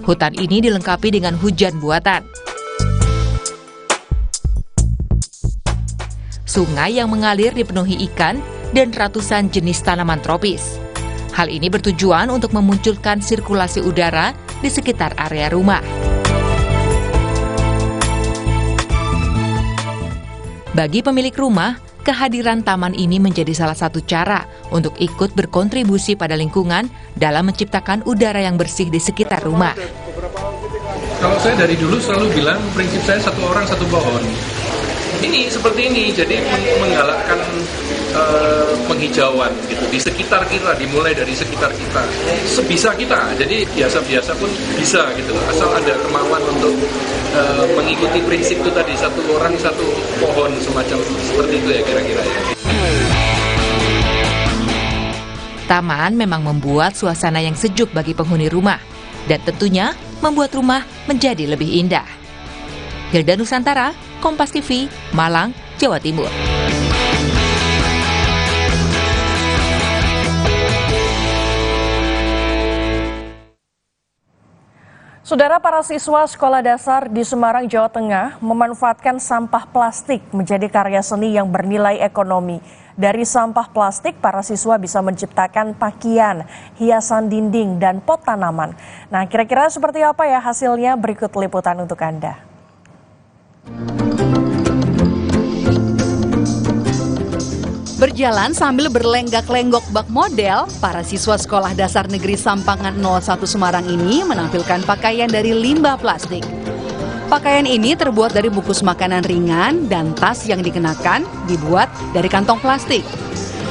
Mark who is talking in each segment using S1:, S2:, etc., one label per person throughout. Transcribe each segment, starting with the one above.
S1: Hutan ini dilengkapi dengan hujan buatan. Sungai yang mengalir dipenuhi ikan dan ratusan jenis tanaman tropis. Hal ini bertujuan untuk memunculkan sirkulasi udara di sekitar area rumah. Bagi pemilik rumah, kehadiran taman ini menjadi salah satu cara untuk ikut berkontribusi pada lingkungan dalam menciptakan udara yang bersih di sekitar rumah.
S2: Kalau saya dari dulu selalu bilang prinsip saya satu orang satu pohon. Ini seperti ini, jadi menggalakkan penghijauan gitu di sekitar kita, dimulai dari sekitar kita, sebisa kita. Jadi biasa-biasa pun bisa gitu, asal ada kemauan untuk mengikuti prinsip itu tadi, satu orang satu pohon, semacam seperti itu ya kira-kira ya.
S1: Taman memang membuat suasana yang sejuk bagi penghuni rumah dan tentunya membuat rumah menjadi lebih indah. Hilda Nusantara, Kompas TV, Malang, Jawa Timur.
S3: Saudara, para siswa sekolah dasar di Semarang, Jawa Tengah memanfaatkan sampah plastik menjadi karya seni yang bernilai ekonomi. Dari sampah plastik, para siswa bisa menciptakan pakaian, hiasan dinding, dan pot tanaman. Nah, kira-kira seperti apa ya hasilnya? Berikut liputan untuk Anda.
S4: Berjalan sambil berlenggak-lenggok bak model, para siswa Sekolah Dasar Negeri Sampangan 01 Semarang ini menampilkan pakaian dari limbah plastik. Pakaian ini terbuat dari bungkus makanan ringan dan tas yang dikenakan dibuat dari kantong plastik.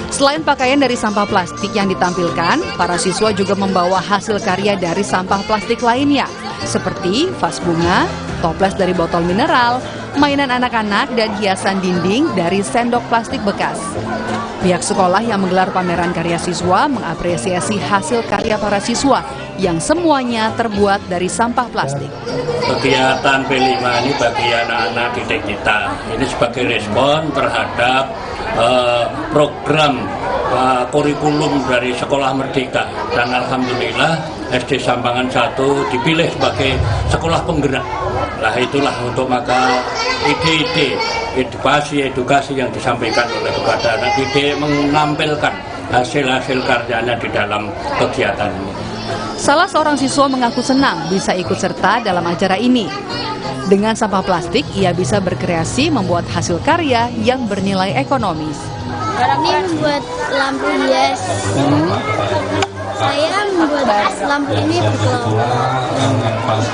S4: Selain pakaian dari sampah plastik yang ditampilkan, para siswa juga membawa hasil karya dari sampah plastik lainnya, seperti vas bunga, toples dari botol mineral, mainan anak-anak, dan hiasan dinding dari sendok plastik bekas. Pihak sekolah yang menggelar pameran karya siswa mengapresiasi hasil karya para siswa yang semuanya terbuat dari sampah plastik.
S5: Kegiatan P5 ini bagi anak-anak didik kita, ini sebagai respon terhadap program kurikulum dari Sekolah Merdeka, dan alhamdulillah SD Sampangan 1 dipilih sebagai sekolah penggerak. Nah, itulah untuk maka ide-ide edukasi yang disampaikan oleh kepada anak didik menampilkan hasil-hasil karyanya di dalam kegiatan ini.
S4: Salah seorang siswa mengaku senang bisa ikut serta dalam acara ini. Dengan sampah plastik, ia bisa berkreasi membuat hasil karya yang bernilai ekonomis.
S6: Ini membuat lampu hias. Saya membuat lampu ini berkelompok.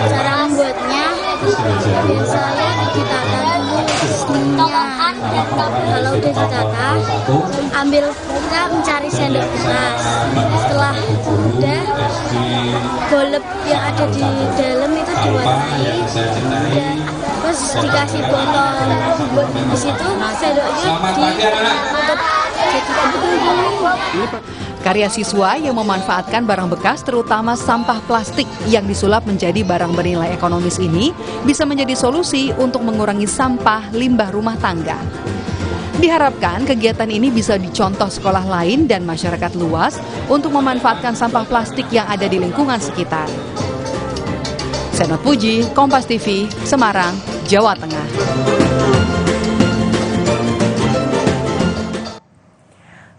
S6: Cara membuatnya, saya ditata dulu. Kalau udah ditata, kita mencari sendok bekas. Setelah udah, golep yang ada di dalam itu diwarnai, dan terus dikasih botol. Di situ sendoknya ditutup jadi kuning.
S4: Karya siswa yang memanfaatkan barang bekas, terutama sampah plastik yang disulap menjadi barang bernilai ekonomis ini, bisa menjadi solusi untuk mengurangi sampah limbah rumah tangga. Diharapkan kegiatan ini bisa dicontoh sekolah lain dan masyarakat luas untuk memanfaatkan sampah plastik yang ada di lingkungan sekitar. Senot Puji, Kompas TV, Semarang, Jawa Tengah.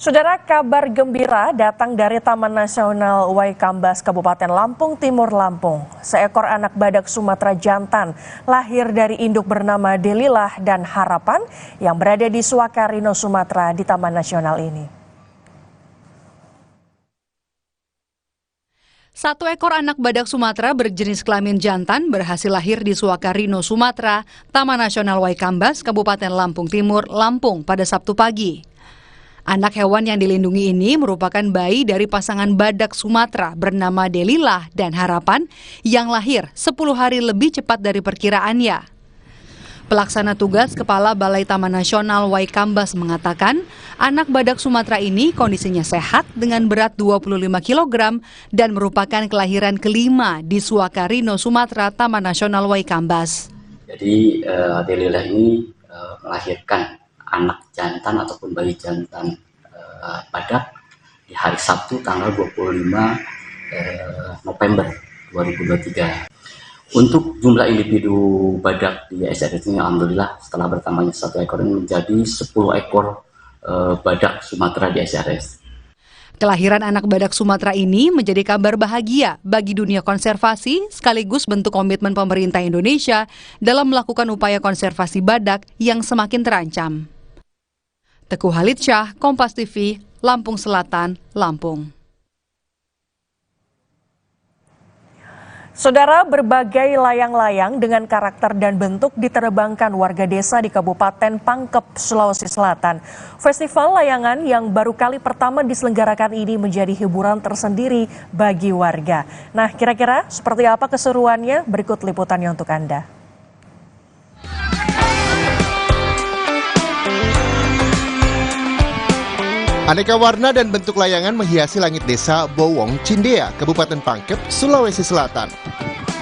S3: Saudara, kabar gembira datang dari Taman Nasional Waikambas, Kabupaten Lampung Timur, Lampung. Seekor anak badak Sumatera jantan lahir dari induk bernama Delilah dan Harapan yang berada di Suakarino, Sumatera di Taman Nasional ini.
S4: Satu ekor anak badak Sumatera berjenis kelamin jantan berhasil lahir di Suakarino, Sumatera, Taman Nasional Waikambas, Kabupaten Lampung Timur, Lampung pada Sabtu pagi. Anak hewan yang dilindungi ini merupakan bayi dari pasangan badak Sumatera bernama Delilah dan Harapan yang lahir 10 hari lebih cepat dari perkiraannya. Pelaksana tugas Kepala Balai Taman Nasional Waikambas mengatakan anak badak Sumatera ini kondisinya sehat dengan berat 25 kg dan merupakan kelahiran kelima di Suakarino, Sumatera, Taman Nasional Waikambas.
S7: Jadi Delilah ini melahirkan anak jantan ataupun bayi jantan badak di hari Sabtu tanggal 25 November 2023. Untuk jumlah individu badak di SRS ini, alhamdulillah setelah bertambahnya 1 ekor ini menjadi 10 ekor badak Sumatera di SRS.
S4: Kelahiran anak badak Sumatera ini menjadi kabar bahagia bagi dunia konservasi sekaligus bentuk komitmen pemerintah Indonesia dalam melakukan upaya konservasi badak yang semakin terancam. Teguh Halidsyah, Kompas TV, Lampung Selatan, Lampung.
S3: Saudara, berbagai layang-layang dengan karakter dan bentuk diterbangkan warga desa di Kabupaten Pangkep, Sulawesi Selatan. Festival layangan yang baru kali pertama diselenggarakan ini menjadi hiburan tersendiri bagi warga. Nah, kira-kira seperti apa keseruannya? Berikut liputannya untuk Anda.
S8: Aneka warna dan bentuk layangan menghiasi langit desa Bowong, Cindea, Kabupaten Pangkep, Sulawesi Selatan.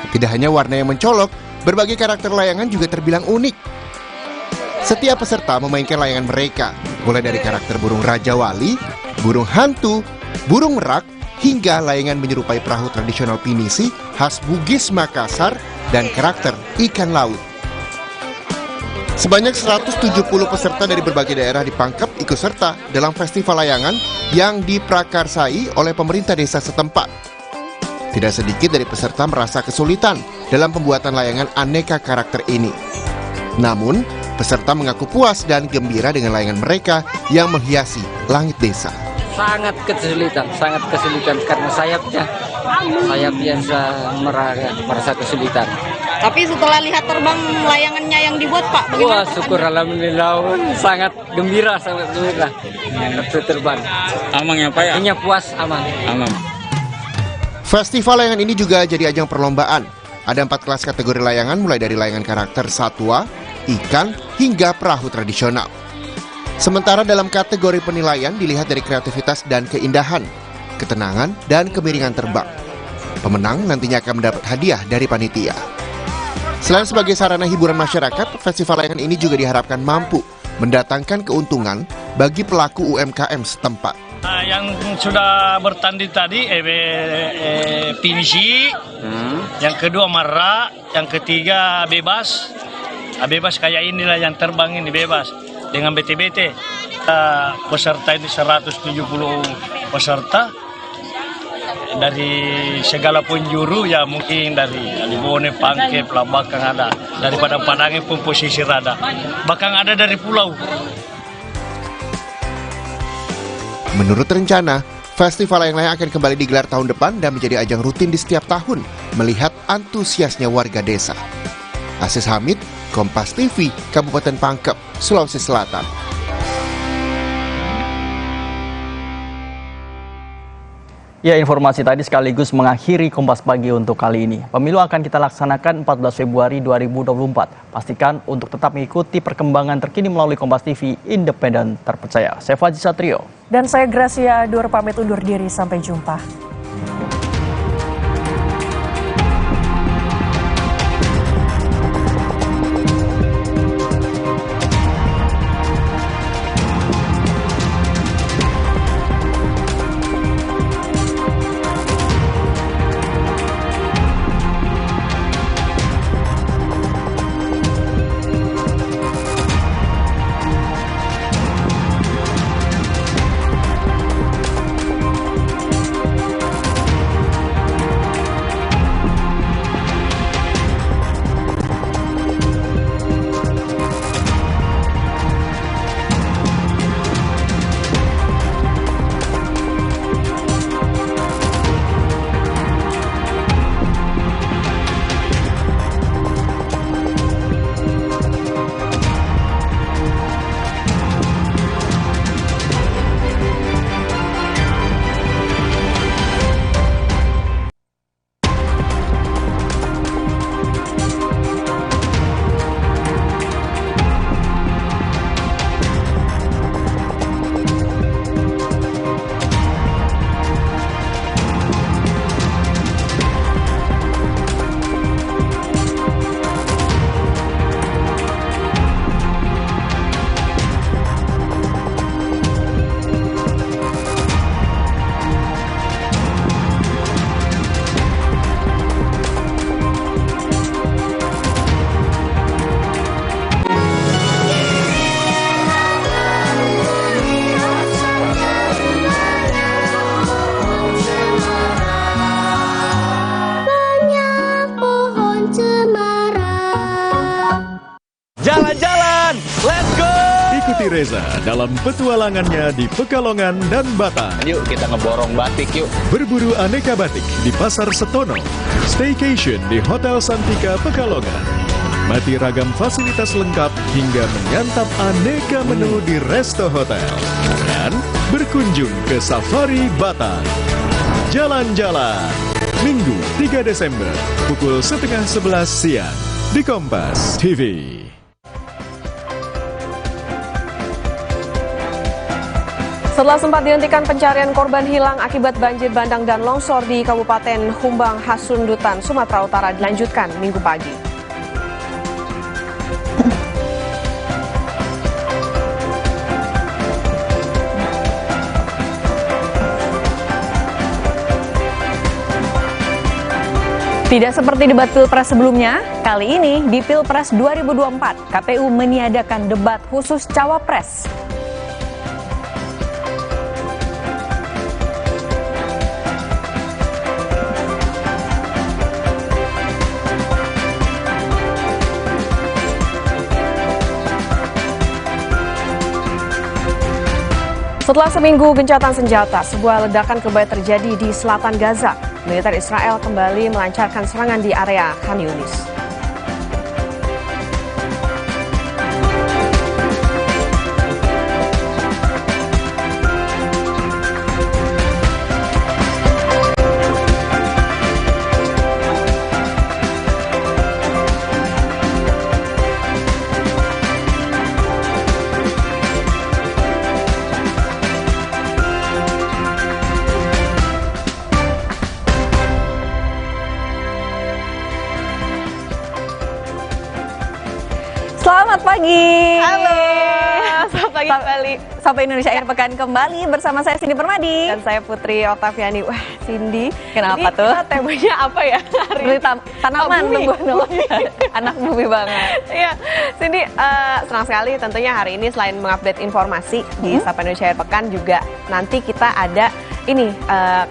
S8: Tidak hanya warna yang mencolok, berbagai karakter layangan juga terbilang unik. Setiap peserta memainkan layangan mereka, mulai dari karakter burung Raja Wali, burung hantu, burung merak, hingga layangan menyerupai perahu tradisional pinisi khas Bugis Makassar dan karakter ikan laut. Sebanyak 170 peserta dari berbagai daerah di Pangkep ikut serta dalam festival layangan yang diprakarsai oleh pemerintah desa setempat. Tidak sedikit dari peserta merasa kesulitan dalam pembuatan layangan aneka karakter ini. Namun, peserta mengaku puas dan gembira dengan layangan mereka yang menghiasi langit desa.
S9: Sangat kesulitan karena sayapnya merasa kesulitan.
S10: Tapi setelah lihat terbang layangannya yang dibuat, Pak, bagaimana?
S9: Wah, syukur alhamdulillah, sangat gembira waktu terbang.
S11: Aman ya, Pak ya?
S9: Hanya puas, aman.
S8: Festival layangan ini juga jadi ajang perlombaan. Ada 4 kelas kategori layangan, mulai dari layangan karakter satwa, ikan, hingga perahu tradisional. Sementara dalam kategori penilaian dilihat dari kreativitas dan keindahan, ketenangan, dan kemiringan terbang. Pemenang nantinya akan mendapat hadiah dari panitia. Selain sebagai sarana hiburan masyarakat, festival layangan ini juga diharapkan mampu mendatangkan keuntungan bagi pelaku UMKM setempat.
S11: Yang sudah bertanding tadi pinisi, yang kedua merak, yang ketiga bebas. Bebas kayak inilah yang terbang ini bebas dengan BT-BT. Peserta ini 170 peserta. Dari segala penjuru, ya mungkin dari Alibone, Pangkep, Lambakan ada, dari Padang-Padangnya pun pesisir ada, bahkan ada dari pulau.
S8: Menurut rencana, festival layang-layang akan kembali digelar tahun depan dan menjadi ajang rutin di setiap tahun melihat antusiasnya warga desa. Aziz Hamid, Kompas TV, Kabupaten Pangkep, Sulawesi Selatan.
S12: Ya, informasi tadi sekaligus mengakhiri Kompas Pagi untuk kali ini. Pemilu akan kita laksanakan 14 Februari 2024. Pastikan untuk tetap mengikuti perkembangan terkini melalui Kompas TV, independen terpercaya. Saya Faji Satrio.
S3: Dan saya Gracia Adur pamit undur diri. Sampai jumpa.
S13: ikuti Reza dalam petualangannya di Pekalongan dan Batam.
S14: Yuk kita ngeborong batik yuk.
S13: Berburu aneka batik di Pasar Setono. Staycation di Hotel Santika Pekalongan. Mati ragam fasilitas lengkap hingga menyantap aneka menu di Resto Hotel. Dan berkunjung ke Safari Batam. Jalan-jalan. Minggu 3 Desember pukul 10:30 siang di Kompas TV.
S15: Setelah sempat dihentikan pencarian korban hilang akibat banjir bandang dan longsor di Kabupaten Humbang Hasundutan, Sumatera Utara dilanjutkan Minggu pagi. Tidak seperti debat Pilpres sebelumnya, kali ini di Pilpres 2024, KPU meniadakan debat khusus Cawapres. Setelah seminggu gencatan senjata, sebuah ledakan kembali terjadi di selatan Gaza. Militer Israel kembali melancarkan serangan di area Khan Yunis. Selamat pagi.
S10: Halo. Selamat pagi kembali.
S15: Sampai Indonesia Akhir Pekan kembali bersama saya Cindy Permadi
S10: Dan saya Putri Oktaviani. Wah, Cindy.
S15: Kenapa
S10: ini
S15: tuh?
S10: Kita temanya apa ya?
S15: Tanaman, tumbuhan anak bumi banget.
S10: Iya, Cindy, senang sekali tentunya hari ini selain mengupdate informasi di Sapa Indonesia Akhir Pekan juga nanti kita ada ini,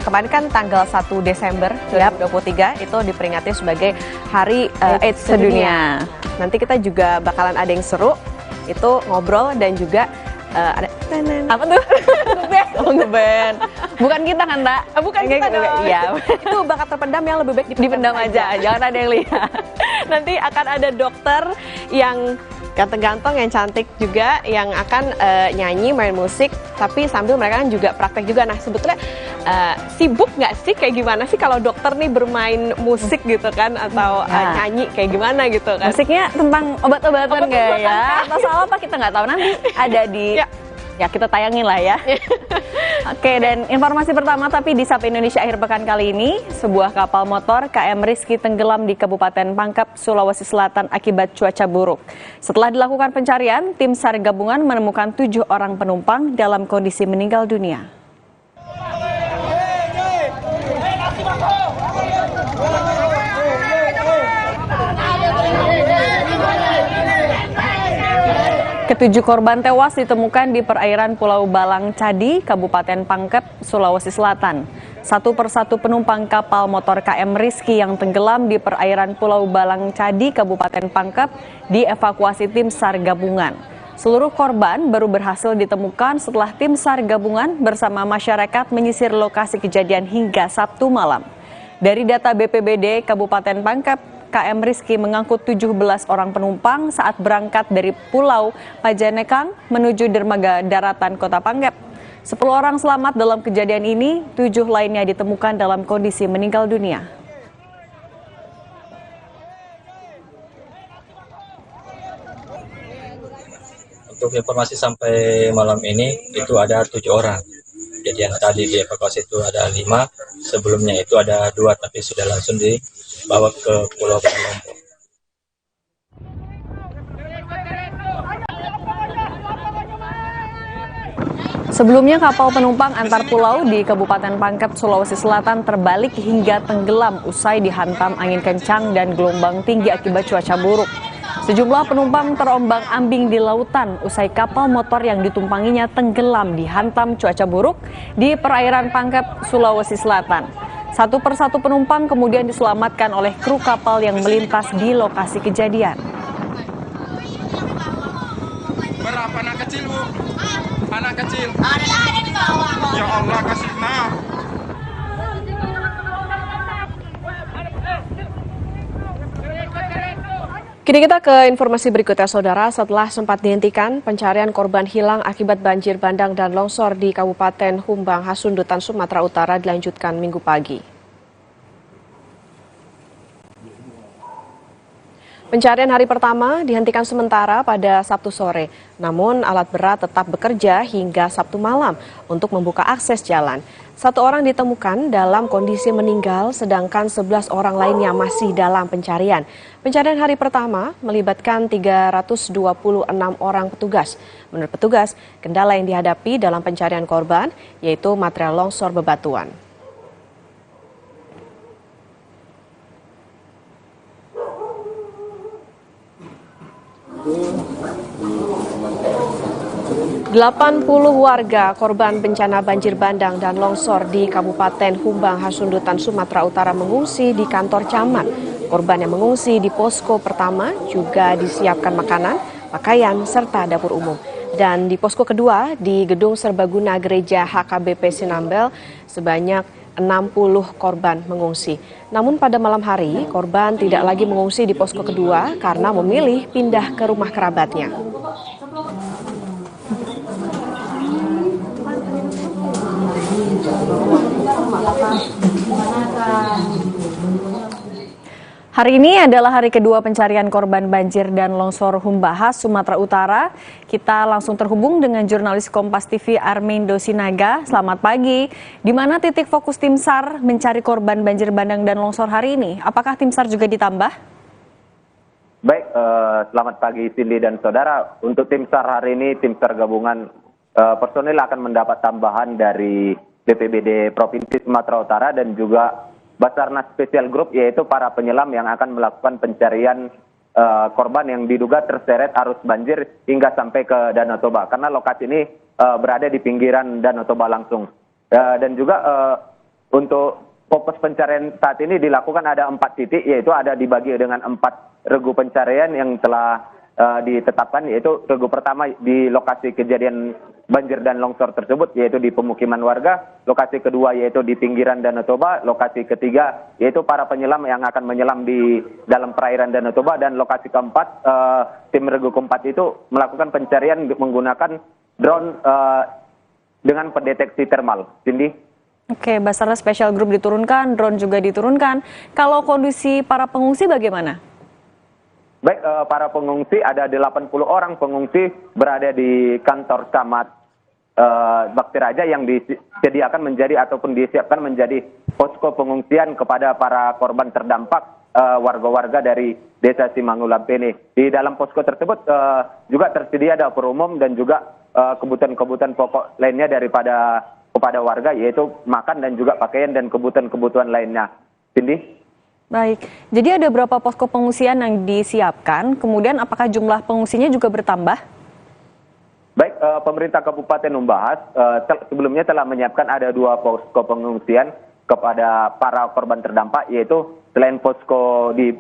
S10: kemarin kan tanggal 1 Desember 2023 itu diperingati sebagai Hari AIDS Sedunia. Nanti kita juga bakalan ada yang seru, itu ngobrol dan juga ada
S15: apa tuh? Ngeband. Bukan kita kan, Tak?
S10: Bukan kita dong.
S15: Iya.
S10: Itu bakat terpendam yang lebih baik dipendam aja.
S15: Jangan ada yang lihat.
S10: Nanti akan ada dokter yang ganteng-ganteng, yang cantik juga, yang akan nyanyi, main musik, tapi sambil mereka kan juga praktek juga. Nah, sebetulnya sibuk nggak sih? Kayak gimana sih kalau dokter nih bermain musik gitu kan, atau nyanyi kayak gimana gitu kan?
S15: Musiknya tentang obat-obatan nggak ya? Atau salah apa kita nggak tahu, nanti ada di... Ya kita tayangin lah ya. Oke, dan informasi pertama tapi di Sapa Indonesia Akhir Pekan kali ini, sebuah kapal motor KM Rizky tenggelam di Kabupaten Pangkep, Sulawesi Selatan akibat cuaca buruk. Setelah dilakukan pencarian, tim SAR gabungan menemukan 7 orang penumpang dalam kondisi meninggal dunia. Ketujuh korban tewas ditemukan di perairan Pulau Balang Cadi, Kabupaten Pangkep, Sulawesi Selatan. Satu persatu penumpang kapal motor KM Rizky yang tenggelam di perairan Pulau Balang Cadi, Kabupaten Pangkep, dievakuasi tim SAR gabungan. Seluruh korban baru berhasil ditemukan setelah tim SAR gabungan bersama masyarakat menyisir lokasi kejadian hingga Sabtu malam. Dari data BPBD Kabupaten Pangkep, KM Rizky mengangkut 17 orang penumpang saat berangkat dari Pulau Pajanekang menuju dermaga daratan Kota Pangkep. 10 orang selamat dalam kejadian ini, 7 lainnya ditemukan dalam kondisi meninggal dunia.
S16: Untuk informasi sampai malam ini itu ada 7 orang. Jadi yang tadi dievakuasi itu ada 5, sebelumnya itu ada 2 tapi sudah langsung dibawa ke Pulau Lombok.
S15: Sebelumnya kapal penumpang antar pulau di Kabupaten Pangkep, Sulawesi Selatan terbalik hingga tenggelam usai dihantam angin kencang dan gelombang tinggi akibat cuaca buruk. Sejumlah penumpang terombang-ambing di lautan usai kapal motor yang ditumpanginya tenggelam dihantam cuaca buruk di perairan Pangkep, Sulawesi Selatan. Satu persatu penumpang kemudian diselamatkan oleh kru kapal yang melintas di lokasi kejadian.
S17: Berapa anak kecil, Bu? Anak kecil.
S6: Ada di bawah.
S17: Ya Allah, kasih maaf.
S10: Kini kita ke informasi berikutnya, Saudara. Setelah sempat dihentikan, pencarian korban hilang akibat banjir bandang dan longsor di Kabupaten Humbang Hasundutan, Sumatera Utara dilanjutkan Minggu pagi. Pencarian hari pertama dihentikan sementara pada Sabtu sore, namun alat berat tetap bekerja hingga Sabtu malam untuk membuka akses jalan. 1 orang ditemukan dalam kondisi meninggal, sedangkan 11 orang lainnya masih dalam pencarian. Pencarian hari pertama melibatkan 326 orang petugas. Menurut petugas, kendala yang dihadapi dalam pencarian korban yaitu material longsor bebatuan. Delapan 80 warga korban bencana banjir bandang dan longsor di Kabupaten Humbang Hasundutan, Sumatera Utara mengungsi di kantor camat. Korban yang mengungsi di posko pertama juga disiapkan makanan, pakaian, serta dapur umum. Dan di posko kedua di Gedung Serbaguna Gereja HKBP Sinambel sebanyak 60 korban mengungsi. Namun pada malam hari, korban tidak lagi mengungsi di posko kedua karena memilih pindah ke rumah kerabatnya.
S15: Hari ini adalah hari kedua pencarian korban banjir dan longsor Humbahas, Sumatera Utara. Kita langsung terhubung dengan jurnalis Kompas TV Armindo Sinaga. Selamat pagi. Di mana titik fokus tim SAR mencari korban banjir bandang dan longsor hari ini? Apakah tim SAR juga ditambah?
S18: Baik, selamat pagi Cindy dan saudara. Untuk tim SAR hari ini, tim SAR gabungan personil akan mendapat tambahan dari BPBD Provinsi Sumatera Utara dan juga Basarnas Special Group, yaitu para penyelam yang akan melakukan pencarian korban yang diduga terseret arus banjir hingga sampai ke Danau Toba. Karena lokasi ini berada di pinggiran Danau Toba langsung. Dan juga untuk fokus pencarian saat ini dilakukan ada 4 titik, yaitu ada dibagi dengan 4 regu pencarian yang telah ditetapkan, yaitu regu pertama di lokasi kejadian banjir dan longsor tersebut, yaitu di pemukiman warga. Lokasi kedua yaitu di pinggiran Danau Toba. Lokasi ketiga yaitu para penyelam yang akan menyelam di dalam perairan Danau Toba. Dan lokasi keempat, tim regu keempat itu melakukan pencarian menggunakan drone dengan pendeteksi thermal. Cindy?
S15: Oke, Basarnas Special Group diturunkan, drone juga diturunkan. Kalau kondisi para pengungsi bagaimana?
S18: Baik, para pengungsi ada 80 orang pengungsi berada di kantor camat Bakti Raja yang disediakan menjadi ataupun disiapkan menjadi posko pengungsian kepada para korban terdampak warga-warga dari Desa Simangulampeni. Di dalam posko tersebut juga tersedia dapur umum dan juga kebutuhan-kebutuhan pokok lainnya kepada warga, yaitu makan dan juga pakaian dan kebutuhan-kebutuhan lainnya. Cindy?
S15: Baik, jadi ada berapa posko pengungsian yang disiapkan? Kemudian apakah jumlah pengungsinya juga bertambah?
S18: Baik, pemerintah Kabupaten Humbahas sebelumnya telah menyiapkan ada 2 posko pengungsian kepada para korban terdampak, yaitu selain posko di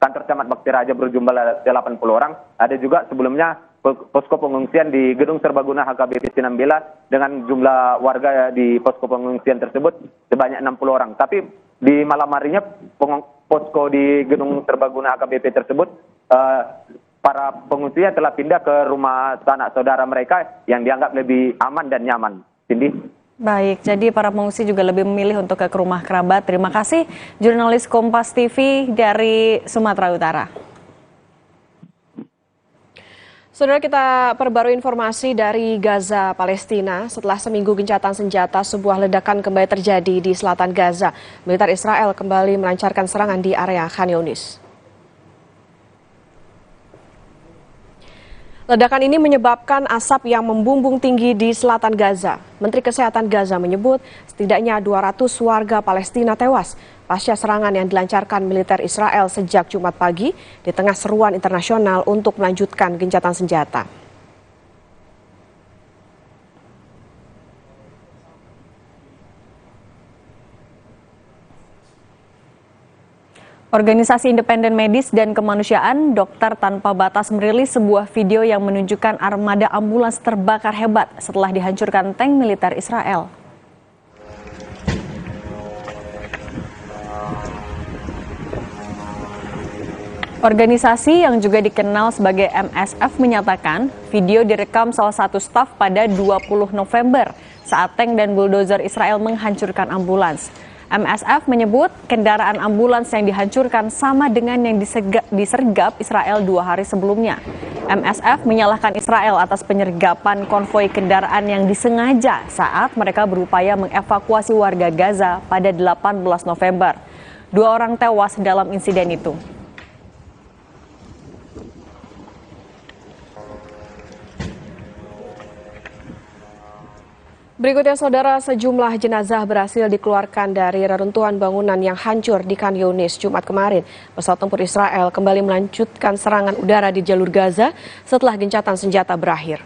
S18: kantor camat Bakti Raja berjumlah 80 orang, ada juga sebelumnya posko pengungsian di Gedung Serbaguna HKBP Sinambela dengan jumlah warga di posko pengungsian tersebut sebanyak 60 orang. Tapi di malam harinya posko di Gedung Serbaguna HKBP tersebut para pengungsinya telah pindah ke rumah sanak saudara mereka yang dianggap lebih aman dan nyaman. Cindy?
S15: Baik, jadi para pengungsi juga lebih memilih untuk ke rumah kerabat. Terima kasih jurnalis Kompas TV dari Sumatera Utara.
S10: Saudara, kita perbarui informasi dari Gaza, Palestina. Setelah seminggu gencatan senjata, sebuah ledakan kembali terjadi di selatan Gaza. Militer Israel kembali melancarkan serangan di area Khan Younis. Ledakan ini menyebabkan asap yang membumbung tinggi di selatan Gaza. Menteri Kesehatan Gaza menyebut setidaknya 200 warga Palestina tewas pasca serangan yang dilancarkan militer Israel sejak Jumat pagi di tengah seruan internasional untuk melanjutkan gencatan senjata.
S15: Organisasi Independen Medis dan Kemanusiaan Dokter Tanpa Batas merilis sebuah video yang menunjukkan armada ambulans terbakar hebat setelah dihancurkan tank militer Israel. Organisasi yang juga dikenal sebagai MSF menyatakan video direkam salah satu staf pada 20 November saat tank dan bulldozer Israel menghancurkan ambulans. MSF menyebut kendaraan ambulans yang dihancurkan sama dengan yang disergap Israel 2 hari sebelumnya. MSF menyalahkan Israel atas penyergapan konvoi kendaraan yang disengaja saat mereka berupaya mengevakuasi warga Gaza pada 18 November. 2 orang tewas dalam insiden itu.
S10: Berikutnya, saudara, sejumlah jenazah berhasil dikeluarkan dari reruntuhan bangunan yang hancur di Khan Younis Jumat kemarin. Pesawat tempur Israel kembali melanjutkan serangan udara di jalur Gaza setelah gencatan senjata berakhir.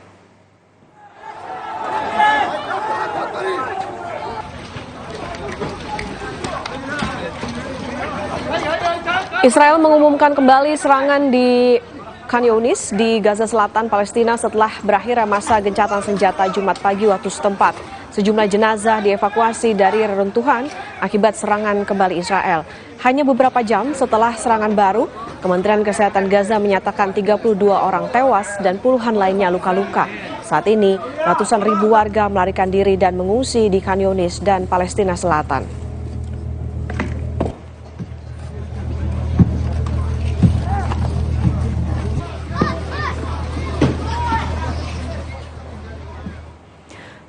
S10: Israel mengumumkan kembali serangan di Khan Younis di Gaza Selatan, Palestina setelah berakhirnya masa gencatan senjata Jumat pagi waktu setempat. Sejumlah jenazah dievakuasi dari reruntuhan akibat serangan kembali Israel. Hanya beberapa jam setelah serangan baru, Kementerian Kesehatan Gaza menyatakan 32 orang tewas dan puluhan lainnya luka-luka. Saat ini, ratusan ribu warga melarikan diri dan mengungsi di Khan Younis dan Palestina Selatan.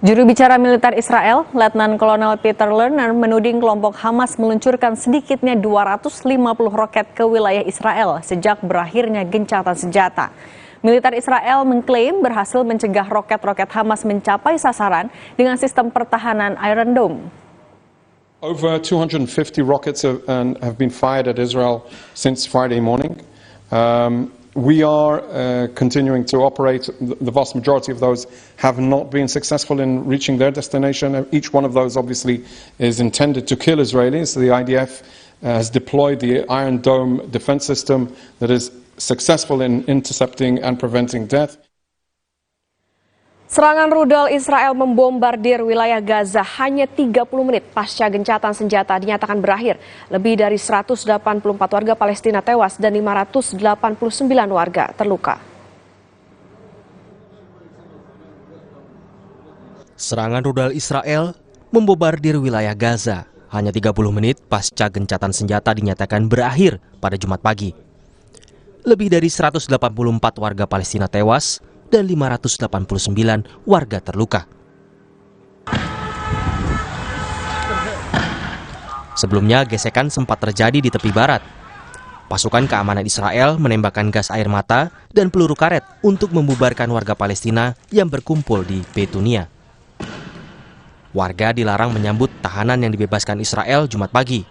S15: Juru bicara militer Israel, Letnan Kolonel Peter Lerner, menuding kelompok Hamas meluncurkan sedikitnya 250 roket ke wilayah Israel sejak berakhirnya gencatan senjata. Militer Israel mengklaim berhasil mencegah roket-roket Hamas mencapai sasaran dengan sistem pertahanan Iron Dome.
S19: Over 250 rockets have been fired at Israel since Friday morning. We are continuing to operate. The vast majority of those have not been successful in reaching their destination. Each one of those obviously is intended to kill Israelis. The IDF has deployed the Iron Dome defense system that is successful in intercepting and preventing death.
S10: Serangan rudal Israel membombardir wilayah Gaza hanya 30 menit pasca gencatan senjata dinyatakan berakhir. Lebih dari 184 warga Palestina tewas dan 589 warga terluka.
S20: Serangan rudal Israel membombardir wilayah Gaza hanya 30 menit pasca gencatan senjata dinyatakan berakhir pada Jumat pagi. Lebih dari 184 warga Palestina tewas dan 589 warga terluka. Sebelumnya, gesekan sempat terjadi di tepi barat. Pasukan keamanan Israel menembakkan gas air mata dan peluru karet untuk membubarkan warga Palestina yang berkumpul di Betunia. Warga dilarang menyambut tahanan yang dibebaskan Israel Jumat pagi.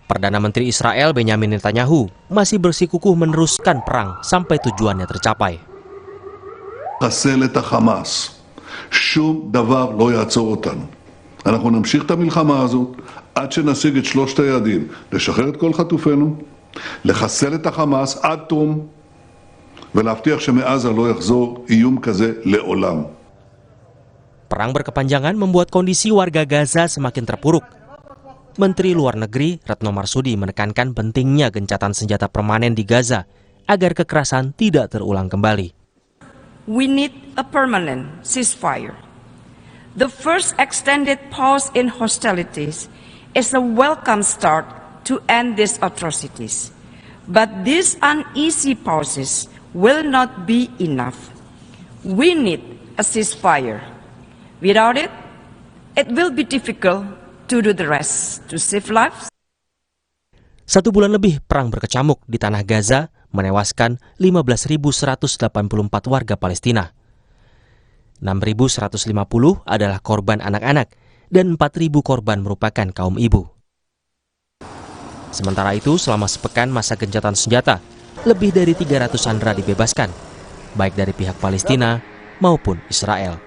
S20: Perdana Menteri Israel Benjamin Netanyahu masih bersikukuh meneruskan perang sampai tujuannya tercapai.
S21: לחסל את החמאס. שום דבר לא יעצור אותנו. אנחנו נמשיך את המלחמה הזאת עד שנשיג את 3 היעדים. לשחרר את כל חטופינו, לחסל את החמאס עד תום, ולהבטיח שמעזה לא יחזור איום כזה לעולם.
S20: Perang berkepanjangan membuat kondisi warga Gaza semakin terpuruk. Menteri Luar Negeri Retno Marsudi menekankan pentingnya gencatan senjata permanen di Gaza agar kekerasan tidak terulang kembali.
S22: We need a permanent ceasefire. The first extended pause in hostilities is a welcome start to end these atrocities. But these uneasy pauses will not be enough. We need a ceasefire. Without it, it will be difficult to do the rest, to save lives.
S20: 1 bulan lebih perang berkecamuk di tanah Gaza menewaskan 15.184 warga Palestina. 6.150 adalah korban anak-anak dan 4.000 korban merupakan kaum ibu. Sementara itu, selama sepekan masa gencatan senjata, lebih dari 300 sandera dibebaskan, baik dari pihak Palestina maupun Israel.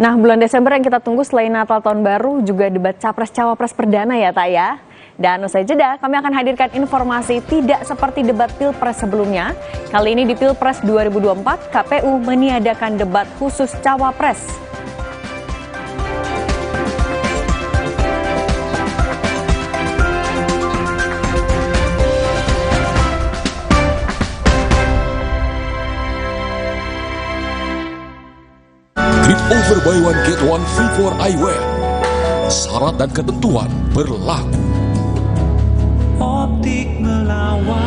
S15: Nah, bulan Desember yang kita tunggu selain Natal tahun baru juga debat Capres-Cawapres perdana ya, Tak ya. Dan usai jeda, kami akan hadirkan informasi tidak seperti debat Pilpres sebelumnya. Kali ini di Pilpres 2024, KPU meniadakan debat khusus Cawapres.
S1: Trip over buy one get one free for eyewear. Syarat dan ketentuan berlaku.
S2: Optik Melawai.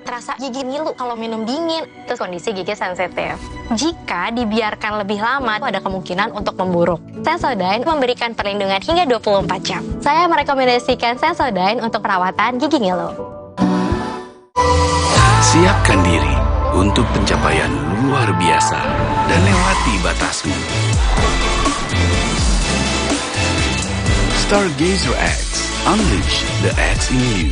S23: Terasa gigi ngilu kalau minum dingin, terus kondisi gigi sensitif. Jika dibiarkan lebih lama, ada kemungkinan untuk memburuk. Sensodyne memberikan perlindungan hingga 24 jam. Saya merekomendasikan Sensodyne untuk perawatan gigi ngilu.
S24: Siapkan diri untuk pencapaian luar biasa dan lewati batasmu. Stargazer X, unleash the X in you.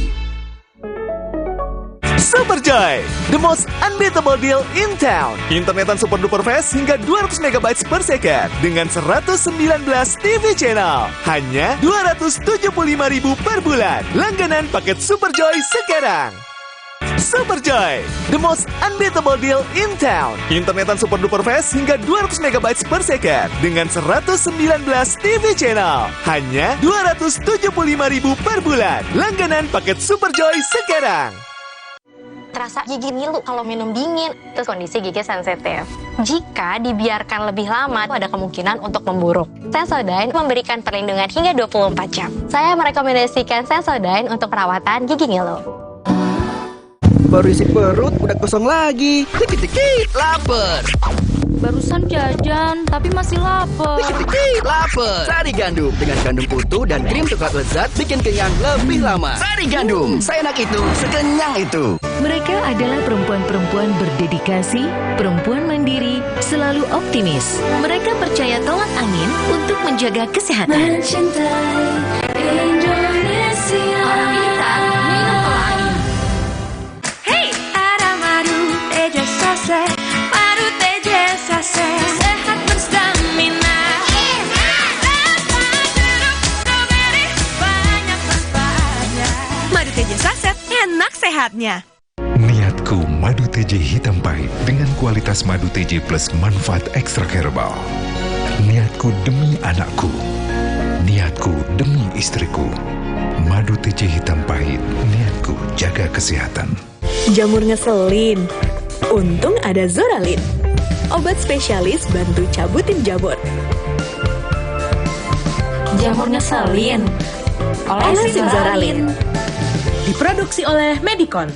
S25: Superjoy, the most unbeatable deal in town. Internetan super duper fast hingga 200 MB per second dengan 119 TV channel. Hanya 275.000 per bulan. Langganan paket Superjoy sekarang. Superjoy, the most unbeatable deal in town. Internetan super duper fast hingga 200 MB per second dengan 119 TV channel. Hanya 275.000 per bulan. Langganan paket Superjoy sekarang.
S23: Terasa gigi ngilu kalau minum dingin, terus kondisi gigi sensitif. Jika dibiarkan lebih lama, ada kemungkinan untuk memburuk. Sensodyne memberikan perlindungan hingga 24 jam. Saya merekomendasikan Sensodyne untuk perawatan gigi ngilu.
S26: Baru isi perut, udah kosong lagi. Dikit-dikit, lapar.
S27: Barusan jajan, tapi masih lapar.
S26: Dikit-dikit, lapar. Sari Gandum dengan gandum utuh dan krim coklat lezat bikin kenyang lebih lama. Sari Gandum, seenak itu, sekenyang itu.
S28: Mereka adalah perempuan-perempuan berdedikasi, perempuan mandiri, selalu optimis. Mereka percaya tolak angin untuk menjaga kesehatan.
S2: Mencintai Indonesia.
S27: Madu TJ Sase, sehat berstamina. Banyak manfaatnya. Madu TJ Saset, enak sehatnya.
S29: Niatku madu TJ hitam pahit dengan kualitas madu TJ plus manfaat ekstra herbal. Niatku demi anakku. Niatku demi istriku. Madu TJ hitam pahit, niatku jaga kesehatan.
S28: Jamur ngeselin. Untung ada Zoralin, obat spesialis bantu cabutin jamur.
S27: Jamur ngeselin,
S28: Olesin Zoralin.
S27: Diproduksi oleh Medicon.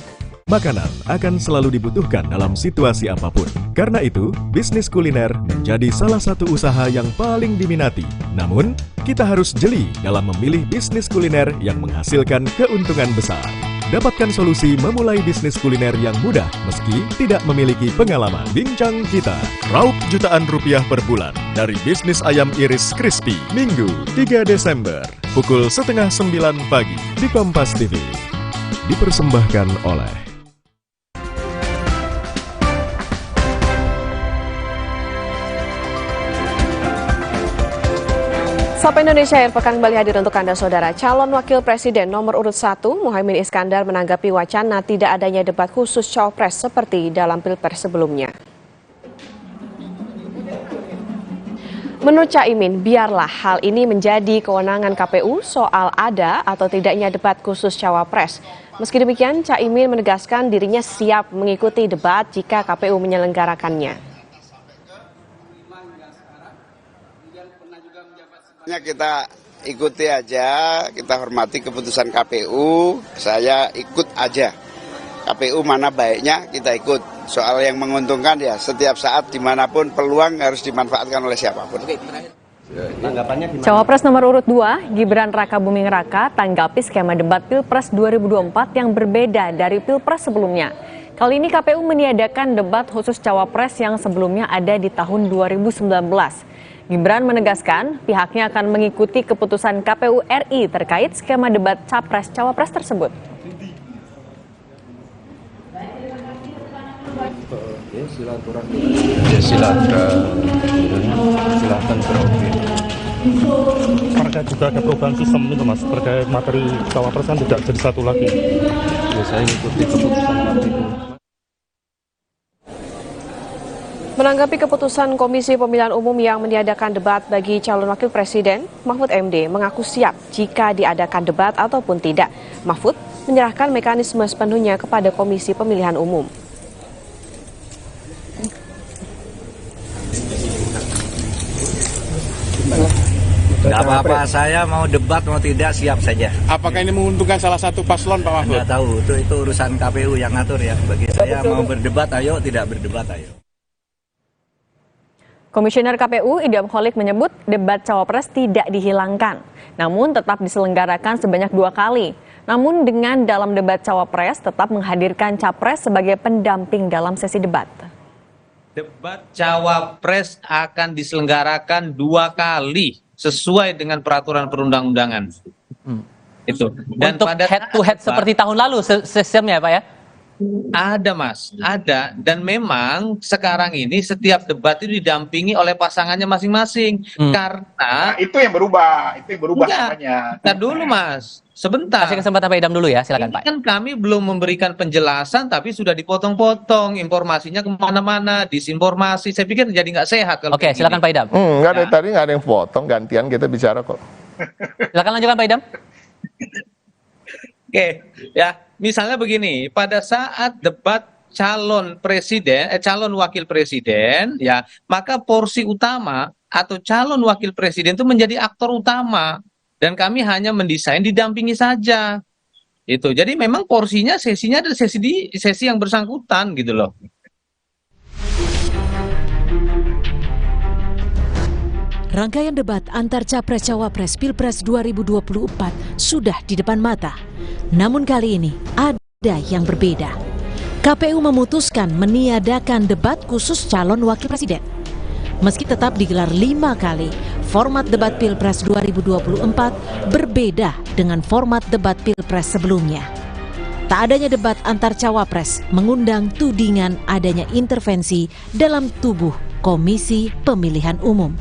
S13: Makanan akan selalu dibutuhkan dalam situasi apapun. Karena itu, bisnis kuliner menjadi salah satu usaha yang paling diminati. Namun, kita harus jeli dalam memilih bisnis kuliner yang menghasilkan keuntungan besar. Dapatkan solusi memulai bisnis kuliner yang mudah meski tidak memiliki pengalaman. Bincang kita, raup jutaan rupiah per bulan dari bisnis ayam iris crispy. Minggu 3 Desember, pukul 8:30 pagi di Kompas TV. Dipersembahkan oleh
S10: Sapa Indonesia Air Pekan kembali hadir untuk Anda Saudara. Calon Wakil Presiden nomor urut 1, Muhaimin Iskandar menanggapi wacana tidak adanya debat khusus Cawapres seperti dalam Pilpres sebelumnya. Menurut Caimin, biarlah hal ini menjadi kewenangan KPU soal ada atau tidaknya debat khusus Cawapres. Meski demikian, Caimin menegaskan dirinya siap mengikuti debat jika KPU menyelenggarakannya.
S30: Kita ikuti aja, kita hormati keputusan KPU, saya ikut aja. KPU mana baiknya kita ikut. Soal yang menguntungkan ya setiap saat dimanapun peluang harus dimanfaatkan oleh siapapun.
S15: Cawapres nomor urut 2, Gibran Raka Buming Raka, tanggapi skema debat Pilpres 2024 yang berbeda dari Pilpres sebelumnya. Kali ini KPU meniadakan debat khusus Cawapres yang sebelumnya ada di tahun 2019. Gibran menegaskan pihaknya akan mengikuti keputusan KPU RI terkait skema debat Capres-Cawapres tersebut.
S3: Ya silaturahmi. Ya silakan beropini.
S4: Terkait juga ada perubahan sistem itu Mas, terkait materi cawapres kan tidak jadi satu lagi.
S3: Ya saya ikuti keputusan partai itu.
S10: Menanggapi keputusan Komisi Pemilihan Umum yang meniadakan debat bagi calon wakil presiden, Mahfud MD mengaku siap jika diadakan debat ataupun tidak. Mahfud menyerahkan mekanisme sepenuhnya kepada Komisi Pemilihan Umum.
S5: Tidak apa-apa, saya mau debat mau tidak siap saja.
S17: Apakah ini menguntungkan salah satu paslon Pak Mahfud?
S5: Nggak tahu, itu urusan KPU yang ngatur ya. Bagi saya mau berdebat ayo, tidak berdebat ayo.
S15: Komisioner KPU Idam Holik menyebut debat cawapres tidak dihilangkan, namun tetap diselenggarakan sebanyak 2 kali. Namun dengan dalam debat cawapres tetap menghadirkan capres sebagai pendamping dalam sesi debat.
S7: Debat cawapres akan diselenggarakan 2 kali sesuai dengan peraturan perundang-undangan. Itu. Dan
S8: untuk
S7: pada
S8: head to head seperti tahun lalu sistemnya Pak ya?
S7: Ada Mas, ada. Dan memang sekarang ini setiap debat itu didampingi oleh pasangannya masing-masing. Karena
S17: itu yang berubah, namanya.
S7: Ntar dulu Mas, sebentar.
S8: Kasih kesempatan Pak Idam dulu ya, silakan Pak.
S7: Kan kami belum memberikan penjelasan, tapi sudah dipotong-potong informasinya kemana-mana, disinformasi. Saya pikir jadi nggak sehat kalau.
S8: Oke, silakan Pak Idam.
S9: Nggak ada tadi nggak ada yang potong, gantian kita bicara kok.
S8: Silakan lanjutkan Pak Idam.
S7: Oke, ya. Misalnya begini, pada saat debat calon wakil presiden, ya, maka porsi utama atau calon wakil presiden itu menjadi aktor utama, dan kami hanya mendesain didampingi saja. Itu. Jadi memang porsinya sesinya ada sesi yang bersangkutan gitu loh.
S28: Rangkaian debat antar Capres-Cawapres Pilpres 2024 sudah di depan mata. Namun kali ini ada yang berbeda. KPU memutuskan meniadakan debat khusus calon wakil presiden. Meski tetap digelar 5 kali, format debat Pilpres 2024 berbeda dengan format debat Pilpres sebelumnya. Tak adanya debat antar Cawapres mengundang tudingan adanya intervensi dalam tubuh Komisi Pemilihan Umum.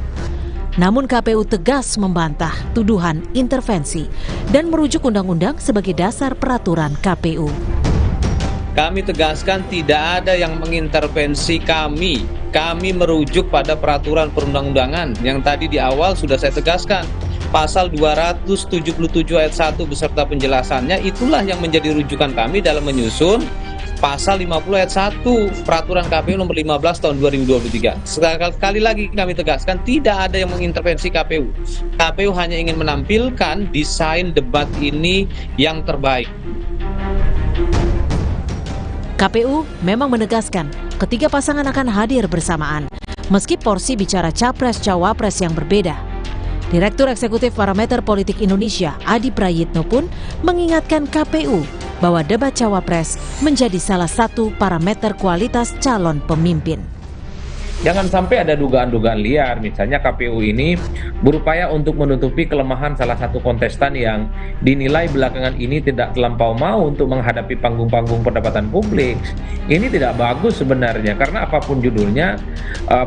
S28: Namun KPU tegas membantah tuduhan intervensi dan merujuk undang-undang sebagai dasar peraturan KPU.
S7: Kami tegaskan tidak ada yang mengintervensi kami. Kami merujuk pada peraturan perundang-undangan yang tadi di awal sudah saya tegaskan. Pasal 277 ayat 1 beserta penjelasannya itulah yang menjadi rujukan kami dalam menyusun Pasal 50 ayat 1 Peraturan KPU nomor 15 tahun 2023. Sekali lagi kami tegaskan tidak ada yang mengintervensi KPU. KPU hanya ingin menampilkan desain debat ini yang terbaik.
S28: KPU memang menegaskan ketiga pasangan akan hadir bersamaan, meski porsi bicara Capres-Cawapres yang berbeda. Direktur Eksekutif Parameter Politik Indonesia, Adi Prayitno pun mengingatkan KPU bahwa debat Cawapres menjadi salah satu parameter kualitas calon pemimpin.
S11: Jangan sampai ada dugaan-dugaan liar, misalnya KPU ini berupaya untuk menutupi kelemahan salah satu kontestan yang dinilai belakangan ini tidak terlampau mau untuk menghadapi panggung-panggung perdebatan publik. Ini tidak bagus sebenarnya, karena apapun judulnya,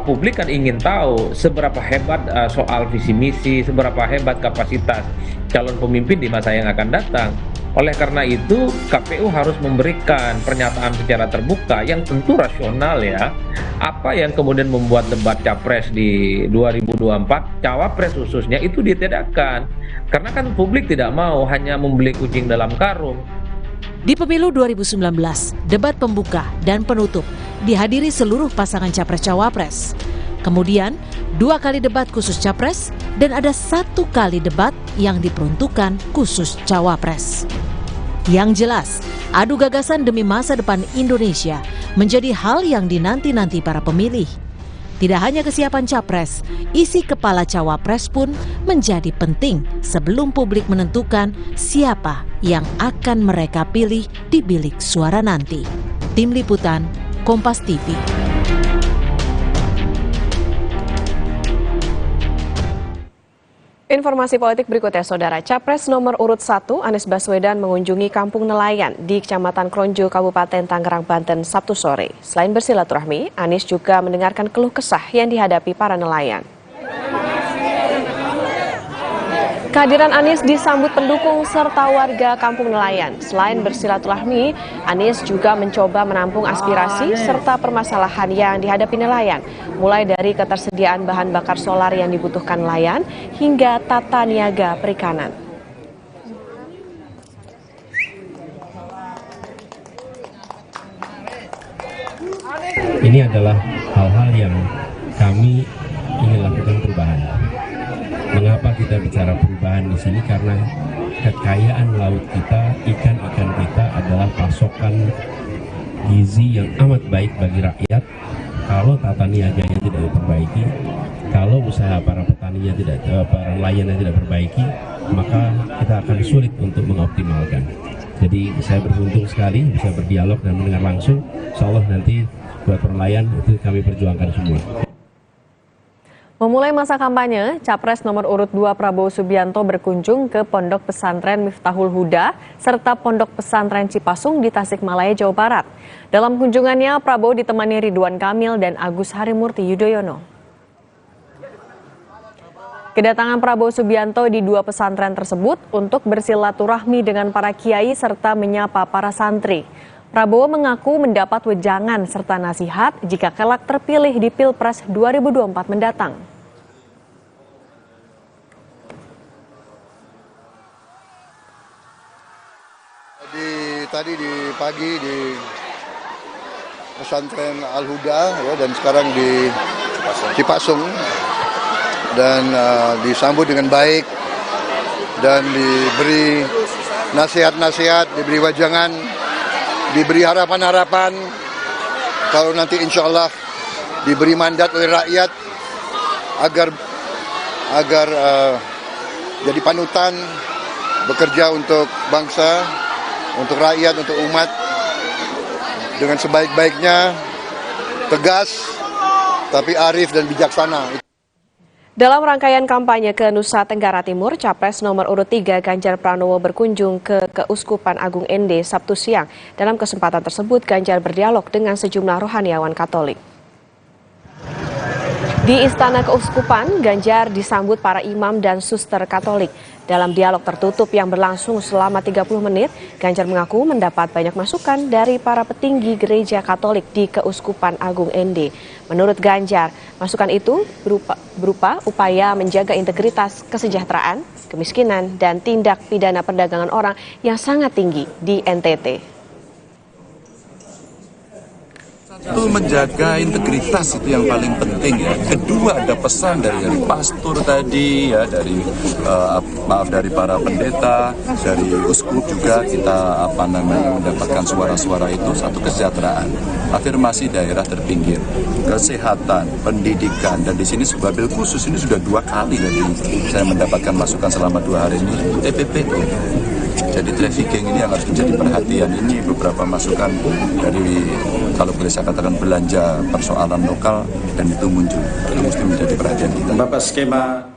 S11: publik kan ingin tahu seberapa hebat soal visi misi, seberapa hebat kapasitas calon pemimpin di masa yang akan datang. Oleh karena itu, KPU harus memberikan pernyataan secara terbuka yang tentu rasional ya. Apa yang kemudian membuat debat Capres di 2024, Cawapres khususnya itu ditiadakan. Karena kan publik tidak mau hanya membeli kucing dalam karung.
S28: Di pemilu 2019, debat pembuka dan penutup dihadiri seluruh pasangan Capres-Cawapres. Kemudian, 2 kali debat khusus Capres dan ada 1 kali debat yang diperuntukkan khusus Cawapres. Yang jelas, adu gagasan demi masa depan Indonesia menjadi hal yang dinanti-nanti para pemilih. Tidak hanya kesiapan Capres, isi kepala Cawapres pun menjadi penting sebelum publik menentukan siapa yang akan mereka pilih di bilik suara nanti. Tim Liputan, Kompas TV.
S10: Informasi politik berikutnya, Saudara. Capres nomor urut 1 Anies Baswedan mengunjungi Kampung Nelayan di Kecamatan Kronjo, Kabupaten Tangerang, Banten, Sabtu sore. Selain bersilaturahmi, Anies juga mendengarkan keluh kesah yang dihadapi para nelayan. Kehadiran Anies disambut pendukung serta warga Kampung Nelayan. Selain bersilaturahmi, Anies juga mencoba menampung aspirasi serta permasalahan yang dihadapi nelayan, mulai dari ketersediaan bahan bakar solar yang dibutuhkan nelayan hingga tata niaga perikanan.
S1: Ini adalah hal-hal yang kami ingin lakukan perubahan. Mengapa kita bicara perubahan di sini? Karena kekayaan laut kita, ikan-ikan kita adalah pasokan gizi yang amat baik bagi rakyat. Kalau tata niaganya tidak diperbaiki, kalau usaha para petaninya para nelayannya tidak diperbaiki, maka kita akan sulit untuk mengoptimalkan. Jadi saya beruntung sekali bisa berdialog dan mendengar langsung. Insya Allah nanti buat nelayan itu kami perjuangkan semua.
S15: Memulai masa kampanye, Capres nomor urut 2 Prabowo Subianto berkunjung ke Pondok Pesantren Miftahul Huda serta Pondok Pesantren Cipasung di Tasikmalaya, Jawa Barat. Dalam kunjungannya, Prabowo ditemani Ridwan Kamil dan Agus Harimurti Yudhoyono. Kedatangan Prabowo Subianto di dua pesantren tersebut untuk bersilaturahmi dengan para kiai serta menyapa para santri. Prabowo mengaku mendapat wejangan serta nasihat jika kelak terpilih di Pilpres 2024 mendatang.
S6: Tadi di pagi di pesantren Al-Huda ya, dan sekarang di Cipasung, dan disambut dengan baik dan diberi nasihat-nasihat, diberi wejangan, diberi harapan-harapan kalau nanti insya Allah diberi mandat oleh rakyat agar jadi panutan, bekerja untuk bangsa, untuk rakyat, untuk umat dengan sebaik-baiknya, tegas tapi arif dan bijaksana.
S10: Dalam rangkaian kampanye ke Nusa Tenggara Timur, Capres nomor urut 3 Ganjar Pranowo berkunjung ke Keuskupan Agung Ende Sabtu siang. Dalam kesempatan tersebut, Ganjar berdialog dengan sejumlah rohaniawan Katolik. Di Istana Keuskupan, Ganjar disambut para imam dan suster Katolik. Dalam dialog tertutup yang berlangsung selama 30 menit, Ganjar mengaku mendapat banyak masukan dari para petinggi gereja Katolik di Keuskupan Agung Ende. Menurut Ganjar, masukan itu berupa upaya menjaga integritas, kesejahteraan, kemiskinan, dan tindak pidana perdagangan orang yang sangat tinggi di NTT.
S12: Itu menjaga integritas, itu yang paling penting ya. Kedua, ada pesan dari pastor tadi ya, dari dari para pendeta, dari uskup juga kita mendapatkan suara-suara itu. Satu, kesejahteraan, afirmasi daerah terpinggir, kesehatan, pendidikan, dan di sini wabil khusus ini sudah 2 kali tadi saya mendapatkan masukan selama 2 hari ini TPPU. Jadi trafficking ini yang harus menjadi perhatian. Ini beberapa masukan dari, kalau boleh saya katakan, belanja persoalan lokal, dan itu muncul. Itu mesti menjadi perhatian kita. Bapak skema.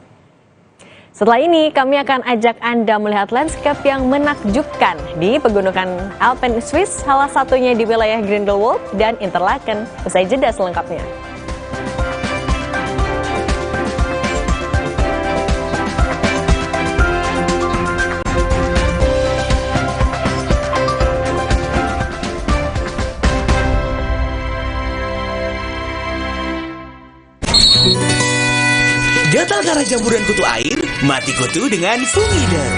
S15: Setelah ini kami akan ajak Anda melihat landscape yang menakjubkan di pegunungan Alpen Swiss, salah satunya di wilayah Grindelwald dan Interlaken. Usai jeda selengkapnya.
S26: Gatal karena campuran kutu air? Mati kutu dengan Fumiderm.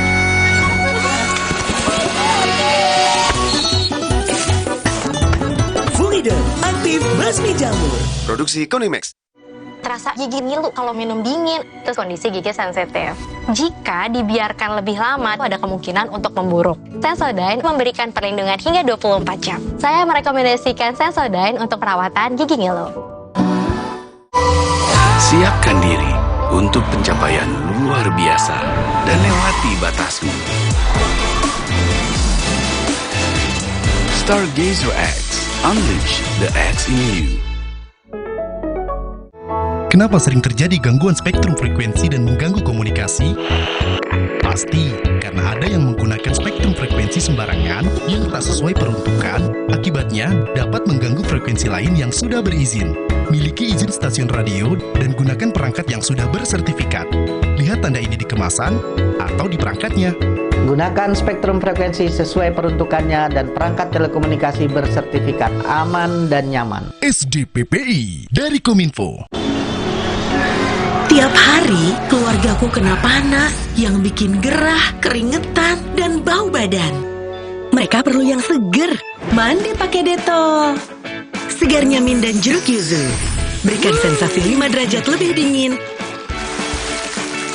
S26: Fumiderm, aktif basmi jamur.
S25: Produksi Konimax.
S23: Terasa gigi ngilu kalau minum dingin, terus kondisi gigi sensitif. Jika dibiarkan lebih lama, ada kemungkinan untuk memburuk. Sensodyne memberikan perlindungan hingga 24 jam. Saya merekomendasikan Sensodyne untuk perawatan gigi ngilu.
S24: Siapkan diri untuk pencapaian luar biasa dan lewati batasmu. Stargazer X, unleash the X in you.
S2: Kenapa sering terjadi gangguan spektrum frekuensi dan mengganggu komunikasi? Pasti karena ada yang menggunakan spektrum frekuensi sembarangan yang tak sesuai peruntukan, akibatnya dapat mengganggu frekuensi lain yang sudah berizin. Miliki izin stasiun radio dan gunakan perangkat yang sudah bersertifikat. Lihat tanda ini di kemasan atau di perangkatnya.
S14: Gunakan spektrum frekuensi sesuai peruntukannya dan perangkat telekomunikasi bersertifikat aman dan nyaman.
S2: SDPPI dari Kominfo.
S16: Tiap hari keluargaku kena panas yang bikin gerah, keringetan, dan bau badan. Mereka perlu yang seger. Mandi pakai Dettol. Segarnya min dan jeruk yuzu. Berikan sensasi 5 derajat lebih dingin.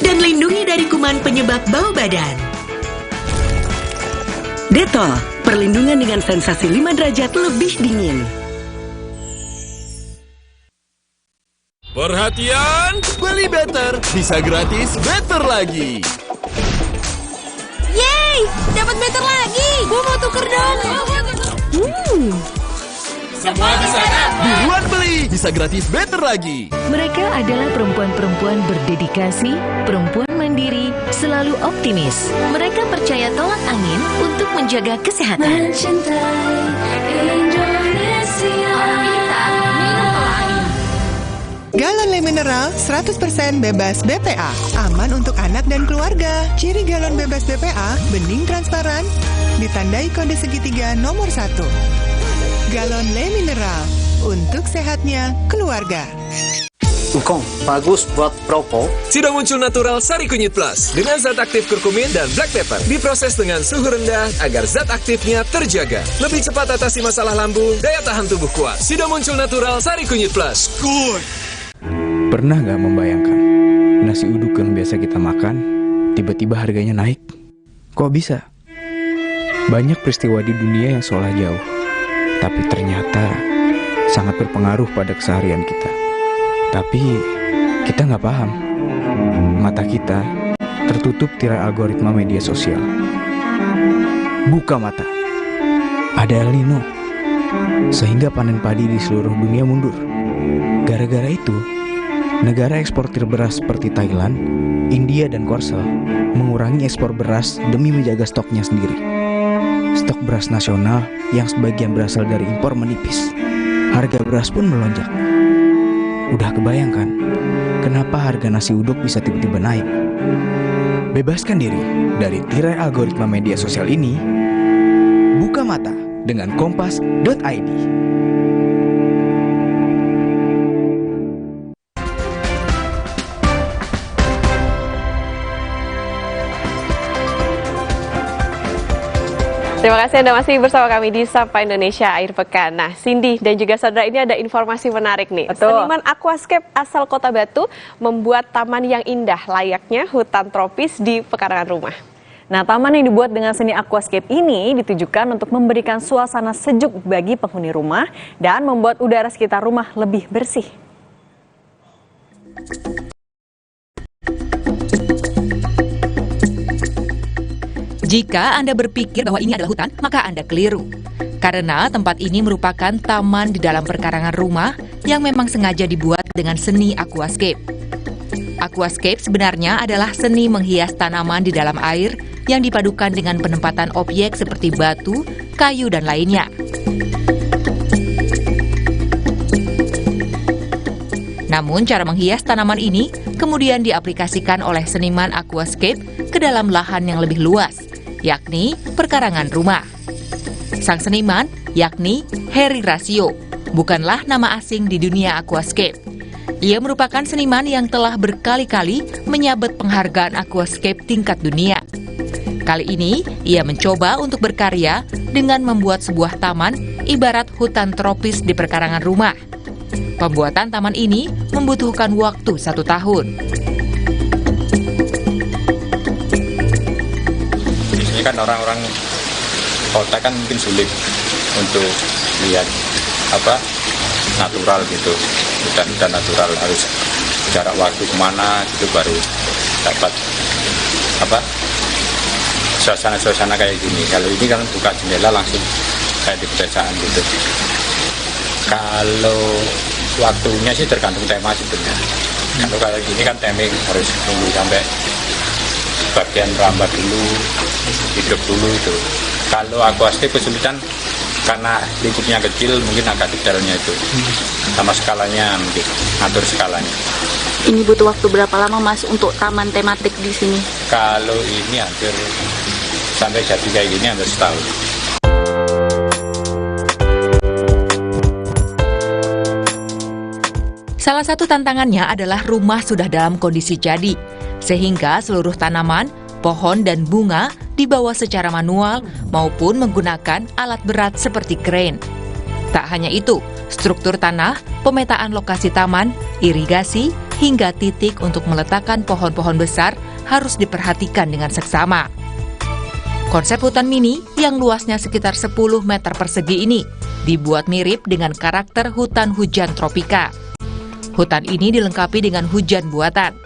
S16: Dan lindungi dari kuman penyebab bau badan. Dettol, perlindungan dengan sensasi 5 derajat lebih dingin.
S25: Perhatian, beli better bisa gratis better lagi.
S16: Yeay, dapat better lagi. Gue mau tuker dong.
S25: Semua bisa buruan beli, bisa gratis better lagi.
S28: Mereka adalah perempuan-perempuan berdedikasi, perempuan mandiri, selalu optimis. Mereka percaya tolak angin untuk menjaga kesehatan.
S16: Mencintai Indonesia.
S18: Galon Le Mineral 100% bebas BPA, aman untuk anak dan keluarga. Ciri galon bebas BPA, bening transparan, ditandai kode segitiga nomor 1. Galon Le Mineral, untuk sehatnya keluarga.
S19: Ukong, bagus buat propo.
S25: Sudah muncul natural Sari Kunyit Plus dengan zat aktif kurkumin dan black pepper. Diproses dengan suhu rendah agar zat aktifnya terjaga. Lebih cepat atasi masalah lambung, daya tahan tubuh kuat. Sudah muncul natural Sari Kunyit Plus. Good.
S20: Pernah nggak membayangkan nasi uduk yang biasa kita makan tiba-tiba harganya naik? Kok bisa? Banyak peristiwa di dunia yang seolah jauh, tapi ternyata sangat berpengaruh pada keseharian kita. Tapi kita nggak paham. Mata kita tertutup tirai algoritma media sosial. Buka mata. Ada El Nino, sehingga panen padi di seluruh dunia mundur. Gara-gara itu, negara eksportir beras seperti Thailand, India, dan Korsel mengurangi ekspor beras demi menjaga stoknya sendiri. Stok beras nasional yang sebagian berasal dari impor menipis. Harga beras pun melonjak. Udah kebayangkan kenapa harga nasi uduk bisa tiba-tiba naik? Bebaskan diri dari tirai algoritma media sosial ini. Buka mata dengan kompas.id.
S10: Terima kasih Anda masih bersama kami di Sapa Indonesia Akhir Pekan. Nah, Cindy dan juga saudara, ini ada informasi menarik nih.
S15: Betul.
S10: Seniman aquascape asal Kota Batu membuat taman yang indah layaknya hutan tropis di pekarangan rumah.
S15: Nah, taman yang dibuat dengan seni aquascape ini ditujukan untuk memberikan suasana sejuk bagi penghuni rumah dan membuat udara sekitar rumah lebih bersih.
S21: Jika Anda berpikir bahwa ini adalah hutan, maka Anda keliru. Karena tempat ini merupakan taman di dalam perkarangan rumah yang memang sengaja dibuat dengan seni aquascape. Aquascape sebenarnya adalah seni menghias tanaman di dalam air yang dipadukan dengan penempatan objek seperti batu, kayu, dan lainnya. Namun cara menghias tanaman ini kemudian diaplikasikan oleh seniman aquascape ke dalam lahan yang lebih luas, yakni perkarangan rumah. Sang seniman, yakni Heri Rasio, bukanlah nama asing di dunia aquascape. Ia merupakan seniman yang telah berkali-kali menyabet penghargaan aquascape tingkat dunia. Kali ini, ia mencoba untuk berkarya dengan membuat sebuah taman ibarat hutan tropis di perkarangan rumah. Pembuatan taman ini membutuhkan waktu 1 tahun.
S22: Kan orang-orang kota kan mungkin sulit untuk lihat natural gitu, hutan natural, harus jarak waktu kemana gitu baru dapat suasana kayak gini. Kalau ini kan buka jendela langsung kayak di pedesaan gitu. Kalau waktunya sih tergantung tema sebenarnya. Kalau kayak gini kan timing harus nunggu sampai bagian rambat dulu, hidup dulu itu. Kalau aquascape kesulitan karena lingkupnya kecil, mungkin agak detailnya itu sama skalanya, mungkin atur skalanya.
S3: Ini butuh waktu berapa lama Mas untuk taman tematik di sini?
S22: Kalau ini hampir sampai jadi kayak gini hampir setahun.
S21: Salah satu tantangannya adalah rumah sudah dalam kondisi jadi, sehingga seluruh tanaman, pohon, dan bunga dibawa secara manual maupun menggunakan alat berat seperti crane. Tak hanya itu, struktur tanah, pemetaan lokasi taman, irigasi, hingga titik untuk meletakkan pohon-pohon besar harus diperhatikan dengan seksama. Konsep hutan mini yang luasnya sekitar 10 meter persegi ini dibuat mirip dengan karakter hutan hujan tropika. Hutan ini dilengkapi dengan hujan buatan.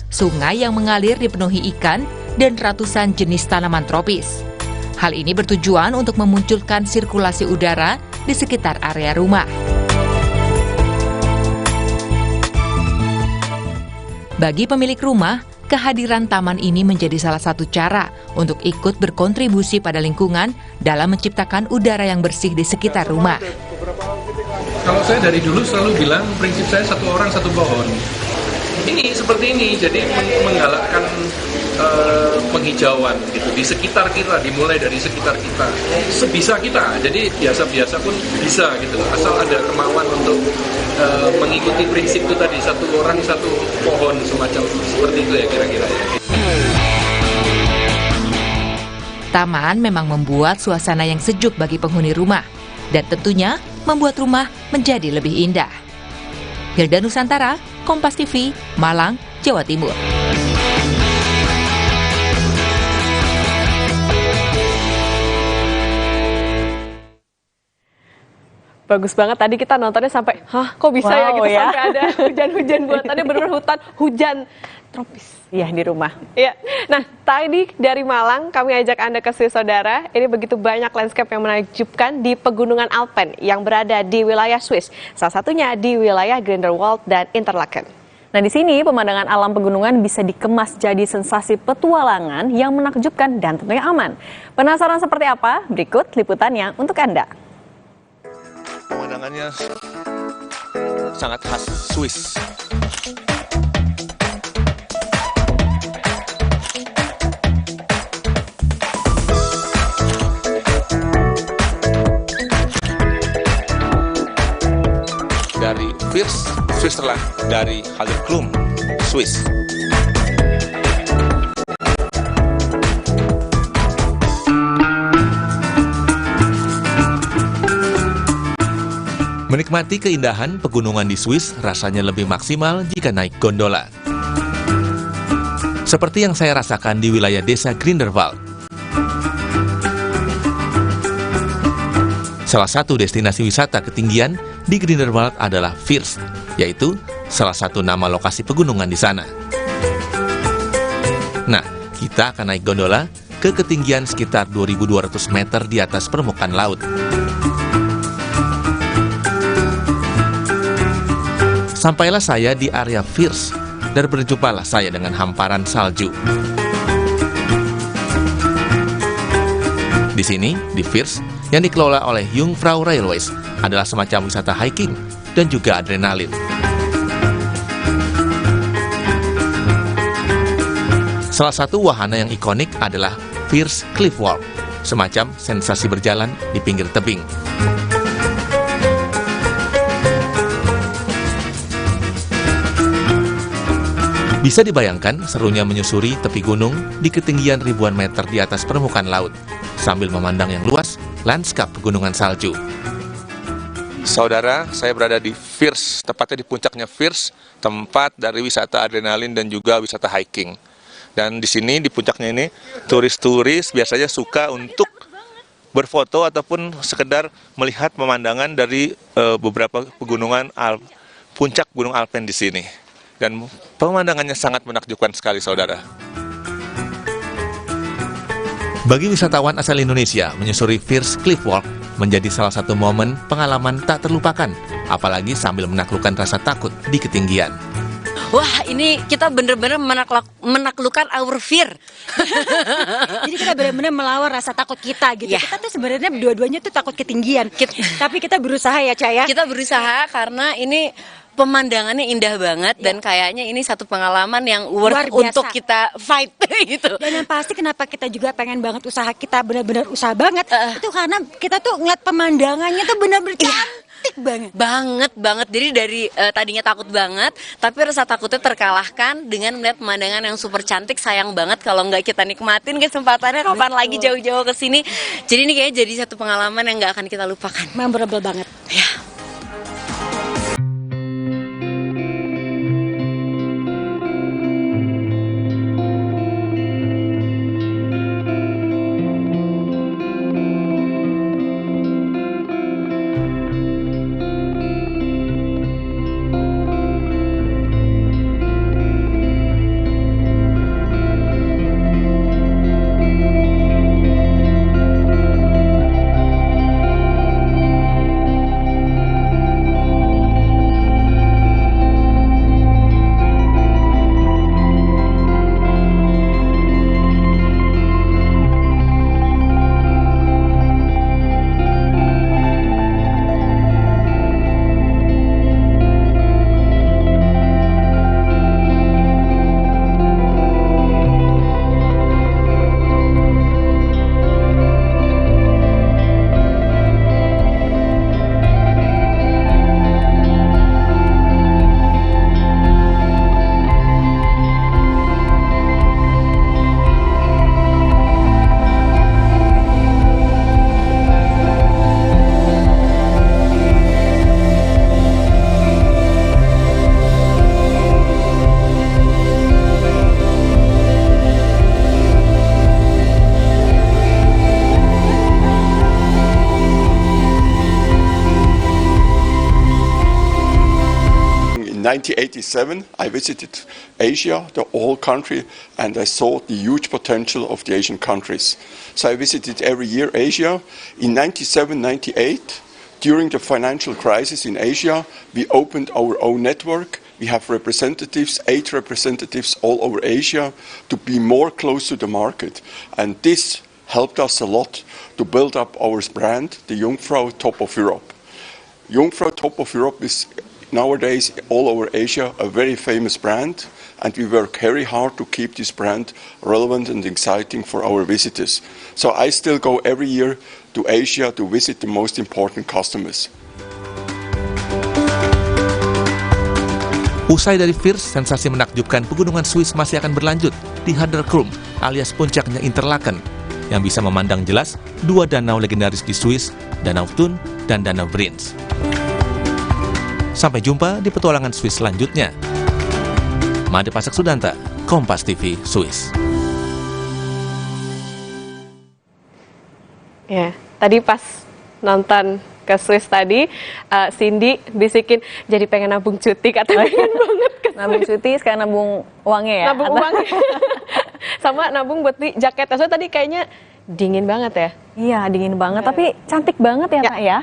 S21: Sungai yang mengalir dipenuhi ikan dan ratusan jenis tanaman tropis. Hal ini bertujuan untuk memunculkan sirkulasi udara di sekitar area rumah. Bagi pemilik rumah, kehadiran taman ini menjadi salah satu cara untuk ikut berkontribusi pada lingkungan dalam menciptakan udara yang bersih di sekitar rumah.
S4: Kalau saya dari dulu selalu bilang prinsip saya satu orang satu pohon. Ini seperti ini, jadi menggalakkan penghijauan gitu di sekitar kita, dimulai dari sekitar kita, sebisa kita. Jadi biasa-biasa pun bisa gitu, asal ada kemauan untuk mengikuti prinsip itu tadi, satu orang satu pohon, semacam seperti itu ya kira-kira ya.
S21: Taman memang membuat suasana yang sejuk bagi penghuni rumah dan tentunya membuat rumah menjadi lebih indah. Hilda Nusantara, Kompas TV, Malang, Jawa Timur.
S10: Bagus banget, tadi kita nontonnya sampai, hah kok bisa ya gitu, sampai ada hujan-hujan buatannya, benar-benar hutan hujan tropis ya di rumah. Ya. Nah, tadi dari Malang kami ajak Anda ke Swiss, saudara. Ini begitu banyak landscape yang menakjubkan di pegunungan Alpen yang berada di wilayah Swiss. Salah satunya di wilayah Grindelwald dan Interlaken.
S15: Nah, di sini pemandangan alam pegunungan bisa dikemas jadi sensasi petualangan yang menakjubkan dan tentunya aman. Penasaran seperti apa? Berikut liputannya untuk Anda.
S5: Pemandangannya sangat khas Swiss. Dari Fürth, Switzerland, dari Haller-Klum, Swiss. Menikmati keindahan pegunungan di Swiss rasanya lebih maksimal jika naik gondola. Seperti yang saya rasakan di wilayah desa Grindelwald. Salah satu destinasi wisata ketinggian di Grindelwald adalah Fürth, yaitu salah satu nama lokasi pegunungan di sana. Nah, kita akan naik gondola ke ketinggian sekitar 2.200 meter di atas permukaan laut. Sampailah saya di area Fürth dan berjumpalah saya dengan hamparan salju. Di sini, di Fürth, yang dikelola oleh Jungfrau Railways, adalah semacam wisata hiking dan juga adrenalin. Salah satu wahana yang ikonik adalah Fürth Cliff Walk, semacam sensasi berjalan di pinggir tebing. Bisa dibayangkan serunya menyusuri tepi gunung di ketinggian ribuan meter di atas permukaan laut, sambil memandang yang luas lanskap pegunungan salju. Saudara, saya berada di Fürth, tepatnya di puncaknya Fürth, tempat dari wisata adrenalin dan juga wisata hiking. Dan di sini, di puncaknya ini, turis-turis biasanya suka untuk berfoto ataupun sekedar melihat pemandangan dari beberapa pegunungan puncak Gunung Alpen di sini. Dan pemandangannya sangat menakjubkan sekali, saudara. Bagi wisatawan asal Indonesia, menyusuri Fürth Cliff Walk menjadi salah satu momen pengalaman tak terlupakan, apalagi sambil menaklukkan rasa takut di ketinggian.
S1: Wah, ini kita bener-bener menaklukkan our fear.
S7: Jadi kita benar-benar melawan rasa takut kita gitu. Kita tuh sebenarnya dua-duanya tuh takut ketinggian. Tapi kita berusaha ya, Caya.
S1: Kita berusaha karena ini pemandangannya indah banget dan kayaknya ini satu pengalaman yang worth untuk kita fight gitu.
S7: Dan yang pasti kenapa kita juga pengen banget usaha kita benar-benar usaha banget itu karena kita tuh ngeliat pemandangannya tuh benar-benar cantik
S1: banget. Jadi dari tadinya takut banget, tapi rasa takutnya terkalahkan dengan melihat pemandangan yang super cantik. Sayang banget kalau nggak kita nikmatin kesempatannya kapan lagi jauh-jauh ke sini. Jadi ini kayaknya jadi satu pengalaman yang nggak akan kita lupakan.
S7: Memorable banget.
S1: Ya.
S8: In 1987, I visited Asia, the whole country, and I saw the huge potential of the Asian countries. So I visited every year Asia. In 97-98, during the financial crisis in Asia, we opened our own network. We have representatives, 8 representatives all over Asia, to be more close to the market. And this helped us a lot to build up our brand, the Jungfrau Top of Europe. Jungfrau Top of Europe is nowadays all over Asia a very famous brand, and we work very hard to keep this brand relevant and exciting for our visitors. So I still go every year to Asia to visit the most important customers.
S5: Usai dari Fierce, sensasi menakjubkan pegunungan Swiss masih akan berlanjut di Haderkrum alias puncaknya Interlaken yang bisa memandang jelas 2 danau legendaris di Swiss, Danau Thun dan Danau Brinz. Sampai jumpa di petualangan Swiss selanjutnya. Made Pasak Sudanta, Kompas TV, Swiss.
S10: Ya, tadi pas nonton ke Swiss tadi, Cindy bisikin jadi pengen nabung cuti, katanya pengen banget ke Swiss.
S15: Nabung cuti sekarang nabung uangnya ya?
S10: Nabung uangnya. Sama nabung buat beli jaket. Soalnya tadi kayaknya dingin banget ya.
S15: Iya, dingin banget, tapi cantik banget ya, Kak ya.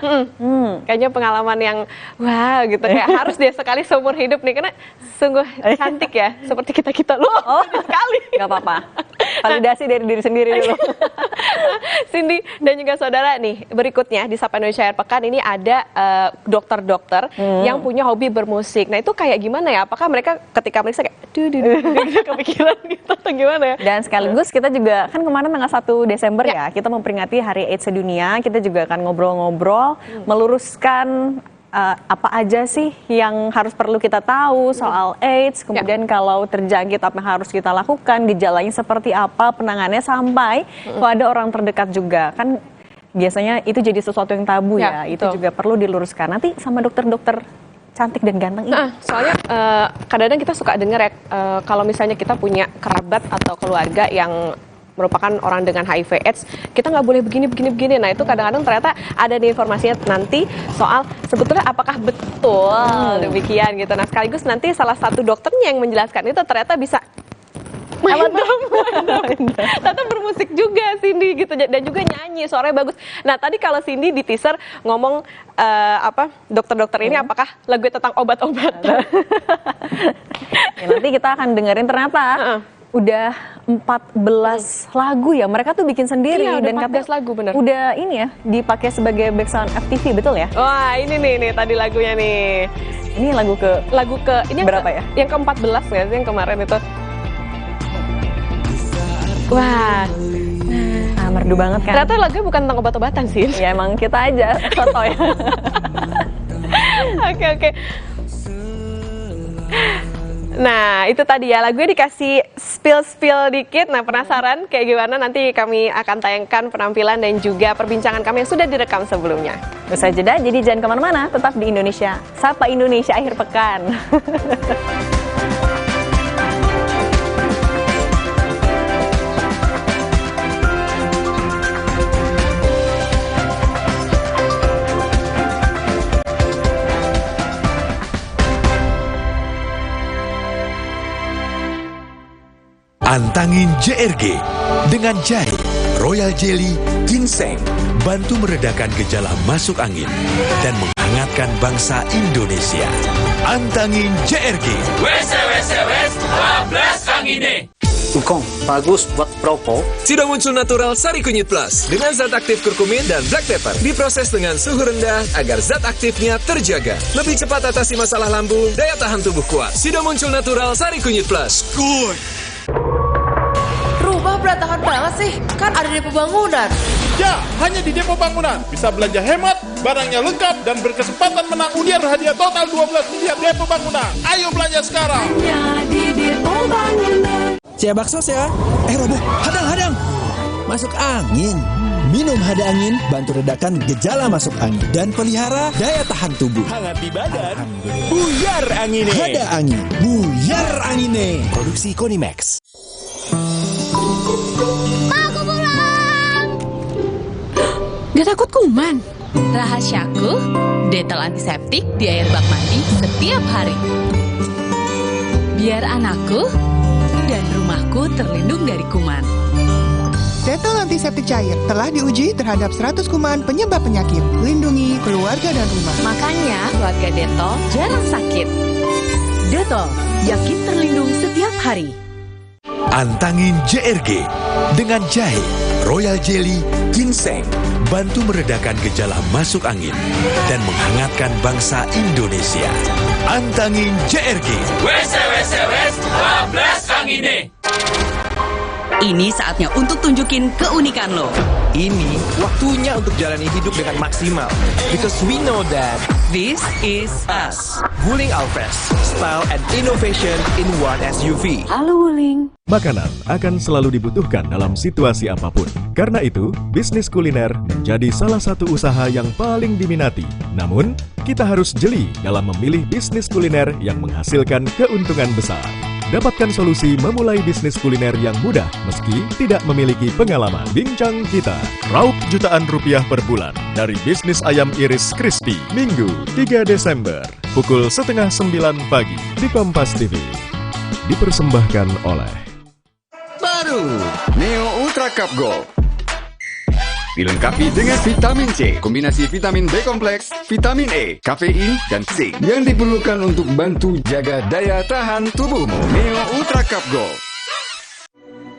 S10: Kayaknya pengalaman yang wah gitu, kayak harus dia sekali seumur hidup nih, karena sungguh cantik ya, seperti kita loh. Sekali.
S15: Gak apa-apa. Validasi dari diri sendiri dulu.
S10: Cindy dan juga saudara nih, berikutnya di Sapa Indonesia Akhir Pekan ini ada dokter-dokter yang punya hobi bermusik. Nah itu kayak gimana ya? Apakah mereka ketika meriksa kayak kepikiran gitu atau gimana ya?
S15: Dan sekaligus kita juga kan kemarin tanggal 1 Desember ya, kita memperingati Hari AIDS Sedunia. Kita juga akan ngobrol-ngobrol, meluruskan apa aja sih yang harus perlu kita tahu soal AIDS, kemudian kalau terjangkit apa yang harus kita lakukan, gejalanya seperti apa, penanganannya, sampai kalau ada orang terdekat juga. Kan biasanya itu jadi sesuatu yang tabu ya, itu juga perlu diluruskan. Nanti sama dokter-dokter cantik dan ganteng ini.
S10: Soalnya kadang-kadang kita suka dengar ya, kalau misalnya kita punya kerabat atau keluarga yang merupakan orang dengan HIV AIDS, kita nggak boleh begini. Nah itu kadang-kadang ternyata ada nih informasinya nanti soal sebetulnya apakah betul demikian gitu. Nah sekaligus nanti salah satu dokternya yang menjelaskan itu ternyata bisa main drum. Ternyata bermusik juga Cindy gitu, dan juga nyanyi, suaranya bagus. Nah tadi kalau Cindy di teaser ngomong dokter-dokter ini apakah lagu tentang obat-obatan?
S15: Ya, nanti kita akan dengerin ternyata udah 14 lagu ya, mereka tuh bikin sendiri.
S10: Iya, udah
S15: dan
S10: 14 lagu bener.
S15: Udah ini ya, dipakai sebagai background FTV, betul ya?
S10: Wah ini nih tadi lagunya nih.
S15: Ini lagu ke
S10: ini
S15: berapa ya?
S10: Yang ke-14 nggak sih yang kemarin itu? Wah,
S15: merdu banget kan?
S10: Ternyata lagunya bukan tentang obat-obatan sih.
S15: Ya emang kita aja sotoy.
S10: Oke. Nah itu tadi ya, lagunya dikasih spill dikit. Nah penasaran kayak gimana? Nanti kami akan tayangkan penampilan dan juga perbincangan kami yang sudah direkam sebelumnya.
S15: Usai jeda, jadi jangan kemana-mana, tetap di Indonesia. Sapa Indonesia akhir pekan.
S6: Antangin JRG dengan jahe, royal jelly, ginseng, bantu meredakan gejala masuk angin dan menghangatkan bangsa Indonesia. Antangin JRG.
S9: Wes, 12 angine.
S19: Ukong, bagus buat perokok.
S25: Sudah muncul natural Sari Kunyit Plus dengan zat aktif kurkumin dan black pepper. Diproses dengan suhu rendah agar zat aktifnya terjaga. Lebih cepat atasi masalah lambung, daya tahan tubuh kuat. Sudah muncul natural Sari Kunyit Plus. Good.
S9: Rumah berantakan banget sih, kan ada Depo Bangunan.
S11: Ya, hanya di Depo Bangunan. Bisa belanja hemat, barangnya lengkap, dan berkesempatan menang undian hadiah total 12 miliar Depo Bangunan. Ayo belanja sekarang.
S9: Hanya di Depo Bangunan.
S12: Cia bakso ya. Roboh, hadang. Masuk angin. Minum Hada Angin, bantu redakan gejala masuk angin dan pelihara daya tahan tubuh.
S25: Hangat di badan, buyar angine.
S12: Hada Angin, buyar angine. Produksi Konimax.
S9: Aku pulang.
S13: Gak takut kuman? Rahasiaku, Dettol antiseptik di air bak mandi setiap hari. Biar anakku dan rumahku terlindung dari kuman.
S18: Dettol antiseptik cair telah diuji terhadap 100 kuman penyebab penyakit. Lindungi keluarga dan rumah.
S13: Makanya keluarga Dettol jarang sakit. Dettol, yakin terlindung setiap hari.
S6: Antangin JRG dengan jahe, royal jelly, ginseng, bantu meredakan gejala masuk angin dan menghangatkan bangsa Indonesia. Antangin JRG.
S9: Wes, 12 angine.
S17: Ini saatnya untuk tunjukin keunikan lo.
S25: Ini waktunya untuk jalani hidup dengan maksimal. Because we know that this is us. Wuling Alves, style and innovation in one SUV.
S13: Halo Wuling.
S26: Makanan akan selalu dibutuhkan dalam situasi apapun. Karena itu, bisnis kuliner menjadi salah satu usaha yang paling diminati. Namun, kita harus jeli dalam memilih bisnis kuliner yang menghasilkan keuntungan besar. Dapatkan solusi memulai bisnis kuliner yang mudah meski tidak memiliki pengalaman. Bincang kita, raup jutaan rupiah per bulan dari bisnis ayam iris crispy. Minggu 3 Desember, pukul 8:30 pagi di Kompas TV. Dipersembahkan oleh
S27: Baru Neo Ultra Cup Gold. Dilengkapi dengan vitamin C, kombinasi vitamin B kompleks, vitamin E, kafein, dan zinc yang diperlukan untuk bantu jaga daya tahan tubuhmu. Neo Ultra Cup Gold.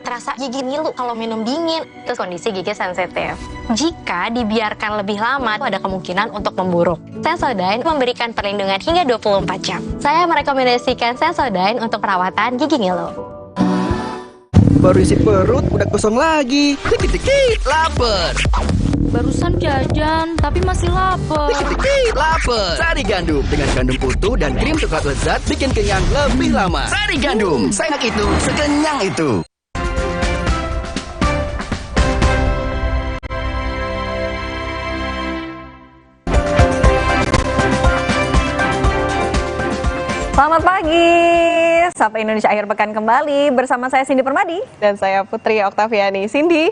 S23: Terasa gigi ngilu kalau minum dingin, terus kondisi gigi sensitif. Jika dibiarkan lebih lama, ada kemungkinan untuk memburuk. Sensodyne memberikan perlindungan hingga 24 jam. Saya merekomendasikan Sensodyne untuk perawatan gigi ngilu.
S12: Baru isi perut, udah kosong lagi. Dikit-dikit, lapar.
S13: Barusan jajan, tapi masih lapar.
S12: Dikit-dikit, lapar. Sari Gandum dengan gandum utuh dan krim coklat lezat bikin kenyang lebih lama. Sari Gandum, seenak itu, sekenyang itu.
S15: Selamat pagi, Sapa Indonesia akhir pekan kembali bersama saya Cindy Permadi
S10: dan saya Putri Oktaviani. Cindy,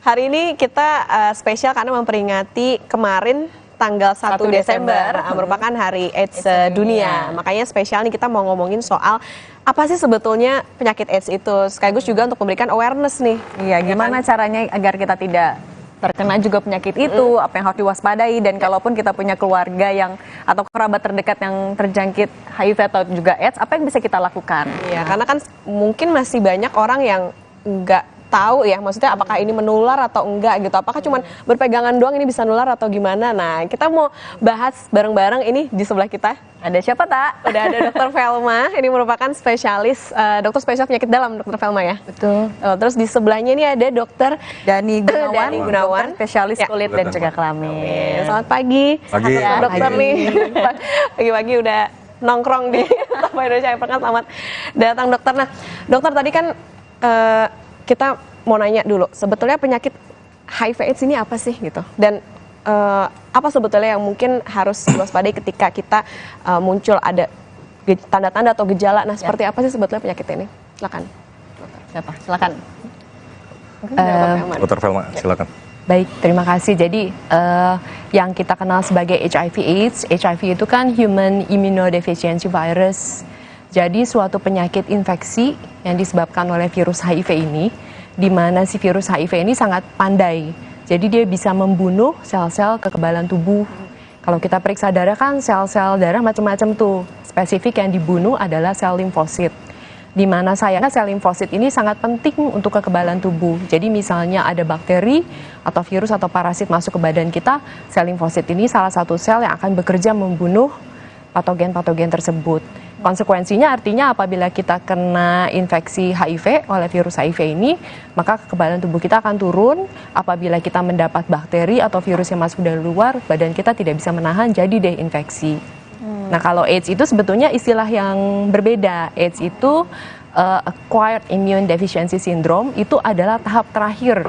S10: hari ini kita spesial karena memperingati kemarin tanggal 1
S15: 1
S10: Desember
S15: Desember,
S10: merupakan hari AIDS dunia. Makanya spesial nih kita mau ngomongin soal apa sih sebetulnya penyakit AIDS itu, sekaligus juga untuk memberikan awareness nih.
S15: Iya, gimana caranya agar kita tidak terkena juga penyakit itu, apa yang harus diwaspadai, dan kalaupun kita punya keluarga yang atau kerabat terdekat yang terjangkit HIV atau juga AIDS, apa yang bisa kita lakukan?
S10: Iya, karena kan mungkin masih banyak orang yang nggak tahu ya, maksudnya apakah ini menular atau enggak gitu, apakah cuma berpegangan doang ini bisa nular atau gimana. Nah, kita mau bahas bareng-bareng ini di sebelah kita.
S15: Ada siapa tak?
S10: Udah ada Dr. Velma, ini merupakan spesialis, dokter spesialis penyakit dalam, Dr. Velma ya?
S15: Betul.
S10: Terus di sebelahnya ini ada Dr.
S15: Dani Gunawan,
S10: Gunawan.
S15: dokter spesialis
S10: Ya.
S15: kulit dan juga kelamin.
S10: Selamat pagi.
S2: Pagi.
S10: Halo, dokter
S15: Pagi.
S10: nih. Pagi-pagi udah nongkrong di Sapa Indonesia Perkan. Selamat datang dokter. Nah, dokter tadi kan kita mau nanya dulu, sebetulnya penyakit HIV/AIDS ini apa sih gitu? Dan apa sebetulnya yang mungkin harus diwaspadai ketika kita muncul ada tanda-tanda atau gejala? Nah, seperti apa sih sebetulnya penyakit ini? Silakan.
S15: Siapa? Silakan.
S2: Dr. Velma, silakan.
S3: Baik, terima kasih. Jadi yang kita kenal sebagai HIV/AIDS, HIV itu kan Human Immunodeficiency Virus. Jadi suatu penyakit infeksi yang disebabkan oleh virus HIV ini, di mana si virus HIV ini sangat pandai. Jadi dia bisa membunuh sel-sel kekebalan tubuh. Kalau kita periksa darah kan sel-sel darah macam-macam tuh. Spesifik yang dibunuh adalah sel limfosit. Di mana sayangnya sel limfosit ini sangat penting untuk kekebalan tubuh. Jadi misalnya ada bakteri atau virus atau parasit masuk ke badan kita, sel limfosit ini salah satu sel yang akan bekerja membunuh patogen-patogen tersebut. Konsekuensinya artinya apabila kita kena infeksi HIV oleh virus HIV ini, maka kekebalan tubuh kita akan turun. Apabila kita mendapat bakteri atau virus yang masuk dari luar, badan kita tidak bisa menahan, jadi deh infeksi. Nah, kalau AIDS itu sebetulnya istilah yang berbeda. AIDS itu Acquired Immune Deficiency Syndrome, itu adalah tahap terakhir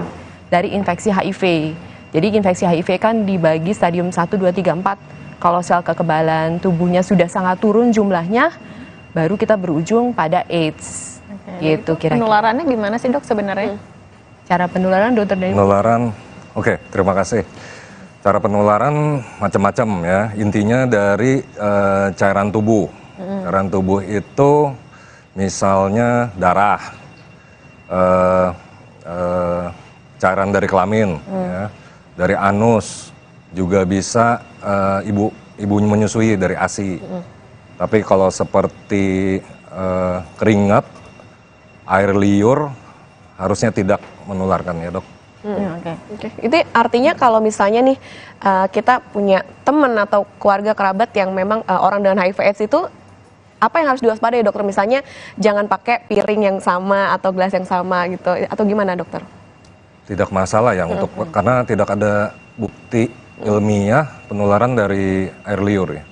S3: dari infeksi HIV. Jadi infeksi HIV kan dibagi stadium 1, 2, 3, 4. Kalau sel kekebalan tubuhnya sudah sangat turun jumlahnya, baru kita berujung pada AIDS. Gitu kira-kira.
S15: Penularannya gimana sih dok sebenarnya?
S3: Cara penularan dokter Dani?
S2: Penularan, oke, terima kasih. Cara penularan macam-macam ya, intinya dari cairan tubuh. Cairan tubuh itu misalnya darah, cairan dari kelamin, ya, dari anus, juga bisa ibu menyusui dari ASI. Tapi kalau seperti keringat, air liur harusnya tidak menularkan ya dok.
S10: Oke. Itu artinya kalau misalnya nih kita punya teman atau keluarga kerabat yang memang orang dengan HIV/AIDS itu, apa yang harus diwaspadai dokter? Misalnya jangan pakai piring yang sama atau gelas yang sama gitu, atau gimana dokter?
S2: Tidak masalah ya untuk karena tidak ada bukti ilmiah penularan dari air liur ya.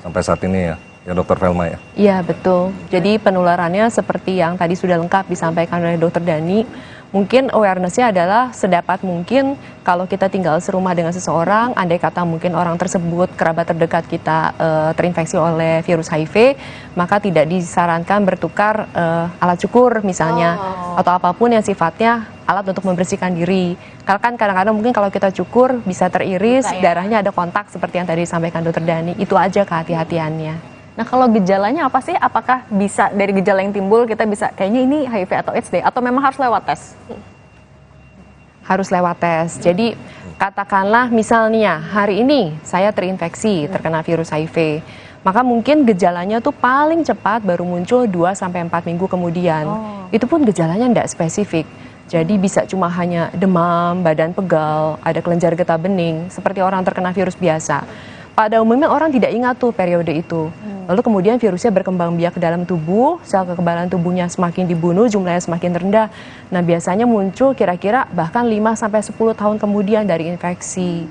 S2: Sampai saat ini ya dokter Velma ya.
S3: Iya betul. Jadi penularannya seperti yang tadi sudah lengkap disampaikan oleh dokter Dani. Mungkin awareness-nya adalah sedapat mungkin kalau kita tinggal serumah dengan seseorang, andai kata mungkin orang tersebut, kerabat terdekat kita terinfeksi oleh virus HIV, maka tidak disarankan bertukar alat cukur misalnya, atau apapun yang sifatnya alat untuk membersihkan diri. Karena kan kadang-kadang mungkin kalau kita cukur bisa teriris, darahnya ada kontak seperti yang tadi disampaikan dokter Dani, itu aja kehati-hatiannya.
S15: Nah kalau gejalanya apa sih? Apakah bisa dari gejala yang timbul kita bisa kayaknya ini HIV atau AIDS deh? Atau memang harus lewat tes?
S3: Harus lewat tes. Jadi katakanlah misalnya hari ini saya terinfeksi terkena virus HIV. Maka mungkin gejalanya tuh paling cepat baru muncul 2-4 minggu kemudian. Itu pun gejalanya tidak spesifik. Jadi bisa cuma hanya demam, badan pegal, ada kelenjar getah bening, seperti orang terkena virus biasa. Pada umumnya orang tidak ingat tuh periode itu. Lalu kemudian virusnya berkembang biak ke dalam tubuh, sel kekebalan tubuhnya semakin dibunuh, jumlahnya semakin rendah. Nah biasanya muncul kira-kira bahkan 5-10 tahun kemudian dari infeksi.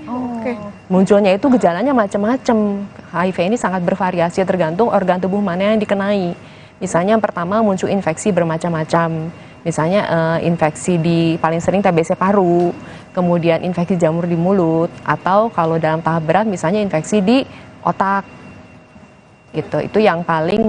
S3: Munculnya itu gejalanya macam-macam. HIV ini sangat bervariasi tergantung organ tubuh mana yang dikenai. Misalnya yang pertama muncul infeksi bermacam-macam. Misalnya infeksi di paling sering TBC paru, kemudian infeksi jamur di mulut, atau kalau dalam tahap berat misalnya infeksi di otak. Gitu, itu yang paling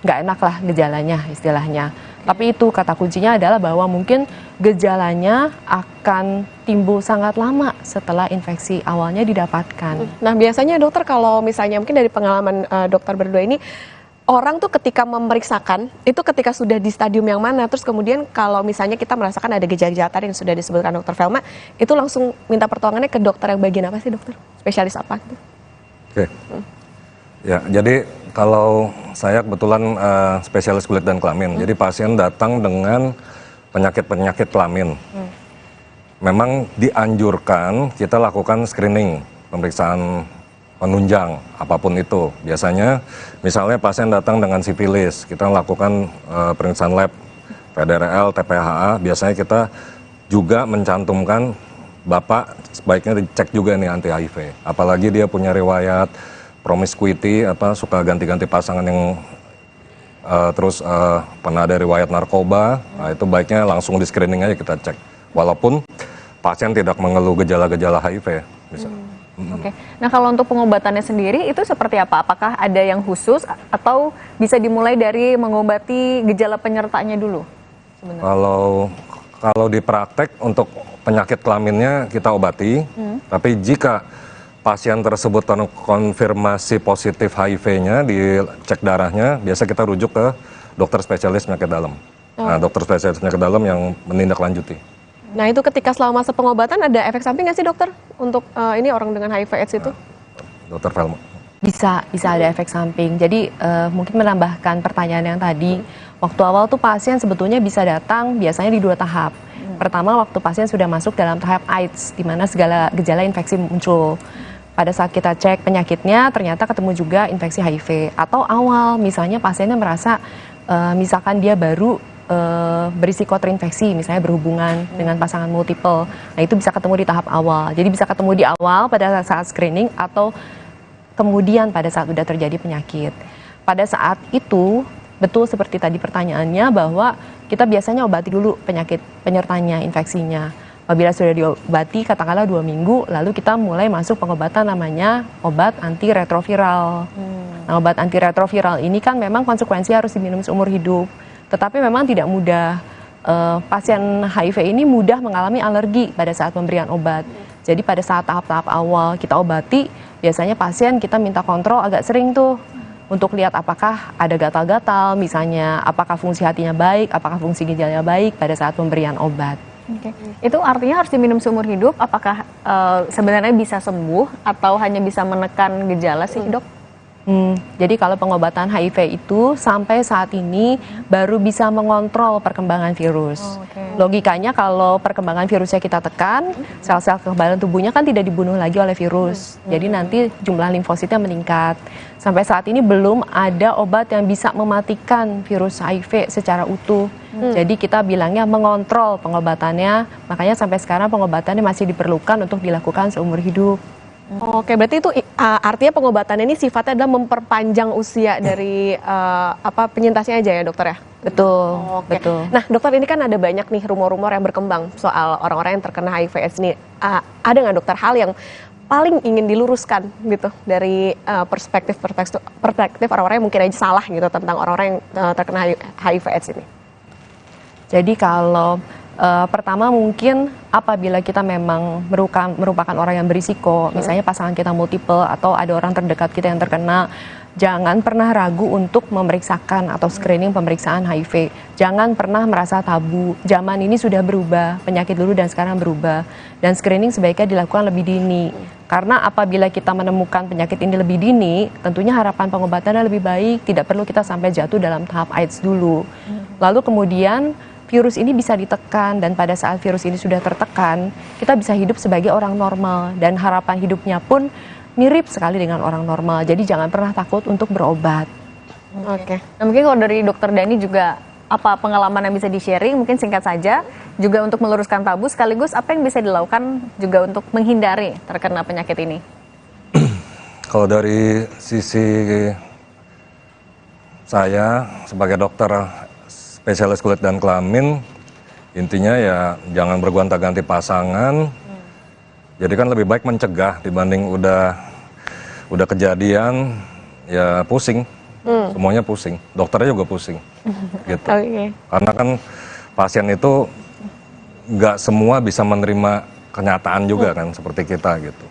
S3: nggak enak lah gejalanya istilahnya. Tapi itu kata kuncinya adalah bahwa mungkin gejalanya akan timbul sangat lama setelah infeksi awalnya didapatkan.
S10: Nah, biasanya dokter kalau misalnya mungkin dari pengalaman dokter berdua ini, orang tuh ketika memeriksakan, itu ketika sudah di stadium yang mana, terus kemudian kalau misalnya kita merasakan ada gejala-gejala tadi yang sudah disebutkan dokter Velma, itu langsung minta pertolongannya ke dokter yang bagian apa sih dokter? Spesialis apa?
S2: Oke. Ya, jadi kalau saya kebetulan spesialis kulit dan kelamin, jadi pasien datang dengan penyakit-penyakit kelamin. Memang dianjurkan kita lakukan screening, pemeriksaan penunjang, apapun itu. Biasanya misalnya pasien datang dengan sifilis, kita lakukan pemeriksaan lab, PDRL, TPHA, biasanya kita juga mencantumkan Bapak sebaiknya dicek juga nih anti HIV. Apalagi dia punya riwayat promiscuity, suka ganti-ganti pasangan yang terus pernah ada riwayat narkoba, nah itu baiknya langsung di screening aja kita cek. Walaupun pasien tidak mengeluh gejala-gejala HIV. Bisa.
S15: Oke. Nah, kalau untuk pengobatannya sendiri itu seperti apa? Apakah ada yang khusus atau bisa dimulai dari mengobati gejala penyertanya dulu?
S2: Kalau di praktek untuk penyakit kelaminnya kita obati, tapi jika pasien tersebut terkonfirmasi positif HIV-nya, dicek darahnya, biasa kita rujuk ke dokter spesialis penyakit dalam. Nah, dokter spesialis penyakit dalam yang menindaklanjuti.
S10: Nah, itu ketika selama masa pengobatan ada efek samping nggak sih dokter untuk ini orang dengan HIV/AIDS itu?
S2: Dokter Velma.
S3: Bisa ada efek samping. Jadi mungkin menambahkan pertanyaan yang tadi, waktu awal tuh pasien sebetulnya bisa datang biasanya di 2 tahap. Pertama, waktu pasien sudah masuk dalam tahap AIDS, di mana segala gejala infeksi muncul. Pada saat kita cek penyakitnya, ternyata ketemu juga infeksi HIV. Atau awal, misalnya pasiennya merasa, misalkan dia baru berisiko terinfeksi, misalnya berhubungan dengan pasangan multiple. Nah, itu bisa ketemu di tahap awal. Jadi bisa ketemu di awal pada saat screening atau kemudian pada saat sudah terjadi penyakit. Pada saat itu, betul seperti tadi pertanyaannya bahwa kita biasanya obati dulu penyakit penyertanya, infeksinya. Apabila sudah diobati, katakanlah 2 minggu, lalu kita mulai masuk pengobatan namanya obat antiretroviral. Nah, obat antiretroviral ini kan memang konsekuensi harus diminum seumur hidup. Tetapi memang tidak mudah. Pasien HIV ini mudah mengalami alergi pada saat pemberian obat. Jadi pada saat tahap-tahap awal kita obati, biasanya pasien kita minta kontrol agak sering tuh untuk lihat apakah ada gatal-gatal, misalnya apakah fungsi hatinya baik, apakah fungsi ginjalnya baik pada saat pemberian obat.
S15: Oke. Itu artinya harus diminum seumur hidup. Apakah sebenarnya bisa sembuh atau hanya bisa menekan gejala sih, Dok?
S3: Jadi kalau pengobatan HIV itu sampai saat ini baru bisa mengontrol perkembangan virus. Logikanya kalau perkembangan virusnya kita tekan, sel-sel kekebalan tubuhnya kan tidak dibunuh lagi oleh virus. Jadi nanti jumlah limfositnya meningkat. Sampai saat ini belum ada obat yang bisa mematikan virus HIV secara utuh. Jadi kita bilangnya mengontrol pengobatannya, makanya sampai sekarang pengobatannya masih diperlukan untuk dilakukan seumur hidup.
S10: Oke, berarti itu artinya pengobatan ini sifatnya adalah memperpanjang usia dari penyintasnya aja ya dokter ya?
S3: Betul,
S10: betul. Nah dokter, ini kan ada banyak nih rumor-rumor yang berkembang soal orang-orang yang terkena HIV/AIDS ini. Ada nggak dokter hal yang paling ingin diluruskan gitu dari perspektif orang-orang yang mungkin aja salah gitu tentang orang-orang yang terkena HIV/AIDS ini?
S3: Jadi kalau pertama mungkin apabila kita memang merupakan orang yang berisiko, misalnya pasangan kita multiple atau ada orang terdekat kita yang terkena, jangan pernah ragu untuk memeriksakan atau screening pemeriksaan HIV. Jangan pernah merasa tabu. Zaman ini sudah berubah, penyakit dulu dan sekarang berubah. Dan screening sebaiknya dilakukan lebih dini. Karena apabila kita menemukan penyakit ini lebih dini, tentunya harapan pengobatannya lebih baik, tidak perlu kita sampai jatuh dalam tahap AIDS dulu. Lalu kemudian virus ini bisa ditekan, dan pada saat virus ini sudah tertekan, kita bisa hidup sebagai orang normal, dan harapan hidupnya pun mirip sekali dengan orang normal. Jadi jangan pernah takut untuk berobat.
S15: Oke. Nah, mungkin kalau dari Dokter Dani juga apa pengalaman yang bisa di-sharing, mungkin singkat saja, juga untuk meluruskan tabu, sekaligus apa yang bisa dilakukan juga untuk menghindari terkena penyakit ini?
S2: Kalau dari sisi saya sebagai dokter spesialis kulit dan kelamin, intinya ya jangan bergonta-ganti pasangan. Jadi kan lebih baik mencegah dibanding udah kejadian ya pusing. Semuanya pusing. Dokternya juga pusing. Gitu. Karena kan pasien itu nggak semua bisa menerima kenyataan juga kan seperti kita gitu.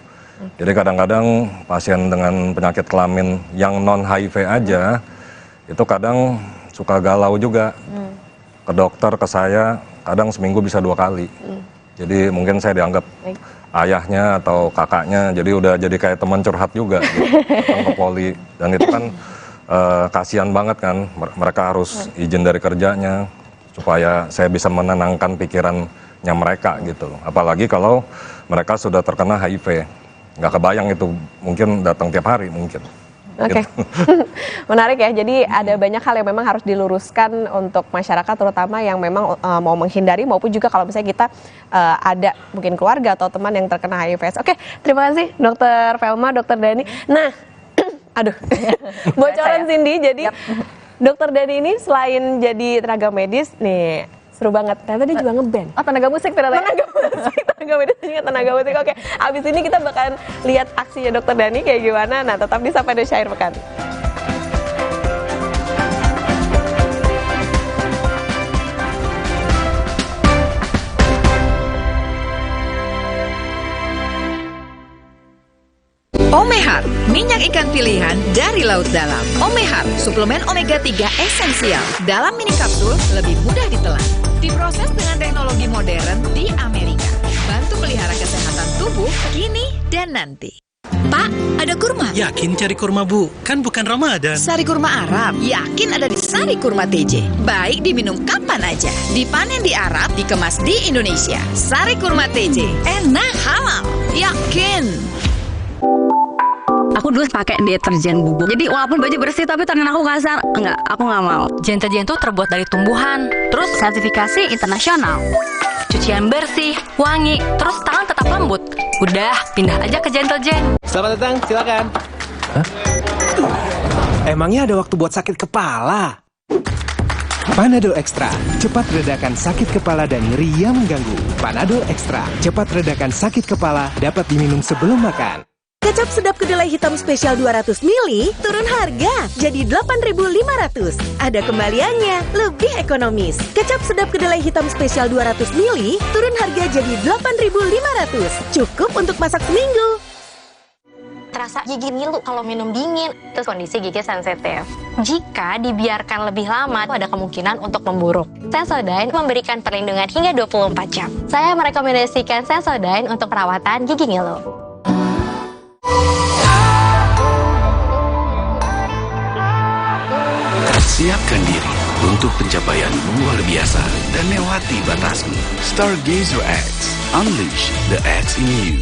S2: Jadi kadang-kadang pasien dengan penyakit kelamin yang non HIV aja itu kadang suka galau juga. Ke dokter, ke saya kadang seminggu bisa 2 kali. Jadi mungkin saya dianggap ayahnya atau kakaknya, jadi udah jadi kayak teman curhat juga gitu. Datang ke poli, dan itu kan kasihan banget kan, mereka harus izin dari kerjanya supaya saya bisa menenangkan pikirannya mereka gitu. Apalagi kalau mereka sudah terkena HIV, nggak kebayang itu mungkin datang tiap hari mungkin.
S10: Oke, menarik ya. Jadi ada banyak hal yang memang harus diluruskan untuk masyarakat, terutama yang memang mau menghindari, maupun juga kalau misalnya kita ada mungkin keluarga atau teman yang terkena HIV. Oke, terima kasih Dokter Velma, Dokter Dani. Nah, aduh, bocoran Cindy. Jadi Dokter Dani ini selain jadi tenaga medis, nih seru banget. Ternyata dia juga ngeband. Oh, tenaga musik ternyata. Tenaga medis juga tenaga musik. Oke, abis ini kita bakalan lihat aksinya Dokter Dani kayak gimana. Nah, tetap di Sapa Indonesia Akhir Pekan.
S13: Omehar, minyak ikan pilihan dari laut dalam. Omehar, suplemen omega 3 esensial. Dalam mini kapsul, lebih mudah ditelan. Diproses dengan teknologi modern di Amerika. Bantu pelihara kesehatan tubuh kini dan nanti. Pak, ada kurma?
S4: Yakin cari kurma, Bu? Kan bukan Ramadan.
S13: Sari kurma Arab, yakin ada di Sari Kurma TJ. Baik diminum kapan aja. Dipanen di Arab, dikemas di Indonesia. Sari Kurma TJ, enak, halal, yakin.
S14: Aku dulu pakai deterjen bubuk. Jadi walaupun baju bersih tapi tangan aku kasar. Enggak, aku nggak mau.
S16: Deterjen itu terbuat dari tumbuhan, terus sertifikasi internasional. Cucian bersih, wangi, terus tangan tetap lembut. Udah, pindah aja ke Gentle-Gen.
S20: Selamat datang, silakan. Hah? Emangnya ada waktu buat sakit kepala?
S21: Panadol Extra, cepat redakan sakit kepala dan nyeri yang mengganggu. Panadol Extra, cepat redakan sakit kepala, dapat diminum sebelum makan.
S22: Kecap sedap kedelai hitam spesial 200 ml turun harga jadi 8.500. Ada kembaliannya, lebih ekonomis. Kecap sedap kedelai hitam spesial 200 ml turun harga jadi 8.500. Cukup untuk masak seminggu.
S23: Terasa gigi ngilu kalau minum dingin, terus kondisi gigi sensitif. Jika dibiarkan lebih lama, ada kemungkinan untuk memburuk. Sensodyne memberikan perlindungan hingga 24 jam. Saya merekomendasikan Sensodyne untuk perawatan gigi ngilu.
S6: Siapkan diri untuk pencapaian luar biasa dan lewati batasmu. Stargazer X, unleash the X in you.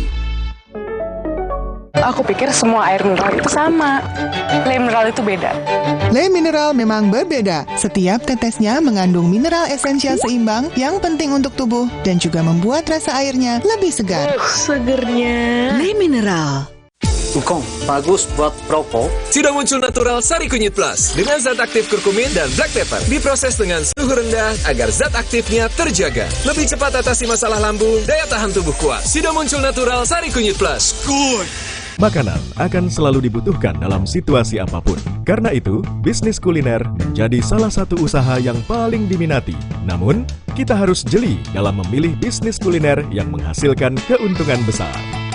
S24: Aku pikir semua air mineral itu sama. Le mineral itu beda.
S18: Le mineral memang berbeda. Setiap tetesnya mengandung mineral esensial seimbang yang penting untuk tubuh dan juga membuat rasa airnya lebih segar.
S13: Segernya. Le mineral.
S19: Ukong, bagus buat perokok.
S28: Sudah muncul natural Sari Kunyit Plus dengan zat aktif kurkumin dan black pepper. Diproses dengan suhu rendah agar zat aktifnya terjaga. Lebih cepat atasi masalah lambung, daya tahan tubuh kuat. Sudah muncul natural Sari Kunyit Plus. Good.
S26: Makanan akan selalu dibutuhkan dalam situasi apapun. Karena itu, bisnis kuliner menjadi salah satu usaha yang paling diminati. Namun, kita harus jeli dalam memilih bisnis kuliner yang menghasilkan keuntungan besar.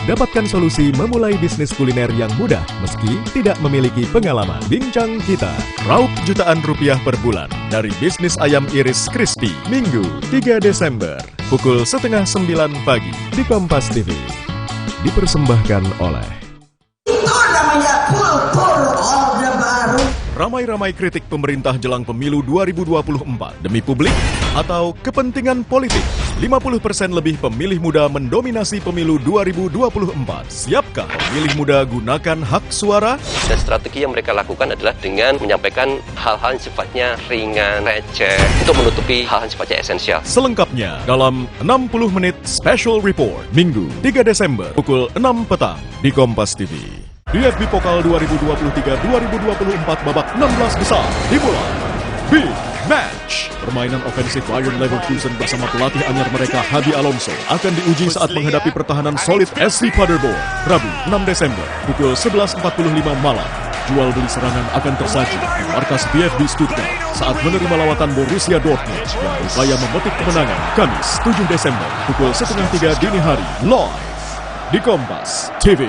S26: Dapatkan solusi memulai bisnis kuliner yang mudah meski tidak memiliki pengalaman. Bincang kita, raup jutaan rupiah per bulan dari bisnis ayam iris crispy. Minggu 3 Desember, pukul 8:30 pagi di Kompas TV. Dipersembahkan oleh ramai-ramai kritik pemerintah jelang pemilu 2024 demi publik atau kepentingan politik. 50% lebih pemilih muda mendominasi pemilu 2024. Siapkah pemilih muda gunakan hak suara?
S29: Dan strategi yang mereka lakukan adalah dengan menyampaikan hal-hal yang sifatnya ringan, receh, untuk menutupi hal-hal yang sifatnya esensial.
S26: Selengkapnya dalam 60 menit Special Report, Minggu 3 Desember, pukul 6 petang di Kompas TV. DFB Pokal 2023-2024 babak 16 besar dimulai. Big Match. Permainan ofensif Bayern Leverkusen bersama pelatih anyar mereka Xabi Alonso akan diuji saat menghadapi pertahanan solid SC Paderborn. Rabu 6 Desember pukul 11.45 malam jual beli serangan akan tersaji di markas VfB Stuttgart saat menerima lawatan Borussia Dortmund yang berupaya memetik kemenangan Kamis 7 Desember pukul 2:30 dini hari live di Kompas TV.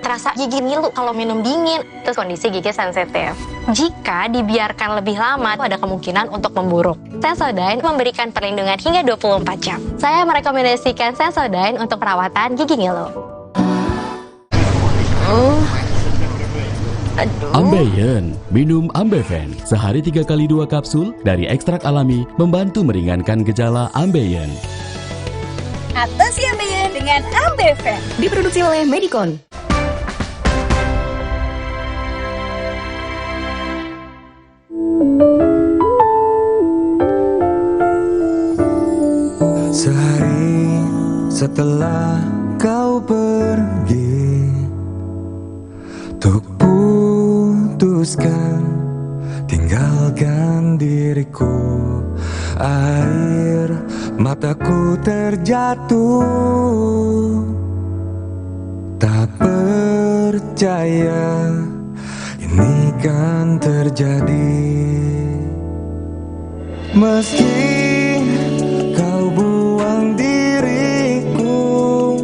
S23: Terasa gigi ngilu kalau minum dingin, terus kondisi gigi sensitif. Jika dibiarkan lebih lama, ada kemungkinan untuk memburuk. Sensodyne memberikan perlindungan hingga 24 jam. Saya merekomendasikan Sensodyne untuk perawatan gigi ngilu.
S1: Ambeien, minum Ambeven. Sehari 3 kali 2 kapsul dari ekstrak alami membantu meringankan gejala Ambeien.
S5: Atasi Ambeien dengan Ambeven. Diproduksi oleh Medicon.
S7: Sehari setelah kau pergi, untuk putuskan tinggalkan diriku, air mataku terjatuh. Tak percaya ini kan terjadi. Meski kau buang diriku,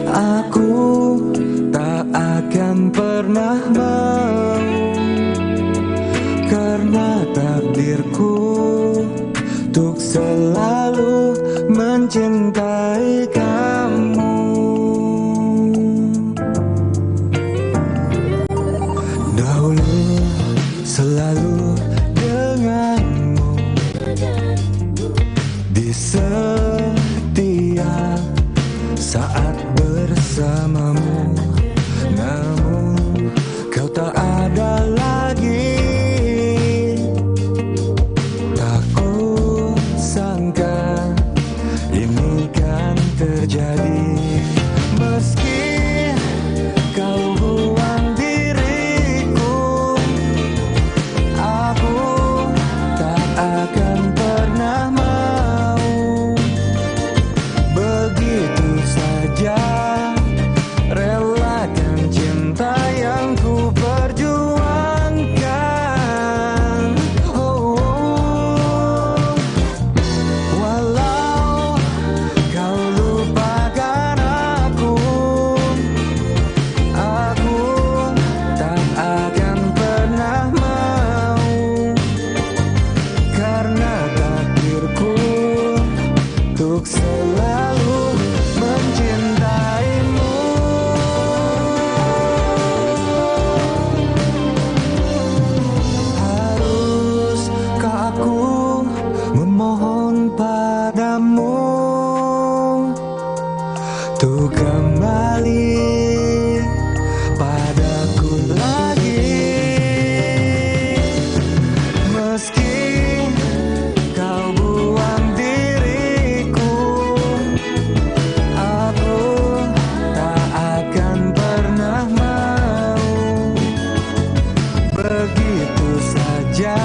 S7: aku tak akan pernah mau, karena takdirku untuk selalu mencintai kamu. Dahulu selalu denganmu di setiap saat bersamamu, namun kau tak ada lagi. Tak kusangka ini kan terjadi. Meski kau buang diriku, aku tak akan pernah mau begitu saja relakan cinta yang ku perjuangkan. Oh, walau kau lupakan aku tak akan pernah mau, karena takdirku untuk selalu mencintaimu. Haruskah aku memohon padamu untuk kembali padaku lagi? Meski kau buang diriku, aku tak akan pernah mau begitu saja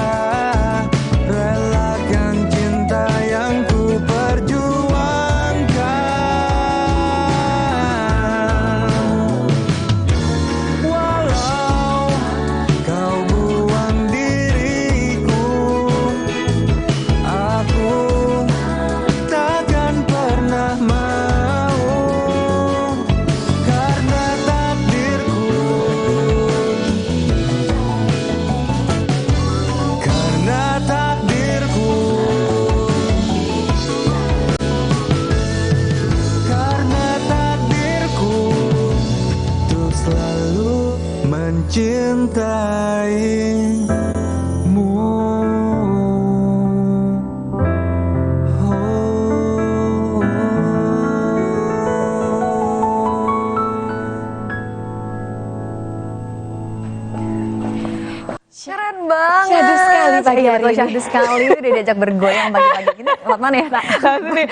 S7: relakan cinta yang ku perjuangkan. Walau kau buang diriku, aku takkan pernah mau, karena takdirku untuk selalu mencintaimu.
S15: Keren banget.
S10: Syahdu sekali pagi hari ini.
S15: Syahdu sekali, udah diajak bergoyang pagi-pagi gini. Lewat mana ya?
S10: Sini.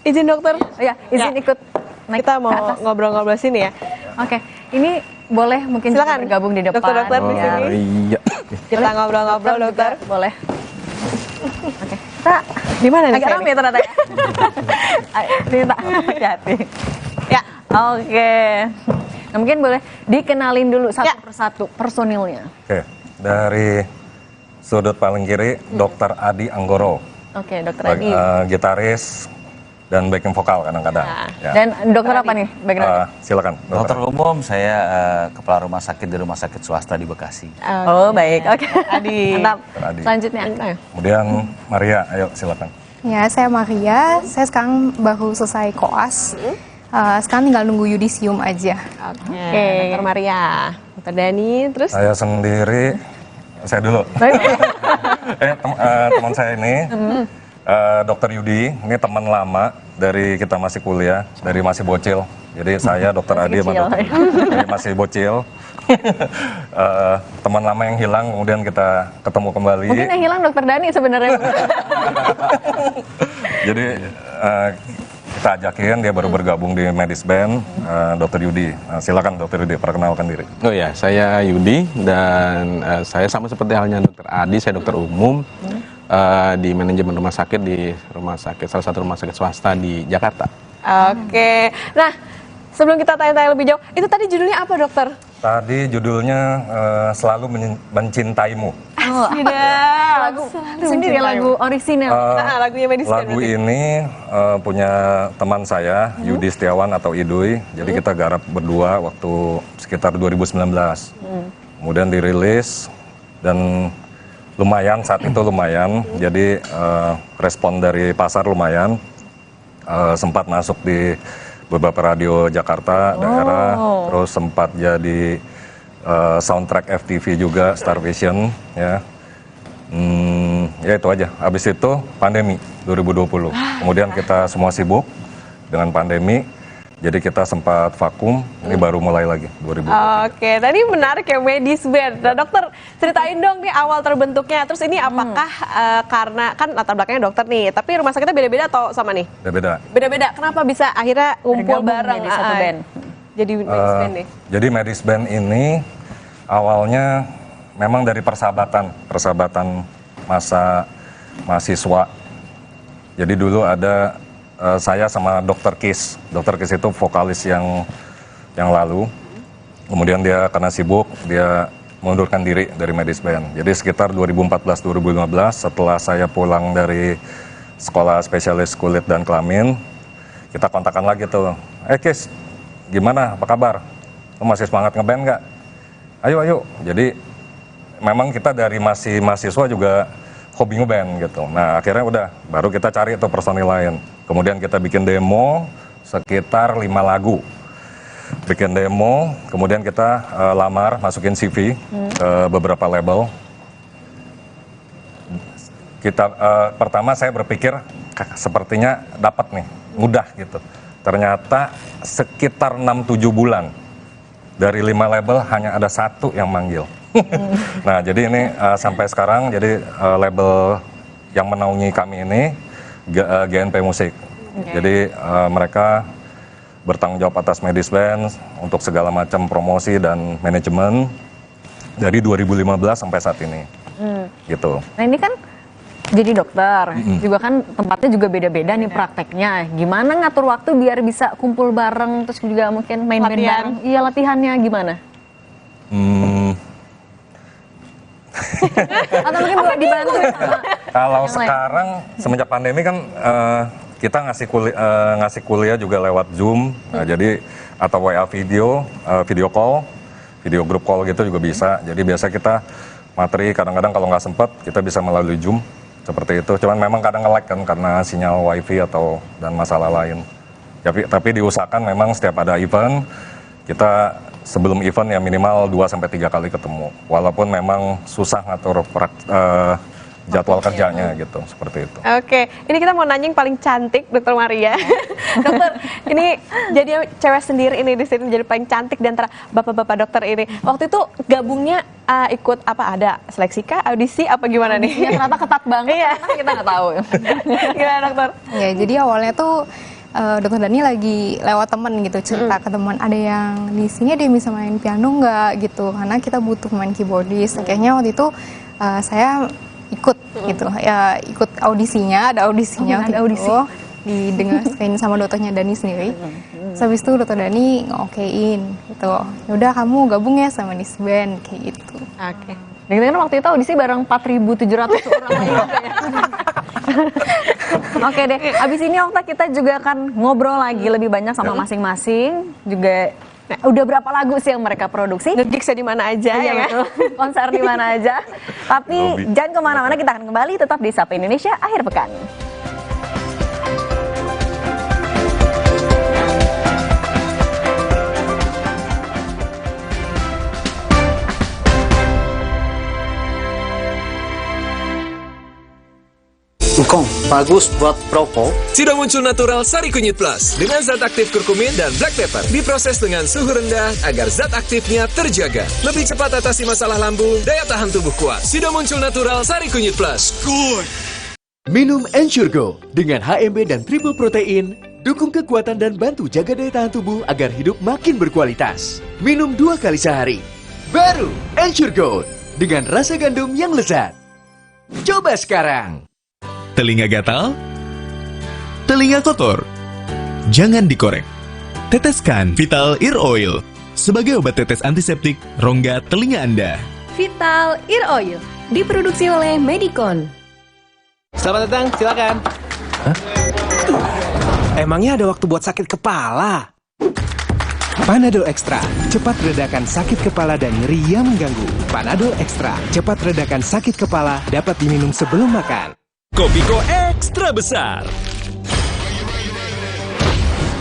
S10: Izin dokter.
S15: Ya, izin ikut naik
S10: kita mau
S15: ke atas.
S10: ngobrol-ngobrol sini ya.
S15: Oke, ini boleh mungkin
S10: Silakan.
S15: bergabung di depan.
S10: Dokter-dokter di sini.
S2: Iya.
S10: Kita ngobrol-ngobrol dokter.
S15: Boleh. Oke, kita
S10: di mana nih?
S15: agak ramai ternyata ya. Ayo, Minta hati-hati.
S10: Ya.
S15: Oke. Nah, mungkin boleh dikenalin dulu satu persatu personilnya.
S2: Oke, dari sudut paling kiri, Dr. Adi Anggoro.
S15: Oke, Dokter Adi.
S2: Gitaris dan backing vokal kadang-kadang. Ya.
S15: Dan dokter apa nih background?
S2: Silakan.
S3: Dokter umum, saya kepala rumah sakit di rumah sakit swasta di Bekasi.
S15: Oh, baik. Oke.
S10: Adi.
S15: Mantap.
S2: Adi.
S15: Selanjutnya.
S2: Kemudian Maria, ayo silakan.
S4: Ya, saya Maria. Saya sekarang baru selesai koas. Sekarang tinggal nunggu yudisium aja.
S10: Oke, Dokter Maria. Dokter Dani, terus?
S2: Saya sendiri, saya dulu. Teman saya ini, Dokter Yudi, ini teman lama dari kita masih kuliah, dari masih bocil. Jadi saya, Dokter Adi, sama dari masih bocil. Teman lama yang hilang, kemudian kita ketemu kembali.
S15: Mungkin yang hilang Dokter Dani sebenarnya.
S2: Jadi kita ajakin, dia baru bergabung di Medis Band, Dokter Yudi. Silakan Dokter Yudi, perkenalkan diri.
S8: Oh ya, saya Yudi dan saya sama seperti halnya Dokter Adi, saya dokter umum di manajemen rumah sakit di salah satu rumah sakit swasta di Jakarta.
S10: Oke, nah sebelum kita tanya-tanya lebih jauh, itu tadi judulnya apa dokter?
S2: Tadi judulnya Selalu Mencintaimu.
S15: Oh, lagu sendiri, lagu orisinal.
S10: Lagunya Medis Band.
S2: Lagu ini punya teman saya, Yudi Setiawan atau Iduy. Jadi kita garap berdua waktu sekitar 2019. Kemudian dirilis dan lumayan, saat itu lumayan. Jadi respon dari pasar lumayan. Sempat masuk di beberapa radio Jakarta, daerah. Terus sempat jadi soundtrack FTV juga, Star Vision, ya. Ya itu aja. Habis itu pandemi 2020. Kemudian kita semua sibuk dengan pandemi. Jadi kita sempat vakum, ini baru mulai lagi 2020.
S10: Oke, tadi menarik ya Medis Band. Nah, dokter ceritain dong nih awal terbentuknya. Terus ini apakah karena kan latar belakangnya dokter nih, tapi rumah sakitnya beda-beda atau sama nih?
S2: Beda-beda.
S10: Beda-beda. Kenapa bisa akhirnya ngumpul bareng
S15: jadi satu band?
S10: Jadi Medis Band nih.
S2: Jadi Medis Band ini awalnya memang dari persahabatan masa mahasiswa. Jadi dulu ada saya sama Dr. Kis. Dr. Kis itu vokalis yang lalu. Kemudian dia karena sibuk, dia mengundurkan diri dari Medis Band. Jadi sekitar 2014-2015 setelah saya pulang dari sekolah spesialis kulit dan kelamin, kita kontakkan lagi tuh. Kis, gimana? Apa kabar? Lo masih semangat ngeband nggak? Ayo. Jadi memang kita dari masih mahasiswa juga hobi ngeband gitu. Nah akhirnya udah, baru kita cari tuh personil lain. Kemudian kita bikin demo sekitar 5 lagu. Bikin demo, kemudian kita lamar, masukin CV ke beberapa label. Kita pertama saya berpikir sepertinya dapat nih, mudah gitu. Ternyata sekitar 6-7 bulan dari 5 label hanya ada 1 yang manggil. Nah jadi ini sampai sekarang jadi label yang menaungi kami ini GNP Musik. Jadi mereka bertanggung jawab atas Medis Band untuk segala macam promosi dan manajemen dari 2015 sampai saat ini. Gitu.
S15: Nah ini kan jadi dokter, juga kan tempatnya juga beda-beda nih prakteknya. Gimana ngatur waktu biar bisa kumpul bareng, terus juga mungkin main band bareng? Iya, latihannya gimana? Atau mungkin boleh dibantu sama
S2: kalau sekarang semenjak pandemi kan kita ngasih kuliah juga lewat Zoom, jadi atau WA video call, video group call gitu juga bisa. Jadi biasa kita materi kadang-kadang kalau nggak sempet kita bisa melalui Zoom seperti itu. Cuman memang kadang nge-lag kan karena sinyal WiFi dan masalah lain. Tapi diusahakan memang setiap ada event kita sebelum event ya minimal 2-3 kali ketemu. Walaupun memang susah ngatur jadwal kerjanya gitu, seperti itu.
S10: Oke, ini kita mau nanya yang paling cantik, Dokter Maria. Dokter, ini jadi cewek sendiri ini di sini jadi paling cantik di antara bapak-bapak dokter ini. Waktu itu gabungnya ikut apa? Ada seleksi kah, audisi apa gimana nih?
S15: Ya ternyata ketat banget, karena kita nggak tahu.
S10: Gimana dokter?
S4: Ya, jadi awalnya tuh Dokter Dani lagi lewat temen gitu, cerita ke teman ada yang di sini ada yang bisa main piano nggak gitu, karena kita butuh main keyboardist. Kayaknya waktu itu saya ikut gitu, ya ikut audisinya, ada audisinya waktu itu, didengarkan sama dokternya Dani sendiri. Terus habis itu Dokter Dani nge-okein gitu. Yaudah kamu gabung ya sama Nisband kayak gitu.
S15: Oke. Dengan waktu itu audisi bareng 4.700 orang ya. Oke deh, abis ini Okta kita juga akan ngobrol lagi lebih banyak sama masing-masing. Juga udah berapa lagu sih yang mereka produksi?
S10: Nge-gigsnya di mana aja ya kan?
S15: Konser di mana aja. Tapi jangan kemana-mana, kita akan kembali tetap di Sapa Indonesia Akhir Pekan.
S19: Engkong, bagus buat perokok.
S28: Sudah muncul natural Sari Kunyit Plus dengan zat aktif kurkumin dan black pepper. Diproses dengan suhu rendah agar zat aktifnya terjaga. Lebih cepat atasi masalah lambung, daya tahan tubuh kuat. Sudah muncul natural Sari Kunyit Plus. Good.
S26: Minum Ensure Go dengan HMB dan triple protein, dukung kekuatan dan bantu jaga daya tahan tubuh agar hidup makin berkualitas. Minum 2 kali sehari. Baru Ensure Go dengan rasa gandum yang lezat. Coba sekarang.
S9: Telinga gatal? Telinga kotor? Jangan dikorek. Teteskan Vital Ear Oil sebagai obat tetes antiseptik rongga telinga Anda.
S5: Vital Ear Oil diproduksi oleh Medicon.
S21: Selamat datang, silakan. Emangnya ada waktu buat sakit kepala? Panadol Extra, cepat redakan sakit kepala dan nyeri yang mengganggu. Panadol Extra, cepat redakan sakit kepala, dapat diminum sebelum makan.
S9: Kopiko Ekstra Besar.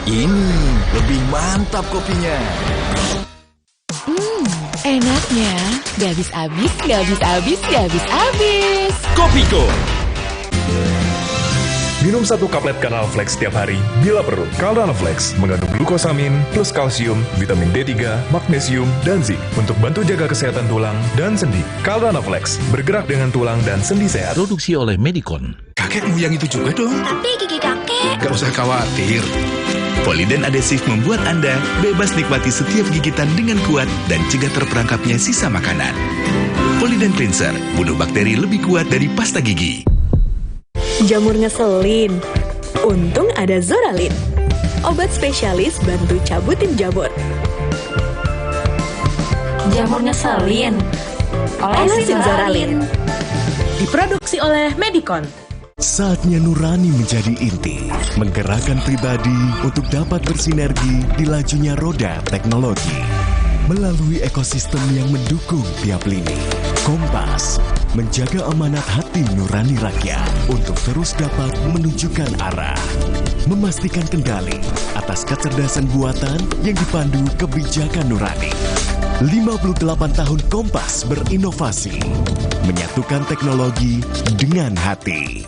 S9: Ini lebih mantap kopinya.
S11: Enaknya, gak habis-habis, gak habis-habis, gak habis-habis.
S9: Kopiko.
S12: Minum 1 kaplet Kanalflex setiap hari bila perlu. Kanalflex mengandung glukosamin plus kalsium, vitamin D3, magnesium, dan zinc untuk bantu jaga kesehatan tulang dan sendi. Kanalflex bergerak dengan tulang dan sendi sehat.
S6: Produksi oleh Medicon.
S9: Kakekmu yang itu juga dong.
S11: Tapi gigi kakek.
S9: Gak usah khawatir.
S6: Poliden adhesif membuat Anda bebas nikmati setiap gigitan dengan kuat dan cegah terperangkapnya sisa makanan. Poliden Cleanser, bunuh bakteri lebih kuat dari pasta gigi.
S22: Jamur ngeselin. Untung ada Zoralin. Obat spesialis bantu cabutin jamur.
S11: Jamur ngeselin.
S22: Olesin Zoralin.
S11: Diproduksi oleh Medicon.
S26: Saatnya nurani menjadi inti, menggerakkan pribadi untuk dapat bersinergi di lajunya roda teknologi. Melalui ekosistem yang mendukung tiap lini, Kompas menjaga amanat hati nurani rakyat untuk terus dapat menunjukkan arah. Memastikan kendali atas kecerdasan buatan yang dipandu kebijakan nurani. 58 tahun Kompas berinovasi, menyatukan teknologi dengan hati.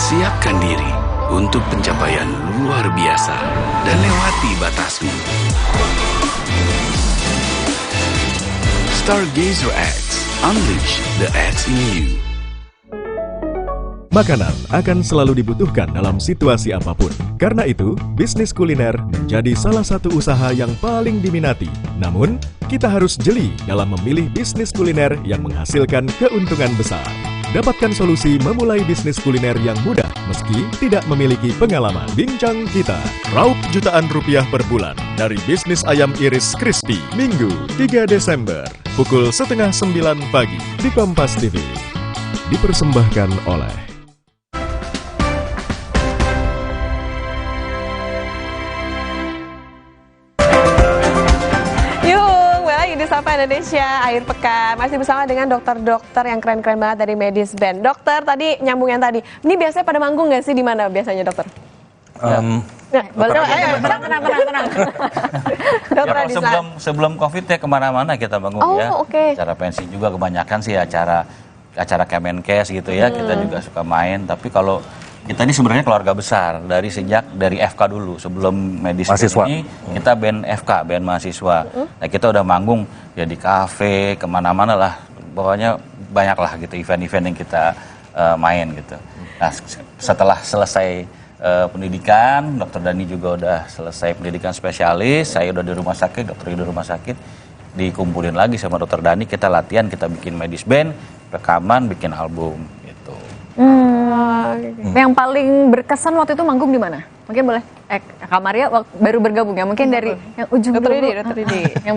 S6: Siapkan diri untuk pencapaian luar biasa dan lewati batasmu. Stargazer X, unleash the X in you.
S26: Makanan akan selalu dibutuhkan dalam situasi apapun. Karena itu, bisnis kuliner menjadi salah satu usaha yang paling diminati. Namun, kita harus jeli dalam memilih bisnis kuliner yang menghasilkan keuntungan besar. Dapatkan solusi memulai bisnis kuliner yang mudah meski tidak memiliki pengalaman. Bincang kita, raup jutaan rupiah per bulan dari bisnis ayam iris crispy. Minggu 3 Desember, pukul 8:30 pagi di Kompas TV. Dipersembahkan oleh
S10: di Sapa Indonesia Akhir Pekan. Masih bersama dengan dokter-dokter yang keren-keren banget dari Medisband. Dokter, tadi nyambung yang tadi. Ini biasanya pada manggung nggak sih di mana biasanya, dokter? Tenang. Dokter
S3: ya, sebelum COVID ya kemana-mana kita manggung ya.
S10: Okay.
S3: Acara pensi juga kebanyakan sih acara Kemenkes gitu ya. Kita juga suka main. Tapi kalau kita ini sebenarnya keluarga besar dari FK dulu sebelum Medisband ini kita band FK, band mahasiswa. Nah kita udah manggung ya di kafe kemana-mana lah, pokoknya banyak lah gitu event-event yang kita main gitu. Nah setelah selesai pendidikan, Dokter Dani juga udah selesai pendidikan spesialis, saya udah di rumah sakit, dokter di rumah sakit, dikumpulin lagi sama Dokter Dani, kita latihan, kita bikin Medisband, rekaman, bikin album gitu.
S15: Yang paling berkesan waktu itu manggung di mana? Mungkin boleh, Kak Maria baru bergabung ya, mungkin dari yang ujung
S10: Dokter
S15: dulu.
S10: Didi.
S15: Yang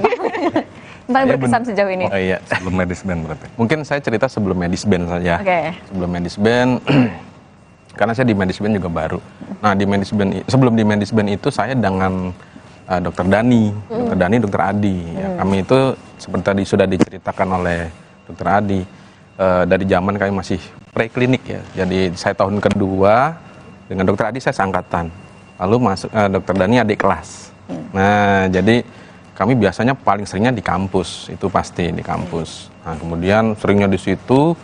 S15: paling berkesan sejauh ini.
S8: Oh iya.
S2: Sebelum medis band berarti.
S8: Mungkin saya cerita sebelum medis band saja.
S15: Oke.
S8: Sebelum medis band, karena saya di medis band juga baru. Nah di medis band, sebelum di medis band itu saya dengan Dokter Dani, Dokter Adi. Ya, kami itu seperti tadi sudah diceritakan oleh Dokter Adi. Dari zaman kami masih preklinik ya. Jadi saya tahun kedua dengan Dokter Adi saya seangkatan. Lalu masuk Dokter Dani adik kelas. Nah jadi kami biasanya paling seringnya di kampus, itu pasti di kampus. Nah kemudian seringnya di situ.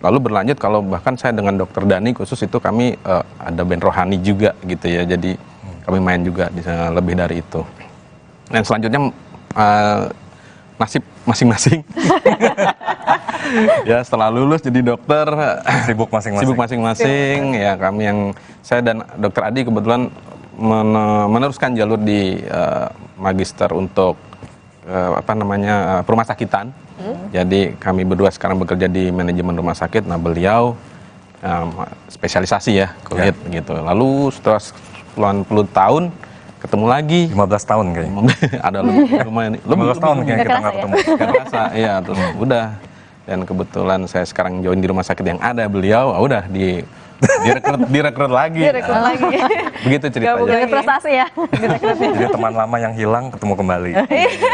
S8: Lalu berlanjut kalau bahkan saya dengan Dokter Dani khusus itu kami ada band rohani juga gitu ya. Jadi kami main juga di sana lebih dari itu. Dan selanjutnya nasib masing-masing. Ya setelah lulus jadi dokter
S2: sibuk masing-masing.
S8: Sibuk masing-masing. Ya kami yang saya dan Dokter Adi kebetulan meneruskan jalur di magister untuk rumah sakitan. Jadi kami berdua sekarang bekerja di manajemen rumah sakit. Nah beliau spesialisasi ya kulit gitu. Lalu setelah puluhan puluh tahun ketemu lagi
S2: 15 tahun kayaknya.
S8: Ada lumayan
S2: 15 tahun kayaknya kita nggak ketemu.
S8: Gak kerasa, iya terus udah. Dan kebetulan saya sekarang join di rumah sakit yang ada beliau, udah direkrut lagi.
S15: Direkrut lagi.
S8: Begitu ceritanya.
S15: Gak prestasi ya.
S2: Jadi teman lama yang hilang ketemu kembali.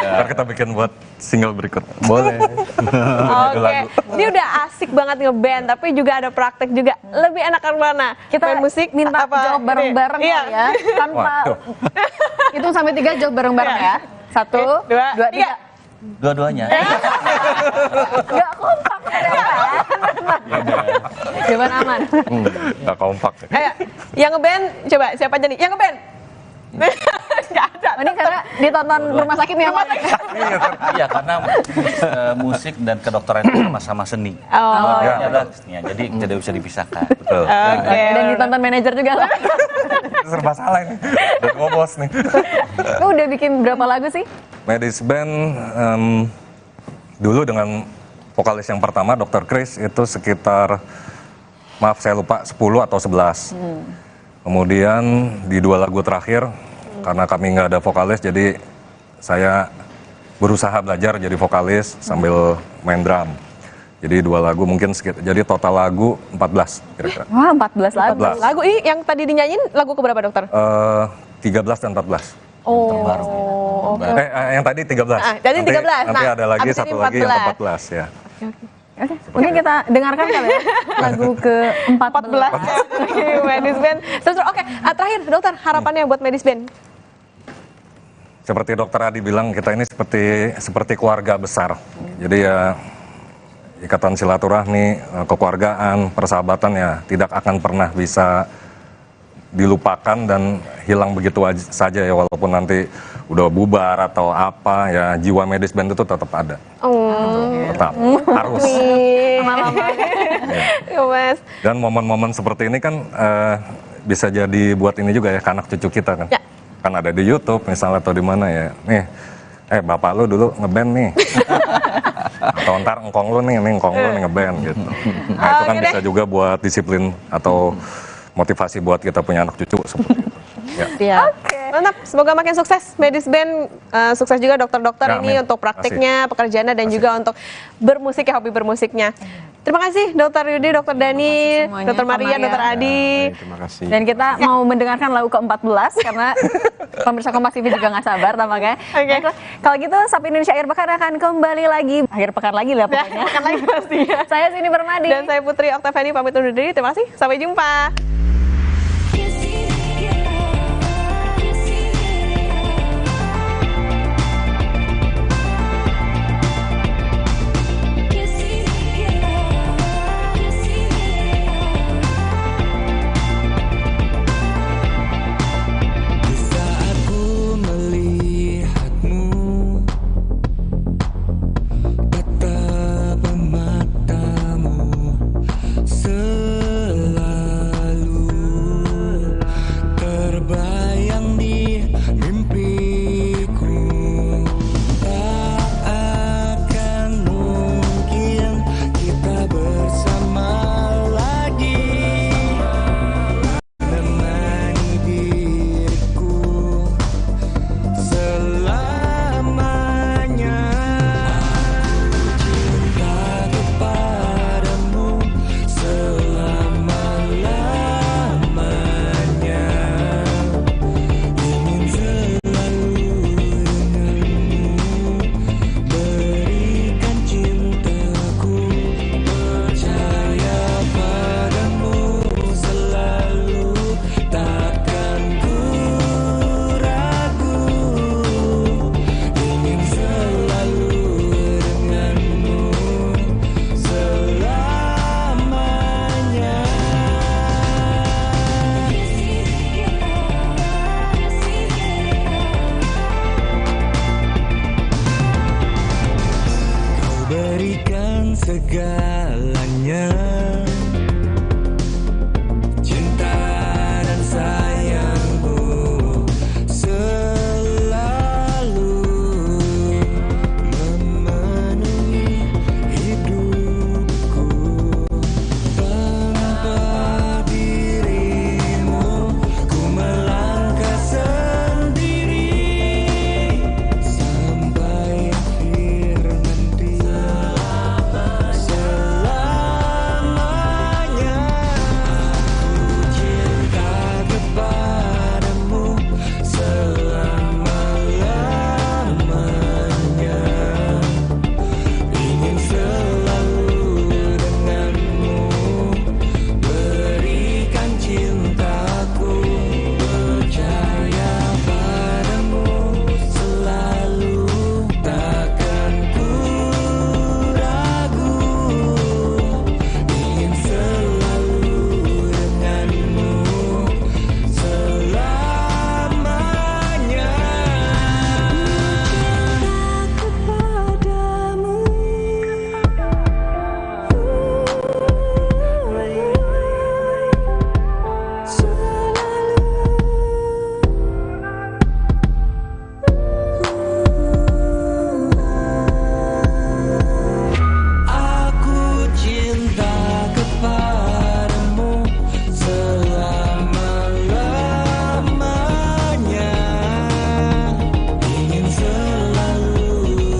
S2: Ntar kita bikin buat single berikut.
S8: Boleh.
S10: Oke, ini udah asik banget ngeband, tapi juga ada praktek juga. Lebih enakan mana?
S15: Kita
S10: main musik
S15: minta
S10: apa
S15: jawab bareng-bareng
S10: Iya.
S15: ya. Tanpa hitung sampai 3 jawab bareng-bareng ya. 1, 2, 3.
S3: Dua-duanya.
S15: Gak kompak jawaban aman.
S2: Gak kompak.
S10: Ayo, yang ngeband coba siapa aja nih? Yang ngeband? Gak ada.
S15: Ini karena ditonton rumah sakit nih apa?
S3: Iya, karena musik dan kedokteran itu sama-sama seni.
S10: Oh.
S3: Ini adalah seninya, jadi tidak bisa dipisahkan.
S2: Betul.
S15: Dan ditonton manajer juga lah.
S2: Serba salah ini. Udah ngobos nih.
S15: Lu udah bikin berapa lagu sih?
S2: Medis band dulu dengan vokalis yang pertama Dr. Chris itu sekitar, maaf saya lupa, 10 atau 11. Kemudian di 2 lagu terakhir karena kami nggak ada vokalis jadi saya berusaha belajar jadi vokalis sambil main drum. Jadi 2 lagu mungkin sekitar, jadi total lagu 14 kira-kira.
S15: Wah 14 lagu.
S2: 14.
S10: Lagu ini yang tadi dinyanyiin lagu keberapa dokter?
S2: 13 dan 14.
S10: Oh.
S3: Terbaru.
S2: Yang tadi 13.
S10: Jadi 13.
S2: Nanti ada lagi
S10: abis
S2: satu
S10: ini
S2: lagi yang 14 ya.
S15: Oke, mungkin kita dengarkan kali ya lagu ke-14.
S10: Medis Band. Oke, terakhir dokter harapannya buat Medis Band.
S2: Seperti Dokter Adi bilang, kita ini seperti keluarga besar. Jadi ya ikatan silaturahmi, kekeluargaan, persahabatan ya tidak akan pernah bisa dilupakan dan hilang begitu saja ya, walaupun nanti udah bubar atau apa ya, jiwa Medis Band itu tetap ada. Tetap harus.
S10: Ya, Mas.
S2: Dan momen-momen seperti ini kan bisa jadi buat ini juga ya, anak cucu kita kan.
S10: Ya.
S2: Kan ada di YouTube misalnya atau di mana ya. Nih, bapak lu dulu ngeband nih. Atau ntar engkong lu nih ngeband gitu. Nah itu kan bisa juga buat disiplin atau motivasi buat kita punya anak cucu seperti itu.
S10: Ya. Mantap, semoga makin sukses Medis Band, sukses juga dokter-dokter ini untuk praktiknya, pekerjaannya dan juga untuk bermusik ya, hobi bermusiknya. Terima kasih Dokter Yudi, Dokter Dani, Dokter Maria, Dokter Adi.
S8: Terima kasih.
S15: Dan kita mau mendengarkan lagu ke-14 karena pemirsa Kompas TV juga nggak sabar tampaknya. Baiklah, kalau gitu Sapa Indonesia Akhir Pekan akan kembali lagi. Akhir pekan lagi lah pokoknya.
S10: Akan lagi pastinya.
S15: Saya Sini Permadi.
S10: Dan saya Putri Oktavani pamit undur diri. Terima kasih, sampai jumpa.
S7: Selalu segalanya. Cinta dan sayangku selalu memenuhi hidupku. Tanpa dirimu ku melangkah sendiri sampai akhir nanti. Selamanya aku cinta kepadamu, selama-lamanya. Ingin selalu denganmu, berikan cintaku, percaya padamu selalu, takkan ku ragu. Ingin selalu denganmu selamanya. Aku cinta kepadamu selama-lamanya. Ingin selalu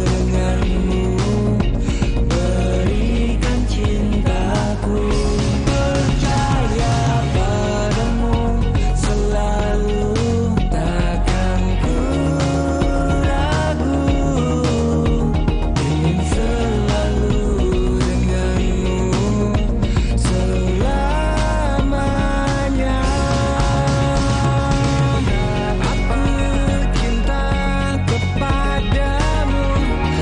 S7: denganmu, berikan cintaku, percaya padamu selalu, takkan ku ragu. Ingin selalu denganmu selamanya. Aku cinta kepadamu,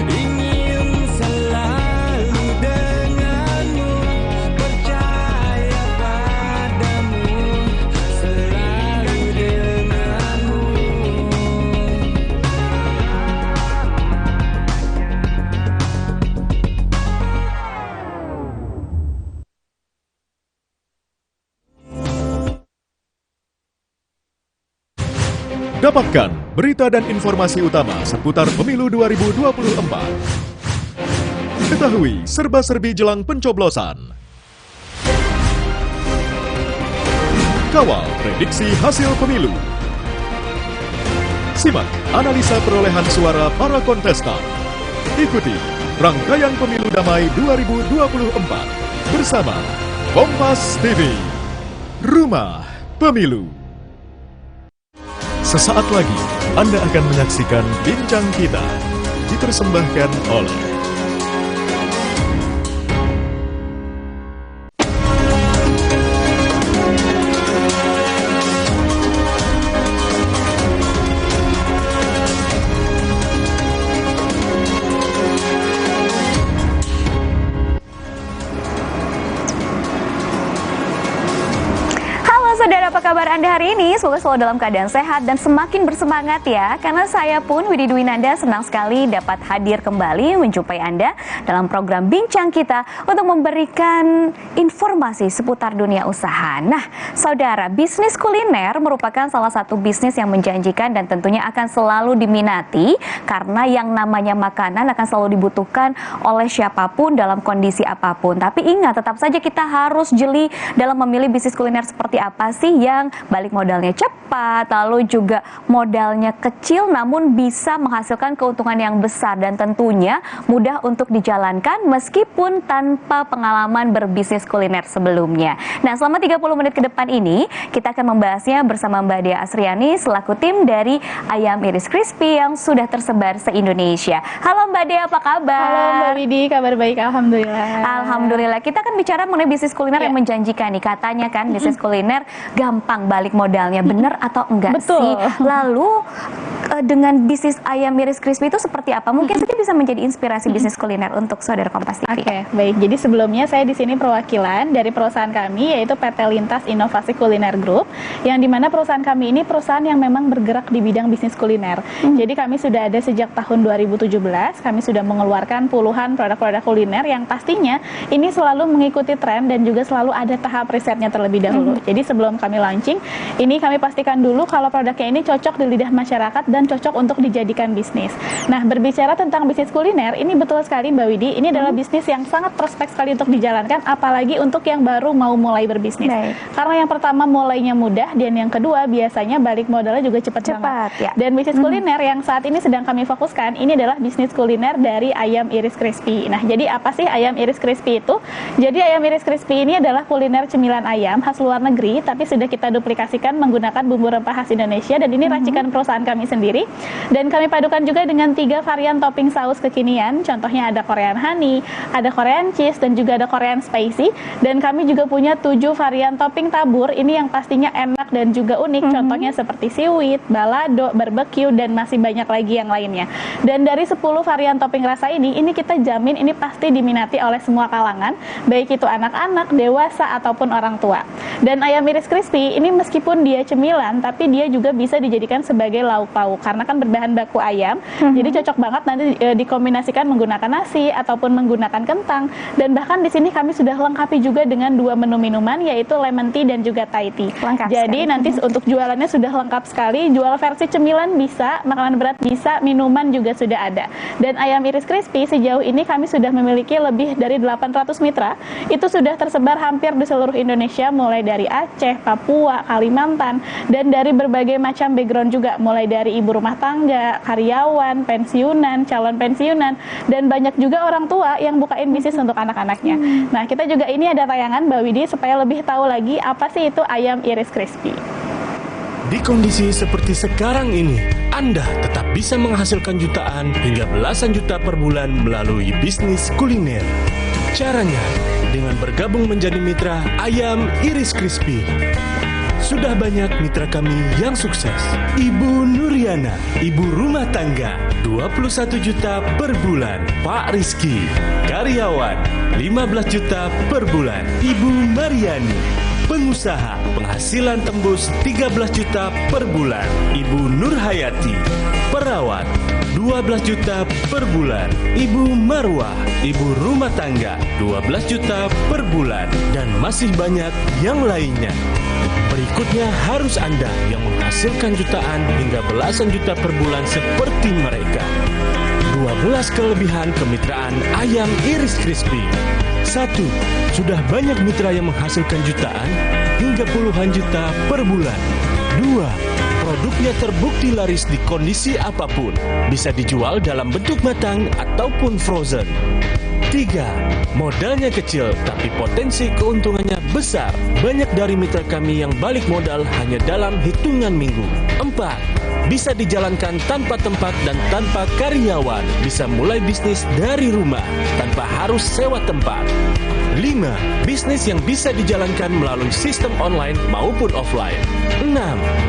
S7: ingin selalu denganmu, percaya padamu, selalu denganmu.
S26: Dapatkan berita dan informasi utama seputar pemilu 2024. Ketahui serba-serbi jelang pencoblosan. Kawal prediksi hasil pemilu. Simak analisa perolehan suara para kontestan. Ikuti rangkaian pemilu damai 2024 bersama Kompas TV. Rumah Pemilu. Sesaat lagi Anda akan menyaksikan Bincang Kita, dipersembahkan oleh
S15: Saudara, apa kabar Anda hari ini? Semoga selalu dalam keadaan sehat dan semakin bersemangat ya. Karena saya pun, Widi Dwinanda, senang sekali dapat hadir kembali menjumpai Anda dalam program Bincang Kita untuk memberikan informasi seputar dunia usaha. Nah, saudara, bisnis kuliner merupakan salah satu bisnis yang menjanjikan dan tentunya akan selalu diminati karena yang namanya makanan akan selalu dibutuhkan oleh siapapun dalam kondisi apapun. Tapi ingat, tetap saja kita harus jeli dalam memilih bisnis kuliner seperti apa sih yang balik modalnya cepat, lalu juga modalnya kecil namun bisa menghasilkan keuntungan yang besar dan tentunya mudah untuk dijalankan meskipun tanpa pengalaman berbisnis kuliner sebelumnya. Nah, selama 30 menit ke depan ini kita akan membahasnya bersama Mbak Dea Asriani selaku tim dari Ayam Iris Crispy yang sudah tersebar se-Indonesia. Halo Mbak Dea, apa kabar?
S13: Halo Mbak Widi, kabar baik, alhamdulillah.
S15: Alhamdulillah. Kita akan bicara mengenai bisnis kuliner yang menjanjikan nih. Katanya kan bisnis kuliner gampang balik modalnya, benar atau enggak sih? Lalu dengan bisnis Ayam Iris Crispy itu seperti apa? Mungkin saja bisa menjadi inspirasi bisnis kuliner untuk saudara Kompas TV.
S13: Oke, baik. Jadi sebelumnya saya di sini perwakilan perwakilan dari perusahaan kami, yaitu PT Lintas Inovasi Kuliner Group, yang dimana perusahaan kami ini perusahaan yang memang bergerak di bidang bisnis kuliner. Jadi kami sudah ada sejak tahun 2017, kami sudah mengeluarkan puluhan produk-produk kuliner yang pastinya ini selalu mengikuti tren dan juga selalu ada tahap risetnya terlebih dahulu. Jadi sebelum kami launching, ini kami pastikan dulu kalau produknya ini cocok di lidah masyarakat dan cocok untuk dijadikan bisnis. Nah, berbicara tentang bisnis kuliner, ini betul sekali Mbak Widi, ini adalah bisnis yang sangat prospek sekali untuk dijalankan, apalagi untuk yang baru mau mulai berbisnis. Karena yang pertama mulainya mudah, dan yang kedua biasanya balik modalnya juga cepat banget.
S15: Ya.
S13: Dan bisnis kuliner yang saat ini sedang kami fokuskan, ini adalah bisnis kuliner dari ayam iris crispy. Nah, jadi apa sih ayam iris crispy itu? Jadi ayam iris crispy ini adalah kuliner cemilan ayam khas luar negeri, tapi sudah kita duplikasikan menggunakan bumbu rempah khas Indonesia, dan ini racikan perusahaan kami sendiri. Dan kami padukan juga dengan 3 varian topping saus kekinian, contohnya ada Korean honey, ada Korean cheese, dan juga ada Korean spicy. Dan kami juga punya 7 varian topping tabur, ini yang pastinya enak dan juga unik, contohnya seperti seaweed, balado, barbecue, dan masih banyak lagi yang lainnya. Dan dari 10 varian topping rasa ini kita jamin ini pasti diminati oleh semua kalangan, baik itu anak-anak, dewasa, ataupun orang tua. Dan ayam iris crispy ini meskipun dia cemilan, tapi dia juga bisa dijadikan sebagai lauk pauk, karena kan berbahan baku ayam, jadi cocok banget nanti dikombinasikan menggunakan nasi ataupun menggunakan kentang. Dan bahkan di sini kami sudah lengkapi juga dengan 2 menu minuman, yaitu lemon tea dan juga Thai tea. Jadi nanti untuk jualannya sudah lengkap sekali, jual versi cemilan bisa, makanan berat bisa, minuman juga sudah ada. Dan ayam iris crispy sejauh ini kami sudah memiliki lebih dari 800 mitra, itu sudah tersebar hampir di seluruh Indonesia, mulai dari Aceh, Papua, Kalimantan, dan dari berbagai macam background juga, mulai dari ibu rumah tangga, karyawan, pensiunan, calon pensiunan, dan banyak juga orang tua yang bukain bisnis untuk anak-anaknya. Nah, kita juga ini ada tayangan Mbak Widi supaya lebih tahu lagi apa sih itu ayam iris crispy.
S14: Di kondisi seperti sekarang ini, Anda tetap bisa menghasilkan jutaan hingga belasan juta per bulan melalui bisnis kuliner. Caranya dengan bergabung menjadi mitra ayam iris crispy. Sudah banyak mitra kami yang sukses. Ibu Nuriana, ibu rumah tangga, 21 juta per bulan. Pak Rizky, karyawan, 15 juta per bulan. Ibu Mariani, pengusaha, penghasilan tembus 13 juta per bulan. Ibu Nurhayati, perawat, 12 juta per bulan. Ibu Marwah, ibu rumah tangga, 12 juta per bulan. Dan masih banyak yang lainnya. Berikutnya harus Anda yang menghasilkan jutaan hingga belasan juta per bulan seperti mereka. 12 kelebihan kemitraan ayam iris crispy. 1. Sudah banyak mitra yang menghasilkan jutaan hingga puluhan juta per bulan. 2. Produknya terbukti laris di kondisi apapun, bisa dijual dalam bentuk matang ataupun frozen. 3. Modalnya kecil, tapi potensi keuntungannya besar. Banyak dari mitra kami yang balik modal hanya dalam hitungan minggu. 4. Bisa dijalankan tanpa tempat dan tanpa karyawan. Bisa mulai bisnis dari rumah, tanpa harus sewa tempat. 5. Bisnis yang bisa dijalankan melalui sistem online maupun offline. 6.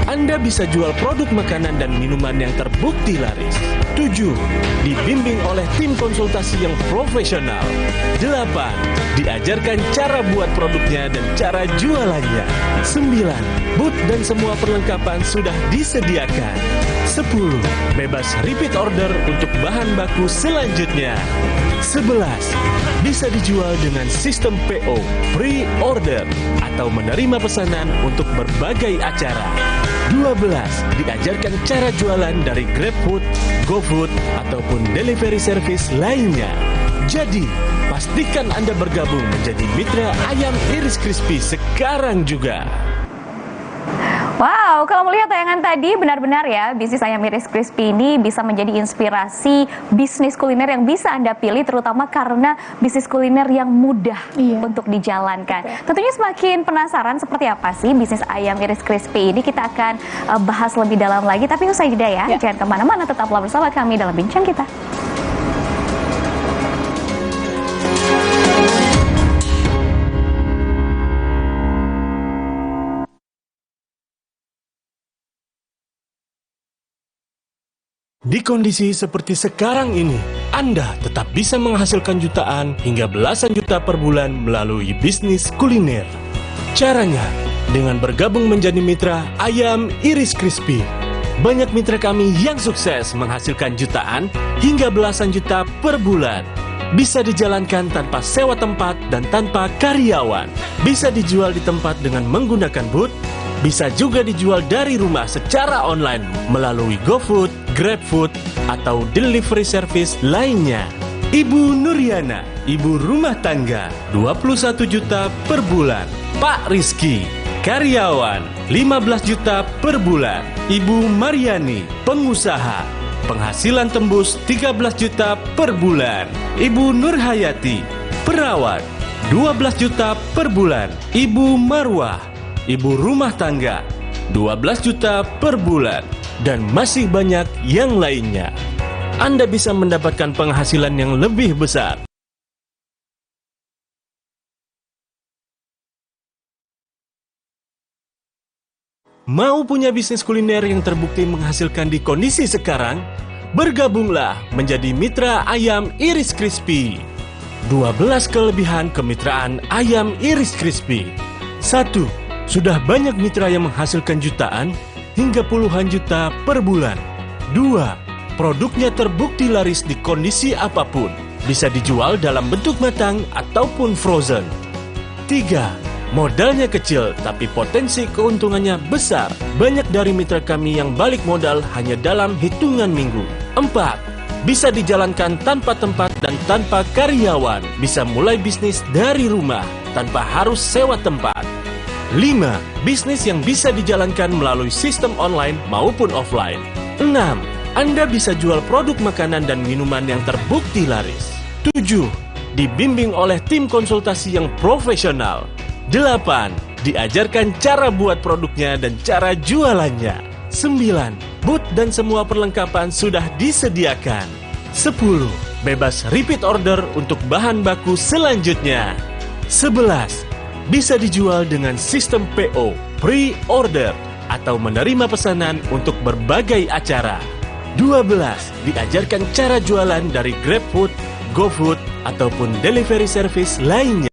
S14: Anda bisa jual produk makanan dan minuman yang terbukti laris. 7. Dibimbing oleh tim konsultasi yang profesional. 8. Diajarkan cara buat produknya dan cara jualannya. 9. Booth dan semua perlengkapan sudah disediakan. 10. Bebas repeat order untuk bahan baku selanjutnya. 11. Bisa dijual dengan sistem PO, pre-order, atau menerima pesanan untuk berbagai acara. 12. Diajarkan cara jualan dari GrabFood, GoFood, ataupun delivery service lainnya. Jadi, pastikan Anda bergabung menjadi mitra ayam iris crispy sekarang juga.
S15: Wow, kalau melihat tayangan tadi benar-benar ya bisnis ayam iris crispy ini bisa menjadi inspirasi bisnis kuliner yang bisa Anda pilih, terutama karena bisnis kuliner yang mudah untuk dijalankan. Tentunya semakin penasaran seperti apa sih bisnis ayam iris crispy ini, kita akan bahas lebih dalam lagi, tapi usai jeda ya. Jangan kemana-mana, tetaplah bersama kami dalam Bincang Kita.
S14: Di kondisi seperti sekarang ini, Anda tetap bisa menghasilkan jutaan hingga belasan juta per bulan melalui bisnis kuliner. Caranya, dengan bergabung menjadi mitra Ayam Iris Crispy. Banyak mitra kami yang sukses menghasilkan jutaan hingga belasan juta per bulan. Bisa dijalankan tanpa sewa tempat dan tanpa karyawan. Bisa dijual di tempat dengan menggunakan booth. Bisa juga dijual dari rumah secara online melalui GoFood, GrabFood, atau delivery service lainnya. Ibu Nuriana, ibu rumah tangga, 21 juta per bulan. Pak Rizky, karyawan, 15 juta per bulan. Ibu Mariani, pengusaha, penghasilan tembus 13 juta per bulan. Ibu Nurhayati, perawat, 12 juta per bulan. Ibu Marwah, ibu rumah tangga, 12 juta per bulan. Dan masih banyak yang lainnya. Anda bisa mendapatkan penghasilan yang lebih besar. Mau punya bisnis kuliner yang terbukti menghasilkan di kondisi sekarang? Bergabunglah menjadi mitra Ayam Iris Crispy. 12 kelebihan kemitraan Ayam Iris Crispy. 1. Sudah banyak mitra yang menghasilkan jutaan hingga puluhan juta per bulan. 2. Produknya terbukti laris di kondisi apapun. Bisa dijual dalam bentuk matang ataupun frozen. 3. Modalnya kecil, tapi potensi keuntungannya besar. Banyak dari mitra kami yang balik modal hanya dalam hitungan minggu. 4. Bisa dijalankan tanpa tempat dan tanpa karyawan. Bisa mulai bisnis dari rumah, tanpa harus sewa tempat. 5. Bisnis yang bisa dijalankan melalui sistem online maupun offline. 6. Anda bisa jual produk makanan dan minuman yang terbukti laris. 7. Dibimbing oleh tim konsultasi yang profesional. 8. Diajarkan cara buat produknya dan cara jualannya. 9. Booth dan semua perlengkapan sudah disediakan. 10. Bebas repeat order untuk bahan baku selanjutnya. 11. Bisa dijual dengan sistem PO, pre-order, atau menerima pesanan untuk berbagai acara. 12. Diajarkan cara jualan dari GrabFood, GoFood, ataupun delivery service lainnya.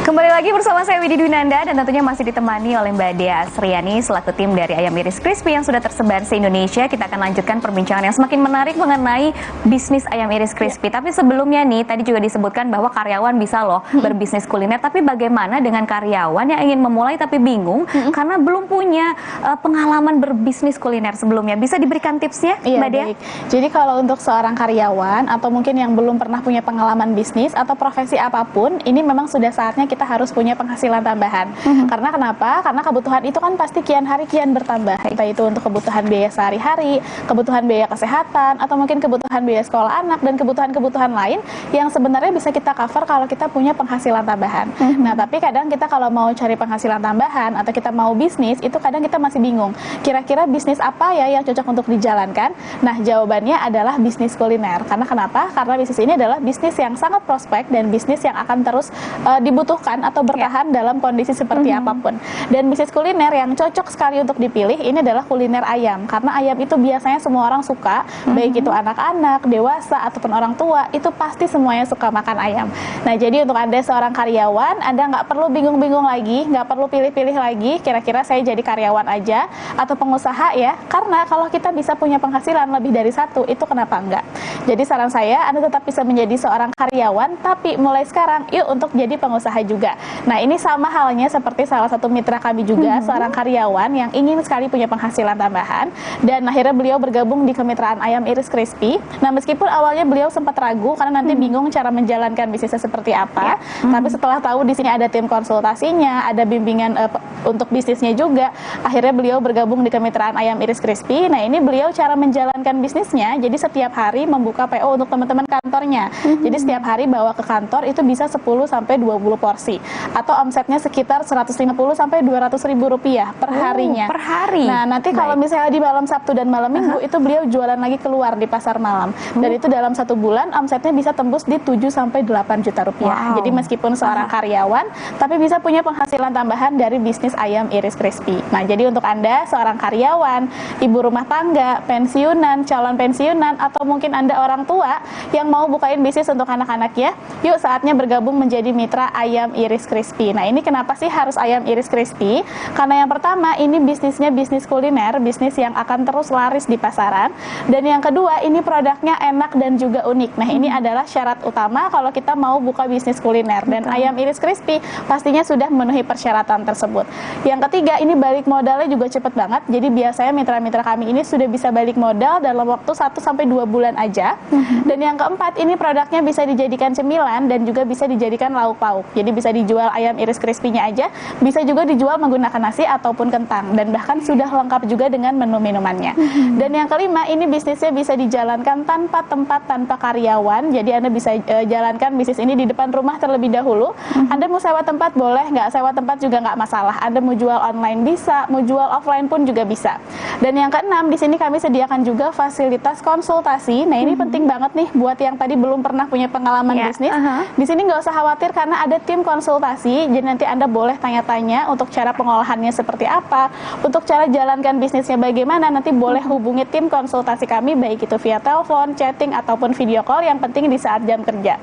S16: Kembali lagi bersama saya Widi Dwinanda dan tentunya masih ditemani oleh Mbak Dea Asriani selaku tim dari Ayam Iris Crispy yang sudah tersebar se-Indonesia. Kita akan lanjutkan perbincangan yang semakin menarik mengenai bisnis Ayam Iris Crispy. Tapi sebelumnya nih, tadi juga disebutkan bahwa karyawan bisa loh berbisnis kuliner. Tapi bagaimana dengan karyawan yang ingin memulai tapi bingung karena belum punya pengalaman berbisnis kuliner sebelumnya? Bisa diberikan tipsnya, Mbak Dea?
S13: Baik. Jadi kalau untuk seorang karyawan atau mungkin yang belum pernah punya pengalaman bisnis atau profesi apapun, ini memang sudah saatnya kita harus punya penghasilan tambahan. Karena kenapa? Karena kebutuhan itu kan pasti kian hari kian bertambah. Entah itu untuk kebutuhan biaya sehari-hari, kebutuhan biaya kesehatan, atau mungkin kebutuhan biaya sekolah anak, dan kebutuhan-kebutuhan lain yang sebenarnya bisa kita cover kalau kita punya penghasilan tambahan. Nah, tapi kadang kita kalau mau cari penghasilan tambahan atau kita mau bisnis, itu kadang kita masih bingung. Kira-kira bisnis apa ya yang cocok untuk dijalankan? Nah, jawabannya adalah bisnis kuliner. Karena kenapa? Karena bisnis ini adalah bisnis yang sangat prospek dan bisnis yang akan terus dibutuhkan atau bertahan dalam kondisi seperti apapun. Dan bisnis kuliner yang cocok sekali untuk dipilih ini adalah kuliner ayam. Karena ayam itu biasanya semua orang suka, baik itu anak-anak, dewasa, ataupun orang tua, itu pasti semuanya suka makan ayam. Nah, jadi untuk Anda seorang karyawan, Anda nggak perlu bingung-bingung lagi, nggak perlu pilih-pilih lagi, kira-kira saya jadi karyawan aja atau pengusaha ya. Karena kalau kita bisa punya penghasilan lebih dari satu, itu kenapa enggak? Jadi saran saya, Anda tetap bisa menjadi seorang karyawan, tapi mulai sekarang, yuk untuk jadi pengusaha juga. Nah, ini sama halnya seperti salah satu mitra kami juga, seorang karyawan yang ingin sekali punya penghasilan tambahan, dan akhirnya beliau bergabung di kemitraan Ayam Iris Crispy. Nah, meskipun awalnya beliau sempat ragu karena nanti bingung cara menjalankan bisnisnya seperti apa, tapi setelah tahu di sini ada tim konsultasinya, ada bimbingan untuk bisnisnya juga, akhirnya beliau bergabung di kemitraan Ayam Iris Crispy. Nah, ini beliau cara menjalankan bisnisnya, jadi setiap hari membuka PO untuk teman-teman kantornya. Jadi setiap hari bawa ke kantor itu bisa 10 sampai 20 porsi. atau omsetnya sekitar 150 sampai 200 ribu rupiah per harinya.
S16: Per hari.
S13: Nah, nanti kalau misalnya di malam Sabtu dan malam Minggu itu beliau jualan lagi keluar di pasar malam. Dan itu dalam 1 bulan omsetnya bisa tembus di 7 sampai 8 juta rupiah.
S16: Wow.
S13: Jadi meskipun seorang karyawan, tapi bisa punya penghasilan tambahan dari bisnis ayam iris crispy. Nah, jadi untuk Anda seorang karyawan, ibu rumah tangga, pensiunan, calon pensiunan, atau mungkin Anda orang tua yang mau bukain bisnis untuk anak-anaknya, yuk saatnya bergabung menjadi mitra ayam iris crispy. Nah, ini kenapa sih harus ayam iris crispy? Karena yang pertama, ini bisnisnya bisnis kuliner, bisnis yang akan terus laris di pasaran. Dan yang kedua, ini produknya enak dan juga unik. Nah, ini adalah syarat utama kalau kita mau buka bisnis kuliner. Dan ayam iris crispy pastinya sudah memenuhi persyaratan tersebut. Yang ketiga, ini balik modalnya juga cepet banget. Jadi biasanya mitra-mitra kami ini sudah bisa balik modal dalam waktu 1 sampai 2 bulan aja. Dan yang keempat, ini produknya bisa dijadikan cemilan dan juga bisa dijadikan lauk pauk. Jadi bisa dijual ayam iris crispy-nya aja, bisa juga dijual menggunakan nasi ataupun kentang, dan bahkan sudah lengkap juga dengan menu minumannya. Dan yang kelima, ini bisnisnya bisa dijalankan tanpa tempat, tanpa karyawan. Jadi Anda bisa jalankan bisnis ini di depan rumah terlebih dahulu. Anda mau sewa tempat boleh, nggak sewa tempat juga nggak masalah. Anda mau jual online bisa, mau jual offline pun juga bisa. Dan yang keenam, di sini kami sediakan juga fasilitas konsultasi. Nah, ini penting banget nih buat yang tadi belum pernah punya pengalaman bisnis. Di sini nggak usah khawatir karena ada tim konsultasi. Jadi nanti Anda boleh tanya-tanya untuk cara pengolahannya seperti apa, untuk cara jalankan bisnisnya bagaimana. Nanti boleh hubungi tim konsultasi kami, baik itu via telepon, chatting, ataupun video call. Yang penting di saat jam kerja.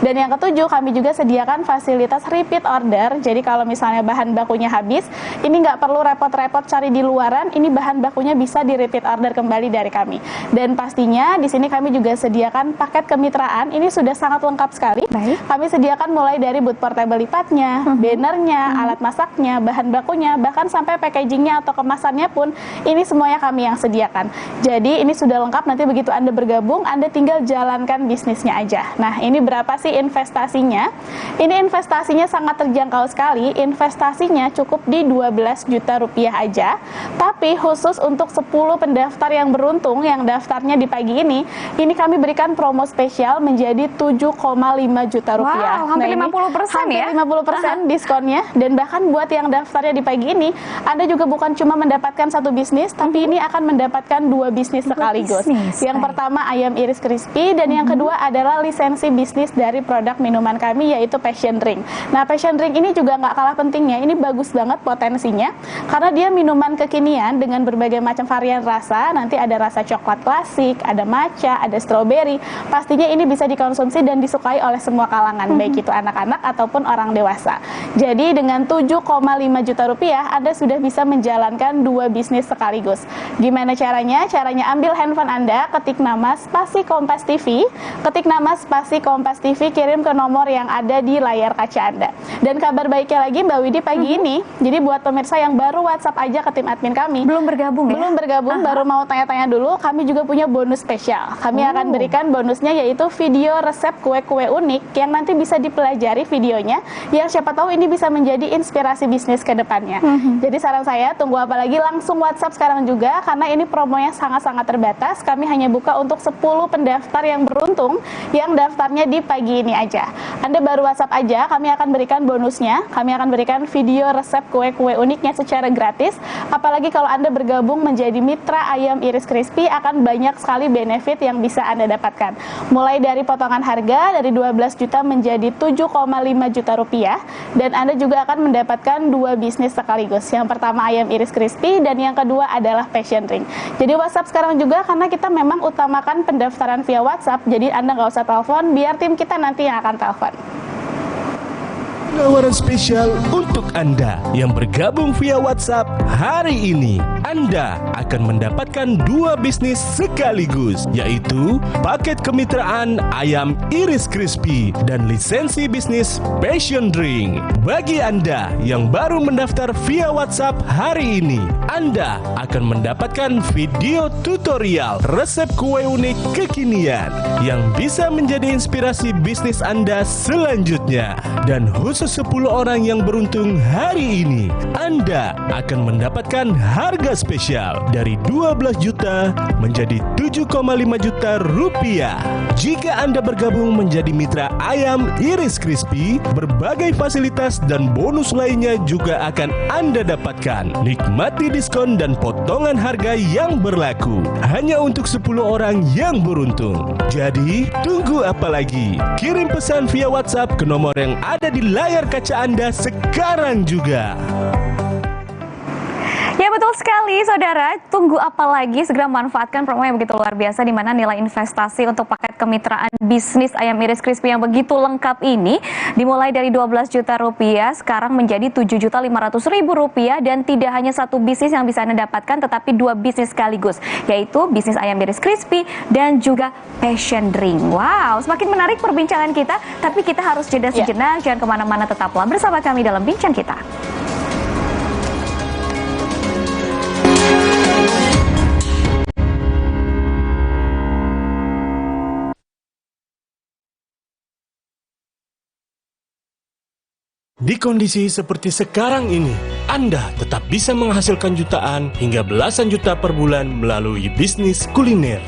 S13: Dan yang ketujuh, kami juga sediakan fasilitas repeat order. Jadi kalau misalnya bahan bakunya habis, ini nggak perlu repot-repot cari di luaran. Ini bahan bakunya bisa di repeat order kembali dari kami. Dan pastinya di sini kami juga sediakan paket kemitraan. Ini sudah sangat lengkap sekali. Kami sediakan mulai dari boot portable lipatnya, bannernya, alat masaknya, bahan bakunya, bahkan sampai packagingnya atau kemasannya pun ini semuanya kami yang sediakan. Jadi ini sudah lengkap. Nanti begitu Anda bergabung, Anda tinggal jalankan bisnisnya aja. Nah, ini berapa sih investasinya? Ini investasinya sangat terjangkau sekali. Investasinya cukup di 12 juta rupiah aja. Tapi khusus untuk 10 pendaftar yang beruntung yang daftarnya di pagi ini kami berikan promo spesial menjadi 7,5 juta rupiah.
S16: Wow, hampir 50%
S13: hampir
S16: ya?
S13: 50% diskonnya. Dan bahkan buat yang daftarnya di pagi ini, Anda juga bukan cuma mendapatkan satu bisnis, tapi ini akan mendapatkan 2 bisnis sekaligus. Yang pertama ayam iris crispy, dan yang kedua adalah lisensi bisnis dari produk minuman kami, yaitu passion drink. Nah, passion drink ini juga nggak kalah pentingnya. Ini bagus banget potensinya, karena dia minuman kekinian dengan berbagai macam varian rasa. Nanti ada rasa coklat klasik, ada matcha, ada strawberry. Pastinya ini bisa dikonsumsi dan disukai oleh semua kalangan, baik itu anak-anak ataupun orang dewasa. Jadi dengan 7,5 juta rupiah, Anda sudah bisa menjalankan 2 bisnis sekaligus. Gimana caranya? Caranya ambil handphone Anda, ketik nama spasi Kompas TV, ketik nama spasi Kompas TV, kirim ke nomor yang ada di layar kaca Anda. Dan kabar baiknya lagi Mbak Widi pagi ini, jadi buat pemirsa yang baru WhatsApp aja ke tim admin kami, belum bergabung baru mau tanya-tanya dulu, kami juga punya bonus spesial. Kami akan berikan bonusnya, yaitu video resep kue-kue unik yang nanti bisa dipelajari videonya, yang siapa tahu ini bisa menjadi inspirasi bisnis ke depannya. Jadi saran saya, tunggu apa lagi, langsung WhatsApp sekarang juga, karena ini promonya sangat-sangat terbatas. Kami hanya buka untuk 10 pendaftar yang beruntung yang daftarnya di pagi ini aja. Anda baru WhatsApp aja, kami akan berikan bonusnya. Kami akan berikan video resep kue-kue uniknya secara gratis. Apalagi kalau Anda bergabung menjadi mitra ayam iris crispy, akan banyak sekali benefit yang bisa Anda dapatkan. Mulai dari potongan harga dari 12 juta menjadi 7,5 juta rupiah, dan Anda juga akan mendapatkan 2 bisnis sekaligus. Yang pertama ayam iris crispy, dan yang kedua adalah passion drink. Jadi WhatsApp sekarang juga, karena kita memang utamakan pendaftaran via WhatsApp. Jadi Anda nggak usah telepon, biar tim kita nanti yang akan telepon.
S14: Penawaran spesial untuk Anda yang bergabung via WhatsApp hari ini. Anda akan mendapatkan 2 bisnis sekaligus, yaitu paket kemitraan ayam iris crispy dan lisensi bisnis passion drink. Bagi Anda yang baru mendaftar via WhatsApp hari ini, Anda akan mendapatkan video tutorial resep kue unik kekinian yang bisa menjadi inspirasi bisnis Anda selanjutnya. Dan khusus proses 10 orang yang beruntung hari ini, Anda akan mendapatkan harga spesial dari 12 juta menjadi 7,5 juta rupiah. Jika Anda bergabung menjadi mitra ayam Iris Crispy, berbagai fasilitas dan bonus lainnya juga akan Anda dapatkan. Nikmati diskon dan potongan harga yang berlaku hanya untuk 10 orang yang beruntung. Jadi, tunggu apa lagi? Kirim pesan via WhatsApp ke nomor yang ada di layar kaca Anda sekarang juga.
S16: Ya betul sekali saudara, tunggu apa lagi, segera manfaatkan promo yang begitu luar biasa di mana nilai investasi untuk paket kemitraan bisnis ayam Iris Crispy yang begitu lengkap ini dimulai dari 12 juta rupiah sekarang menjadi 7.500.000 rupiah, dan tidak hanya satu bisnis yang bisa Anda dapatkan tetapi 2 bisnis sekaligus, yaitu bisnis ayam Iris Crispy dan juga passion drink. Wow, semakin menarik perbincangan kita, tapi kita harus jeda sejenak, jangan kemana-mana, tetaplah bersama kami dalam Bincang Kita.
S14: Di kondisi seperti sekarang ini, Anda tetap bisa menghasilkan jutaan hingga belasan juta per bulan melalui bisnis kuliner.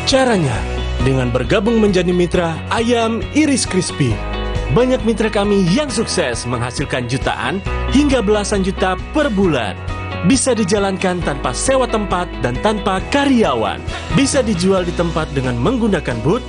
S14: Caranya, dengan bergabung menjadi mitra ayam Iris Crispy. Banyak mitra kami yang sukses menghasilkan jutaan hingga belasan juta per bulan. Bisa dijalankan tanpa sewa tempat dan tanpa karyawan. Bisa dijual di tempat dengan menggunakan booth.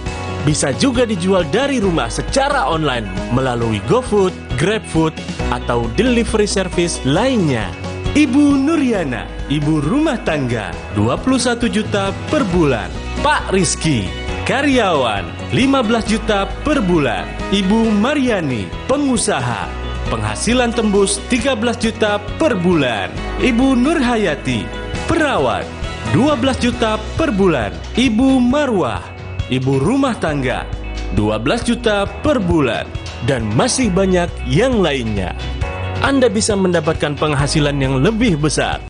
S14: Bisa juga dijual dari rumah secara online melalui GoFood, GrabFood, atau delivery service lainnya. Ibu Nuriana, ibu rumah tangga, 21 juta per bulan. Pak Rizky, karyawan, 15 juta per bulan. Ibu Mariani, pengusaha, penghasilan tembus 13 juta per bulan. Ibu Nurhayati, perawat, 12 juta per bulan. Ibu Marwah, ibu rumah tangga, 12 juta per bulan. Dan masih banyak yang lainnya. Anda bisa mendapatkan penghasilan yang lebih besar.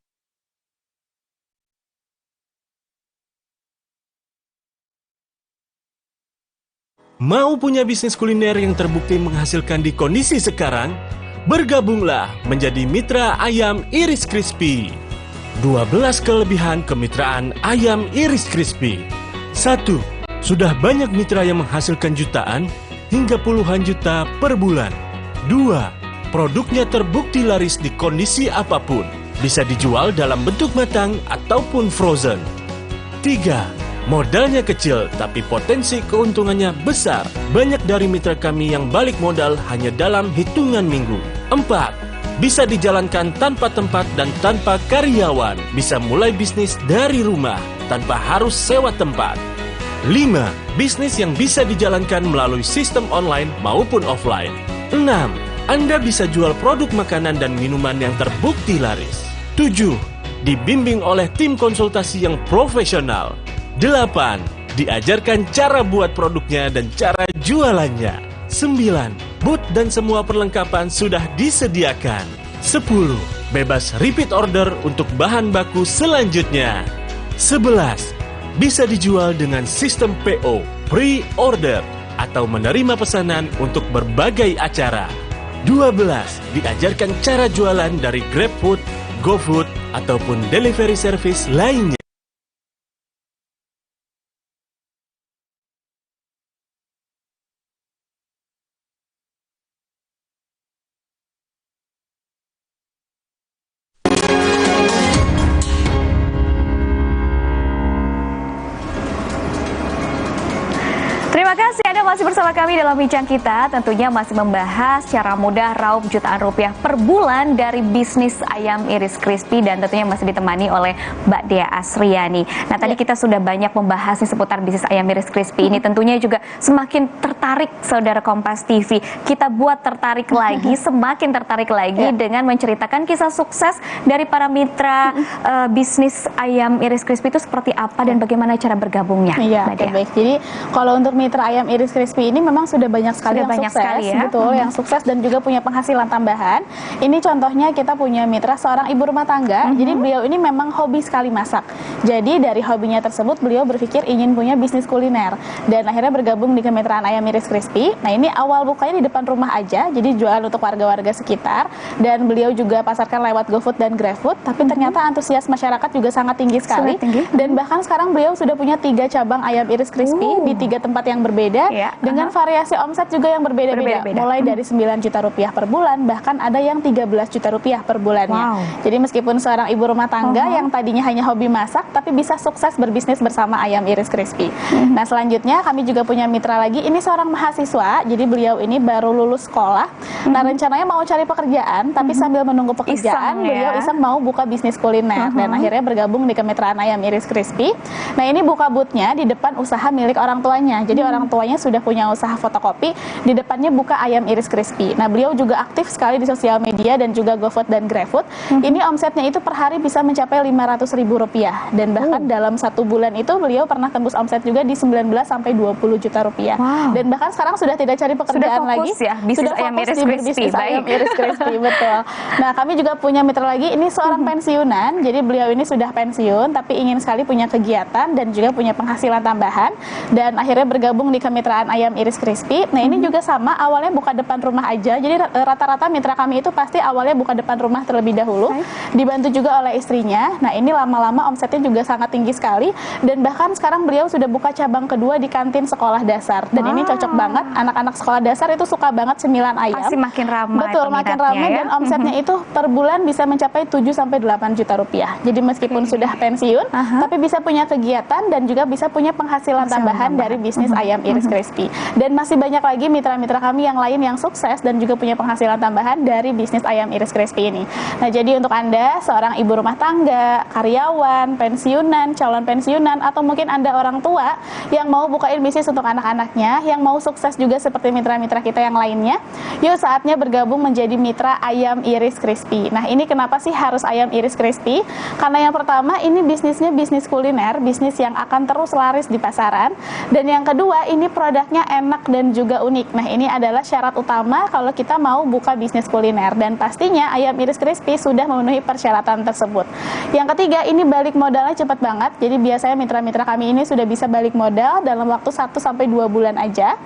S14: Mau punya bisnis kuliner yang terbukti menghasilkan di kondisi sekarang? Bergabunglah menjadi mitra ayam Iris Crispy. 12 kelebihan kemitraan ayam Iris Crispy. 1. Sudah banyak mitra yang menghasilkan jutaan hingga puluhan juta per bulan. 2. Produknya terbukti laris di kondisi apapun. Bisa dijual dalam bentuk matang ataupun frozen. 3. Modalnya kecil tapi potensi keuntungannya besar. Banyak dari mitra kami yang balik modal hanya dalam hitungan minggu. 4. Bisa dijalankan tanpa tempat dan tanpa karyawan. Bisa mulai bisnis dari rumah tanpa harus sewa tempat. 5. Bisnis yang bisa dijalankan melalui sistem online maupun offline. 6. Anda bisa jual produk makanan dan minuman yang terbukti laris. 7. Dibimbing oleh tim konsultasi yang profesional. 8. Diajarkan cara buat produknya dan cara jualannya. 9. Booth dan semua perlengkapan sudah disediakan. 10. Bebas repeat order untuk bahan baku selanjutnya. 11. Bisa dijual dengan sistem PO, pre-order, atau menerima pesanan untuk berbagai acara. 12. Diajarkan cara jualan dari GrabFood, GoFood, ataupun delivery service lainnya.
S16: Terima kasih Anda masih bersama kami dalam Bincang Kita, tentunya masih membahas cara mudah raup jutaan rupiah per bulan dari bisnis ayam Iris Crispy, dan tentunya masih ditemani oleh Mbak Dea Asriani. Nah, tadi kita sudah banyak membahas nih seputar bisnis ayam Iris Crispy ini, tentunya juga semakin tertarik saudara Kompas TV. Kita buat tertarik lagi, semakin tertarik lagi dengan menceritakan kisah sukses dari para mitra bisnis ayam Iris Crispy itu seperti apa dan bagaimana cara bergabungnya.
S13: Iya, oke, baik. Jadi kalau untuk mitra ayam Iris Crispy Crispy ini memang sudah banyak sekali
S16: Sudah
S13: yang
S16: banyak
S13: sukses,
S16: sekali ya.
S13: betul, yang sukses dan juga punya penghasilan tambahan. Ini contohnya kita punya mitra seorang ibu rumah tangga. Jadi beliau ini memang hobi sekali masak. Jadi dari hobinya tersebut beliau berpikir ingin punya bisnis kuliner dan akhirnya bergabung di kemitraan Ayam Iris Crispy. Nah ini awal bukanya di depan rumah aja, jadi jualan untuk warga-warga sekitar dan beliau juga pasarkan lewat GoFood dan GrabFood. Tapi ternyata antusias masyarakat juga sangat tinggi sekali. Dan bahkan sekarang beliau sudah punya 3 cabang Ayam Iris Crispy di 3 tempat yang berbeda dengan variasi omset juga yang berbeda-beda. Mulai dari 9 juta rupiah per bulan, bahkan ada yang 13 juta rupiah per bulannya. Jadi meskipun seorang ibu rumah tangga yang tadinya hanya hobi masak, tapi bisa sukses berbisnis bersama Ayam Iris Crispy. Nah selanjutnya kami juga punya mitra lagi, ini seorang mahasiswa, jadi beliau ini baru lulus sekolah. Nah rencananya mau cari pekerjaan, tapi sambil menunggu pekerjaan, beliau iseng mau buka bisnis kuliner dan akhirnya bergabung di kemitraan Ayam Iris Crispy. Nah ini buka boothnya di depan usaha milik orang tuanya, jadi orang tuanya sudah punya usaha fotokopi, di depannya buka Ayam Iris Crispy. Nah beliau juga aktif sekali di sosial media dan juga GoFood dan GrabFood. Ini omsetnya itu per hari bisa mencapai Rp500.000 dan bahkan dalam 1 bulan itu beliau pernah tembus omset juga di 19 sampai 20 juta rupiah. Dan bahkan sekarang sudah tidak cari pekerjaan lagi,
S16: bisnis
S13: sudah
S16: Ayam
S13: fokus
S16: Iris
S13: di
S16: Crispy.
S13: berbisnis Ayam Iris Crispy, betul. Nah kami juga punya mitra lagi, ini seorang pensiunan, jadi beliau ini sudah pensiun tapi ingin sekali punya kegiatan dan juga punya penghasilan tambahan dan akhirnya bergabung di kemitraan Ayam Iris Crispy. Nah ini juga sama, awalnya buka depan rumah aja, jadi rata-rata mitra kami itu pasti awalnya buka depan rumah terlebih dahulu, dibantu juga oleh istrinya. Nah ini lama-lama omsetnya juga sangat tinggi sekali dan bahkan sekarang beliau sudah buka cabang kedua di kantin sekolah dasar dan ini cocok banget, anak-anak sekolah dasar itu suka banget cemilan ayam.
S16: Pasti makin ramai.
S13: Betul, makin ramai dan omsetnya itu per bulan bisa mencapai 7 sampai 8 juta rupiah. Jadi meskipun sudah pensiun, tapi bisa punya kegiatan dan juga bisa punya penghasilan tambahan dari bisnis Ayam Iris Crispy. Dan masih banyak lagi mitra-mitra kami yang lain yang sukses dan juga punya penghasilan tambahan dari bisnis Ayam Iris Crispy ini. Nah, jadi untuk Anda seorang ibu rumah tangga, karyawan, pensiunan, calon pensiunan, atau mungkin Anda orang tua yang mau bukain bisnis untuk anak-anaknya, yang mau sukses juga seperti mitra-mitra kita yang lainnya, yuk saatnya bergabung menjadi mitra Ayam Iris Crispy. Nah, ini kenapa sih harus Ayam Iris Crispy? Karena yang pertama, ini bisnisnya bisnis kuliner, bisnis yang akan terus laris di pasaran. Dan yang kedua, ini produknya enak dan juga unik. Nah, ini adalah syarat utama kalau kita mau buka bisnis kuliner. Dan pastinya Ayam Iris Crispy sudah memenuhi persyaratan tersebut. Yang ketiga, ini balik modalnya cepat banget. Jadi biasanya mitra-mitra kami ini sudah bisa balik modal dalam waktu 1 sampai 2 bulan aja.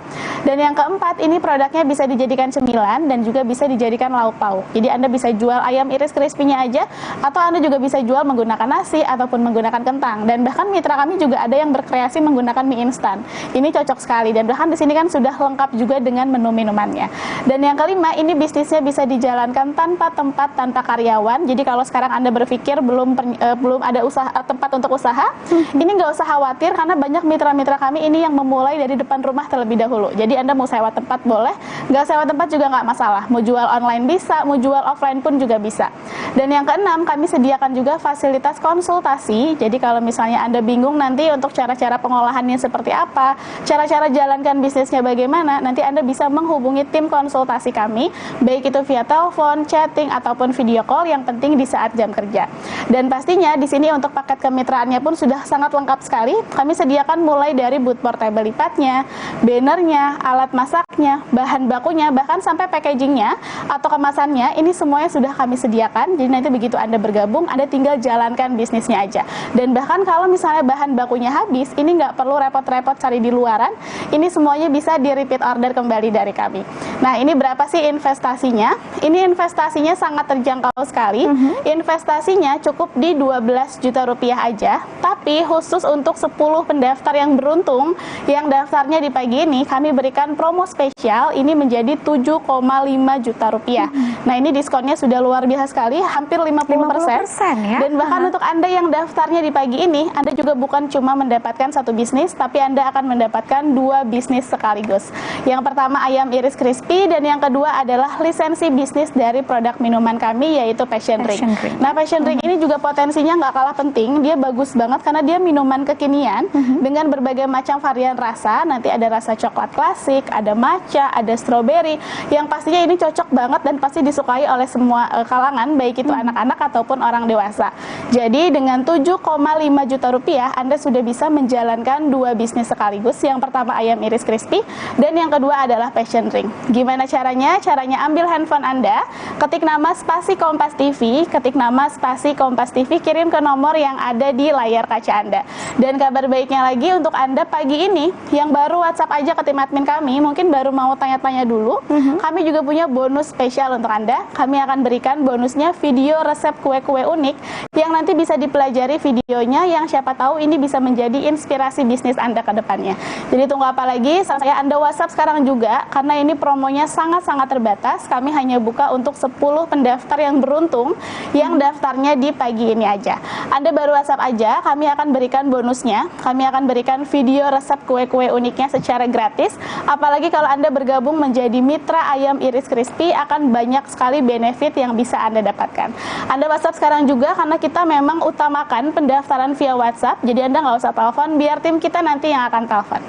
S13: Dan yang keempat, ini produknya bisa dijadikan cemilan dan juga bisa dijadikan lauk pauk. Jadi Anda bisa jual Ayam Iris Crispy-nya aja, atau Anda juga bisa jual menggunakan nasi ataupun menggunakan kentang. Dan bahkan mitra kami juga ada yang berkreasi menggunakan mie instan. Ini cocok sekali dan bahkan di sini kan sudah lengkap juga dengan menu minumannya. Dan yang kelima, ini bisnisnya bisa dijalankan tanpa tempat, tanpa karyawan. Jadi kalau sekarang Anda berpikir belum ada tempat untuk usaha, ini nggak usah khawatir karena banyak mitra-mitra kami ini yang memulai dari depan rumah terlebih dahulu. Jadi Anda mau sewa tempat boleh, nggak sewa tempat juga nggak masalah. Mau jual online bisa, mau jual offline pun juga bisa. Dan yang keenam, kami sediakan juga fasilitas konsultasi. Jadi kalau misalnya Anda bingung nanti untuk cara-cara pengolahannya seperti apa, cara-cara jalankan bisnisnya bagaimana, nanti Anda bisa menghubungi tim konsultasi kami, baik itu via telepon, chatting, ataupun video call, yang penting di saat jam kerja. Dan pastinya di sini untuk paket kemitraannya pun sudah sangat lengkap sekali. Kami sediakan mulai dari booth portable lipatnya, bannernya, alat masaknya, bahan bakunya, bahkan sampai packagingnya atau kemasannya, ini semuanya sudah kami sediakan. Jadi nanti begitu Anda bergabung, Anda tinggal jalankan bisnisnya aja. Dan bahkan kalau misalnya bahan bakunya habis, ini nggak perlu repot-repot cari di luaran, ini semuanya bisa di repeat order kembali dari kami. Nah, ini berapa sih investasinya? Ini investasinya sangat terjangkau sekali. Investasinya cukup di 12 juta rupiah aja, tapi khusus untuk 10 pendaftar yang beruntung, yang daftarnya di pagi ini, kami berikan promo spesial, ini menjadi 7,5 juta rupiah. Nah, ini diskonnya sudah luar biasa sekali, hampir 50%.
S16: Ya?
S13: Dan bahkan untuk Anda yang daftarnya di pagi ini, Anda juga bukan cuma mendapatkan 1 bisnis, tapi Anda akan mendapatkan 2 bisnis sekaligus. Yang pertama Ayam Iris Crispy, dan yang kedua adalah lisensi bisnis dari produk minuman kami, yaitu Passion Drink. Nah, Passion Drink ini juga potensinya nggak kalah penting, dia bagus banget karena dia minuman kekinian dengan berbagai macam varian rasa. Nanti ada rasa coklat klasik, ada matcha, ada strawberry, yang pastinya ini cocok banget dan pasti disukai oleh semua kalangan, baik itu anak-anak ataupun orang dewasa. Jadi dengan 7,5 juta rupiah, Anda sudah bisa menjalankan 2 bisnis sekaligus. Yang pertama Ayam ayam iris crispy. Dan yang kedua adalah passion ring. Gimana caranya? Caranya ambil handphone Anda, ketik nama spasi Kompas TV, ketik nama spasi Kompas TV, kirim ke nomor yang ada di layar kaca Anda. Dan kabar baiknya lagi untuk Anda pagi ini yang baru WhatsApp aja ke tim admin kami, mungkin baru mau tanya-tanya dulu, kami juga punya bonus spesial untuk Anda. Kami akan berikan bonusnya video resep kue-kue unik yang nanti bisa dipelajari videonya, yang siapa tahu ini bisa menjadi inspirasi bisnis Anda ke depannya. Jadi tunggu apa lagi? Saya Anda WhatsApp sekarang juga, karena ini promonya sangat-sangat terbatas. Kami hanya buka untuk 10 pendaftar yang beruntung yang daftarnya di pagi ini aja. Anda baru WhatsApp aja, kami akan berikan bonusnya. Kami akan berikan video resep kue-kue uniknya secara gratis. Apalagi kalau Anda bergabung menjadi mitra ayam iris crispy, akan banyak sekali benefit yang bisa Anda dapatkan. Anda WhatsApp sekarang juga, karena kita memang utamakan pendaftaran via WhatsApp. Jadi Anda nggak usah telepon, biar tim kita nanti yang akan telepon.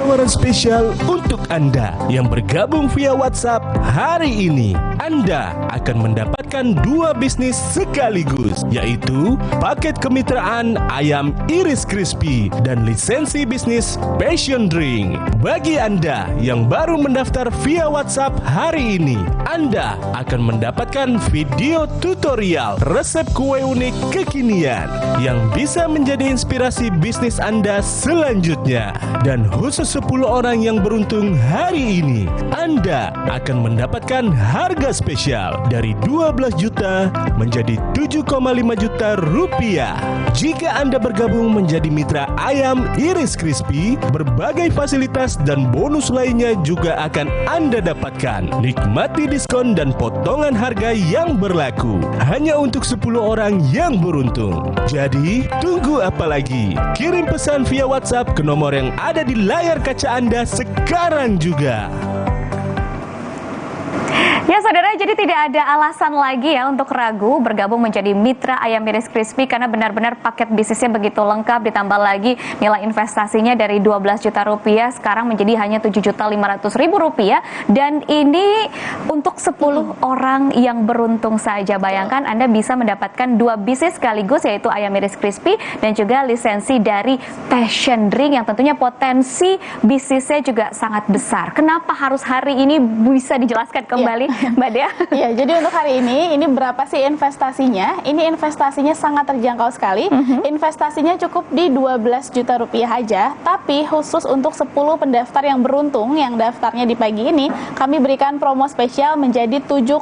S14: Tawaran spesial untuk Anda yang bergabung via WhatsApp hari ini. Anda akan mendapatkan 2 bisnis sekaligus, yaitu paket kemitraan ayam iris crispy dan lisensi bisnis passion ring. Bagi Anda yang baru mendaftar via WhatsApp hari ini, Anda akan mendapatkan video tutorial resep kue unik kekinian yang bisa menjadi inspirasi bisnis Anda selanjutnya. Dan khusus 10 orang yang beruntung hari ini, Anda akan mendapatkan harga spesial dari 12 juta menjadi 7,5 juta rupiah. Jika Anda bergabung menjadi mitra ayam iris crispy, berbagai fasilitas dan bonus lainnya juga akan Anda dapatkan. Nikmati diskon dan potongan harga yang berlaku hanya untuk 10 orang yang beruntung. Jadi, tunggu apa lagi? Kirim pesan via WhatsApp ke nomor yang ada di layar kaca Anda sekarang juga.
S16: Ya saudara, jadi tidak ada alasan lagi ya untuk ragu bergabung menjadi mitra ayam iris crispy, karena benar-benar paket bisnisnya begitu lengkap, ditambah lagi nilai investasinya dari 12 juta rupiah sekarang menjadi hanya 7.500.000 rupiah, dan ini untuk 10 orang yang beruntung saja. Bayangkan Anda bisa mendapatkan 2 bisnis sekaligus, yaitu ayam iris crispy dan juga lisensi dari passion ring yang tentunya potensi bisnisnya juga sangat besar. Kenapa harus hari ini, bisa dijelaskan kembali Mbak Dea?
S13: Iya, jadi untuk hari ini berapa sih investasinya? Ini investasinya sangat terjangkau sekali. Investasinya cukup di 12 juta rupiah aja, tapi khusus untuk 10 pendaftar yang beruntung yang daftarnya di pagi ini, kami berikan promo spesial menjadi 7,5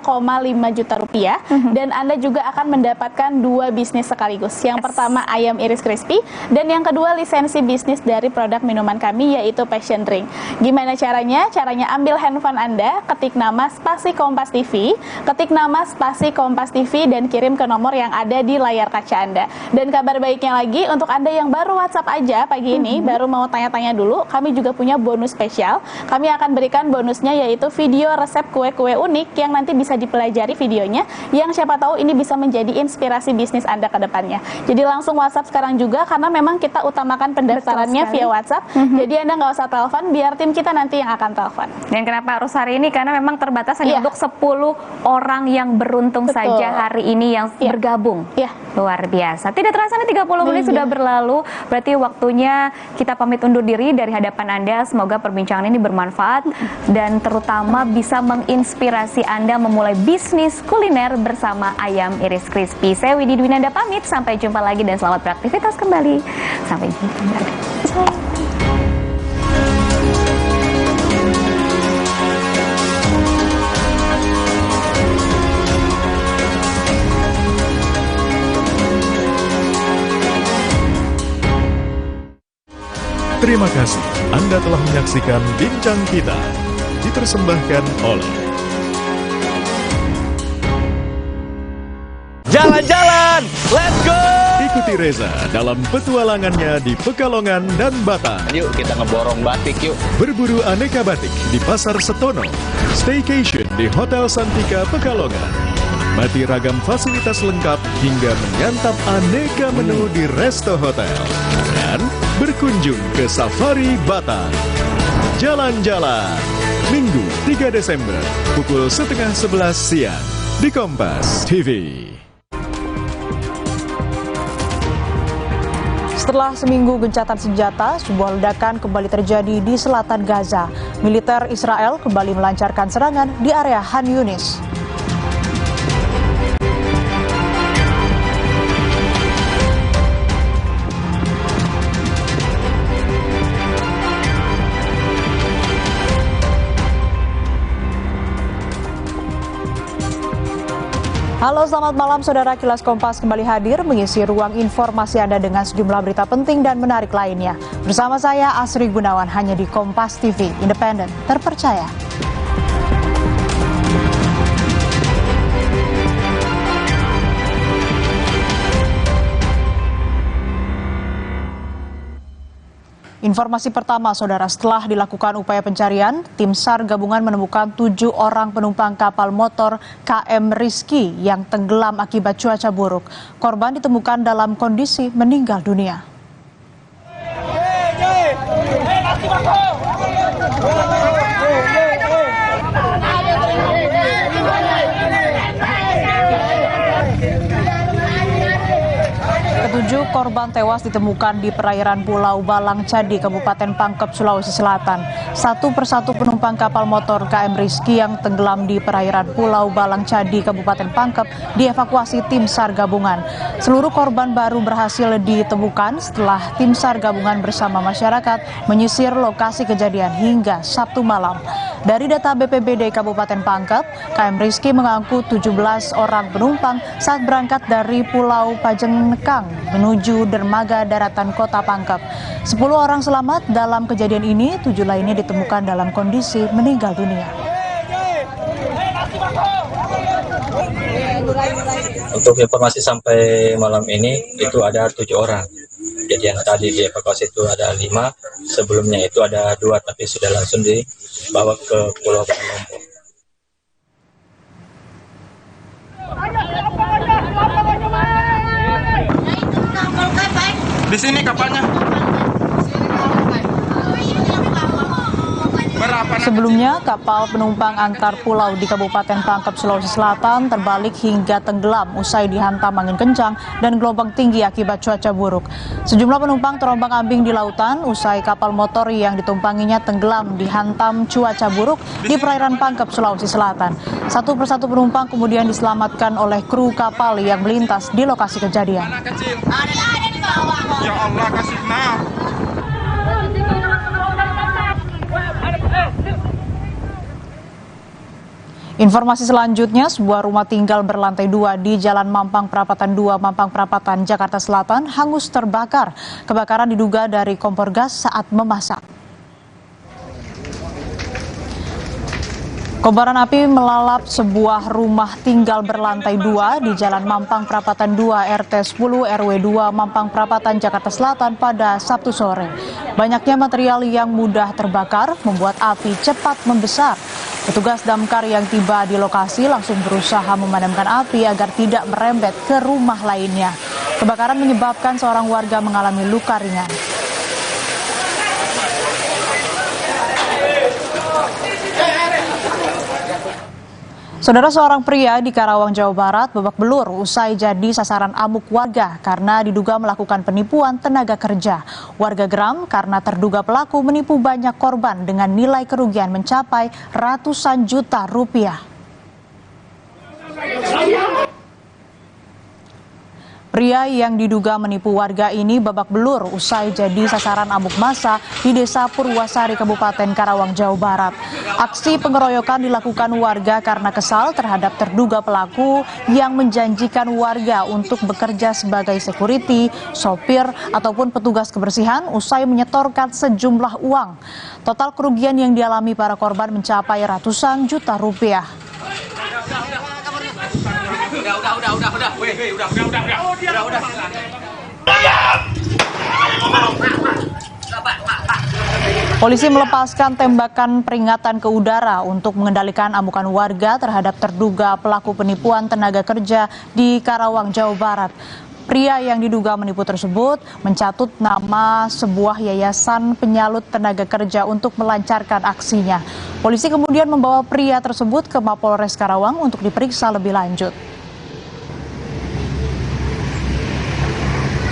S13: juta rupiah. Dan Anda juga akan mendapatkan 2 bisnis sekaligus. Yang pertama ayam iris crispy, dan yang kedua lisensi bisnis dari produk minuman kami, yaitu passion ring. Gimana caranya? Caranya ambil handphone Anda, ketik nama spasi Kompas TV, ketik nama spasi Kompas TV, dan kirim ke nomor yang ada di layar kaca Anda. Dan kabar baiknya lagi untuk Anda yang baru WhatsApp aja pagi ini, baru mau tanya-tanya dulu, kami juga punya bonus spesial. Kami akan berikan bonusnya, yaitu video resep kue-kue unik yang nanti bisa dipelajari videonya, yang siapa tahu ini bisa menjadi inspirasi bisnis Anda ke depannya. Jadi langsung WhatsApp sekarang juga, karena memang kita utamakan pendaftarannya via WhatsApp. Jadi Anda nggak usah telepon, biar tim kita nanti yang akan telepon.
S16: Dan kenapa harus hari ini? Karena memang terbatas hanya untuk 10 orang yang beruntung saja hari ini yang bergabung. Luar biasa. Tidak terasa nih 30 menit sudah berlalu. Berarti waktunya kita pamit undur diri dari hadapan Anda. Semoga perbincangan ini bermanfaat dan terutama bisa menginspirasi Anda memulai bisnis kuliner bersama ayam iris crispy. Saya Widi Dwinanda pamit. Sampai jumpa lagi dan selamat beraktivitas kembali. Sampai jumpa.
S26: Terima kasih Anda telah menyaksikan Bincang Kita, dipersembahkan oleh
S14: Jalan-jalan, let's go!
S26: Ikuti Reza dalam petualangannya di Pekalongan dan Batam.
S3: Yuk kita ngeborong batik yuk.
S26: Berburu aneka batik di Pasar Setono. Staycation di Hotel Santika Pekalongan. Nikmati ragam fasilitas lengkap hingga menyantap aneka menu di Resto Hotel. Dan berkunjung ke Safari Batam. Jalan-jalan, Minggu 3 Desember, pukul 10:30 siang di Kompas TV.
S1: Setelah seminggu gencatan senjata, sebuah ledakan kembali terjadi di selatan Gaza. Militer Israel kembali melancarkan serangan di area Khan Yunis. Halo, selamat malam saudara. Kilas Kompas kembali hadir mengisi ruang informasi Anda dengan sejumlah berita penting dan menarik lainnya. Bersama saya Asri Gunawan hanya di Kompas TV, independen, terpercaya. Informasi pertama, saudara, setelah dilakukan upaya pencarian, tim SAR gabungan menemukan 7 orang penumpang kapal motor KM Rizky yang tenggelam akibat cuaca buruk. Korban ditemukan dalam kondisi meninggal dunia. Ketujuh korban tewas ditemukan di perairan Pulau Balang Cadi, Kabupaten Pangkep, Sulawesi Selatan. Satu persatu penumpang kapal motor KM Rizky yang tenggelam di perairan Pulau Balang Cadi, Kabupaten Pangkep, dievakuasi tim SAR gabungan. Seluruh korban baru berhasil ditemukan setelah tim SAR gabungan bersama masyarakat menyisir lokasi kejadian hingga Sabtu malam. Dari data BPBD Kabupaten Pangkep, KM Rizky mengangkut 17 orang penumpang saat berangkat dari Pulau Pajenekang menuju dermaga daratan Kota Pangkep. 10 orang selamat dalam kejadian ini, 7 lainnya ditemukan dalam kondisi meninggal dunia.
S17: Untuk informasi sampai malam ini itu ada 7 orang. Kejadian tadi dievakuasi itu ada 5, sebelumnya itu ada 2 tapi sudah langsung dibawa ke Pulau Lombok.
S8: Di sini kapalnya.
S1: Sebelumnya, kapal penumpang antar pulau di Kabupaten Pangkep, Sulawesi Selatan terbalik hingga tenggelam usai dihantam angin kencang dan gelombang tinggi akibat cuaca buruk. Sejumlah penumpang terombang-ambing di lautan usai kapal motor yang ditumpanginya tenggelam dihantam cuaca buruk di perairan Pangkep, Sulawesi Selatan. Satu persatu penumpang kemudian diselamatkan oleh kru kapal yang melintas di lokasi kejadian.
S8: Ya Allah, kasih nah.
S1: Informasi selanjutnya, sebuah rumah tinggal berlantai 2 di Jalan Mampang Perapatan 2, Mampang Perapatan, Jakarta Selatan hangus terbakar. Kebakaran diduga dari kompor gas saat memasak. Kobaran api melalap sebuah rumah tinggal berlantai 2 di Jalan Mampang Perapatan 2 RT 10 RW 2 Mampang Perapatan, Jakarta Selatan pada Sabtu sore. Banyaknya material yang mudah terbakar membuat api cepat membesar. Petugas damkar yang tiba di lokasi langsung berusaha memadamkan api agar tidak merembet ke rumah lainnya. Kebakaran menyebabkan seorang warga mengalami luka ringan. Saudara, seorang pria di Karawang, Jawa Barat babak belur usai jadi sasaran amuk warga karena diduga melakukan penipuan tenaga kerja. Warga geram karena terduga pelaku menipu banyak korban dengan nilai kerugian mencapai ratusan juta rupiah. Pria yang diduga menipu warga ini babak belur usai jadi sasaran amuk massa di Desa Purwasari, Kabupaten Karawang, Jawa Barat. Aksi pengeroyokan dilakukan warga karena kesal terhadap terduga pelaku yang menjanjikan warga untuk bekerja sebagai security, sopir, ataupun petugas kebersihan usai menyetorkan sejumlah uang. Total kerugian yang dialami para korban mencapai ratusan juta rupiah. Polisi melepaskan tembakan peringatan ke udara untuk mengendalikan amukan warga terhadap terduga pelaku penipuan tenaga kerja di Karawang, Jawa Barat. Pria yang diduga menipu tersebut mencatut nama sebuah yayasan penyalut tenaga kerja untuk melancarkan aksinya. Polisi kemudian membawa pria tersebut ke Mapolres Karawang untuk diperiksa lebih lanjut.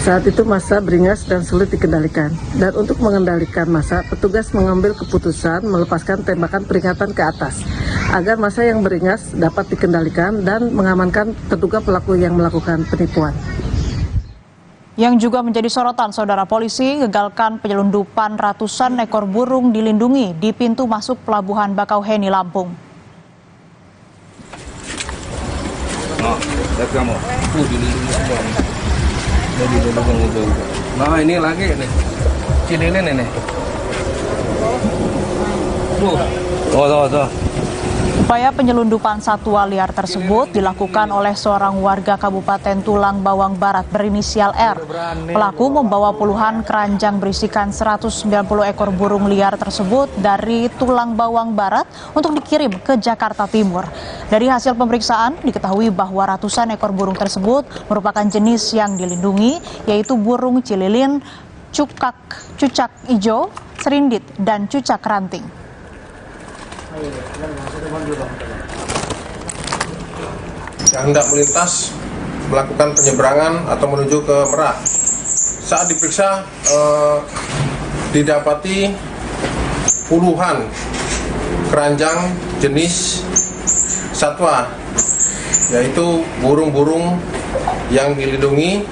S4: Saat itu massa beringas dan sulit dikendalikan. Dan untuk mengendalikan massa, petugas mengambil keputusan melepaskan tembakan peringatan ke atas agar massa yang beringas dapat dikendalikan dan mengamankan terduga pelaku yang melakukan penipuan.
S1: Yang juga menjadi sorotan, saudara, polisi gagalkan penyelundupan ratusan ekor burung dilindungi di pintu masuk Pelabuhan Bakauheni, Lampung.
S18: Lihat kamu, dilindungi semua nih. Nah ini lagi nih, cililin ini. Tuh.
S1: Upaya penyelundupan satwa liar tersebut dilakukan oleh seorang warga Kabupaten Tulang Bawang Barat berinisial R. Pelaku membawa puluhan keranjang berisikan 190 ekor burung liar tersebut dari Tulang Bawang Barat untuk dikirim ke Jakarta Timur. Dari hasil pemeriksaan diketahui bahwa ratusan ekor burung tersebut merupakan jenis yang dilindungi, yaitu burung cililin, cucak ijo, serindit, dan cucak ranting.
S19: Yang hendak melintas melakukan penyeberangan atau menuju ke Merak. Saat diperiksa didapati puluhan keranjang jenis satwa, yaitu burung-burung yang dilindungi.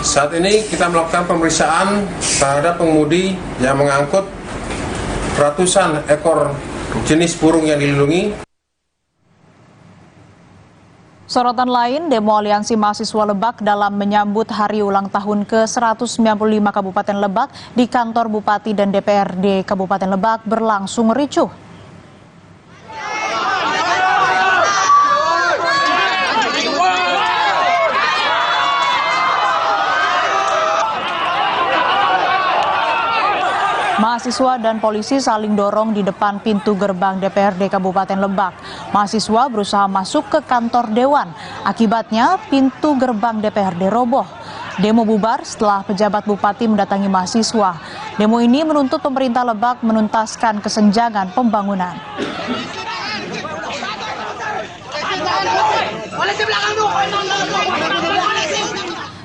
S19: Saat ini kita melakukan pemeriksaan terhadap pengemudi yang mengangkut ratusan ekor jenis burung yang dilindungi.
S1: Sorotan lain, demo Aliansi Mahasiswa Lebak dalam menyambut hari ulang tahun ke-195 Kabupaten Lebak di kantor Bupati dan DPRD Kabupaten Lebak berlangsung ricuh. Mahasiswa dan polisi saling dorong di depan pintu gerbang DPRD Kabupaten Lebak. Mahasiswa berusaha masuk ke kantor Dewan. Akibatnya pintu gerbang DPRD roboh. Demo bubar setelah pejabat bupati mendatangi mahasiswa. Demo ini menuntut pemerintah Lebak menuntaskan kesenjangan pembangunan.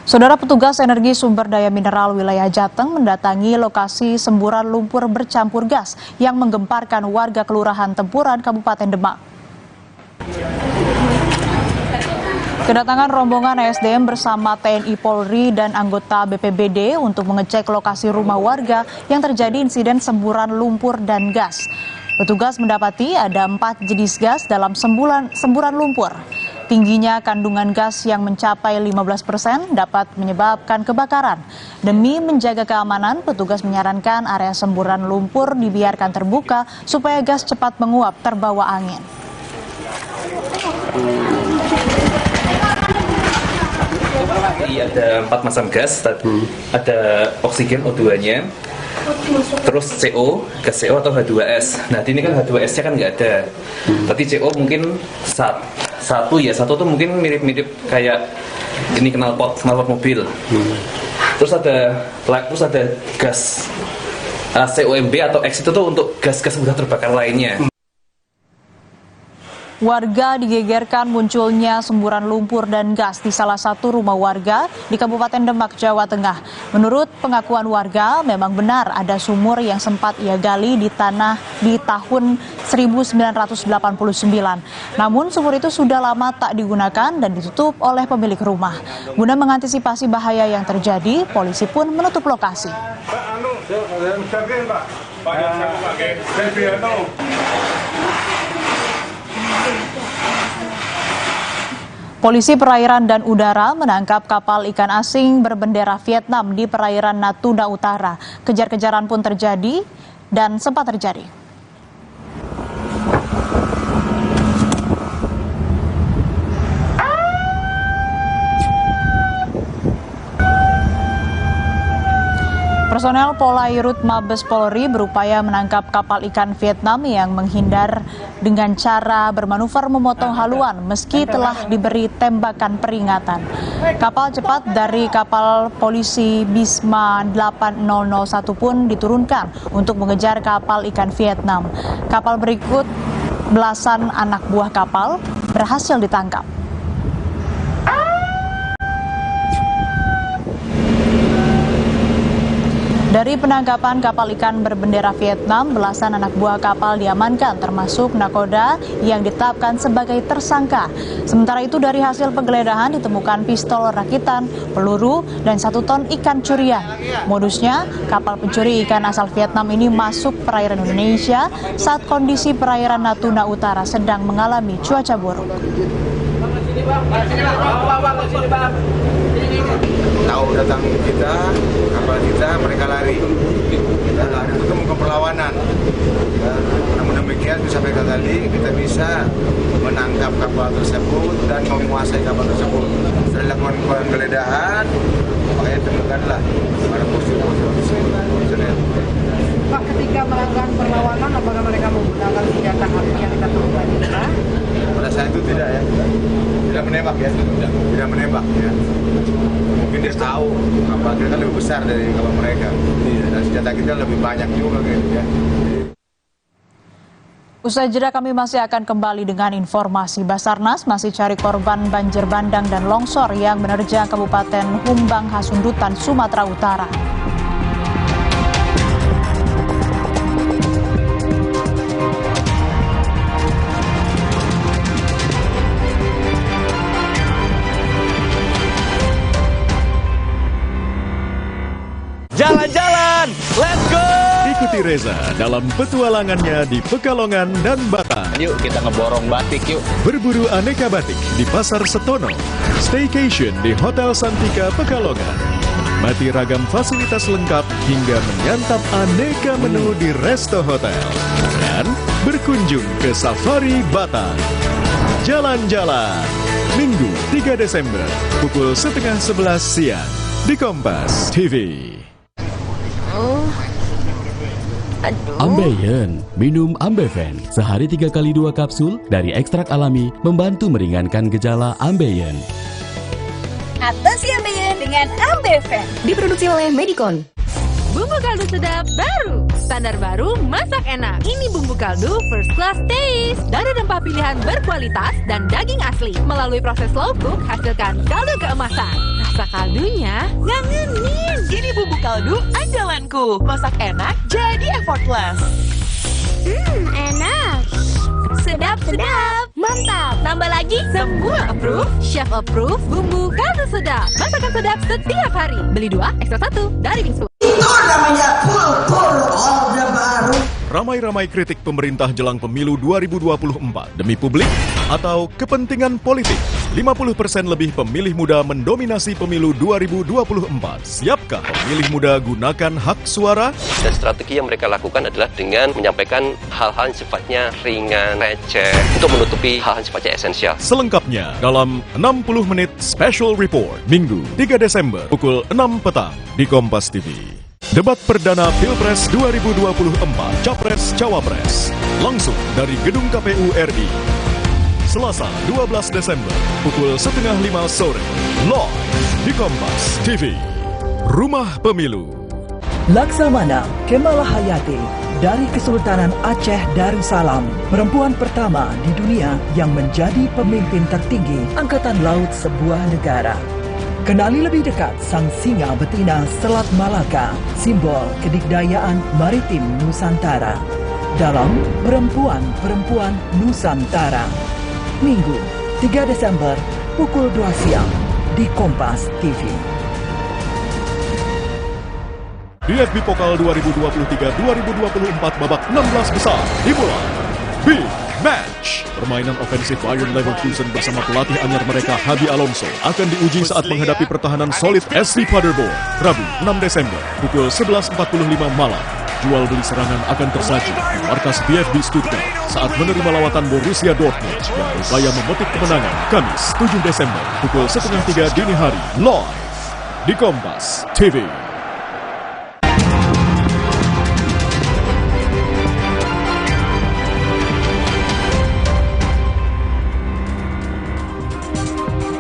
S1: Saudara, petugas energi sumber daya mineral wilayah Jateng mendatangi lokasi semburan lumpur bercampur gas yang menggemparkan warga Kelurahan Tempuran, Kabupaten Demak. Kedatangan rombongan ASDM bersama TNI Polri dan anggota BPBD untuk mengecek lokasi rumah warga yang terjadi insiden semburan lumpur dan gas. Petugas mendapati ada 4 jenis gas dalam semburan lumpur. Tingginya kandungan gas yang mencapai 15% dapat menyebabkan kebakaran. Demi menjaga keamanan, petugas menyarankan area semburan lumpur dibiarkan terbuka supaya gas cepat menguap terbawa angin.
S20: Ada 4 macam gas, ada oksigen O2-nya, terus CO, gas CO atau H2S. Nah, ini kan H2S-nya kan nggak ada. Tapi CO mungkin satu tuh mungkin mirip-mirip kayak ini knalpot mobil. Terus ada gas COMB atau X itu tuh untuk gas-gas mudah terbakar lainnya.
S1: Warga digegerkan munculnya semburan lumpur dan gas di salah satu rumah warga di Kabupaten Demak, Jawa Tengah. Menurut pengakuan warga, memang benar ada sumur yang sempat ia gali di tanah di tahun 1989. Namun sumur itu sudah lama tak digunakan dan ditutup oleh pemilik rumah. Guna mengantisipasi bahaya yang terjadi, polisi pun menutup lokasi. Polisi perairan dan udara menangkap kapal ikan asing berbendera Vietnam di perairan Natuna Utara. Kejar-kejaran pun terjadi dan sempat terjadi. Personel Polairut Mabes Polri berupaya menangkap kapal ikan Vietnam yang menghindar dengan cara bermanuver memotong haluan meski telah diberi tembakan peringatan. Kapal cepat dari kapal polisi Bisma 8001 pun diturunkan untuk mengejar kapal ikan Vietnam. Kapal berikut belasan anak buah kapal berhasil ditangkap. Dari penangkapan kapal ikan berbendera Vietnam, belasan anak buah kapal diamankan termasuk nakoda yang ditetapkan sebagai tersangka. Sementara itu dari hasil penggeledahan ditemukan pistol rakitan, peluru, dan 1 ton ikan curian. Modusnya, kapal pencuri ikan asal Vietnam ini masuk perairan Indonesia saat kondisi perairan Natuna Utara sedang mengalami cuaca buruk.
S5: Tahu datang kita, kapal kita, mereka lari. Dan itu bukan perlawanan. Namun demikian, sampai tadi kita bisa menangkap kapal tersebut dan menguasai kapal tersebut. Setelah dilakukan penggeledahan, makanya temukanlah para posisi.
S12: Pak, ketika melakukan perlawanan, apakah mereka menggunakan senjata api yang kita temukan?
S5: Pada saat itu tidak ya, tidak menembak ya, tidak menembak ya. Mungkin dia tahu kapal kita lebih besar dari kapal mereka, dan senjata kita lebih banyak juga gitu ya.
S1: Usai jeda kami masih akan kembali dengan informasi. Basarnas masih cari korban banjir bandang dan longsor yang menerjang Kabupaten Humbang Hasundutan, Sumatera Utara.
S9: Jalan-jalan, let's go! Ikuti Reza dalam petualangannya di Pekalongan dan Batang.
S3: Yuk kita ngeborong batik yuk.
S9: Berburu aneka batik di Pasar Setono. Staycation di Hotel Santika Pekalongan. Menikmati ragam fasilitas lengkap hingga menyantap aneka menu di Resto Hotel. Dan berkunjung ke Safari Batang. Jalan-jalan, Minggu 3 Desember, pukul 10:30 siang di Kompas TV.
S21: Ambeien, minum Ambeven. Sehari 3 kali 2 kapsul dari ekstrak alami membantu meringankan gejala Ambeien.
S23: Atasi Ambeien dengan Ambeven. Diproduksi oleh Medicon. Bumbu kaldu sedap baru. Standar baru, masak enak. Ini bumbu kaldu first class taste. Dari rempah pilihan berkualitas dan daging asli. Melalui proses slow cook, hasilkan kaldu keemasan. Rasa kaldunya ngangenin. Ini bumbu kaldu andalanku. Masak enak, jadi effortless.
S24: Enak. Sedap. Mantap.
S23: Nambah lagi, semua approve. Chef approve, bumbu kaldu sedap. Masakan sedap setiap hari. Beli 2, ekstra 1 dari Bingsu.
S25: Itu namanya full Orde Baru.
S9: Ramai-ramai kritik pemerintah jelang pemilu 2024 demi publik atau kepentingan politik. 50% lebih pemilih muda mendominasi pemilu 2024. Siapkah pemilih muda gunakan hak suara?
S27: Dan strategi yang mereka lakukan adalah dengan menyampaikan hal-hal yang sifatnya ringan, receh, untuk menutupi hal-hal yang sifatnya esensial.
S9: Selengkapnya dalam 60 menit Special Report, Minggu 3 Desember, pukul 6 petang di Kompas TV. Debat perdana Pilpres 2024, Capres-Cawapres, langsung dari Gedung KPU RI. Selasa 12 Desember, pukul 4:30 sore, live di Kompas TV. Rumah Pemilu.
S28: Laksamana Kemal Hayati dari Kesultanan Aceh Darussalam, perempuan pertama di dunia yang menjadi pemimpin tertinggi Angkatan Laut sebuah negara. Kenali lebih dekat sang singa betina Selat Malaka, simbol kedikdayaan maritim Nusantara. Dalam Perempuan-Perempuan Nusantara. Minggu 3 Desember, pukul 2 siang di Kompas TV.
S9: DFB Pokal 2023-2024 babak 16 besar dimulai. Big Match. Permainan ofensif Bayer Leverkusen bersama pelatih anyar mereka Xabi Alonso akan diuji saat menghadapi pertahanan solid SV Paderborn. Rabu 6 Desember pukul 11:45 malam. Jual beli serangan akan tersaji di markas VfB Stuttgart saat menerima lawatan Borussia Dortmund yang berupaya memetik kemenangan. Kamis 7 Desember pukul 2:30 dini hari live di Kompas TV.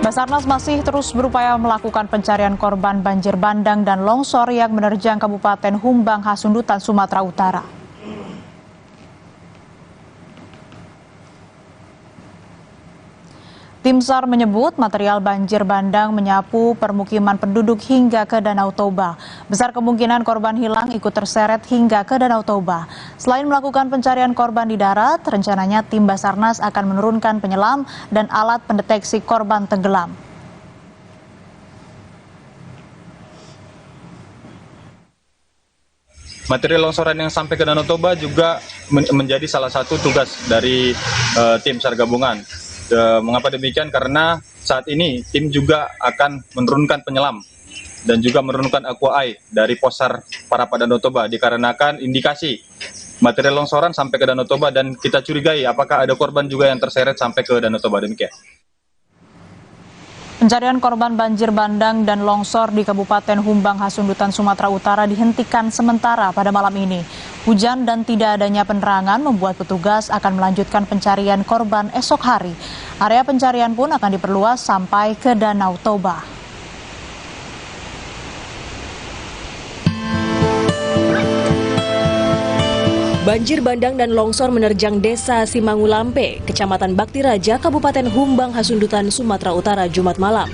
S1: Basarnas masih terus berupaya melakukan pencarian korban banjir bandang dan longsor yang menerjang Kabupaten Humbang Hasundutan, Sumatera Utara. Tim SAR menyebut material banjir bandang menyapu permukiman penduduk hingga ke Danau Toba. Besar kemungkinan korban hilang ikut terseret hingga ke Danau Toba. Selain melakukan pencarian korban di darat, rencananya tim Basarnas akan menurunkan penyelam dan alat pendeteksi korban tenggelam.
S2: Material longsoran yang sampai ke Danau Toba juga menjadi salah satu tugas dari tim SAR gabungan. Mengapa demikian? Karena saat ini tim juga akan menurunkan penyelam dan juga menurunkan aqua eye dari posar Parapa Danau Toba dikarenakan indikasi material longsoran sampai ke Danau Toba dan kita curigai apakah ada korban juga yang terseret sampai ke Danau Toba. Demikian.
S1: Pencarian korban banjir bandang dan longsor di Kabupaten Humbang Hasundutan, Sumatera Utara dihentikan sementara pada malam ini. Hujan dan tidak adanya penerangan membuat petugas akan melanjutkan pencarian korban esok hari. Area pencarian pun akan diperluas sampai ke Danau Toba.
S6: Banjir bandang dan longsor menerjang Desa Simangulampe, Kecamatan Bakti Raja, Kabupaten Humbang Hasundutan, Sumatera Utara, Jumat malam.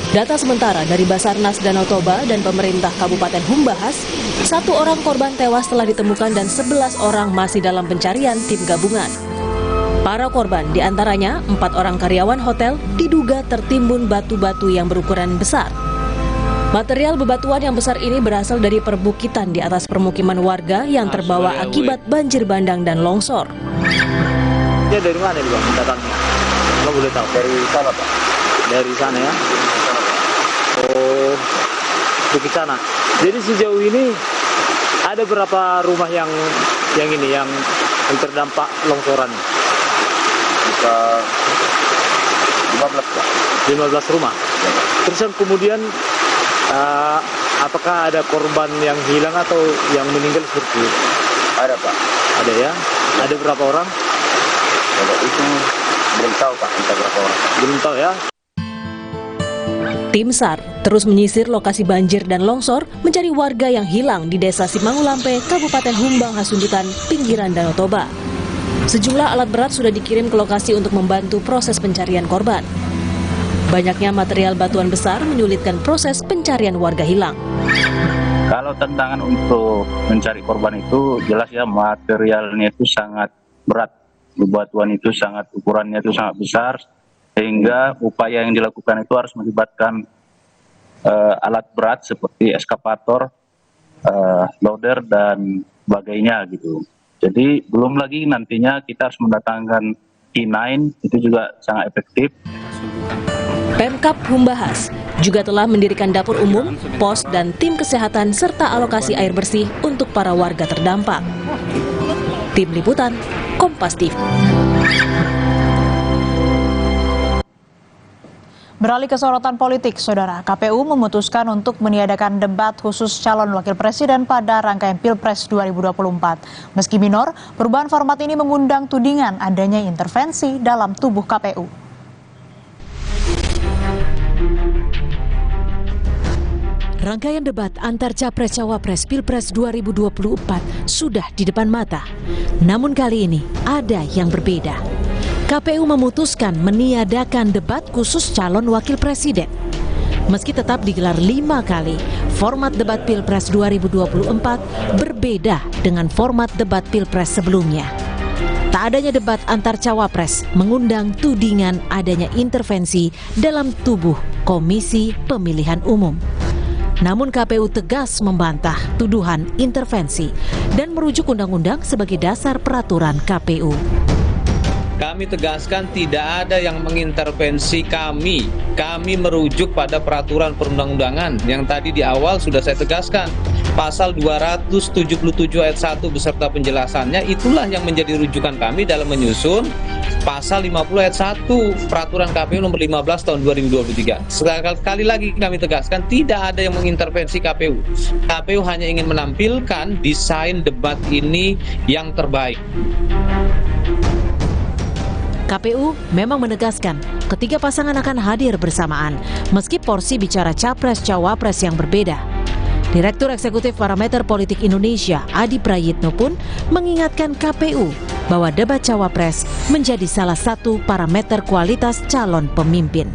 S6: Data sementara dari Basarnas Danau Toba dan pemerintah Kabupaten Humbahas, 1 orang korban tewas telah ditemukan dan 11 orang masih dalam pencarian tim gabungan. Para korban diantaranya 4 orang karyawan hotel diduga tertimbun batu-batu yang berukuran besar. Material bebatuan yang besar ini berasal dari perbukitan di atas permukiman warga yang terbawa akibat banjir bandang dan longsor.
S7: Dia dari mana nih Bang datangnya? Lo boleh tahu? Dari sana Pak. Dari sana ya? Oh, bukit sana. Jadi sejauh ini ada berapa rumah yang terdampak longsoran? Bisa 15 Pak. 15 rumah. Terus kemudian apakah ada korban yang hilang atau yang meninggal seperti itu? Ada Pak. Ada ya? Ada berapa orang? Kalau itu belum tahu Pak, kita berapa orang. Belum tahu ya?
S6: Tim SAR terus menyisir lokasi banjir dan longsor mencari warga yang hilang di Desa Simangulampe, Kabupaten Humbang Hasundutan, pinggiran Danau Toba. Sejumlah alat berat sudah dikirim ke lokasi untuk membantu proses pencarian korban. Banyaknya material batuan besar menyulitkan proses pencarian warga hilang.
S10: Kalau tantangan untuk mencari korban itu jelas ya, materialnya itu sangat berat. Batuan itu ukurannya itu sangat besar, sehingga upaya yang dilakukan itu harus melibatkan alat berat seperti eskavator, loader dan sebagainya gitu. Jadi belum lagi nantinya kita harus mendatangkan K9, itu juga sangat efektif.
S6: Pemkab Humbahas juga telah mendirikan dapur umum, pos dan tim kesehatan serta alokasi air bersih untuk para warga terdampak. Tim Liputan, Kompas TV.
S1: Beralih ke sorotan politik, Saudara. KPU memutuskan untuk meniadakan debat khusus calon wakil presiden pada rangkaian Pilpres 2024. Meski minor, perubahan format ini mengundang tudingan adanya intervensi dalam tubuh KPU.
S11: Rangkaian debat antar Capres-Cawapres Pilpres 2024 sudah di depan mata. Namun kali ini ada yang berbeda. KPU memutuskan meniadakan debat khusus calon wakil presiden. Meski tetap digelar 5 kali, format debat Pilpres 2024 berbeda dengan format debat Pilpres sebelumnya. Tak adanya debat antar Cawapres mengundang tudingan adanya intervensi dalam tubuh Komisi Pemilihan Umum. Namun KPU tegas membantah tuduhan intervensi dan merujuk undang-undang sebagai dasar peraturan KPU.
S13: Kami tegaskan tidak ada yang mengintervensi kami. Kami merujuk pada peraturan perundang-undangan yang tadi di awal sudah saya tegaskan. Pasal 277 ayat 1 beserta penjelasannya itulah yang menjadi rujukan kami dalam menyusun pasal 50 ayat 1 peraturan KPU nomor 15 tahun 2023. Sekali lagi kami tegaskan tidak ada yang mengintervensi KPU. KPU hanya ingin menampilkan desain debat ini yang terbaik.
S11: KPU memang menegaskan ketiga pasangan akan hadir bersamaan meski porsi bicara Capres-Cawapres yang berbeda. Direktur Eksekutif Parameter Politik Indonesia, Adi Prayitno pun mengingatkan KPU bahwa debat cawapres menjadi salah satu parameter kualitas calon pemimpin.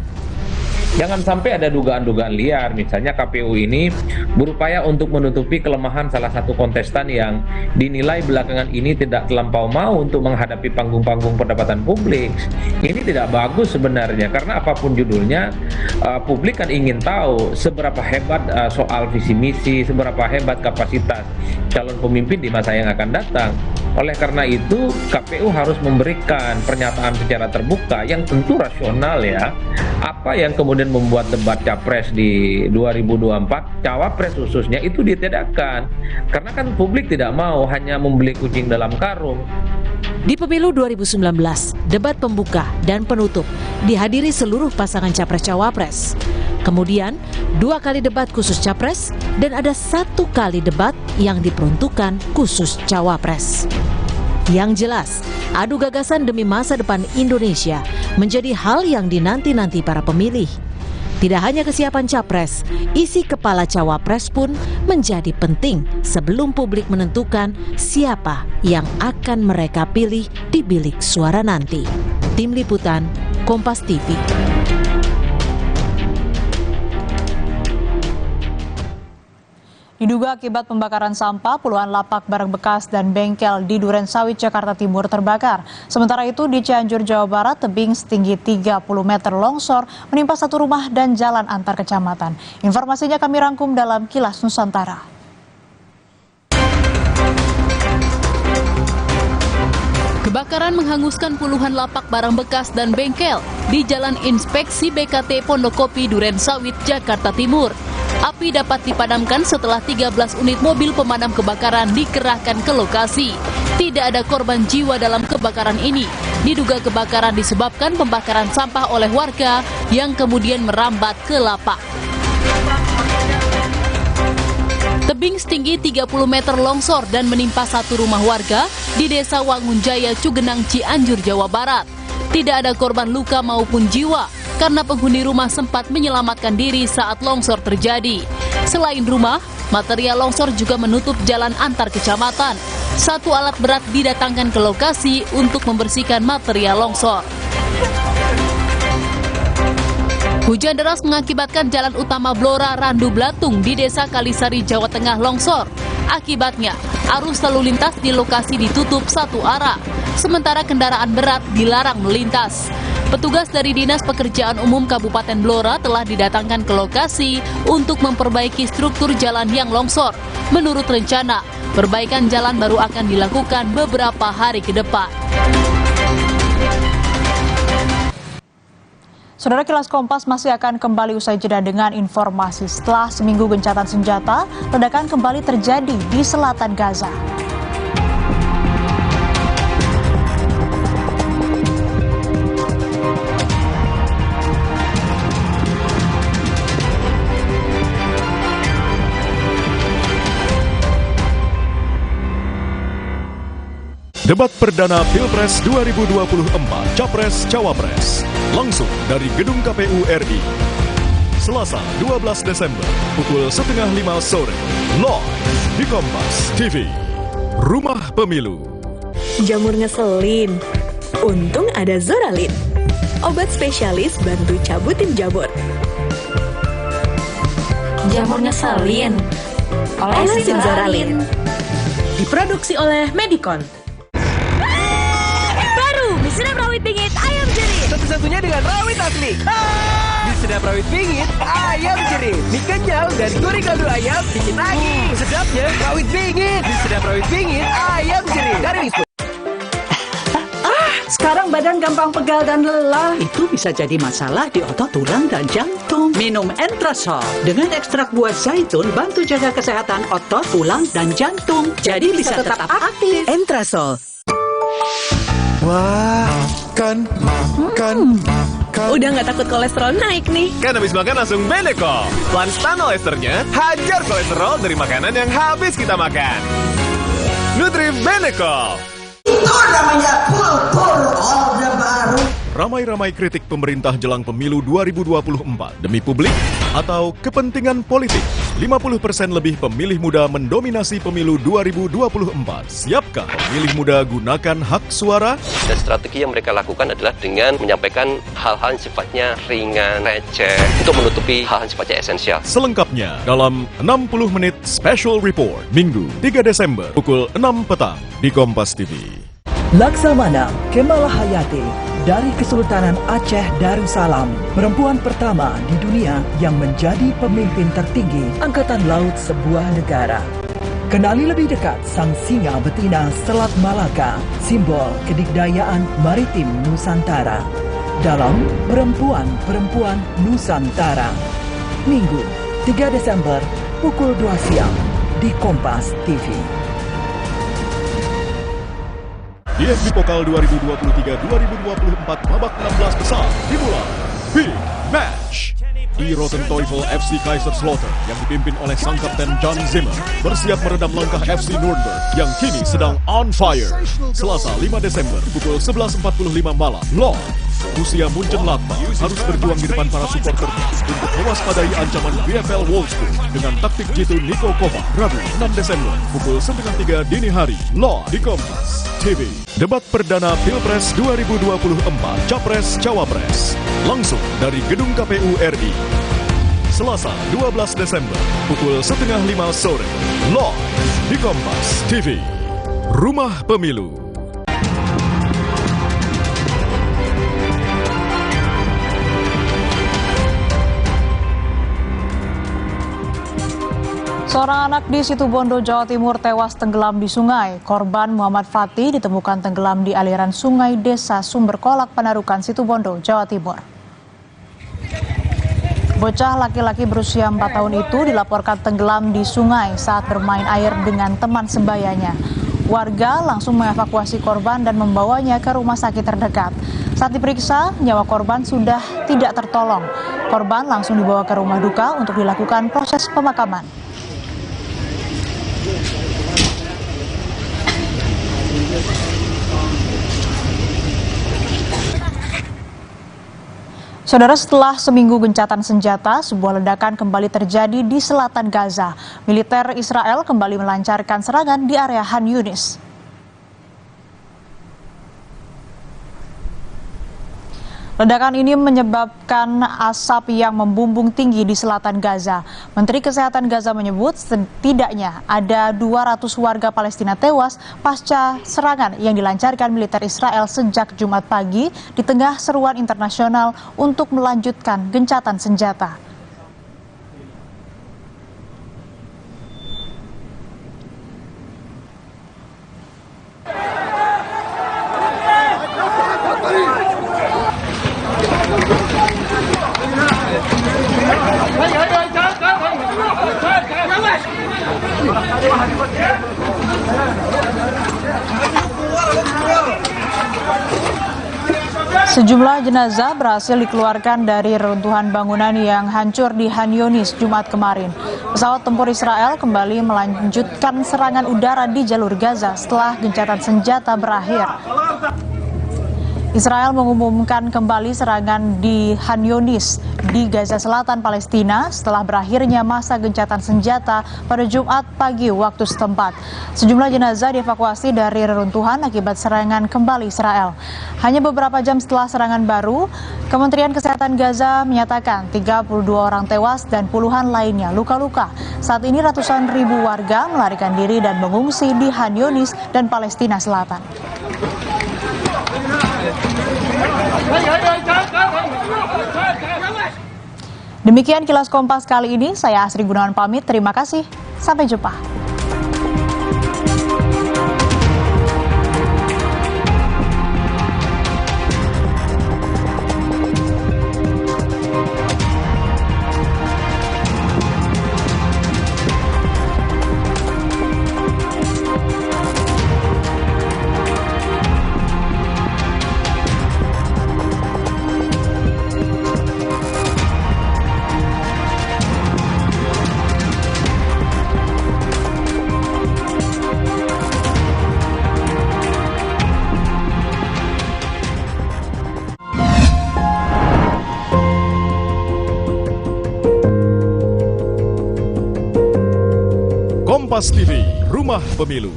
S4: Jangan sampai ada dugaan-dugaan liar, misalnya KPU ini berupaya untuk menutupi kelemahan salah satu kontestan yang dinilai belakangan ini tidak terlampau mau untuk menghadapi panggung-panggung perdebatan publik. Ini tidak bagus sebenarnya, karena apapun judulnya, publik kan ingin tahu seberapa hebat soal visi misi, seberapa hebat kapasitas calon pemimpin di masa yang akan datang. Oleh karena itu, KPU harus memberikan pernyataan secara terbuka yang tentu rasional ya. Apa yang kemudian membuat debat capres di 2024, cawapres khususnya itu ditidakkan. Karena kan publik tidak mau hanya membeli kucing dalam karung.
S11: Di pemilu 2019, debat pembuka dan penutup dihadiri seluruh pasangan capres-cawapres. Kemudian, 2 kali debat khusus capres dan ada 1 kali debat yang diperuntukkan khusus cawapres. Yang jelas, adu gagasan demi masa depan Indonesia menjadi hal yang dinanti-nanti para pemilih. Tidak hanya kesiapan capres, isi kepala cawapres pun menjadi penting sebelum publik menentukan siapa yang akan mereka pilih di bilik suara nanti. Tim Liputan, Kompas TV.
S1: Diduga akibat pembakaran sampah, puluhan lapak barang bekas dan bengkel di Durensawit, Jakarta Timur terbakar. Sementara itu di Cianjur, Jawa Barat, tebing setinggi 30 meter longsor menimpa satu rumah dan jalan antar kecamatan. Informasinya kami rangkum dalam Kilas Nusantara.
S8: Kebakaran menghanguskan puluhan lapak barang bekas dan bengkel di Jalan Inspeksi BKT Pondokopi, Durensawit, Jakarta Timur. Api dapat dipadamkan setelah 13 unit mobil pemadam kebakaran dikerahkan ke lokasi. Tidak ada korban jiwa dalam kebakaran ini. Diduga kebakaran disebabkan pembakaran sampah oleh warga yang kemudian merambat ke lapak. Tebing setinggi 30 meter longsor dan menimpa satu rumah warga di Desa Wangunjaya, Cugenang, Cianjur, Jawa Barat. Tidak ada korban luka maupun jiwa karena penghuni rumah sempat menyelamatkan diri saat longsor terjadi. Selain rumah, material longsor juga menutup jalan antar kecamatan. 1 alat berat didatangkan ke lokasi untuk membersihkan material longsor. Hujan deras mengakibatkan jalan utama Blora Randu Blatung di Desa Kalisari, Jawa Tengah longsor. Akibatnya, arus lalu lintas di lokasi ditutup satu arah, sementara kendaraan berat dilarang melintas. Petugas dari Dinas Pekerjaan Umum Kabupaten Blora telah didatangkan ke lokasi untuk memperbaiki struktur jalan yang longsor. Menurut rencana, perbaikan jalan baru akan dilakukan beberapa hari ke depan.
S1: Saudara, Kilas Kompas masih akan kembali usai jeda dengan informasi. Setelah seminggu gencatan senjata, ledakan kembali terjadi di selatan Gaza.
S9: Debat perdana Pilpres 2024, Capres-Cawapres, langsung dari Gedung KPU RI. Selasa 12 Desember, pukul 4:30 sore, live di Kompas TV. Rumah Pemilu.
S14: Jamur ngeselin, untung ada Zoralin. Obat spesialis bantu cabutin jamur.
S23: Jamur ngeselin, olesin Zoralin.
S14: Diproduksi oleh Medicon.
S23: Sedap rawit pingit ayam jerih.
S15: Satu-satunya dengan rawit asli. Di sedap rawit pingit ayam jerih. Mie kenyal dan gurih kaldu ayam bikin lagi. Sedapnya rawit pingit. Di sedap rawit pingit ayam jerih. Dari Wisma.
S28: Sekarang badan gampang pegal dan lelah. Itu bisa jadi masalah di otot, tulang, dan jantung. Minum Entrasol. Dengan ekstrak buah zaitun, bantu jaga kesehatan otot, tulang, dan jantung. Jadi bisa tetap aktif. Entrasol.
S16: Wah, makan.
S14: Udah nggak takut kolesterol naik nih.
S16: Kan habis makan langsung Benecol. Lanstan esternya hajar kolesterol dari makanan yang habis kita makan. Nutri Benecol.
S25: Itu namanya kultur Orde Baru.
S9: Ramai-ramai kritik pemerintah jelang pemilu 2024 demi publik atau kepentingan politik. 50% lebih pemilih muda mendominasi pemilu 2024. Siap Siapkah pemilih muda gunakan hak suara?
S27: Dan strategi yang mereka lakukan adalah dengan menyampaikan hal-hal yang sifatnya ringan, receh, untuk menutupi hal-hal yang sifatnya esensial.
S9: Selengkapnya dalam 60 menit Special Report, Minggu 3 Desember pukul 6 petang di Kompas TV.
S28: Laksamana Kemala Hayati dari Kesultanan Aceh Darussalam, perempuan pertama di dunia yang menjadi pemimpin tertinggi Angkatan Laut sebuah negara. Kenali lebih dekat sang singa betina Selat Malaka, simbol kedikdayaan maritim Nusantara. Dalam Perempuan-Perempuan Nusantara, Minggu 3 Desember pukul 2 siang di Kompas TV.
S9: DFB Pokal 2023-2024 babak 16 besar dimulai. Big Match. Di Rotenteufel FC Kaiserslautern yang dipimpin oleh sang kapten John Zimmer bersiap meredam langkah FC Nuremberg yang kini sedang on fire. Selasa 5 Desember pukul 11.45 malam live. Rusia Mönchengladbach harus berjuang di depan para supporternya untuk mewaspadai ancaman VfL Wolfsburg dengan taktik jitu Niko Kovac. Rabu 6 Desember pukul 9.30 dini hari live di Kompas TV. Debat perdana Pilpres 2024 Capres-Cawapres langsung dari Gedung KPU RI. Selasa 12 Desember pukul 4:30 sore live di Kompas TV. Rumah Pemilu.
S1: Seorang anak di Situbondo, Jawa Timur tewas tenggelam di sungai. Korban Muhammad Fatih ditemukan tenggelam di aliran sungai Desa Sumberkolak, Panarukan, Situbondo, Jawa Timur. Bocah laki-laki berusia 4 tahun itu dilaporkan tenggelam di sungai saat bermain air dengan teman sebayanya. Warga langsung mengevakuasi korban dan membawanya ke rumah sakit terdekat. Saat diperiksa, nyawa korban sudah tidak tertolong. Korban langsung dibawa ke rumah duka untuk dilakukan proses pemakaman. Saudara, setelah seminggu gencatan senjata, sebuah ledakan kembali terjadi di selatan Gaza. Militer Israel kembali melancarkan serangan di area Han Yunis. Ledakan ini menyebabkan asap yang membumbung tinggi di selatan Gaza. Menteri Kesehatan Gaza menyebut setidaknya ada 200 warga Palestina tewas pasca serangan yang dilancarkan militer Israel sejak Jumat pagi di tengah seruan internasional untuk melanjutkan gencatan senjata. Sejumlah jenazah berhasil dikeluarkan dari reruntuhan bangunan yang hancur di Han Yunis Jumat kemarin. Pesawat tempur Israel kembali melanjutkan serangan udara di jalur Gaza setelah gencatan senjata berakhir. Israel mengumumkan kembali serangan di Han Yunis di Gaza Selatan, Palestina setelah berakhirnya masa gencatan senjata pada Jumat pagi waktu setempat. Sejumlah jenazah dievakuasi dari reruntuhan akibat serangan kembali Israel. Hanya beberapa jam setelah serangan baru, Kementerian Kesehatan Gaza menyatakan 32 orang tewas dan puluhan lainnya luka-luka. Saat ini ratusan ribu warga melarikan diri dan mengungsi di Han Yunis dan Palestina Selatan. Demikian Kilas Kompas kali ini, saya Asri Gunawan pamit, terima kasih, sampai jumpa.
S9: Kompas TV, Rumah Pemilu.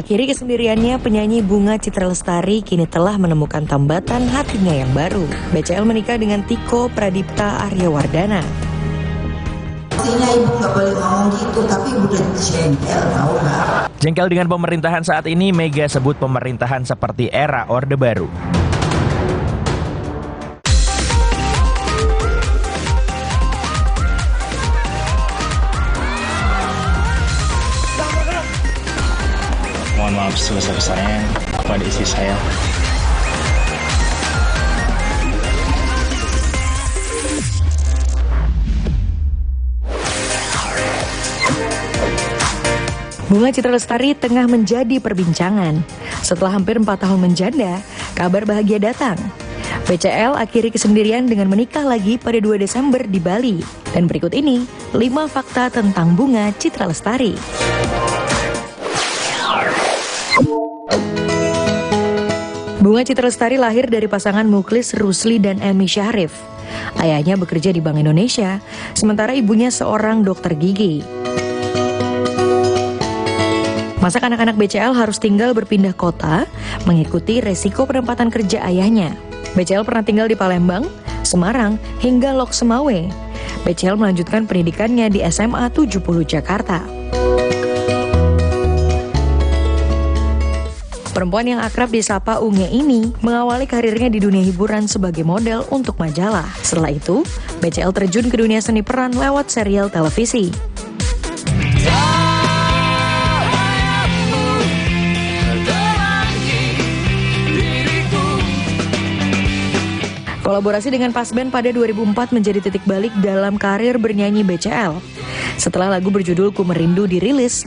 S5: Mengakhiri kesendiriannya, penyanyi Bunga Citra Lestari kini telah menemukan tambatan hatinya yang baru. BCL menikah dengan Tiko Pradipta Aryawardana.
S25: Pastinya ibu nggak boleh ngomong gitu, tapi ibu udah jengkel, tahu nggak?
S12: Jengkel dengan pemerintahan saat ini, Mega sebut pemerintahan seperti era Orde Baru.
S17: Mohon maaf sebesar-besarnya kepada istri saya.
S5: Bunga Citra Lestari tengah menjadi perbincangan. Setelah hampir 4 tahun menjanda, kabar bahagia datang. BCL akhiri kesendirian dengan menikah lagi pada 2 Desember di Bali. Dan berikut ini 5 fakta tentang Bunga Citra Lestari. Bunga Citra Lestari lahir dari pasangan Mukhlis Rusli dan Emi Syarif. Ayahnya bekerja di Bank Indonesia, sementara ibunya seorang dokter gigi. Masa anak-anak BCL harus tinggal berpindah kota, mengikuti resiko penempatan kerja ayahnya. BCL pernah tinggal di Palembang, Semarang, hingga Lok Semawe. BCL melanjutkan pendidikannya di SMA 70 Jakarta. Perempuan yang akrab disapa Unge ini mengawali karirnya di dunia hiburan sebagai model untuk majalah. Setelah itu, BCL terjun ke dunia seni peran lewat serial televisi. Kolaborasi dengan Pasben pada 2004 menjadi titik balik dalam karir bernyanyi BCL. Setelah lagu berjudul Ku Merindu dirilis,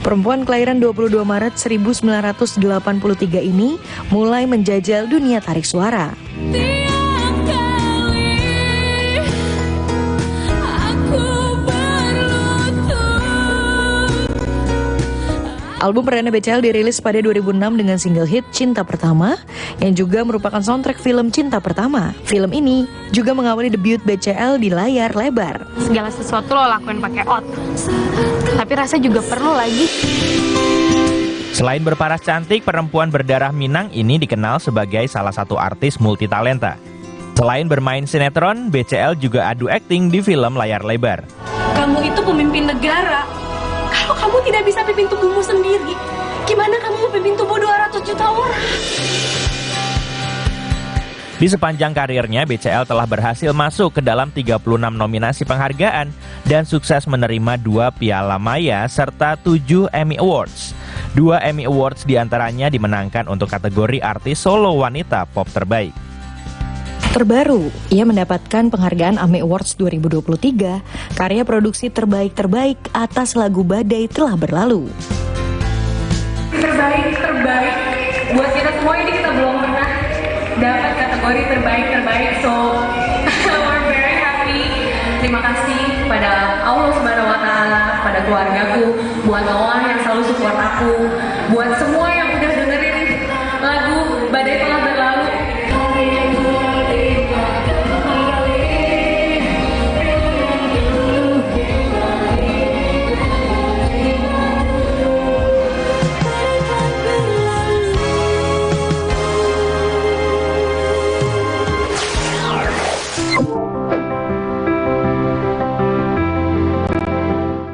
S5: perempuan kelahiran 22 Maret 1983 ini mulai menjajal dunia tarik suara. Album perdana BCL dirilis pada 2006 dengan single hit Cinta Pertama yang juga merupakan soundtrack film Cinta Pertama. Film ini juga mengawali debut BCL di layar lebar.
S14: Segala sesuatu lo lakuin pakai otot, tapi rasa juga perlu lagi.
S12: Selain berparas cantik, perempuan berdarah Minang ini dikenal sebagai salah satu artis multitalenta. Selain bermain sinetron, BCL juga adu akting di film layar lebar.
S14: Kamu itu pemimpin negara. Kalau kamu tidak bisa pimpin tubuhmu sendiri, gimana kamu mau pimpin tubuh 200 juta orang?
S12: Di sepanjang karirnya, BCL telah berhasil masuk ke dalam 36 nominasi penghargaan dan sukses menerima 2 Piala Maya serta 7 Emmy Awards. 2 Emmy Awards diantaranya dimenangkan untuk kategori artis solo wanita pop terbaik.
S5: Terbaru, ia mendapatkan penghargaan AMI Awards 2023, karya produksi terbaik atas lagu Badai Telah Berlalu.
S14: Terbaik buat kita semua ini, kita belum pernah dapat kategori terbaik, so we're very happy. Terima kasih pada Allah Subhanahu Wa Taala, pada keluargaku, buat Noah yang selalu support aku, buat semua yang udah dengerin lagu Badai Telah Berlalu.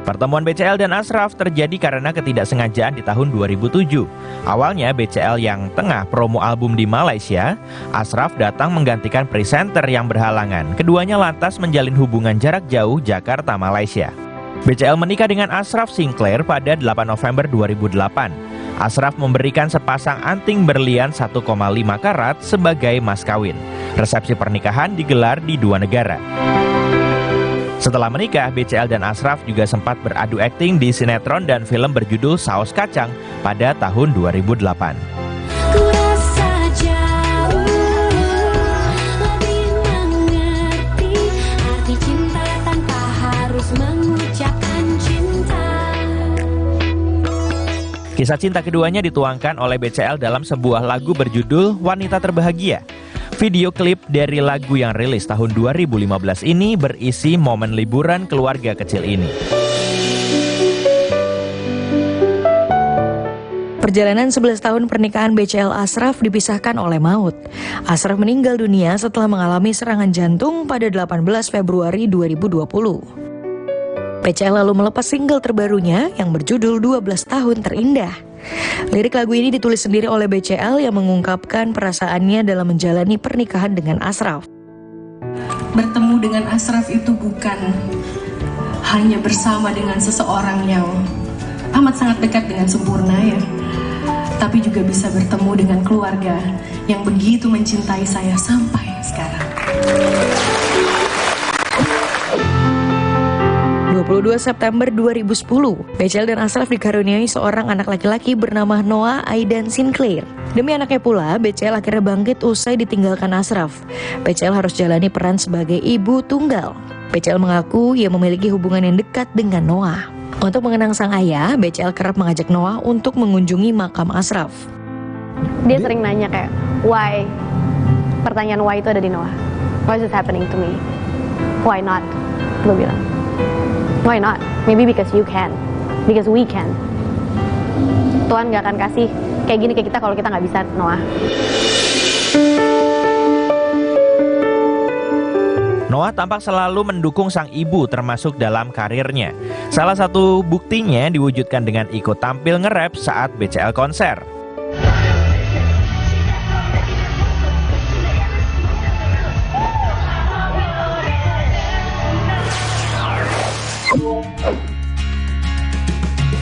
S12: Pertemuan BCL dan Ashraf terjadi karena ketidaksengajaan di tahun 2007. Awalnya BCL yang tengah promo album di Malaysia, Ashraf datang menggantikan presenter yang berhalangan. Keduanya lantas menjalin hubungan jarak jauh Jakarta-Malaysia. BCL menikah dengan Ashraf Sinclair pada 8 November 2008. Ashraf memberikan sepasang anting berlian 1,5 karat sebagai mas kawin. Resepsi pernikahan digelar di 2 negara. Setelah menikah, BCL dan Ashraf juga sempat beradu akting di sinetron dan film berjudul Saus Kacang pada tahun 2008. Kisah cinta keduanya dituangkan oleh BCL dalam sebuah lagu berjudul Wanita Terbahagia. Video klip dari lagu yang rilis tahun 2015 ini berisi momen liburan keluarga kecil ini.
S5: Perjalanan 11 tahun pernikahan BCL Ashraf dipisahkan oleh maut. Ashraf meninggal dunia setelah mengalami serangan jantung pada 18 Februari 2020. BCL lalu melepas single terbarunya yang berjudul 12 tahun terindah. Lirik lagu ini ditulis sendiri oleh BCL yang mengungkapkan perasaannya dalam menjalani pernikahan dengan Ashraf.
S3: Bertemu dengan Ashraf itu bukan hanya bersama dengan seseorang yang amat sangat dekat dengan sempurna ya, tapi juga bisa bertemu dengan keluarga yang begitu mencintai saya sampai sekarang.
S5: 22 September 2010, BCL dan Ashraf dikaruniai seorang anak laki-laki bernama Noah Aidan Sinclair. Demi anaknya pula, BCL akhirnya bangkit usai ditinggalkan Ashraf. BCL harus jalani peran sebagai ibu tunggal. BCL mengaku ia memiliki hubungan yang dekat dengan Noah. Untuk mengenang sang ayah, BCL kerap mengajak Noah untuk mengunjungi makam Ashraf.
S18: Dia sering nanya kayak, why? Pertanyaan why itu ada di Noah. Why is it happening to me? Why not? Gue bilang, why not? Maybe because you can. Because we can. Tuhan gak akan kasih kayak gini ke kita kalau kita gak bisa, Noah.
S12: Noah tampak selalu mendukung sang ibu termasuk dalam karirnya. Salah satu buktinya diwujudkan dengan ikut tampil nge-rap saat BCL konser.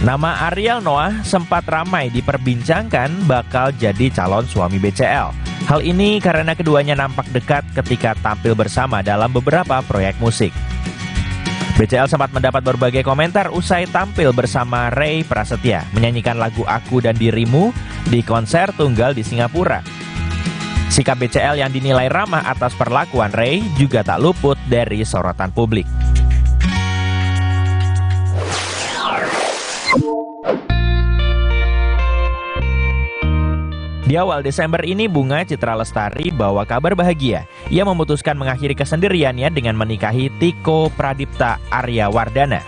S12: Nama Ariel Noah sempat ramai diperbincangkan bakal jadi calon suami BCL. Hal ini karena keduanya nampak dekat ketika tampil bersama dalam beberapa proyek musik. BCL sempat mendapat berbagai komentar usai tampil bersama Ray Prasetya menyanyikan lagu Aku dan Dirimu di konser tunggal di Singapura. Sikap BCL yang dinilai ramah atas perlakuan Ray juga tak luput dari sorotan publik. Di awal Desember ini, Bunga Citra Lestari bawa kabar bahagia. Ia memutuskan mengakhiri kesendiriannya dengan menikahi Tiko Pradipta Arya Wardana.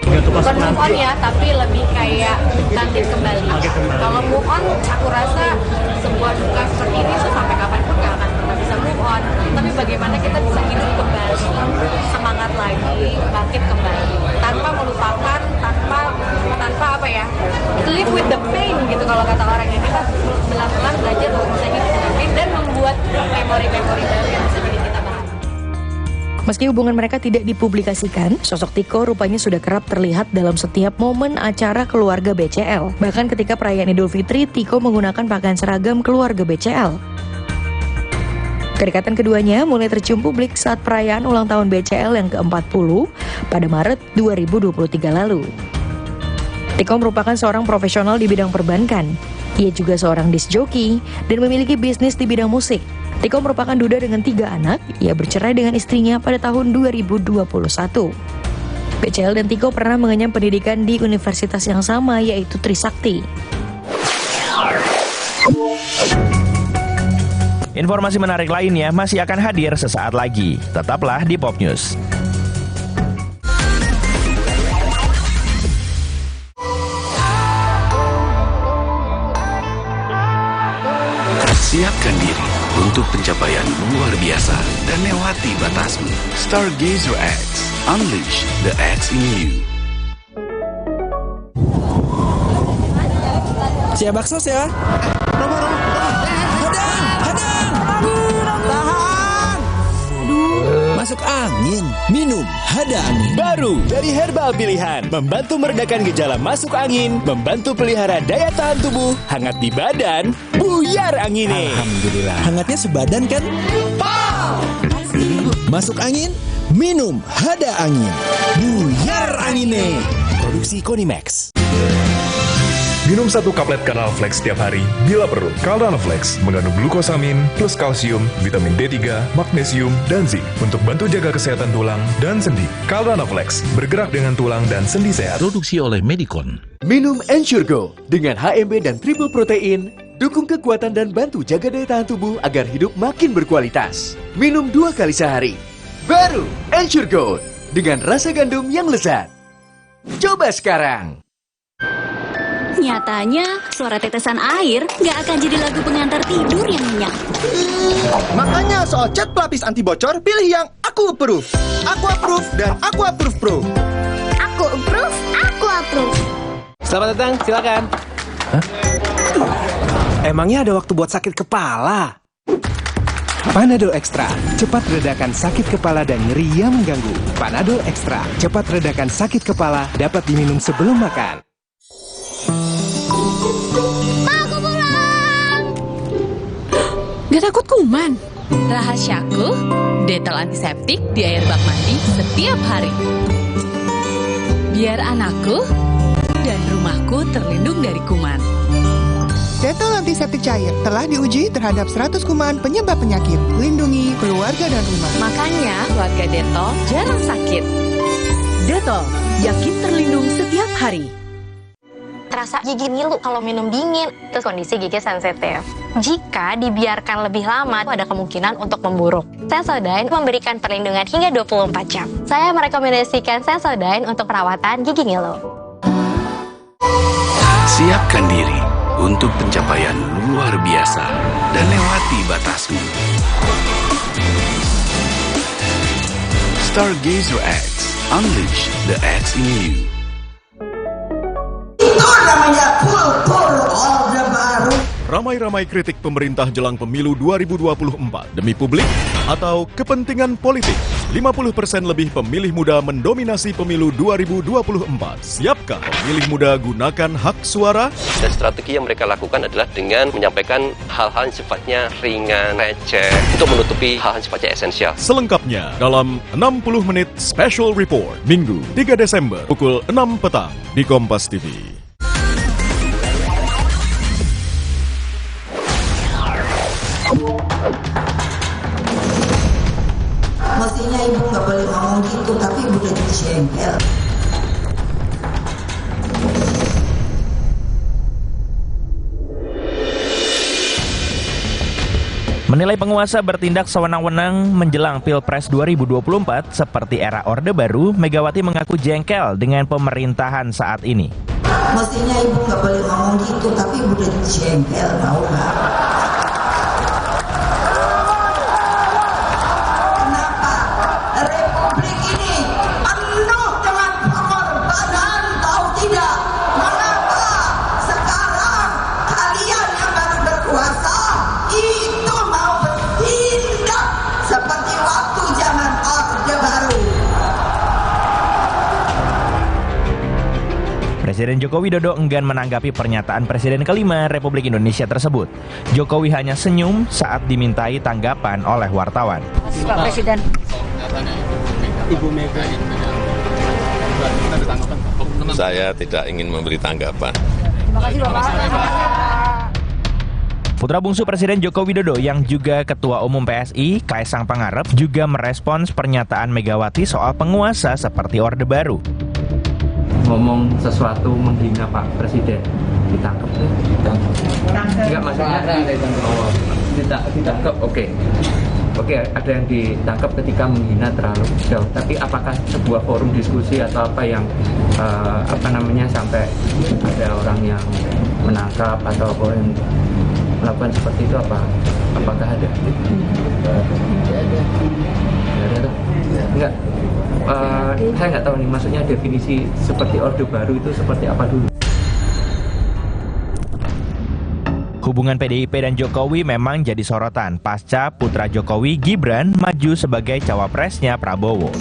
S18: Bukan move on ya, tapi lebih kayak bangkit kembali. Kalau move on, aku rasa sebuah duka seperti ini sampai kapanpun gak akan pernah bisa move on. Tapi bagaimana kita bisa hidup kembali, semangat lagi, bangkit kembali, tanpa melupakan, tanpa apa ya, live with the pain gitu kalau kata orang yang kita pelan-pelan belajar untuk bisa hidup dengan pain dan membuat memori-memori baru yang bisa bikin kita bahagia.
S5: Meski hubungan mereka tidak dipublikasikan, sosok Tiko rupanya sudah kerap terlihat dalam setiap momen acara keluarga BCL. Bahkan ketika perayaan Idul Fitri, Tiko menggunakan pakaian seragam keluarga BCL. Kedekatan keduanya mulai tercium publik saat perayaan ulang tahun BCL yang ke-40 pada Maret 2023 lalu. Tiko merupakan seorang profesional di bidang perbankan. Ia juga seorang disc jockey dan memiliki bisnis di bidang musik. Tiko merupakan duda dengan 3 anak. Ia bercerai dengan istrinya pada tahun 2021. BCL dan Tiko pernah mengenyam pendidikan di universitas yang sama, yaitu Trisakti.
S12: Informasi menarik lainnya masih akan hadir sesaat lagi. Tetaplah di Pop News.
S19: Siapkan diri untuk pencapaian luar biasa dan lewati batasmu. Stargazer X, unleash the X in you.
S15: Siap bakso ya? Masuk angin, minum Hada Angin.
S20: Baru dari herbal pilihan, membantu meredakan gejala masuk angin, membantu pelihara daya tahan tubuh, hangat di badan, buyar angine.
S15: Alhamdulillah. Hangatnya sebadan kan? Masuk angin, minum Hada Angin. Buyar angine. Produksi Konimax.
S9: Minum 1 kaplet Cardinal Flex setiap hari bila perlu. Cardinal Flex mengandung glukosamin plus kalsium, vitamin D3, magnesium, dan zinc untuk bantu jaga kesehatan tulang dan sendi. Cardinal Flex bergerak dengan tulang dan sendi sehat.
S19: Produksi oleh Medicon.
S21: Minum Ensure Go dengan HMB dan triple protein, dukung kekuatan dan bantu jaga daya tahan tubuh agar hidup makin berkualitas. Minum 2 kali sehari. Baru Ensure Go dengan rasa gandum yang lezat. Coba sekarang.
S2: Nyatanya, suara tetesan air nggak akan jadi lagu pengantar tidur yang nyenyak.
S6: Makanya soal cat pelapis anti bocor, pilih yang Aku Approve. Aku Approve dan Aku Approve Pro.
S2: Aku approve, aku approve.
S15: Selamat datang, silakan. Emangnya ada waktu buat sakit kepala? Panadol Extra, cepat redakan sakit kepala dan nyeri yang mengganggu. Panadol Extra, cepat redakan sakit kepala, dapat diminum sebelum makan.
S2: Aku pulang.
S23: Gak takut kuman?
S8: Rahasiaku, detol antiseptik di air bak mandi setiap hari. Biar anakku dan rumahku terlindung dari kuman.
S7: Detol antiseptik cair telah diuji terhadap 100 kuman penyebab penyakit. Lindungi keluarga dan rumah.
S8: Makanya keluarga Detol jarang sakit.
S11: Detol, yakin terlindung setiap hari.
S18: Terasa gigi ngilu kalau minum dingin, terus kondisi gigi sensitif. Jika dibiarkan lebih lama, ada kemungkinan untuk memburuk. Sensodyne memberikan perlindungan hingga 24 jam. Saya merekomendasikan Sensodyne untuk perawatan gigi ngilu.
S19: Siapkan diri untuk pencapaian luar biasa dan lewati batasmu. Stargazer X, unleash the X in you.
S25: Itu namanya kultur Orde Baru.
S9: Ramai-ramai kritik pemerintah jelang pemilu 2024 demi publik atau kepentingan politik. 50% lebih pemilih muda mendominasi pemilu 2024. Siapkah pemilih muda gunakan hak suara?
S27: Dan strategi yang mereka lakukan adalah dengan menyampaikan hal-hal yang sifatnya ringan, receh, untuk menutupi hal-hal yang sifatnya esensial.
S9: Selengkapnya dalam 60 menit special report, Minggu 3 Desember pukul 6 petang di Kompas TV.
S25: Mestinya ibu nggak boleh ngomong gitu, tapi ibu udah jengkel.
S12: Menilai penguasa bertindak sewenang-wenang menjelang Pilpres 2024 seperti era Orde Baru, Megawati mengaku jengkel dengan pemerintahan saat ini.
S25: Mestinya ibu nggak boleh ngomong gitu, tapi ibu udah jengkel, tahu nggak?
S12: Presiden Joko Widodo enggan menanggapi pernyataan Presiden kelima Republik Indonesia tersebut. Jokowi hanya senyum saat dimintai tanggapan oleh wartawan.
S10: Pak Presiden.
S13: Ibu Mega.
S22: Saya tidak ingin memberi tanggapan.
S10: Terima kasih Bapak.
S12: Putra bungsu Presiden Joko Widodo yang juga Ketua Umum PSI, Kaisang Pangarep, juga merespons pernyataan Megawati soal penguasa seperti Orde Baru.
S24: Ngomong sesuatu menghina Pak Presiden, ditangkap. Enggak, maksudnya ditangkap. Oke, ada yang ditangkap ketika menghina terlalu jauh. Tapi apakah sebuah forum diskusi atau apa yang sampai ada orang yang menangkap atau yang melakukan seperti itu, apakah ada? Enggak. Saya nggak tahu nih, maksudnya definisi seperti Orde Baru itu seperti apa dulu.
S12: Hubungan PDIP dan Jokowi memang jadi sorotan pasca putra Jokowi Gibran maju sebagai cawapresnya Prabowo.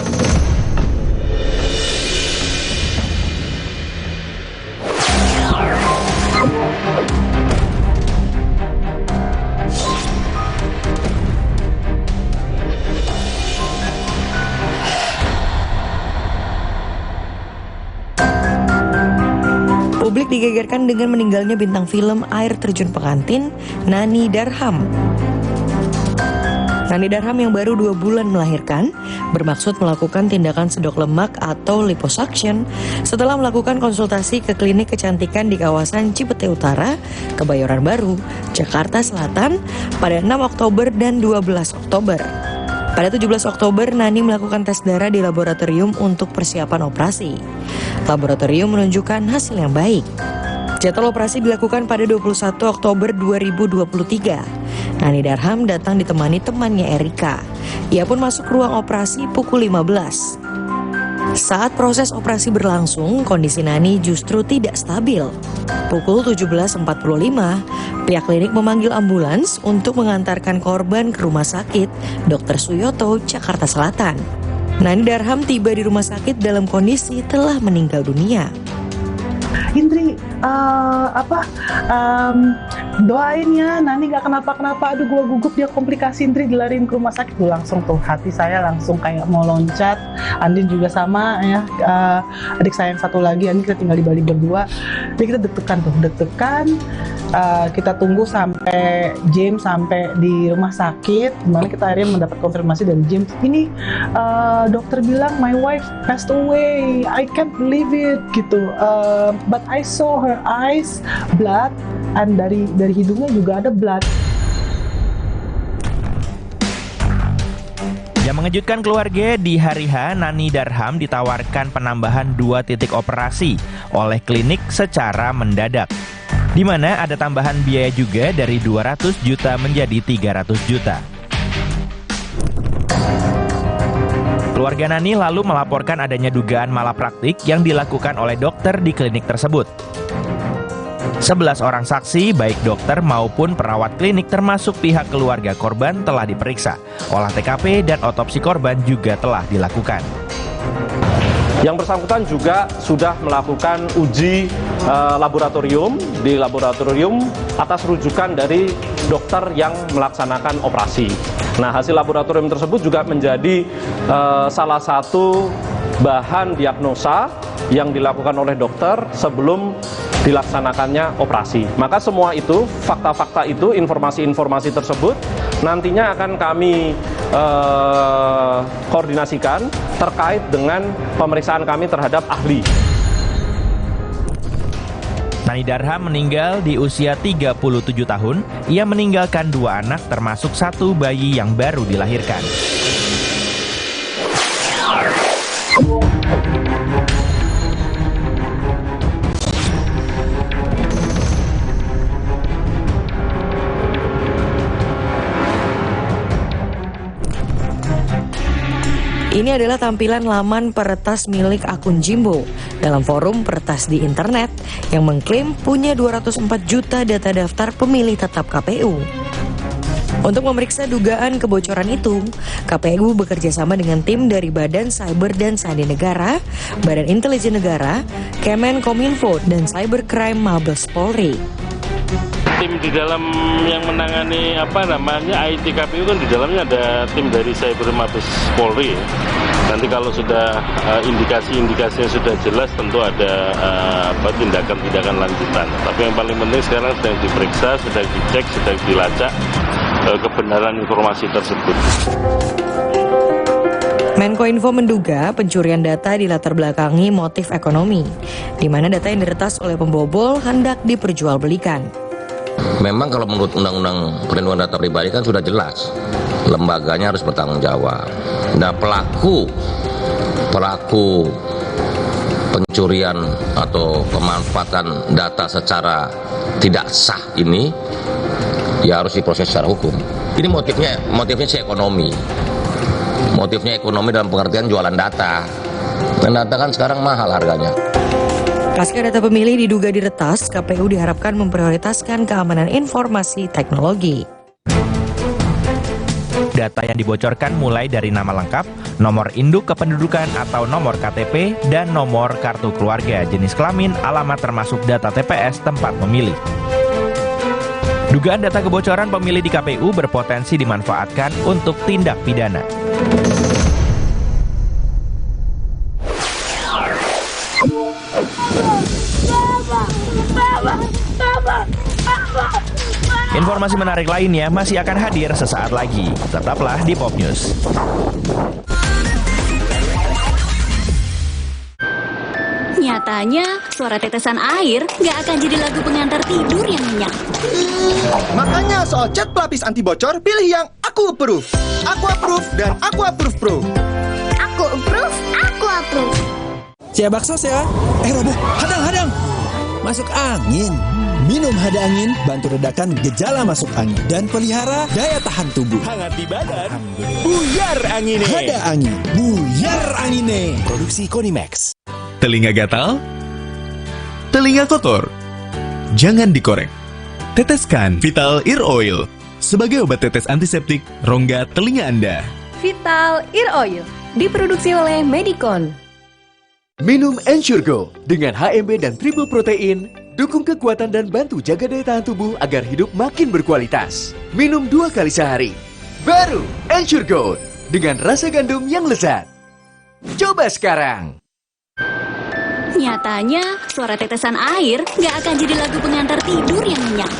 S5: Publik digegerkan dengan meninggalnya bintang film Air Terjun Pengantin, Nani Darham. Nani Darham yang baru 2 bulan melahirkan, bermaksud melakukan tindakan sedok lemak atau liposuction setelah melakukan konsultasi ke klinik kecantikan di kawasan Cipete Utara, Kebayoran Baru, Jakarta Selatan pada 6 Oktober dan 12 Oktober. Pada 17 Oktober, Nani melakukan tes darah di laboratorium untuk persiapan operasi. Laboratorium menunjukkan hasil yang baik. Jadwal operasi dilakukan pada 21 Oktober 2023. Nani Darham datang ditemani temannya Erika. Ia pun masuk ruang operasi pukul 15. Saat proses operasi berlangsung, kondisi Nani justru tidak stabil. Pukul 17.45, pihak klinik memanggil ambulans untuk mengantarkan korban ke rumah sakit Dr. Suyoto, Jakarta Selatan. Nani Darham tiba di rumah sakit dalam kondisi telah meninggal dunia.
S1: Indri, doain ya Nani gak kenapa-kenapa. Aduh, gue gugup, dia komplikasi. Indri dilariin ke rumah sakit. Gue langsung tuh, hati saya langsung kayak mau loncat. Andin juga sama ya, adik saya yang satu lagi, Andin kita tinggal di Bali berdua. Jadi kita deg-degan. Kita tunggu sampai James sampai di rumah sakit, dimana kita akhirnya mendapat konfirmasi dari James. Ini dokter bilang my wife passed away, I can't believe it gitu. But I saw her eyes blood, and dari hidungnya juga ada blood.
S12: Yang mengejutkan keluarga, di hari H, Nani Darham ditawarkan penambahan 2 titik operasi oleh klinik secara mendadak, di mana ada tambahan biaya juga dari 200 juta menjadi 300 juta. Keluarga Nani lalu melaporkan adanya dugaan malapraktik yang dilakukan oleh dokter di klinik tersebut. 11 orang saksi, baik dokter maupun perawat klinik termasuk pihak keluarga korban telah diperiksa. Olah TKP dan otopsi korban juga telah dilakukan.
S3: Yang bersangkutan juga sudah melakukan uji laboratorium di laboratorium atas rujukan dari dokter yang melaksanakan operasi. Nah, hasil laboratorium tersebut juga menjadi salah satu bahan diagnosa yang dilakukan oleh dokter sebelum dilaksanakannya operasi. Maka semua itu, fakta-fakta itu, informasi-informasi tersebut nantinya akan kami koordinasikan terkait dengan pemeriksaan kami terhadap ahli.
S12: Nani Darham meninggal di usia 37 tahun. Ia meninggalkan 2 anak termasuk 1 bayi yang baru dilahirkan.
S5: Ini adalah tampilan laman peretas milik akun Jimbo dalam forum peretas di internet yang mengklaim punya 204 juta data daftar pemilih tetap KPU. Untuk memeriksa dugaan kebocoran itu, KPU bekerja sama dengan tim dari Badan Cyber dan Sandi Negara, Badan Intelijen Negara, Kemenkominfo, dan Cybercrime Mabes Polri.
S4: Tim di dalam yang menangani IT KPU kan di dalamnya ada tim dari Cyber Mabes Polri. Nanti kalau sudah indikasi-indikasinya sudah jelas, tentu ada tindakan-tindakan lanjutan. Tapi yang paling penting sekarang sedang diperiksa, sedang dicek, sedang dilacak kebenaran informasi tersebut.
S5: Menkominfo menduga pencurian data dilatar belakangi motif ekonomi, di mana data yang diretas oleh pembobol hendak diperjualbelikan.
S14: Memang kalau menurut Undang-Undang Perlindungan Data Pribadi kan sudah jelas, lembaganya harus bertanggung jawab. Nah, pelaku pencurian atau pemanfaatan data secara tidak sah ini ya harus diproses secara hukum. Ini motifnya sih ekonomi. Motifnya ekonomi dalam pengertian jualan data. Dan data kan sekarang mahal harganya.
S5: Pasca data pemilih diduga diretas, KPU diharapkan memprioritaskan keamanan informasi teknologi.
S12: Data yang dibocorkan mulai dari nama lengkap, nomor induk kependudukan atau nomor KTP, dan nomor kartu keluarga, jenis kelamin, alamat termasuk data TPS tempat memilih. Dugaan data kebocoran pemilih di KPU berpotensi dimanfaatkan untuk tindak pidana. Informasi menarik lainnya masih akan hadir sesaat lagi. Tetaplah di Pop News.
S2: Nyatanya, suara tetesan air nggak akan jadi lagu pengantar tidur yang nyenyak.
S6: Makanya soal cat pelapis anti bocor, pilih yang aku approve. Aku approve dan aku approve Pro.
S23: Aku approve, aku approve.
S16: Cia bakso ya. Robo, hadang.
S7: masuk angin. Minum Hada Angin, bantu redakan gejala masuk angin dan pelihara daya tahan tubuh.
S15: Hangat di badan, buyar angine.
S7: Hada Angin, buyar angine. Produksi Konimax.
S16: Telinga gatal? Telinga kotor? Jangan dikorek. Teteskan Vital Ear Oil sebagai obat tetes antiseptik rongga telinga Anda.
S23: Vital Ear Oil diproduksi oleh Medicon.
S15: Minum Ensure Go dengan HMB dan triple protein, dukung kekuatan dan bantu jaga daya tahan tubuh agar hidup makin berkualitas. Minum 2 kali sehari. Baru Ensure Go dengan rasa gandum yang lezat. Coba sekarang.
S2: Nyatanya, suara tetesan air nggak akan jadi lagu pengantar tidur yang nyenyak.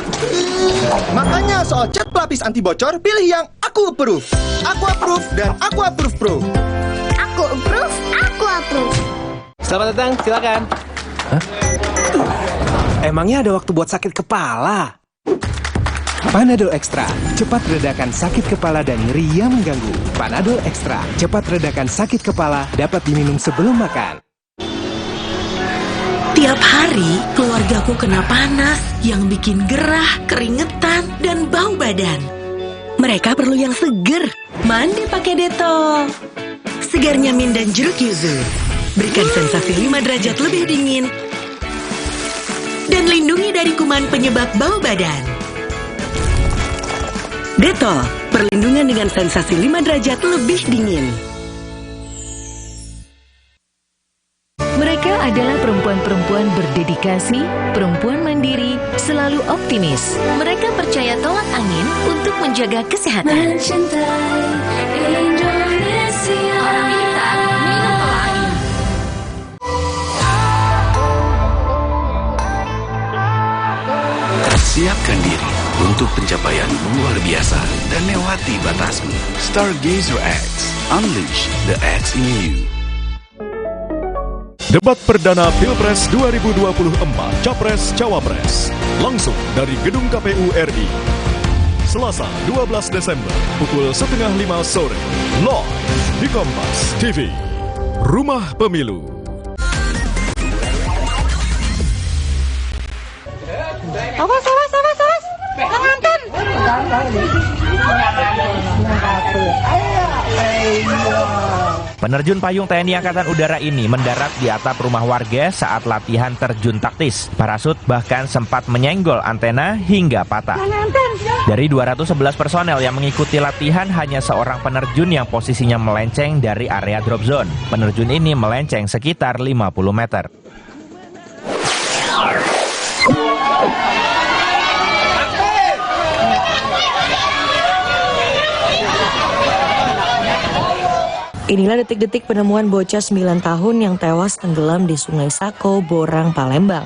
S6: Makanya soal cat pelapis anti bocor, pilih yang Aku Approve. Aku Approve dan Aku Approve Pro.
S23: Aku approve, aku approve.
S15: Selamat datang, silakan. Hah? Emangnya ada waktu buat sakit kepala? Panadol Extra, cepat redakan sakit kepala dan nyeri yang mengganggu. Panadol Extra, cepat redakan sakit kepala, dapat diminum sebelum makan.
S17: Tiap hari, keluargaku kena panas yang bikin gerah, keringetan, dan bau badan. Mereka perlu yang seger. Mandi pakai Dettol. Segarnya mint dan jeruk yuzu. Berikan sensasi 5 derajat lebih dingin. Dan lindungi dari kuman penyebab bau badan. Dettol, perlindungan dengan sensasi 5 derajat lebih dingin.
S11: Mereka adalah perempuan-perempuan berdedikasi, perempuan mandiri, selalu optimis.
S23: Mereka percaya tolak angin untuk menjaga kesehatan.
S2: Mencintai Indonesia.
S23: Orang pintar minum tolak angin.
S19: Siapkan diri untuk pencapaian luar biasa dan lewati batasmu. Stargazer X, unleash the X in you.
S9: Debat perdana Pilpres 2024 Capres-Cawapres langsung dari Gedung KPU RI. Selasa 12 Desember pukul 4:30 sore live di Kompas TV. Rumah Pemilu.
S23: Awas. Pengantin.
S12: Penerjun payung TNI Angkatan Udara ini mendarat di atap rumah warga saat latihan terjun taktis. Parasut bahkan sempat menyenggol antena hingga patah. Dari 211 personel yang mengikuti latihan, hanya seorang penerjun yang posisinya melenceng dari area drop zone. Penerjun ini melenceng sekitar 50 meter.
S5: Inilah detik-detik penemuan bocah 9 tahun yang tewas tenggelam di Sungai Sako, Borang, Palembang.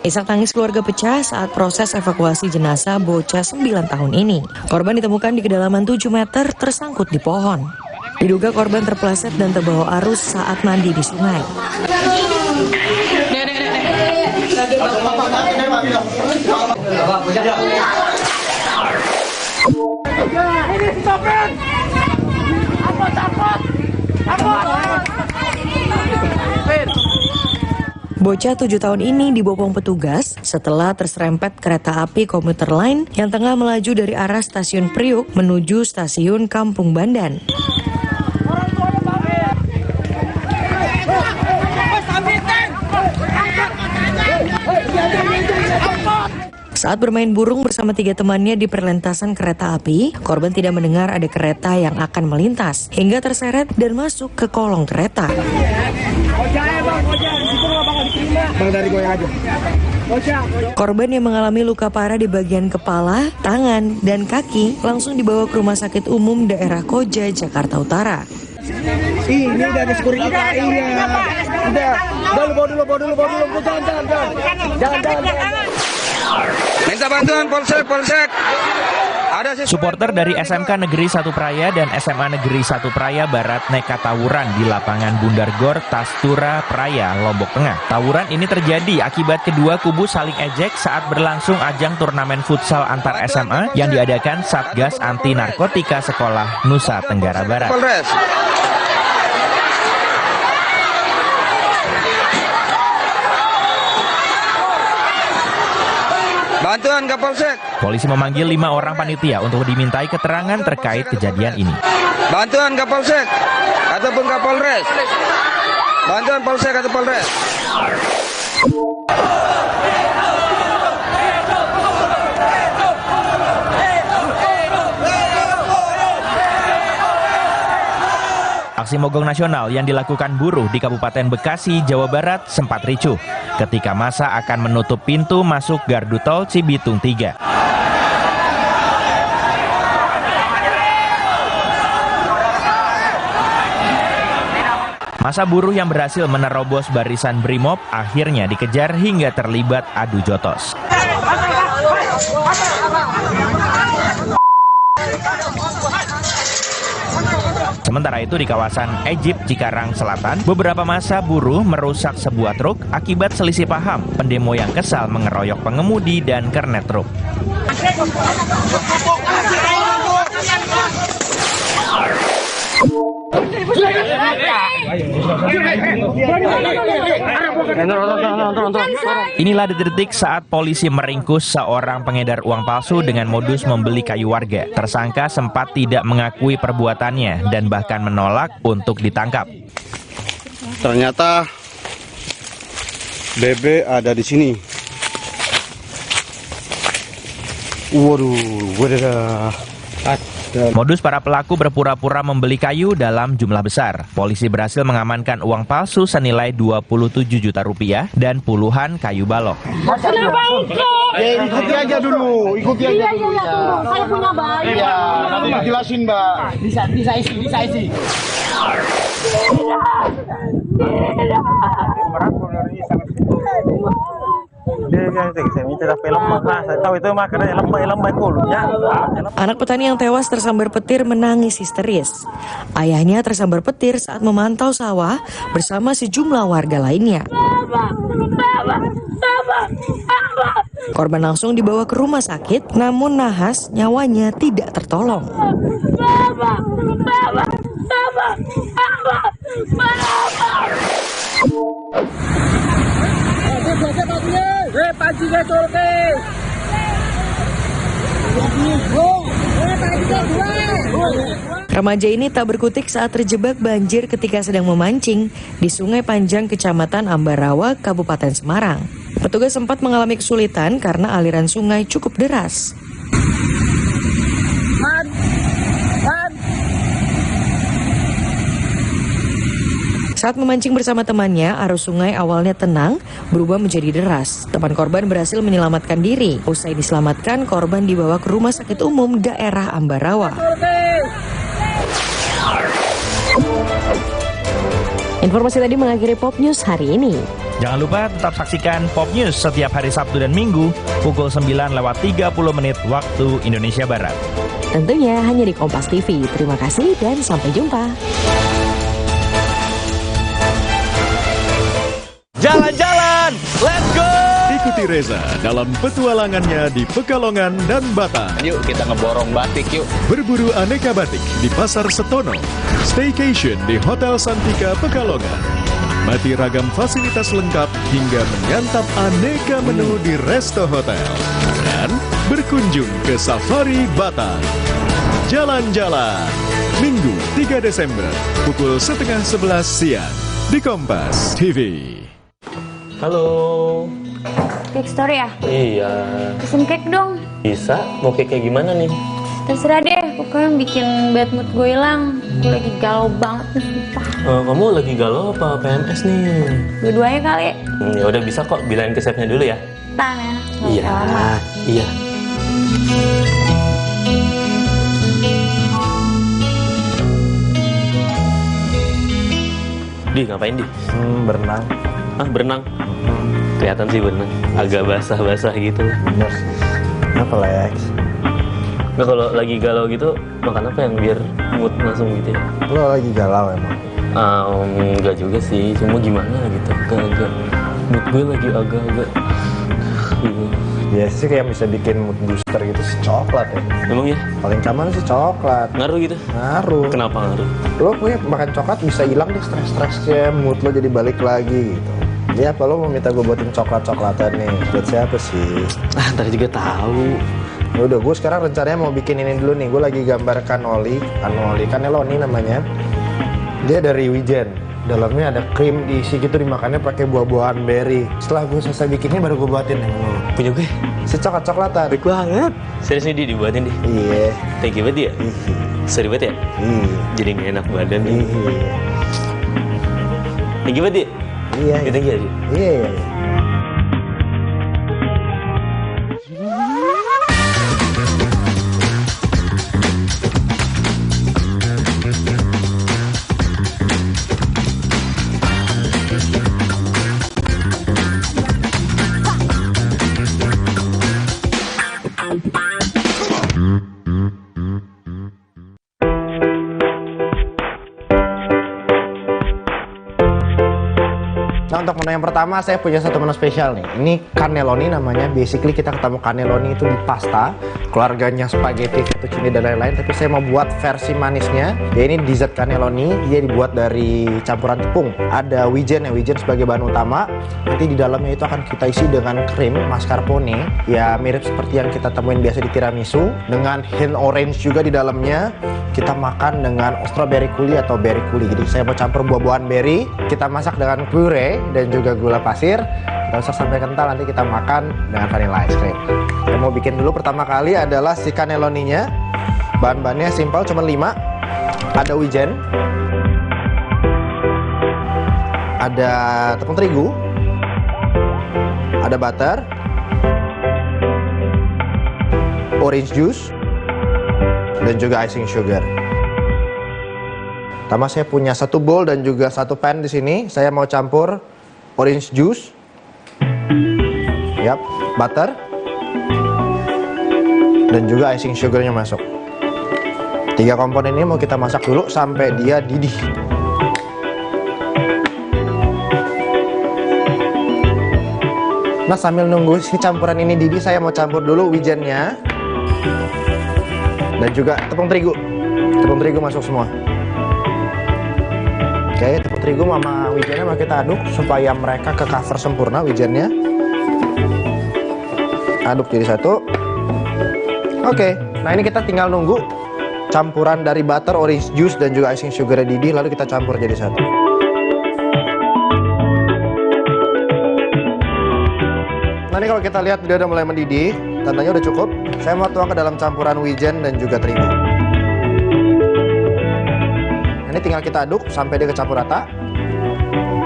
S5: Isak tangis keluarga pecah saat proses evakuasi jenazah bocah 9 tahun ini. Korban ditemukan di kedalaman 7 meter tersangkut di pohon. Diduga korban terpeleset dan terbawa arus saat mandi di sungai. Bocah 7 tahun ini dibopong petugas setelah terserempet kereta api komuter lain yang tengah melaju dari arah stasiun Priuk menuju stasiun Kampung Bandan. Saat bermain burung bersama 3 temannya di perlintasan kereta api, korban tidak mendengar ada kereta yang akan melintas hingga terseret dan masuk ke kolong kereta. Korban yang mengalami luka parah di bagian kepala, tangan, dan kaki langsung dibawa ke Rumah Sakit Umum Daerah Koja, Jakarta Utara.
S6: Ini udah ada security KI-nya. Udah bawa dulu. Jangan.
S20: Minta bantuan polsek.
S12: Supporter dari SMK Negeri 1 Praia dan SMA Negeri 1 Praia Barat nekat tawuran di lapangan Bundargor, Tastura, Praia, Lombok Tengah. Tawuran ini terjadi akibat kedua kubu saling ejek saat berlangsung ajang turnamen futsal antar SMA yang diadakan Satgas Anti Narkotika Sekolah Nusa Tenggara Barat.
S8: Bantuan Kapolsek.
S12: Polisi memanggil 5 orang panitia untuk dimintai keterangan terkait kejadian ini.
S8: Bantuan Kapolsek ataupun Kapolres. Bantuan Polsek atau Polres. Aksi mogok nasional yang dilakukan buruh di Kabupaten Bekasi, Jawa Barat sempat ricuh ketika masa akan menutup pintu masuk gardu tol Cibitung 3. Masa buruh yang berhasil menerobos barisan Brimob akhirnya dikejar hingga terlibat adu jotos. Sementara itu di kawasan Egypt Cikarang Selatan, beberapa massa buruh merusak sebuah truk akibat selisih paham. Pendemo yang kesal mengeroyok pengemudi dan kernet truk. Inilah detik-detik saat polisi meringkus seorang pengedar uang palsu dengan modus membeli kayu warga. Tersangka sempat tidak mengakui perbuatannya dan bahkan menolak untuk ditangkap.
S18: Ternyata BB ada di sini. Waduh,
S12: modus para pelaku berpura-pura membeli kayu dalam jumlah besar. Polisi berhasil mengamankan uang palsu senilai 27 juta rupiah dan puluhan kayu balok.
S18: Kenapa ikuti aja dulu, ikuti aja dulu.
S10: Saya punya bayi.
S18: Iya, nanti dijelasin, Mbak.
S10: Bisa isi.
S5: Anak petani yang tewas tersambar petir menangis histeris. Ayahnya tersambar petir saat memantau sawah bersama sejumlah warga lainnya. Korban langsung dibawa ke rumah sakit, namun nahas nyawanya tidak tertolong. Remaja ini tak berkutik saat terjebak banjir ketika sedang memancing di Sungai Panjang, Kecamatan Ambarawa, Kabupaten Semarang. Petugas sempat mengalami kesulitan karena aliran sungai cukup deras. Saat memancing bersama temannya, arus sungai awalnya tenang, berubah menjadi deras. Teman korban berhasil menyelamatkan diri. Usai diselamatkan, korban dibawa ke Rumah Sakit Umum Daerah Ambarawa.
S11: Informasi tadi mengakhiri Pop News hari ini.
S12: Jangan lupa tetap saksikan Pop News setiap hari Sabtu dan Minggu pukul 9:30 waktu Indonesia Barat.
S11: Tentunya hanya di Kompas TV. Terima kasih dan sampai jumpa.
S9: Jalan-jalan, let's go! Ikuti Reza dalam petualangannya di Pekalongan dan Batang.
S22: Yuk kita ngeborong batik yuk.
S9: Berburu aneka batik di Pasar Setono. Staycation di Hotel Santika Pekalongan. Nikmati ragam fasilitas lengkap hingga menyantap aneka menu di Resto Hotel. Dan berkunjung ke Safari Batang. Jalan-jalan, Minggu 3 Desember, pukul 10:30 siang di Kompas TV.
S20: Halo.
S23: Cake Story ya?
S20: Iya.
S23: Pesen cake dong.
S20: Bisa? Mau cake kayak gimana nih?
S23: Terserah deh, pokoknya bikin bad mood gue hilang. Gue lagi galau banget nih, sumpah.
S20: Kamu lagi galau apa PMS nih?
S23: Dua-duanya kali.
S20: Ya udah bisa kok, bilangin ke chefnya dulu ya.
S23: Tahan ya.
S20: Iya. Iya. Di ngapain di?
S21: Berenang.
S20: Ah berenang? Kelihatan sih berenang. Agak basah-basah gitu.
S21: Bener. Kenapa Lex?
S20: Nah, kalau lagi galau gitu, makan apa yang biar mood langsung gitu ya?
S1: Lo lagi galau emang?
S20: Enggak juga sih, cuma gimana gitu, agak mood gue lagi agak-agak gitu.
S1: Biasa sih kayak bisa bikin mood booster gitu sih coklat ya.
S20: Emang ya?
S1: Paling common sih coklat.
S20: Ngaruh gitu?
S1: Ngaruh.
S20: Kenapa ngaruh?
S1: Lo punya makan coklat bisa hilang deh stres-stresnya, mood lo jadi balik lagi gitu. Jadi apa lo mau minta gue buatin coklat-coklatan nih? Buat siapa sih?
S20: Ntar juga tahu.
S1: Ya udah, gue sekarang rencananya mau bikin ini dulu nih. Gue lagi gambar cannoli, cannelloni namanya. Dia dari wijen. Dalamnya ada krim diisi gitu, dimakannya pakai buah-buahan berry. Setelah gue selesai bikinnya baru gue buatin nih.
S20: Punya gue?
S1: Si coklat-coklatan.
S20: Baik banget. Serius nih dibuatin deh?
S1: Iya.
S20: Thank you banget ya? Sorry banget ya? Jadi gak enak badan nih. Thank you banget ya?
S1: Iya.
S20: Thank you aja?
S1: Iya. Nah, untuk menu yang pertama saya punya satu menu spesial nih. Ini cannelloni namanya. Basically kita ketemu cannelloni itu di pasta, keluarganya spaghetti, fettuccine dan lain-lain. Tapi saya mau buat versi manisnya. Ya ini dessert cannelloni. Dia dibuat dari campuran tepung. Ada wijen ya, wijen sebagai bahan utama. Nanti di dalamnya itu akan kita isi dengan krim mascarpone. Ya mirip seperti yang kita temuin biasa di tiramisu. Dengan hint orange juga di dalamnya. Kita makan dengan strawberry coulis atau berry coulis. Jadi saya mau campur buah-buahan berry. Kita masak dengan puree dan juga gula pasir. Kita masak sampai kental, nanti kita makan dengan vanilla ice cream. Yang mau bikin dulu pertama kali adalah si cannelloninya. Bahan-bahannya simpel, cuma 5. Ada wijen, ada tepung terigu, ada butter, orange juice, dan juga icing sugar. Pertama saya punya satu bowl dan juga satu pan di sini. Saya mau campur orange juice, butter, dan juga icing sugarnya masuk. 3 komponen ini mau kita masak dulu sampai dia didih. Nah sambil nunggu si campuran ini didih, saya mau campur dulu wijennya dan juga tepung terigu. Tepung terigu masuk semua. Oke, tepung terigu sama wijennya mau kita aduk supaya mereka ke cover sempurna wijennya. Aduk jadi satu. Oke, nah ini kita tinggal nunggu campuran dari butter, orange juice, dan juga icing sugar didih, lalu kita campur jadi satu. Nah ini kalau kita lihat dia udah mulai mendidih, tandanya udah cukup. Saya mau tuang ke dalam campuran wijen dan juga terigu. Ini tinggal kita aduk sampai dia kecampur rata.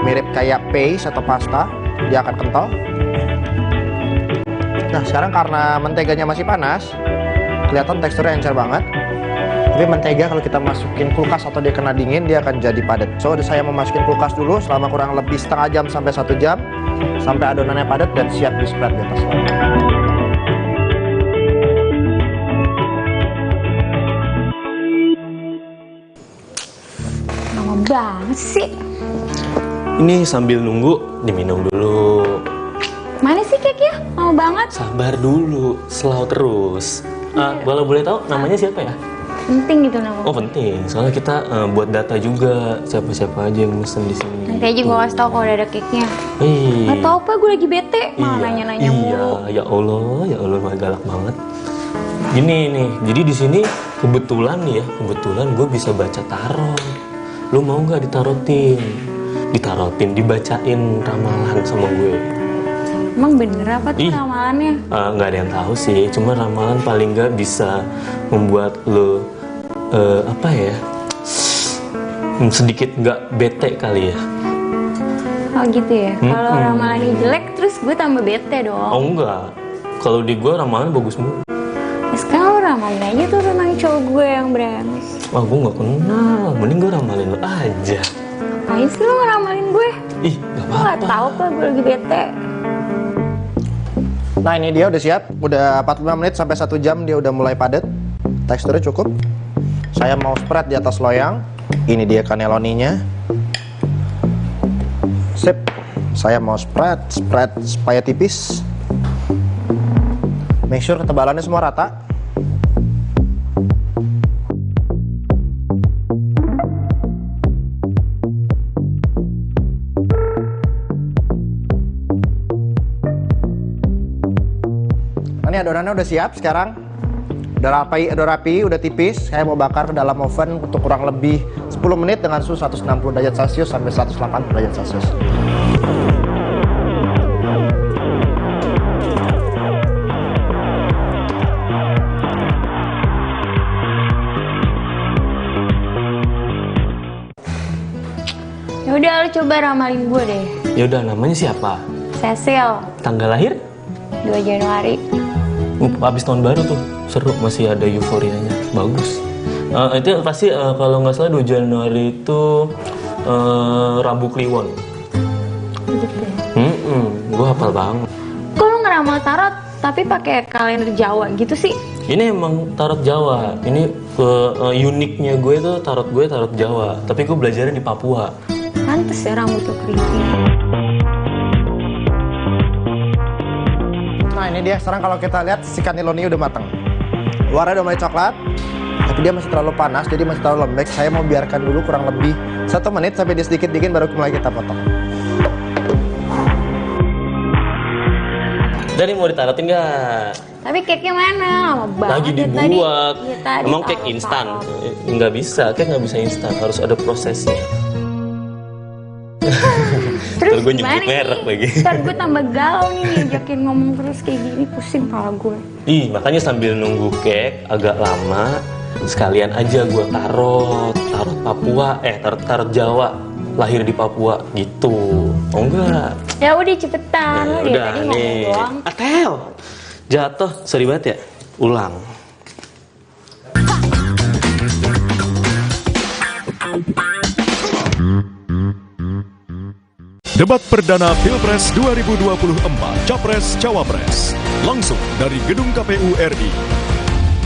S1: Mirip kayak paste atau pasta, dia akan kental. Nah sekarang karena menteganya masih panas, kelihatan teksturnya encer banget. Tapi mentega kalau kita masukin kulkas atau dia kena dingin, dia akan jadi padat. So saya mau masukin kulkas dulu selama kurang lebih setengah jam sampai 1 jam, sampai adonannya padat dan siap di spread di atas.
S23: Lama banget sih.
S20: Ini sambil nunggu, diminum dulu.
S23: Mana sih cake-nya? Lama banget.
S20: Sabar dulu, slow terus. Kalau boleh tahu namanya siapa ya?
S23: Penting gitu nama.
S20: Oh penting, soalnya kita buat data juga siapa-siapa aja yang mesen di sini.
S23: Nanti aja gue kasih tau kalau udah ada cake-nya. Gak tau apa, gue lagi bete malah nanya-nanya mulu.
S20: Ya Allah, mah galak banget. Gini nih, jadi di sini kebetulan gue bisa baca tarot. Lu mau nggak ditarotin, dibacain ramalan sama gue?
S23: Emang bener apa tuh ramalannya?
S20: Nggak ada yang tahu sih, cuma ramalan paling nggak bisa membuat lo sedikit nggak bete kali ya.
S23: Oh gitu ya? Kalau ramalannya jelek terus gue tambah bete dong.
S20: Oh enggak, kalau di gue ramalan bagus mulu.
S23: Nah, sekarang lo ramalin aja tuh tentang cowok gue yang brengsek.
S20: Wah gue nggak kenal, mending gue ramalin lo aja.
S23: Ngapain sih lo ngeramalin gue?
S20: Ih nggak apa-apa.
S23: Lo nggak tahu apa gue lagi bete.
S1: Nah ini dia udah siap, udah 45 menit sampai 1 jam dia udah mulai padat. Teksturnya cukup. Saya mau spread di atas loyang. Ini dia cannelloninya. Sip. Saya mau spread supaya tipis. Make sure ketebalannya semua rata. Ini adonannya udah siap sekarang. Udah rapi, udah tipis. Saya mau bakar ke dalam oven untuk kurang lebih 10 menit dengan suhu 160 derajat Celcius sampai 180 derajat Celcius.
S3: Yaudah, lu coba ramalin gue deh.
S20: Yaudah, namanya siapa?
S3: Cecil,
S20: Tanggal lahir?
S3: 2 Januari.
S20: Habis tahun baru tuh, seru, masih ada euforianya, bagus. Itu pasti kalau nggak salah 2 Januari itu Rabu Kliwon.
S3: Gitu ya?
S20: Gue hafal banget.
S3: Kok lu ngeramal tarot tapi pakai kalender Jawa gitu sih?
S20: Ini emang tarot Jawa. Ini uniknya gue tuh tarot Jawa. Tapi gue belajarnya di Papua.
S3: Pantes ya rambut lu keriting.
S1: Nah ini dia, sekarang kalau kita lihat si cannelloni udah matang. Luarnya udah mulai coklat, tapi dia masih terlalu panas, jadi masih terlalu lembek. Saya mau biarkan dulu kurang lebih 1 menit sampai dia sedikit dingin, baru mulai kita potong.
S20: Dari mau ditarutin nggak?
S3: Tapi cake-nya mana? Lama banget
S20: Lagi
S3: ya
S20: dibuat.
S3: tadi.
S20: Emang cake instan? Nggak bisa, cake nggak bisa instan, harus ada prosesnya.
S3: Terus
S20: gue
S3: gimana
S20: nyebut merek
S3: nih?
S20: lagi.
S3: Ntar gue tambah galau nih ngajakin ngomong terus kayak gini, pusing kepala gue.
S20: Ih, makanya sambil nunggu cake agak lama, sekalian aja gue tarot Papua, tarot Jawa, lahir di Papua gitu. Oh enggak?
S3: Ya udah cepetan,
S20: Ya,
S3: lu
S20: udah
S3: tadi
S20: nih.
S3: ngomong doang.
S20: Atel, jatuh, sorry banget ya. Ulang.
S9: Debat perdana Pilpres 2024 Capres-Cawapres langsung dari Gedung KPU RI.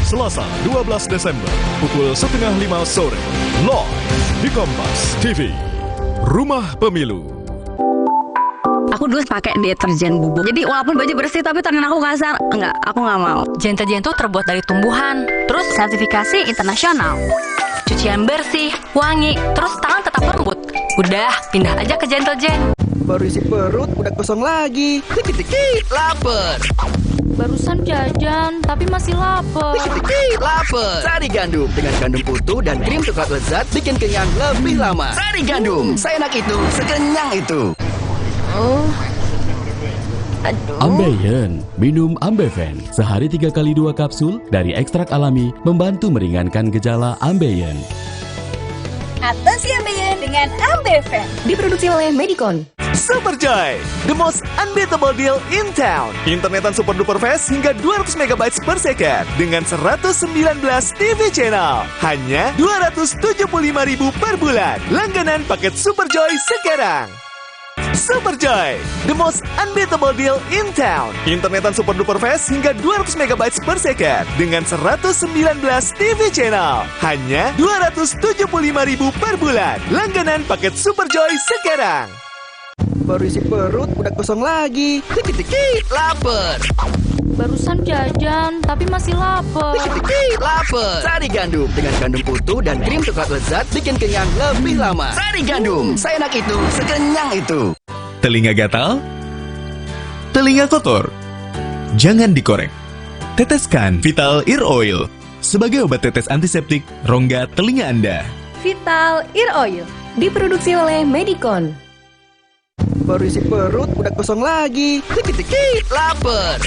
S9: Selasa 12 Desember pukul 4:30 sore. Live di Kompas TV. Rumah Pemilu.
S13: Aku dulu pakai deterjen bubuk. Jadi walaupun baju bersih tapi tangan aku kasar. Enggak, aku nggak mau.
S21: Deterjen itu terbuat dari tumbuhan, terus sertifikasi internasional. Cucian bersih, wangi, terus tangan tetap lembut. Udah, pindah aja ke Deterjen.
S6: Baru isi perut, udah kosong lagi. Dikit-dikit, lapar.
S21: Barusan jajan, tapi masih lapar.
S6: Dikit-dikit, lapar. Sari Gandum dengan gandum utuh dan krim coklat lezat bikin kenyang lebih lama. Sari Gandum, seenak itu, sekenyang itu.
S24: Ambeien, minum Ambeven. Sehari 3 kali 2 kapsul dari ekstrak alami membantu meringankan gejala Ambeien.
S23: Atasi Ambeien dengan Ambeven.
S5: Diproduksi oleh Medicon.
S7: Superjoy, the most unbeatable deal in town. Internetan super duper fast hingga 200 MB per second dengan 119 TV channel. Hanya 275.000 per bulan. Langganan paket Superjoy sekarang. Superjoy, the most unbeatable deal in town. Internetan super duper fast hingga 200 MB per second dengan 119 TV channel. Hanya 275.000 per bulan. Langganan paket Superjoy sekarang.
S6: Baru isi perut, udah kosong lagi. Dikit-dikit, lapar.
S21: Barusan jajan, tapi masih lapar.
S6: Dikit-dikit, lapar. Sari Gandum dengan gandum utuh dan krim coklat lezat bikin kenyang lebih lama. Sari Gandum, seenak itu, sekenyang itu.
S16: Telinga gatal? Telinga kotor? Jangan dikorek. Teteskan Vital Ear Oil sebagai obat tetes antiseptik rongga telinga Anda.
S5: Vital Ear Oil. Diproduksi oleh Medicon.
S6: Baru isi perut, udah kosong lagi. Dikit-dikit, lapar.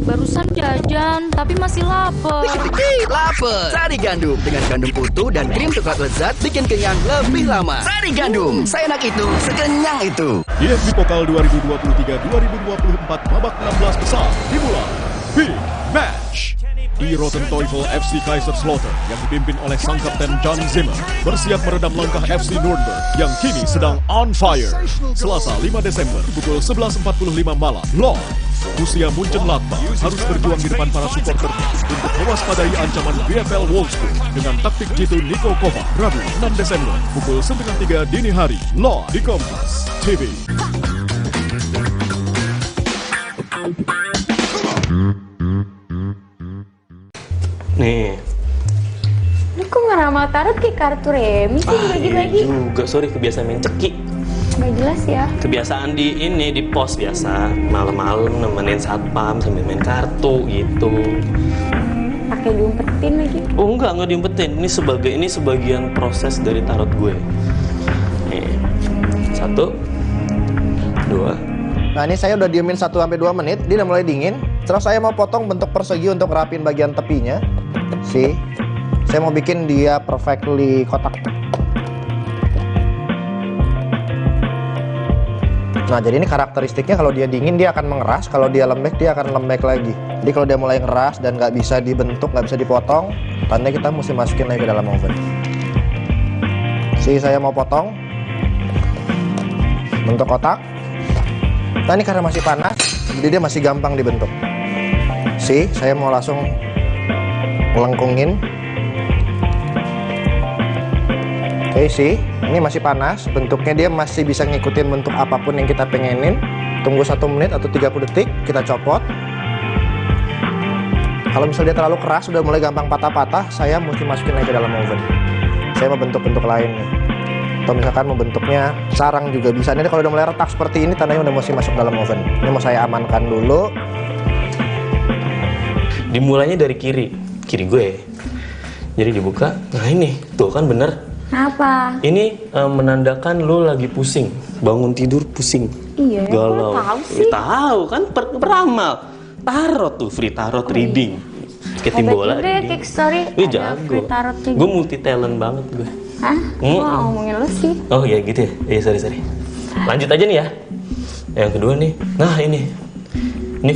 S21: Barusan jajan, tapi masih lapar.
S6: Dikit-dikit, lapar. Sari Gandum dengan gandum utuh dan krim coklat lezat bikin kenyang lebih lama. Sari Gandum, seenak itu, sekenyang itu.
S9: IFB Pokal 2023-2024 babak 16 besar dimulai. Big Match. Die Roten Teufel FC Kaiserslautern yang dipimpin oleh sang kapten Jan Zimmer bersiap meredam langkah FC Nuremberg yang kini sedang on fire. Selasa 5 Desember pukul 11.45 malam, live. Borussia Mönchengladbach harus berjuang di depan para supporternya untuk mewaspadai ancaman VfL Wolfsburg dengan taktik jitu Niko Kovac. Rabu 6 Desember pukul 9.03 dini hari, live di Kompas TV.
S20: Nih.
S3: Ini kok ngeramal tarot kayak kartu remi sih bagi-bagi?
S20: Juga, sorry kebiasaan main ceki.
S3: Gak jelas ya.
S20: Kebiasaan di pos biasa, malam-malam nemenin satpam sambil main kartu gitu.
S3: Pakai diumpetin lagi?
S20: Oh enggak diumpetin. Ini sebagian proses dari tarot gue. Nih, 1, 2.
S1: Nah ini saya udah diemin 1-2 menit, dia udah mulai dingin. Terus saya mau potong bentuk persegi untuk rapin bagian tepinya. Saya mau bikin dia perfectly kotak. Nah jadi ini karakteristiknya, kalau dia dingin dia akan mengeras, kalau dia lembek dia akan lembek lagi. Jadi kalau dia mulai ngeras dan nggak bisa dibentuk, nggak bisa dipotong, tandanya kita mesti masukin lagi ke dalam oven. Saya mau potong bentuk kotak. Nah ini karena masih panas, jadi dia masih gampang dibentuk. Saya mau langsung lengkungin. Oke, ini masih panas, bentuknya dia masih bisa ngikutin bentuk apapun yang kita pengenin. Tunggu 1 menit atau 30 detik, kita copot. Kalau misalnya dia terlalu keras, udah mulai gampang patah-patah, saya mesti masukin lagi ke dalam oven. Saya mau bentuk-bentuk lain nih. Atau misalkan mau bentuknya sarang juga bisa. Ini kalau udah mulai retak seperti ini, tandanya udah mesti masuk dalam oven. Ini mau saya amankan dulu.
S20: Dimulainya dari kiri gue. Jadi dibuka, nah ini, tuh kan bener.
S3: Apa?
S20: Ini menandakan lo lagi pusing, bangun tidur pusing.
S3: Iya,
S20: galau.
S3: Tahu sih.
S20: Tahu kan peramal. Tarot tuh, free tarot reading. Kayak tim bola.
S3: Hebat juga ya, Kick Story.
S20: Jago. Gue multi talent banget gue.
S3: Hah? Wah, ngomongin lo sih.
S20: Oh ya gitu ya. Iya, sorry. Lanjut aja nih ya. Yang kedua nih. Nah ini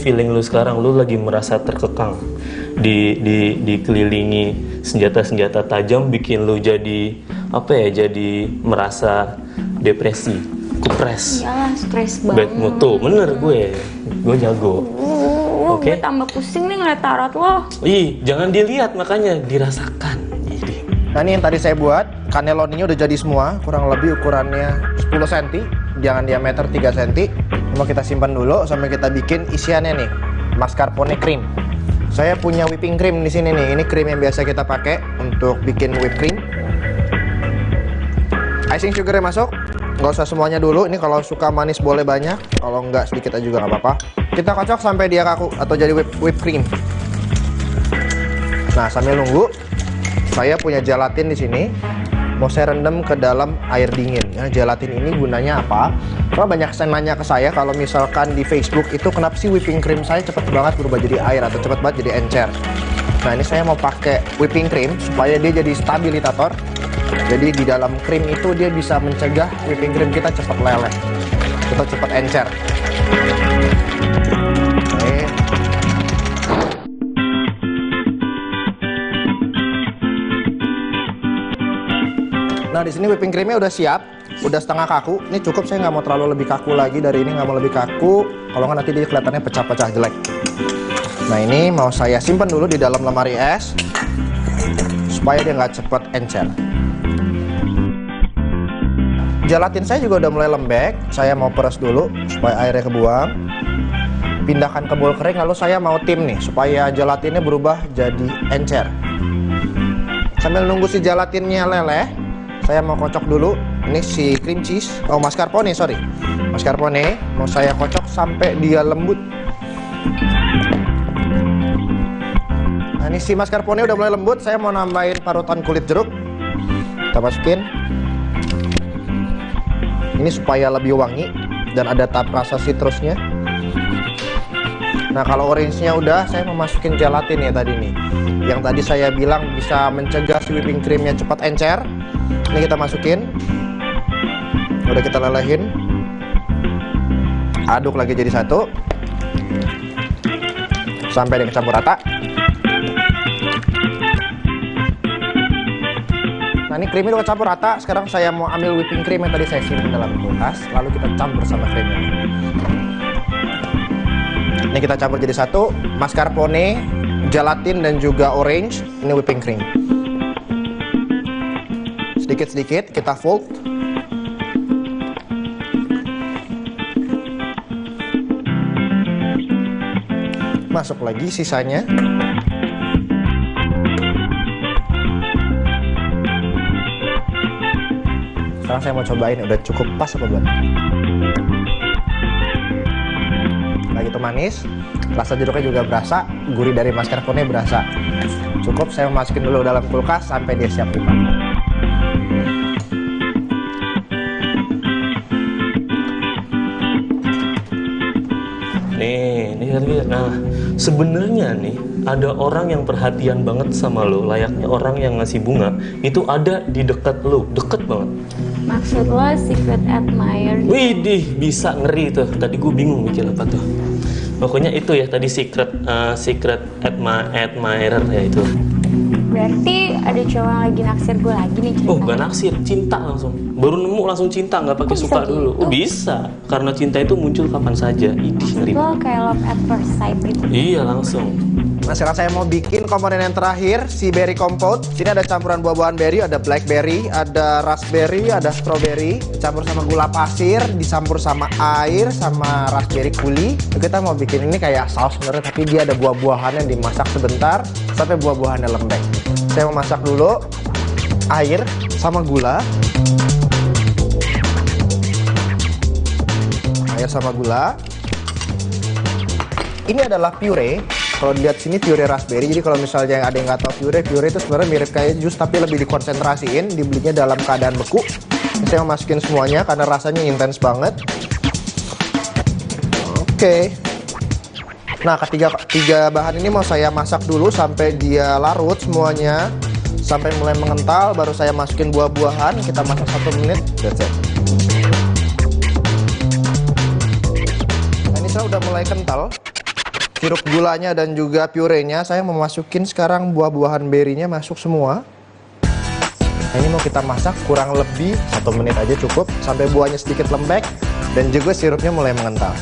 S20: feeling lu sekarang, lu lagi merasa terkekang. Dikelilingi senjata-senjata tajam, bikin lu jadi jadi merasa depresi, kupres.
S3: Iyalah, stres banget.
S20: Bad mood tuh, bener gue jago.
S3: Gue tambah pusing nih ngeliat tarot lo.
S20: Jangan dilihat, makanya dirasakan.
S1: Nah ini yang tadi saya buat, cannelloninya udah jadi semua, kurang lebih ukurannya 10 cm, jangan diameter 3 cm. Mau kita simpan dulu sampai kita bikin isiannya nih, mascarpone cream. Saya punya whipping cream di sini nih. Ini krim yang biasa kita pakai untuk bikin whipped cream. Icing sugarnya masuk, nggak usah semuanya dulu. Ini kalau suka manis boleh banyak, kalau nggak sedikit aja juga nggak apa-apa. Kita kocok sampai dia kaku atau jadi whipped cream. Nah sambil nunggu, saya punya gelatin di sini. Mau saya rendam ke dalam air dingin. Nah, gelatin ini gunanya apa? Karena banyak yang nanya ke saya kalau misalkan di Facebook itu kenapa sih whipping cream saya cepet banget berubah jadi air atau cepet banget jadi encer. Nah ini saya mau pakai whipping cream supaya dia jadi stabilisator. Jadi di dalam krim itu dia bisa mencegah whipping cream kita cepat leleh atau cepat encer. Nah di sini whipping creamnya udah siap, udah setengah kaku. Ini cukup, saya nggak mau terlalu lebih kaku lagi dari ini, nggak mau lebih kaku. Kalau nggak nanti dia kelihatannya pecah-pecah jelek. Nah ini mau saya simpan dulu di dalam lemari es supaya dia nggak cepet encer. Gelatin saya juga udah mulai lembek. Saya mau peres dulu supaya airnya kebuang. Pindahkan ke bowl kering, lalu saya mau tim nih supaya gelatinnya berubah jadi encer. Sambil nunggu si gelatinnya leleh, saya mau kocok dulu. Ini si cream cheese, mascarpone, sorry. Mascarpone mau saya kocok sampai dia lembut. Nah ini si mascarpone udah mulai lembut. Saya mau nambahin parutan kulit jeruk. Kita masukin. Ini supaya lebih wangi dan ada rasa citrusnya. Nah kalau orange-nya udah, saya mau masukin gelatin ya tadi nih. Yang tadi saya bilang bisa mencegah si whipping creamnya cepat encer. Ini kita masukin. Udah kita lelehin. Aduk lagi jadi satu sampai dia kecampur rata. Nah ini krimnya udah campur rata. Sekarang saya mau ambil whipping cream yang tadi saya simpan dalam kulkas, lalu kita campur sama krimnya. Ini kita campur jadi satu, mascarpone, gelatin dan juga orange. Ini whipping cream. Sedikit-sedikit kita fold. Masuk lagi sisanya. Sekarang saya mau cobain udah cukup pas apa belum. Lagi itu manis, rasa jeruknya juga berasa, gurih dari mascarpone berasa. Cukup, saya masukin dulu dalam kulkas sampai dia siap dipakai.
S20: Nih. Nah, sebenarnya nih ada orang yang perhatian banget sama lo, layaknya orang yang ngasih bunga, itu ada di dekat lo, deket banget.
S3: Maksud lo secret admirer?
S20: Widih, bisa ngeri tuh. Tadi gue bingung mikir apa tuh. Pokoknya itu ya tadi secret admirer ya itu.
S3: Berarti ada cowok yang lagi naksir gue lagi nih ceritanya.
S20: Oh, gak naksir, cinta langsung. Baru nemu langsung cinta, nggak pakai suka
S3: gitu?
S20: dulu. Oh, bisa. Karena cinta itu muncul kapan saja. Idih, ngeri.
S3: Lo kayak love at first sight gitu.
S20: Iya, langsung.
S1: Nah sekarang saya mau bikin komponen yang terakhir, si berry compote. Sini ada campuran buah-buahan berry, ada blackberry, ada raspberry, ada strawberry, dicampur sama gula pasir, dicampur sama air, sama raspberry kuli. Kita mau bikin ini kayak saus sebenarnya, tapi dia ada buah-buahannya dimasak sebentar sampai buah-buahannya lembek. Saya mau masak dulu air sama gula. Air sama gula. Ini adalah puree. Kalau dilihat sini puree raspberry. Jadi kalau misalnya ada yang nggak tahu puree itu sebenarnya mirip kayak jus tapi lebih dikonsentrasiin, dibelinya dalam keadaan beku. Saya mau masukin semuanya karena rasanya intens banget. Oke. Nah, tiga bahan ini mau saya masak dulu sampai dia larut semuanya, sampai mulai mengental. Baru saya masukin buah-buahan. Kita masak 1 menit. That's it. Nah, ini saya udah mulai kental. Sirup gulanya dan juga purenya. Saya mau masukin sekarang buah-buahan berry-nya masuk semua. Nah, ini mau kita masak kurang lebih 1 menit aja cukup, sampai buahnya sedikit lembek dan juga sirupnya mulai mengental.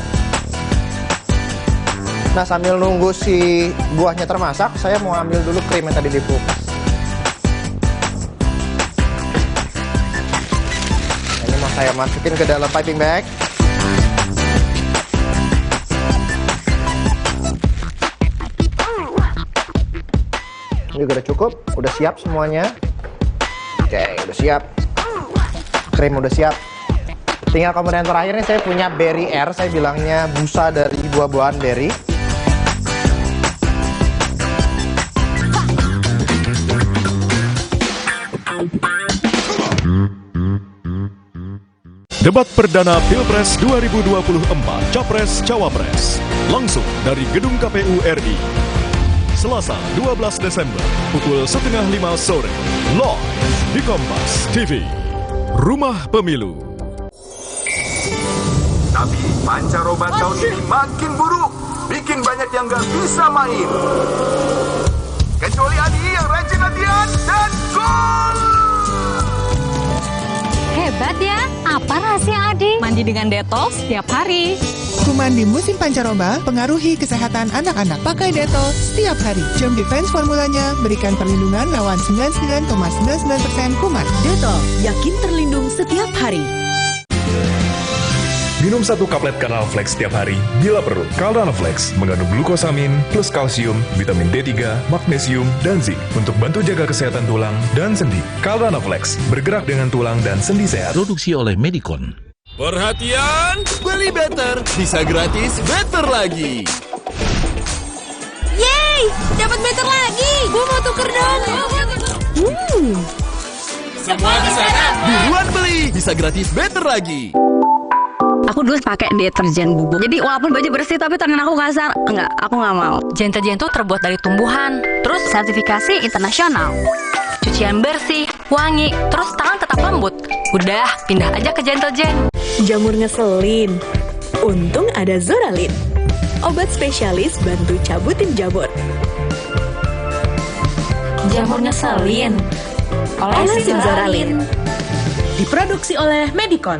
S1: Nah, sambil nunggu si buahnya termasak, saya mau ambil dulu krim yang tadi di kulkas. Nah, ini mau saya masukin ke dalam piping bag. Ini juga udah cukup, udah siap semuanya. Oke, udah siap. Krim udah siap. Tinggal komponen terakhir nih, saya punya berry air, saya bilangnya busa dari buah-buahan berry.
S9: Debat perdana Pilpres 2024 Capres-Cawapres langsung dari Gedung KPU RI. Selasa 12 Desember pukul 4:30 sore live di Kompas TV. Rumah Pemilu.
S4: Tapi pancaroba tahun ini makin buruk, bikin banyak yang gak bisa main. Kecuali Adi yang rajin latihan dan gol.
S21: Hebat ya, apa rahasia Adi? Mandi dengan Dettol setiap hari.
S14: Kuman di musim pancaroba pengaruhi kesehatan anak-anak. Pakai Dettol setiap hari. Germ Defense formulanya berikan perlindungan lawan 99,99% kuman.
S11: Dettol, yakin terlindung setiap hari.
S15: Minum 1 kaplet Carnalflex setiap hari bila perlu. Carnalflex mengandung glukosamin plus kalsium, vitamin D3, magnesium, dan zinc untuk bantu jaga kesehatan tulang dan sendi. Carnalflex bergerak dengan tulang dan sendi sehat.
S19: Produksi oleh Medicon.
S7: Perhatian, beli better bisa gratis better lagi.
S23: Yeay, dapat better lagi. Gue mau tuker dong.
S7: Semua di sana buruan beli, bisa gratis better lagi.
S13: Aku dulu pakai deterjen bubuk. Jadi walaupun baju bersih tapi tangan aku kasar. Enggak, aku nggak mau.
S21: Deterjen itu terbuat dari tumbuhan, terus sertifikasi internasional. Cucian bersih, wangi, terus tangan tetap lembut. Udah, pindah aja ke Deterjen.
S17: Jamur ngeselin. Untung ada Zoralin. Obat spesialis bantu cabutin jamur.
S21: Jamur ngeselin.
S17: Olesin Zoralin. Diproduksi oleh Medicon.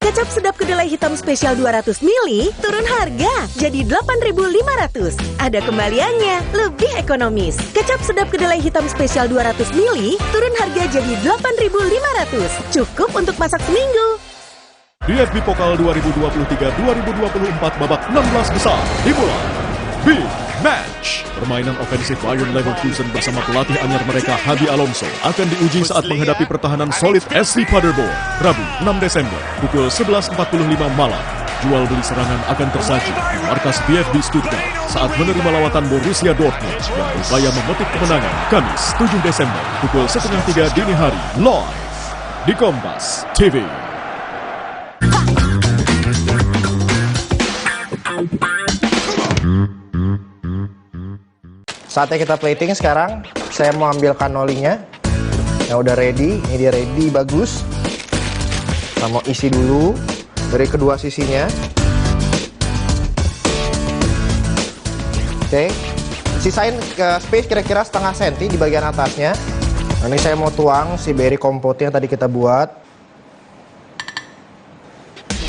S2: Kecap sedap kedelai hitam spesial 200 ml turun harga jadi 8.500. Ada kembaliannya, lebih ekonomis. Kecap sedap kedelai hitam spesial 200 ml turun harga jadi 8.500. Cukup untuk masak seminggu.
S9: DFB Pokal 2023-2024 babak 16 besar dimulai. Big Match. Permainan ofensif Bayern Leverkusen bersama pelatih anyar mereka Xabi Alonso akan diuji saat menghadapi pertahanan solid SC Paderborn. Rabu 6 Desember pukul 11.45 malam. Jual beli serangan akan tersaji di markas VfB Stuttgart saat menerima lawatan Borussia Dortmund yang berupaya memetik kemenangan. Kamis 7 Desember pukul 2:30 dini hari live di Kompas TV.
S1: Saatnya kita plating sekarang. Saya mau ambil kanolinya yang udah ready. Ini dia ready, bagus. Kita mau isi dulu dari kedua sisinya. Oke, sisain ke space kira-kira setengah senti di bagian atasnya. Nah, ini saya mau tuang si berry compote yang tadi kita buat.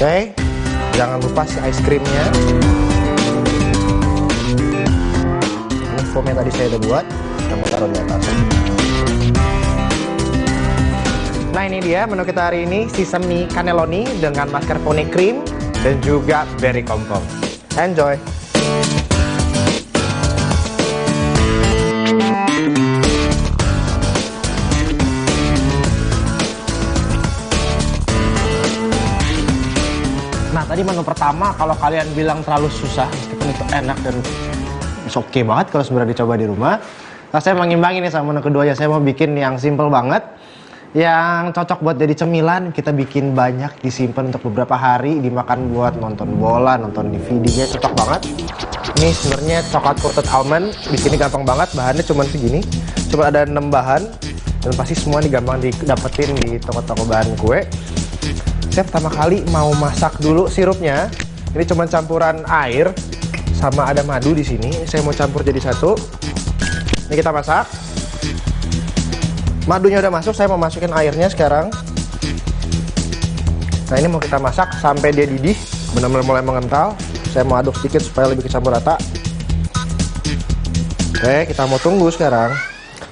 S1: Oke, jangan lupa si ice creamnya. Foam yang tadi saya udah buat, kita mau taruh di atas. Nah, ini dia menu kita hari ini, sesame cannelloni dengan mascarpone cream dan juga berry compote. Enjoy! Nah, tadi menu pertama kalau kalian bilang terlalu susah, meskipun itu enak dan oke banget kalau sebenarnya dicoba di rumah. Nah, saya mengimbangi nih sama menu keduanya. Saya mau bikin yang simple banget, yang cocok buat jadi cemilan. Kita bikin banyak, disimpan untuk beberapa hari, dimakan buat nonton bola, nonton DVD-nya, cocok banget. Ini sebenarnya coklat coated almond. Bikinnya gampang banget, bahannya cuma segini. Cuma ada 6 bahan dan pasti semua nih gampang didapetin di toko-toko bahan kue. Saya pertama kali mau masak dulu sirupnya. Ini cuma campuran air sama ada madu di sini. Saya mau campur jadi satu. Ini kita masak. Madunya udah masuk, saya mau masukin airnya sekarang. Nah, ini mau kita masak sampai dia didih, benar-benar mulai mengental. Saya mau aduk sedikit supaya lebih kecampur rata. Oke, kita mau tunggu sekarang.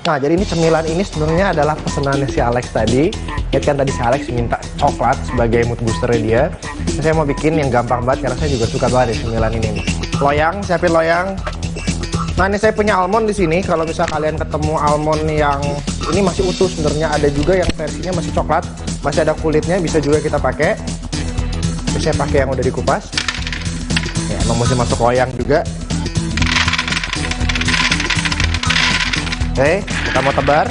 S1: Nah, jadi ini cemilan ini sebenarnya adalah pesanannya si Alex tadi. Lihat kan tadi si Alex minta coklat sebagai mood boosternya dia. Nah, saya mau bikin yang gampang banget karena saya juga suka banget cemilan ini nih. Loyang, siapin loyang. Nah, ini saya punya almond di sini. Kalau misal kalian ketemu almond yang ini masih utuh, sebenarnya ada juga yang versinya masih coklat, masih ada kulitnya, bisa juga kita pakai. Ini saya pakai yang udah dikupas. Ya, emang mesti masuk loyang juga. Oke, kita mau tebar.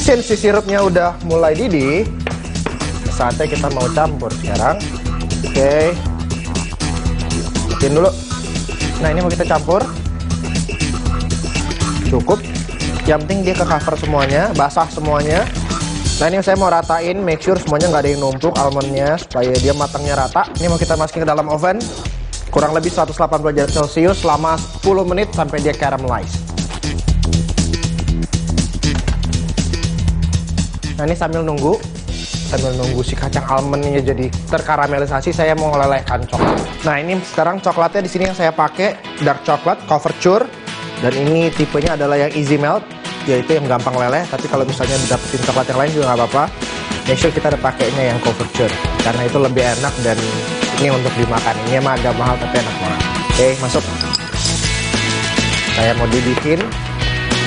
S1: Since si sirupnya udah mulai didih, saatnya kita mau campur sekarang. Oke, bikin dulu. Nah, ini mau kita campur. Cukup. Yang penting dia ke cover semuanya, basah semuanya. Nah, ini saya mau ratain, make sure semuanya nggak ada yang numpuk almondnya supaya dia matangnya rata. Ini mau kita masukin ke dalam oven kurang lebih 180 derajat Celcius selama 10 menit sampai dia caramelize. Nah, ini sambil nunggu si kacang almondnya jadi terkaramelisasi, saya mau melelehkan coklat. Nah, ini sekarang coklatnya di sini yang saya pakai dark coklat couverture, dan ini tipenya adalah yang easy melt, yaitu yang gampang leleh. Tapi kalau misalnya dapetin coklat yang lain juga nggak apa-apa. Make sure kita ada pakainya yang couverture karena itu lebih enak dan ini untuk dimakan. Ini emang agak mahal tapi enak banget. Oke, masuk. Saya mau dibikin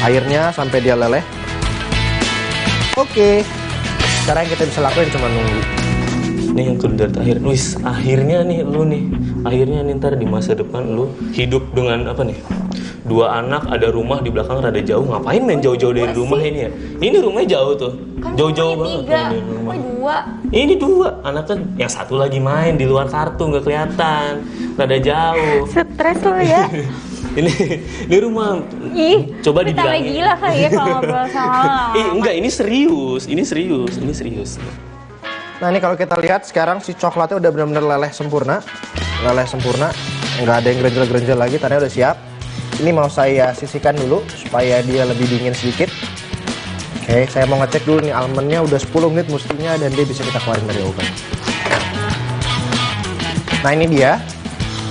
S1: airnya sampai dia leleh. Oke, sekarang yang kita bisa lakuin cuma nunggu.
S20: Nih yang kedua terakhir, wis akhirnya nih lu nih, akhirnya nih ntar di masa depan lu hidup dengan apa nih? 2 anak, ada rumah di belakang rada jauh, ngapain main jauh-jauh dari rumah ini ya? Ini rumahnya jauh tuh, jauh-jauh banget. Ini rumah. 2. Ini 2, anaknya yang satu lagi main di luar kartu nggak kelihatan, rada jauh.
S3: Stres lo ya.
S20: Ini rumah.
S3: Ih,
S20: coba dibilangin.
S3: Gila kali ya kalau ngobrol sama.
S20: Enggak, ini serius.
S1: Nah, ini kalau kita lihat sekarang si coklatnya udah benar-benar leleh sempurna, nggak ada yang gerenjel-gerenjel lagi, tadinya udah siap. Ini mau saya sisihkan dulu supaya dia lebih dingin sedikit. Oke, Oke, saya mau ngecek dulu nih almondnya udah 10 menit mestinya dan dia bisa kita keluarin dari oven. Nah ini dia.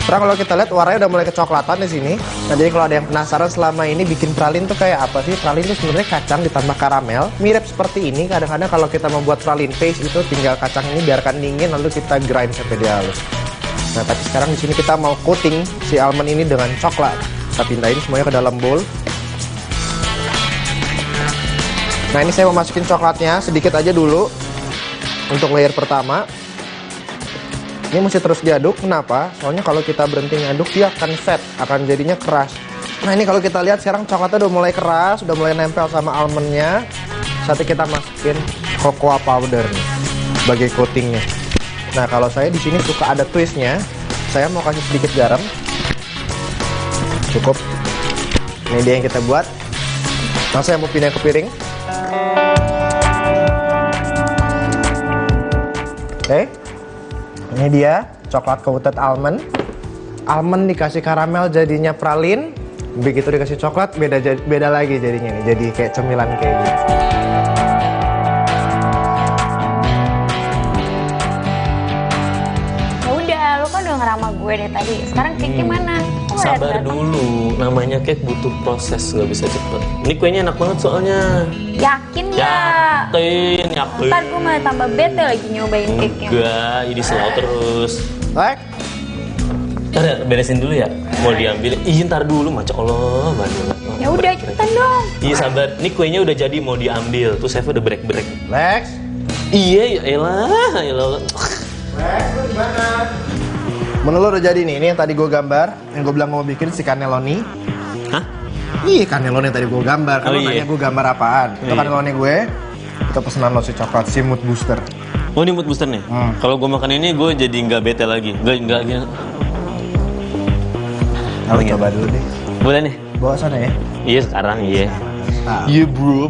S1: Sekarang kalau kita lihat warnanya udah mulai kecoklatan di sini. Nah jadi kalau ada yang penasaran selama ini bikin pralin tuh kayak apa sih? Pralin itu sebenarnya kacang ditambah karamel, mirip seperti ini. Kadang-kadang kalau kita membuat pralin paste itu tinggal kacang ini biarkan dingin lalu kita grind sampai dia halus. Nah tapi sekarang di sini kita mau coating si almond ini dengan coklat. Kita pindahin semuanya ke dalam bowl. Nah ini saya mau masukin coklatnya sedikit aja dulu untuk layer pertama. Ini mesti terus diaduk, kenapa? Soalnya kalau kita berhenti ngaduk dia akan set, akan jadinya keras. Nah ini kalau kita lihat sekarang coklatnya udah mulai keras, udah mulai nempel sama almondnya. Saatnya kita masukin cocoa powder nih sebagai coatingnya. Nah kalau saya di sini suka ada twistnya, saya mau kasih sedikit garam. Cukup. Ini dia yang kita buat. Nah saya mau pindah ke piring. Oke. Ini dia coklat coated almond. Almond dikasih karamel jadinya pralin. Begitu dikasih coklat beda lagi jadinya nih. Jadi kayak cemilan kayak gitu.
S3: Ya udah, lu kan udah ngerama gue dari tadi. Sekarang cake mana?
S20: Sabar dulu, namanya cake butuh proses, nggak bisa cepet. Ini kuenya enak banget soalnya.
S3: Yakin ya?
S20: Yakin.
S3: Ntar gue malah tambah bete lagi nyobain cake-nya.
S20: Enggak, ini slow terus.
S1: Baik.
S20: Ntar beresin dulu ya, mau diambil. Ntar dulu, Masya Allah, banget.
S3: Ya udah, cepetan dong.
S20: Iya sabar, ini kuenya udah jadi mau diambil. Tuh chef udah break.
S1: Lex.
S20: Iya, elah.
S1: Lex, lu gimana? Menu lo udah jadi nih, ini yang tadi gue gambar. Yang gue bilang mau bikin si cannelloni.
S20: Hah?
S1: Iya, cannelloni yang tadi gue gambar. Kalau nanya gue gambar apaan? Itu cannelloni gue. Itu pesanan lo si coklat, si mood booster.
S20: Oh ini mood booster nih? Kalau gue makan ini gue jadi nggak bete lagi. Nggak.
S1: Aku coba dulu deh.
S20: Boleh nih?
S1: Bawa sana ya?
S20: Iya sekarang, iya. Iya bro.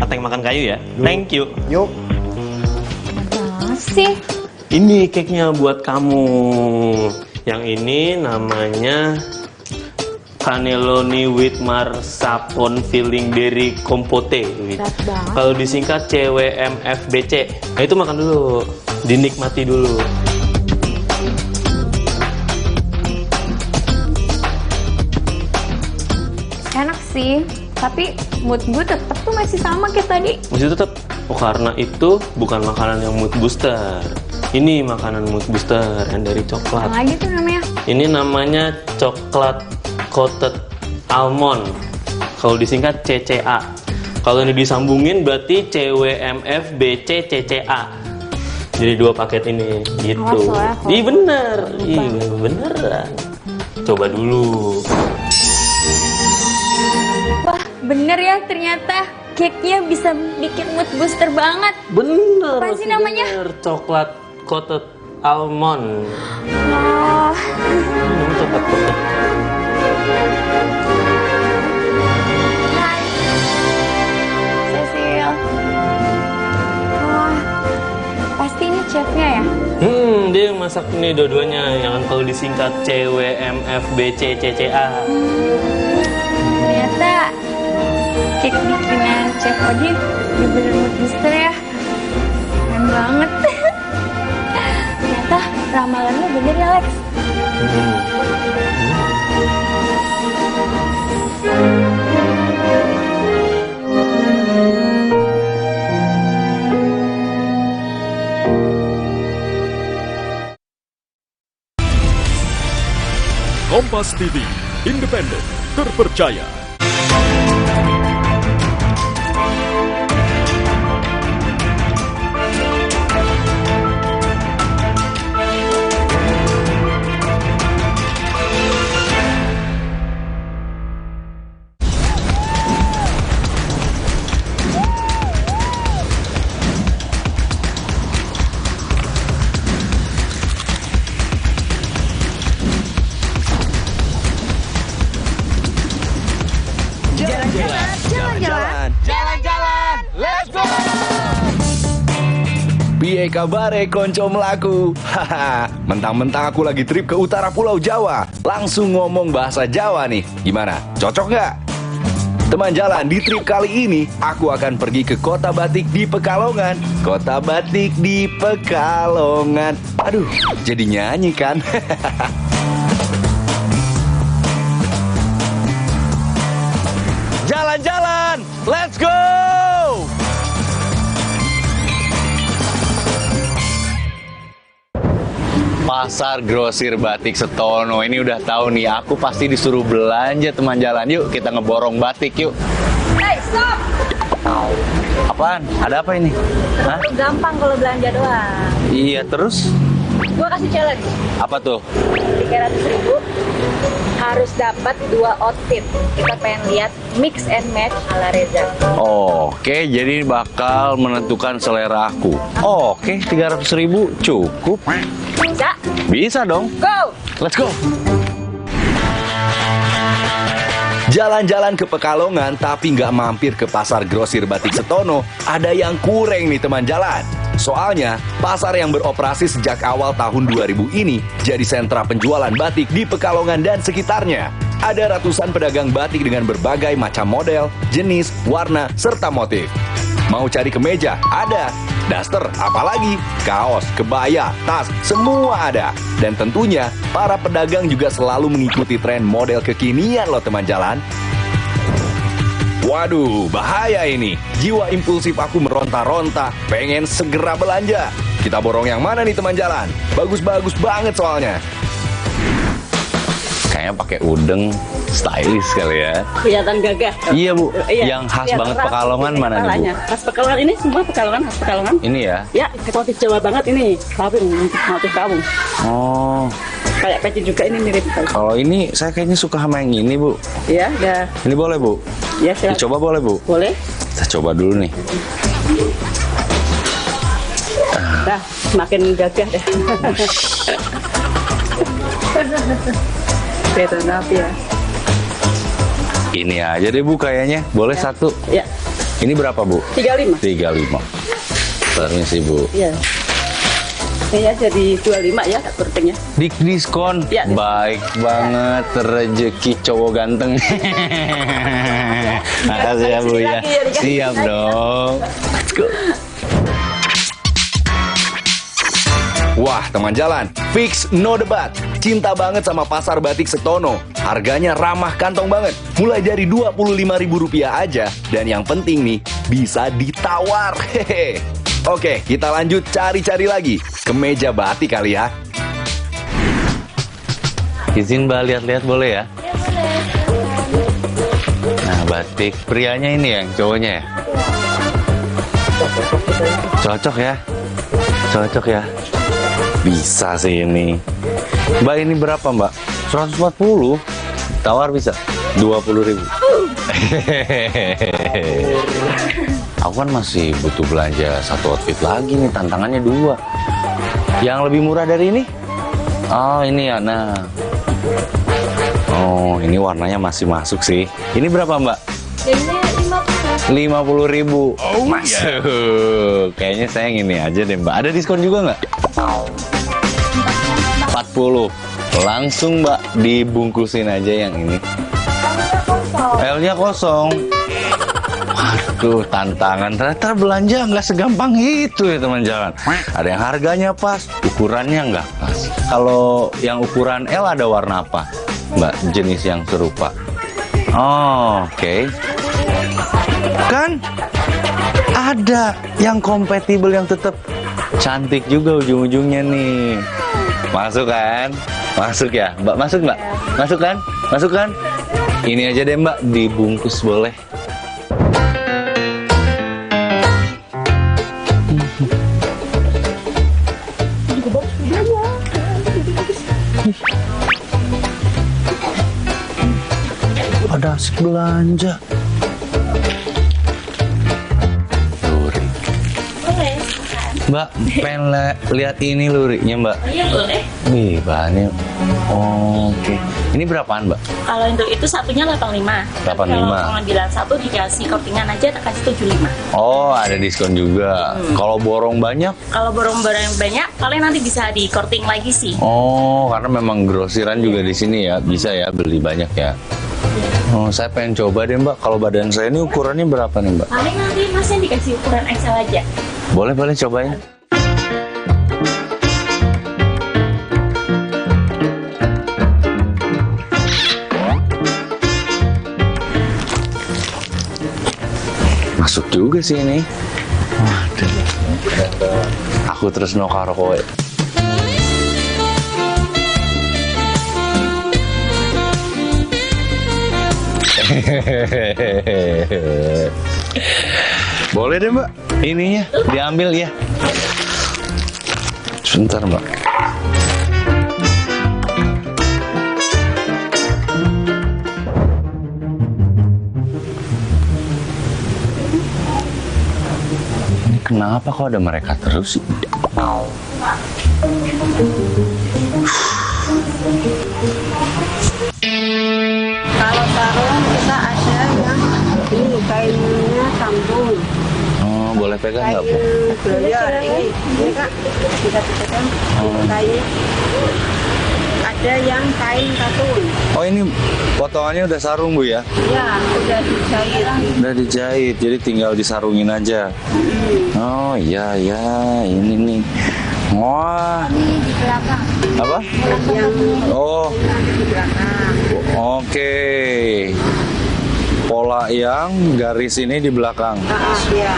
S20: Ateng makan kayu ya? Thank you.
S1: Yuk.
S3: Masih.
S20: Ini cake-nya buat kamu. Yang ini namanya cannelloni with marsapone filling dari compote. Kalau disingkat CWMFBC. Nah itu makan dulu, dinikmati dulu.
S3: Enak sih, tapi mood gue tetap tuh masih sama kayak tadi.
S20: Masih tetap. Oh karena itu bukan makanan yang mood booster. Ini makanan mood booster yang dari coklat.
S3: Apa lagi tuh namanya?
S20: Ini namanya coklat coated almond. Kalau disingkat CCA. Kalau ini disambungin berarti CWMFBCCCA. Jadi 2 paket ini gitu. Iya bener. Iya beneran. Coba dulu.
S3: Wah bener ya ternyata cake-nya bisa bikin mood booster banget.
S20: Bener.
S3: Apa sih namanya?
S20: Bener. Coklat coated almond.
S3: Wah.
S20: Ini coklat coated.
S3: Cecil. Wah. Pasti ini chefnya ya?
S20: Dia yang masak nih dua-duanya. Yang kalau disingkat CWMFBCCCA.
S3: Ternyata cake bikinan Chef Odi bener mood booster ya. Keren banget. Ternyata ramalannya bener ya Lex.
S9: Kompas TV, independen, terpercaya.
S8: Piye kabare konco melaku? Haha, mentang-mentang aku lagi trip ke utara Pulau Jawa, langsung ngomong bahasa Jawa nih. Gimana? Cocok nggak? Teman jalan, di trip kali ini aku akan pergi ke Kota Batik di Pekalongan. Kota Batik di Pekalongan. Aduh, jadi nyanyi kan? Jalan-jalan, let's go! Pasar Grosir Batik Setono. Ini udah tahu nih, aku pasti disuruh belanja teman jalan. Yuk, kita ngeborong batik yuk.
S23: Hey, stop!
S8: Apaan? Ada apa ini? Hah?
S23: Itu gampang kalau belanja doang.
S8: Iya, terus?
S23: Gua kasih challenge.
S8: Apa tuh?
S23: 300.000 harus dapat 2 outfit. Kita pengen lihat mix and match ala Reza.
S8: Oke, jadi bakal menentukan selera aku. Oke, 300.000 cukup.
S23: Bisa?
S8: Bisa dong.
S23: Go!
S8: Let's go. Jalan-jalan ke Pekalongan tapi nggak mampir ke Pasar Grosir Batik Setono, ada yang kurang nih teman jalan. Soalnya, pasar yang beroperasi sejak awal tahun 2000 ini jadi sentra penjualan batik di Pekalongan dan sekitarnya. Ada ratusan pedagang batik dengan berbagai macam model, jenis, warna, serta motif. Mau cari kemeja? Ada. Daster, apalagi? Kaos, kebaya, tas, semua ada. Dan tentunya, para pedagang juga selalu mengikuti tren model kekinian loh teman jalan. Waduh, bahaya ini. Jiwa impulsif aku meronta-ronta, pengen segera belanja. Kita borong yang mana nih teman jalan? Bagus-bagus banget soalnya. Kayaknya pakai udeng, stylish kali ya.
S10: Kelihatan gagah.
S8: Iya Bu,
S10: Iya,
S8: yang khas
S10: iya,
S8: banget
S10: terang.
S8: Pekalongan mana nih Bu?
S10: Khas Pekalongan ini semua Pekalongan, khas Pekalongan.
S8: Ini ya?
S10: Ya, motif Jawa banget ini. Tapi motif kamu.
S8: Oh.
S10: Kayak peci juga ini mirip.
S8: Kalau ini saya kayaknya suka sama yang ini Bu.
S10: Ya, udah.
S8: Ini boleh Bu?
S10: Ya, silakan.
S8: Dicoba boleh Bu?
S10: Boleh.
S8: Kita coba dulu nih.
S10: Nah, semakin gagah deh. Kelihatan rapi ya.
S8: Ini aja deh Bu kayaknya. Boleh satu?
S10: Ya.
S8: Ini berapa Bu?
S10: 35.
S8: 35. Permisi Bu.
S10: Iya. Ini ya jadi 25 ya kurtingnya.
S8: Diskon.
S10: Ya, diskon.
S8: Baik banget, rezeki cowok ganteng. Makasih ya Bu ya. Siap dong. Let's go. Wah, teman jalan, fix no debat. Cinta banget sama Pasar Batik Setono. Harganya ramah kantong banget. Mulai dari Rp25.000 aja. Dan yang penting nih, bisa ditawar. Hehe. Oke, kita lanjut cari-cari lagi. Kemeja batik kali ya. Izin Mbak lihat-lihat boleh ya? Nah, batik prianya ini yang cowoknya ya? Cocok ya? Cocok ya? Bisa sih ini. Mbak ini berapa Mbak? 140. Tawar bisa? 20.000. Aku kan masih butuh belanja satu outfit lagi nih, tantangannya 2. Yang lebih murah dari ini? Oh ini ya, nah. Oh ini warnanya masih masuk sih. Ini berapa Mbak?
S23: Ini
S8: 50.000. Masuk. Kayaknya saya yang ini aja deh Mbak. Ada diskon juga nggak? 40. Langsung Mbak dibungkusin aja yang ini. L-nya kosong. Waduh, tantangan. Ternyata belanja nggak segampang itu ya teman jalan. Ada yang harganya pas, ukurannya nggak pas. Kalau yang ukuran L ada warna apa? Mbak, jenis yang serupa. Oh, oke. Kan ada yang kompatibel yang tetap cantik juga ujung-ujungnya nih. Masuk kan? Masuk ya? Mbak, masuk Mbak? Masuk kan? Masuk kan? Ini aja deh Mbak, dibungkus boleh. Pada asik belanja. Luri.
S23: boleh.
S8: Mbak, pengen lihat ini luriknya Mbak.
S23: Oh iya boleh.
S8: Wih, bahannya. Oke. Ini berapaan Mbak?
S23: Kalau untuk itu satunya 85.
S8: 85.
S23: Kalau pengambilan satu dikasih coatingan aja kasih 75.
S8: Oh, ada diskon juga. Kalau borong banyak?
S23: Kalau borong barang banyak, kalian nanti bisa di coating lagi sih.
S8: Oh, karena memang grosiran juga di sini ya, bisa ya beli banyak ya. Oh, saya pengen coba deh Mbak. Kalau badan saya ini ukurannya berapa nih Mbak?
S3: Paling nanti Masnya dikasih ukuran XL aja.
S8: Boleh cobain. Masuk juga sih ini. Waduh. Aku terus no karo kowe. Boleh deh Mbak, ininya diambil ya. Sebentar Mbak. Ini kenapa kok ada mereka terus sih?
S10: Kalau sarung kita ada yang ini kainnya sambung.
S8: Oh, boleh pegang nggak Bu?
S10: Bloyor ini Kak, bisa dipegang. Kain. Ada yang kain katun.
S8: Oh, ini potongannya udah sarung Bu ya?
S10: Iya, udah dijahit.
S8: Udah dijahit, jadi tinggal disarungin aja. Oh iya ini nih. Wah.
S10: Ini di belakang.
S8: Apa?
S10: Yang
S8: Oh.
S10: di belakang.
S8: Oke. Pola yang garis ini di belakang.
S10: Iya.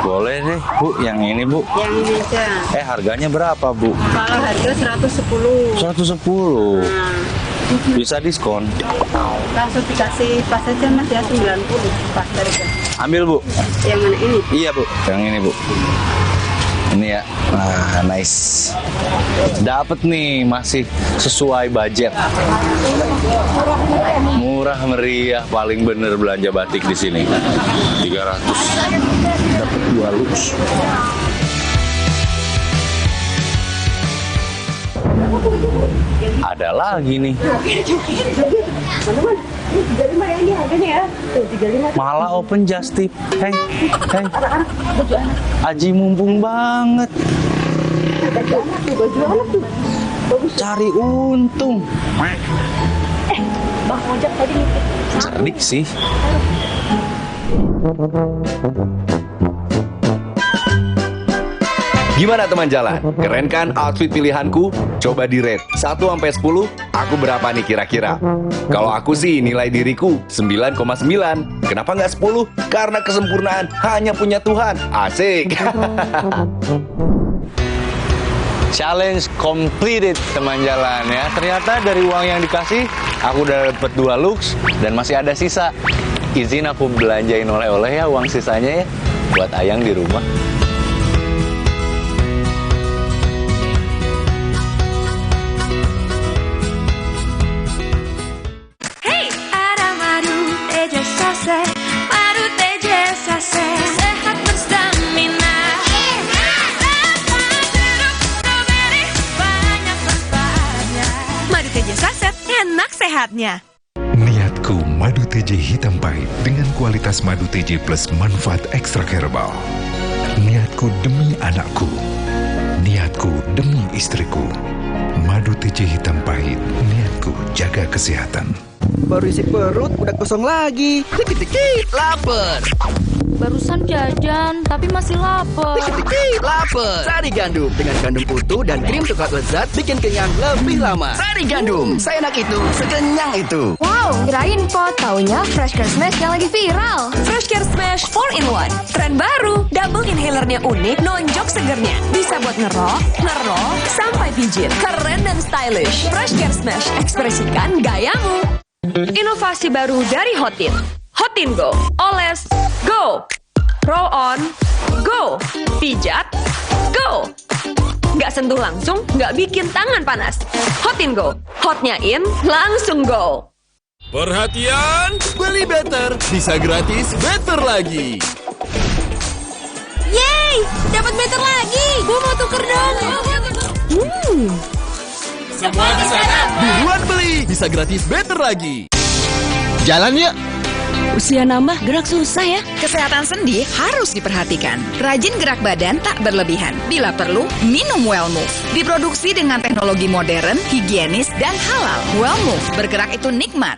S8: Boleh deh Bu, yang ini Bu.
S10: Yang ini aja.
S8: Harganya berapa Bu?
S10: Kalau harga 110.
S8: 110.
S10: Nah,
S8: Bisa diskon.
S10: langsung dikasih pas aja Mas ya 90 pas harga.
S8: Ambil Bu.
S10: Yang mana ini?
S8: Iya Bu, yang ini Bu. Ini ya, nah nice. Dapat nih, masih sesuai budget. Murah meriah, paling bener belanja batik di sini. 300. Dapat 2 lux. Ada lagi nih. Malah open just tip. Hey. Aji mumpung banget. Cari untung.
S3: Bang Ojak tadi ngikut.
S8: Cerdik sih.
S12: Gimana teman jalan? Keren kan outfit pilihanku? Coba di rate 1-10, aku berapa nih kira-kira? Kalau aku sih nilai diriku 9,9. Kenapa nggak 10? Karena kesempurnaan hanya punya Tuhan. Asik.
S8: Challenge completed teman jalan ya. Ternyata dari uang yang dikasih, aku udah dapet 2 lux dan masih ada sisa. Izin aku belanjain oleh-oleh ya uang sisanya ya. Buat Ayang di rumah.
S3: Sehat berstamina. Banyak manfaatnya.
S2: Madu TJ Saset, enak sehatnya.
S18: Niatku madu TJ hitam pahit dengan kualitas madu TJ plus manfaat ekstra herbal. Niatku demi anakku. Niatku demi istriku. Madu TJ hitam pahit. Niatku jaga kesehatan.
S6: Baru isi perut, udah kosong lagi. Dikit-dikit lapar.
S21: Barusan jajan, tapi masih lapar.
S6: Dikit-dikit lapar.
S12: Sari gandum dengan gandum utuh dan krim coklat lezat bikin kenyang lebih lama. Sari gandum, seenak itu, sekenyang itu.
S23: Wow, kirain pot. Taunya Fresh Care Smash yang lagi viral.
S2: Fresh Care Smash 4-in-1. Tren baru, double inhalernya unik, nonjok segernya. Bisa buat ngerok, sampai pijit. Keren dan stylish. Fresh Care Smash, ekspresikan gayamu. Inovasi baru dari Hotin. Hotin Go. Oles, go. Roll on, go. Pijat, go. Nggak sentuh langsung, nggak bikin tangan panas. Hotin Go. Hotnya in, langsung go.
S7: Perhatian, beli better bisa gratis better lagi.
S23: Yeay, dapat better lagi. Gue mau tuker dong.
S7: Semua di sana. Buruan beli, bisa gratis better lagi.
S6: Jalan yuk.
S5: Usia nambah, gerak susah ya.
S16: Kesehatan sendi harus diperhatikan. Rajin gerak badan tak berlebihan. Bila perlu, minum Wellmove. Diproduksi dengan teknologi modern, higienis, dan halal. Wellmove, bergerak itu nikmat.